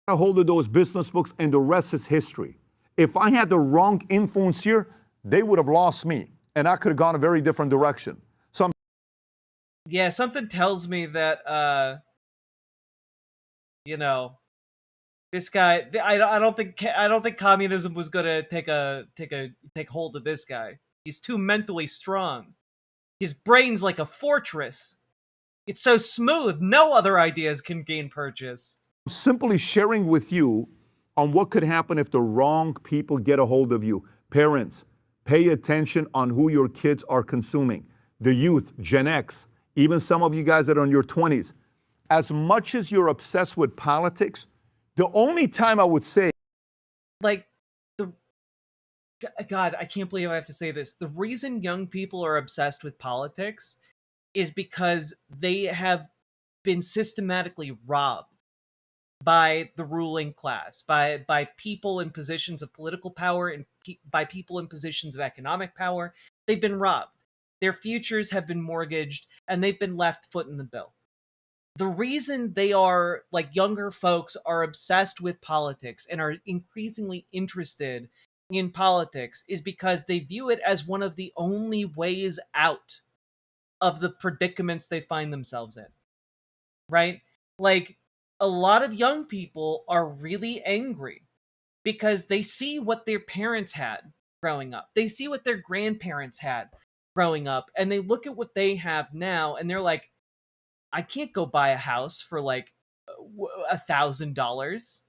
A hold of those business books, and the rest is history. If I had the wrong influence here, they would have lost me, and I could have gone a very different direction. So I'm... Yeah, something tells me that, you know, this guy. I don't think communism was gonna take hold of this guy. He's too mentally strong. His brain's like a fortress. It's so smooth, no other ideas can gain purchase. Simply sharing with you on what could happen if the wrong people get a hold of you. Parents, pay attention on who your kids are consuming. The youth, Gen X, even some of you guys that are in your 20s. As much as you're obsessed with politics, the only time I would say... Like, God, I can't believe I have to say this. The reason young people are obsessed with politics is because they have been systematically robbed by the ruling class, by people in positions of political power, and by people in positions of economic power. They've been robbed. Their futures have been mortgaged, and they've been left foot in the bill. The reason they are, like, younger folks are obsessed with politics and are increasingly interested in politics is because they view it as one of the only ways out of the predicaments they find themselves in. Right? Like, a lot of young people are really angry because they see what their parents had growing up. They see what their grandparents had growing up, and they look at what they have now, and they're like, I can't go buy a house for like $1,000.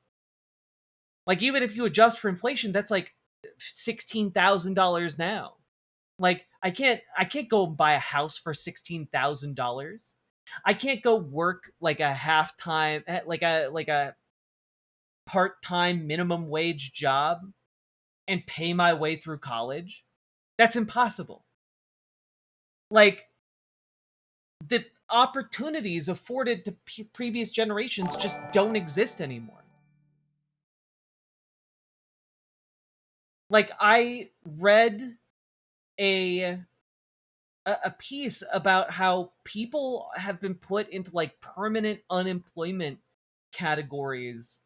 Like, even if you adjust for inflation, that's like $16,000 now. Like, I can't go and buy a house for $16,000. I can't go work like a half-time, like a part-time minimum wage job and pay my way through college. That's impossible. Like, the opportunities afforded to previous generations just don't exist anymore. Like, I read a piece about how people have been put into like permanent unemployment categories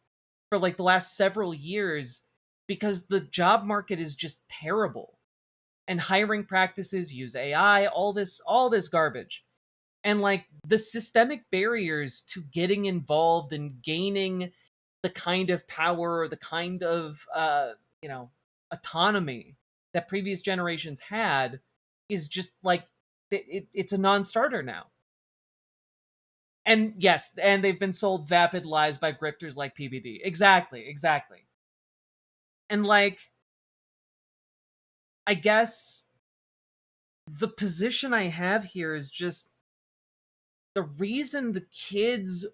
for like the last several years because the job market is just terrible, and hiring practices use AI, all this garbage. And like, the systemic barriers to getting involved and gaining the kind of power or the kind of autonomy that previous generations had is just like, it's a non-starter now. And yes, and they've been sold vapid lies by grifters like PBD. Exactly. And like, I guess the position I have here is just the reason the kids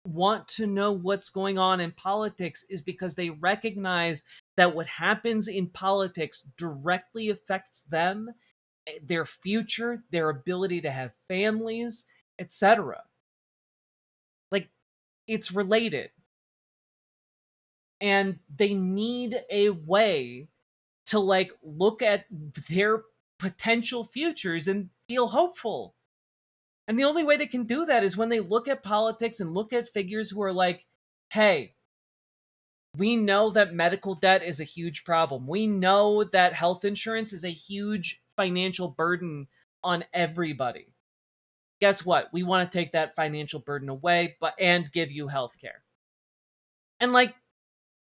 want to know what's going on in politics is because they recognize that what happens in politics directly affects them, their future, their ability to have families, etc. Like, it's related. And they need a way to like look at their potential futures and feel hopeful. And the only way they can do that is when they look at politics and look at figures who are like, hey, we know that medical debt is a huge problem. We know that health insurance is a huge financial burden on everybody. Guess what? We want to take that financial burden away, and give you health care. And like,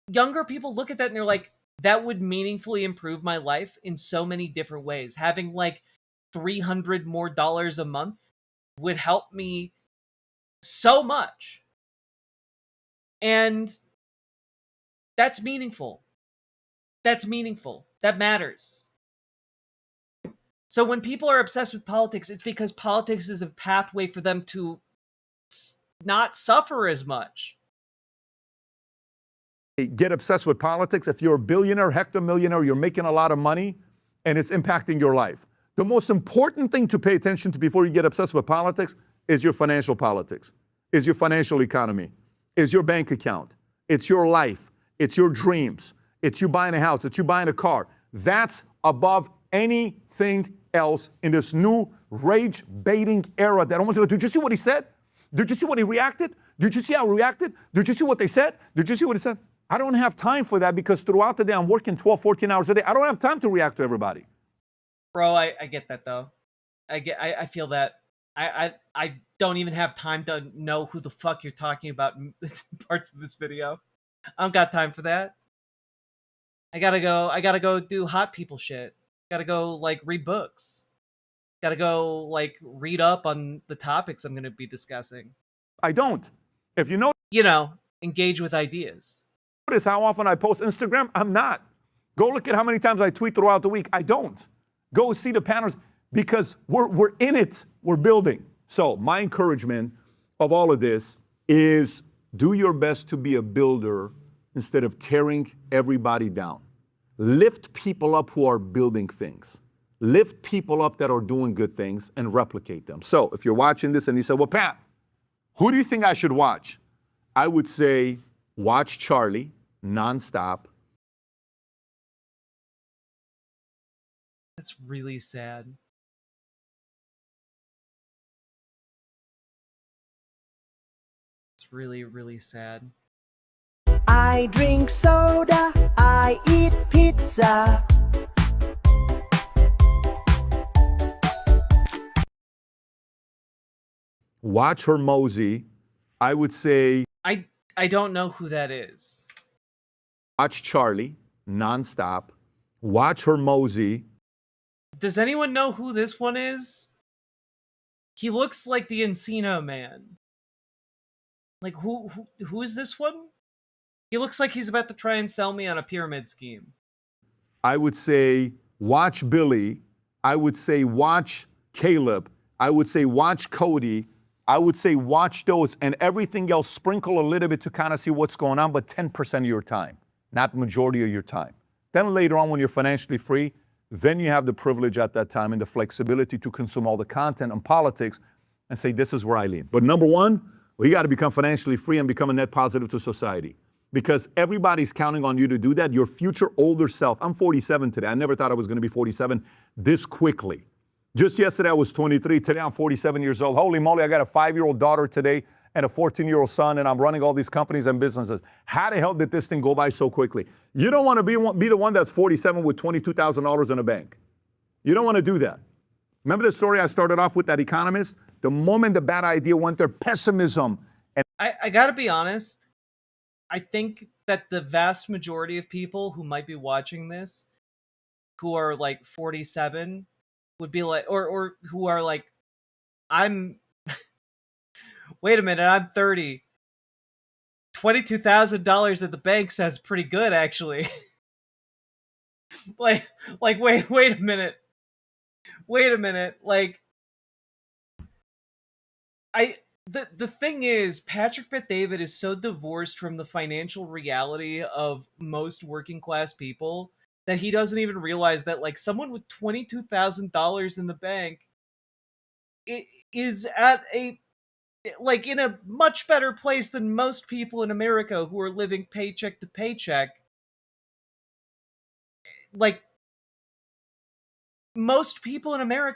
younger people look at that and they're like, that would meaningfully improve my life in so many different ways. Having like $300 more a month would help me so much. And that's meaningful. That's meaningful. That matters. So when people are obsessed with politics, it's because politics is a pathway for them to not suffer as much. Get obsessed with politics. If you're a billionaire, hectomillionaire, you're making a lot of money, and it's impacting your life. The most important thing to pay attention to before you get obsessed with politics is your financial politics, is your financial economy, is your bank account. It's your life. It's your dreams. It's you buying a house. It's you buying a car. That's above anything else in this new rage-baiting era that I want to go. Did you see what he said? Did you see what he reacted? Did you see how he reacted? Did you see what they said? Did you see what he said? I don't have time for that because throughout the day I'm working 12, 14 hours a day. I don't have time to react to everybody. Bro, I get that though. I feel that. I don't even have time to know who the fuck you're talking about in parts of this video. I don't got time for that. I gotta go do hot people shit. Gotta go like read books. Gotta go like read up on the topics I'm gonna be discussing. I don't. If you know, engage with ideas. Notice how often I post Instagram? I'm not. Go look at how many times I tweet throughout the week. I don't. Go see the patterns because we're in it. We're building. So my encouragement of all of this is do your best to be a builder instead of tearing everybody down. Lift people up who are building things. Lift people up that are doing good things and replicate them. So if you're watching this and you say, well, Pat, who do you think I should watch? I would say watch Charlie nonstop. That's really sad. It's really, really sad. I drink soda, I eat pizza. Watch her mosey. I would say I don't know who that is. Watch Charlie nonstop. Watch her mosey. Does anyone know who this one is? He looks like the Encino Man. Like who is this one? He looks like he's about to try and sell me on a pyramid scheme. I would say watch Billy. I would say watch Caleb. I would say watch Cody. I would say watch those, and everything else sprinkle a little bit to kind of see what's going on, but 10% of your time, not majority of your time. Then later on when you're financially free, then you have the privilege at that time and the flexibility to consume all the content on politics and say, this is where I lean. But number one, you got to become financially free and become a net positive to society. Because everybody's counting on you to do that. Your future older self, I'm 47 today. I never thought I was going to be 47 this quickly. Just yesterday I was 23. Today I'm 47 years old. Holy moly, I got a 5-year-old daughter today and a 14-year-old son, and I'm running all these companies and businesses. How the hell did this thing go by so quickly? You don't want to be the one that's 47 with $22,000 in a bank. You don't want to do that. Remember the story I started off with, that economist? The moment the bad idea went there, pessimism. And I gotta be honest. I think that the vast majority of people who might be watching this, who are like 47, would be like, or who are like, I'm, wait a minute, I'm 30. $22,000 at the bank sounds pretty good, actually. like, wait a minute. Wait a minute. Like, the thing is, Patrick Bet-David is so divorced from the financial reality of most working class people that he doesn't even realize that, like, someone with $22,000 in the bank is at a, like, in a much better place than most people in America who are living paycheck to paycheck. Like, most people in America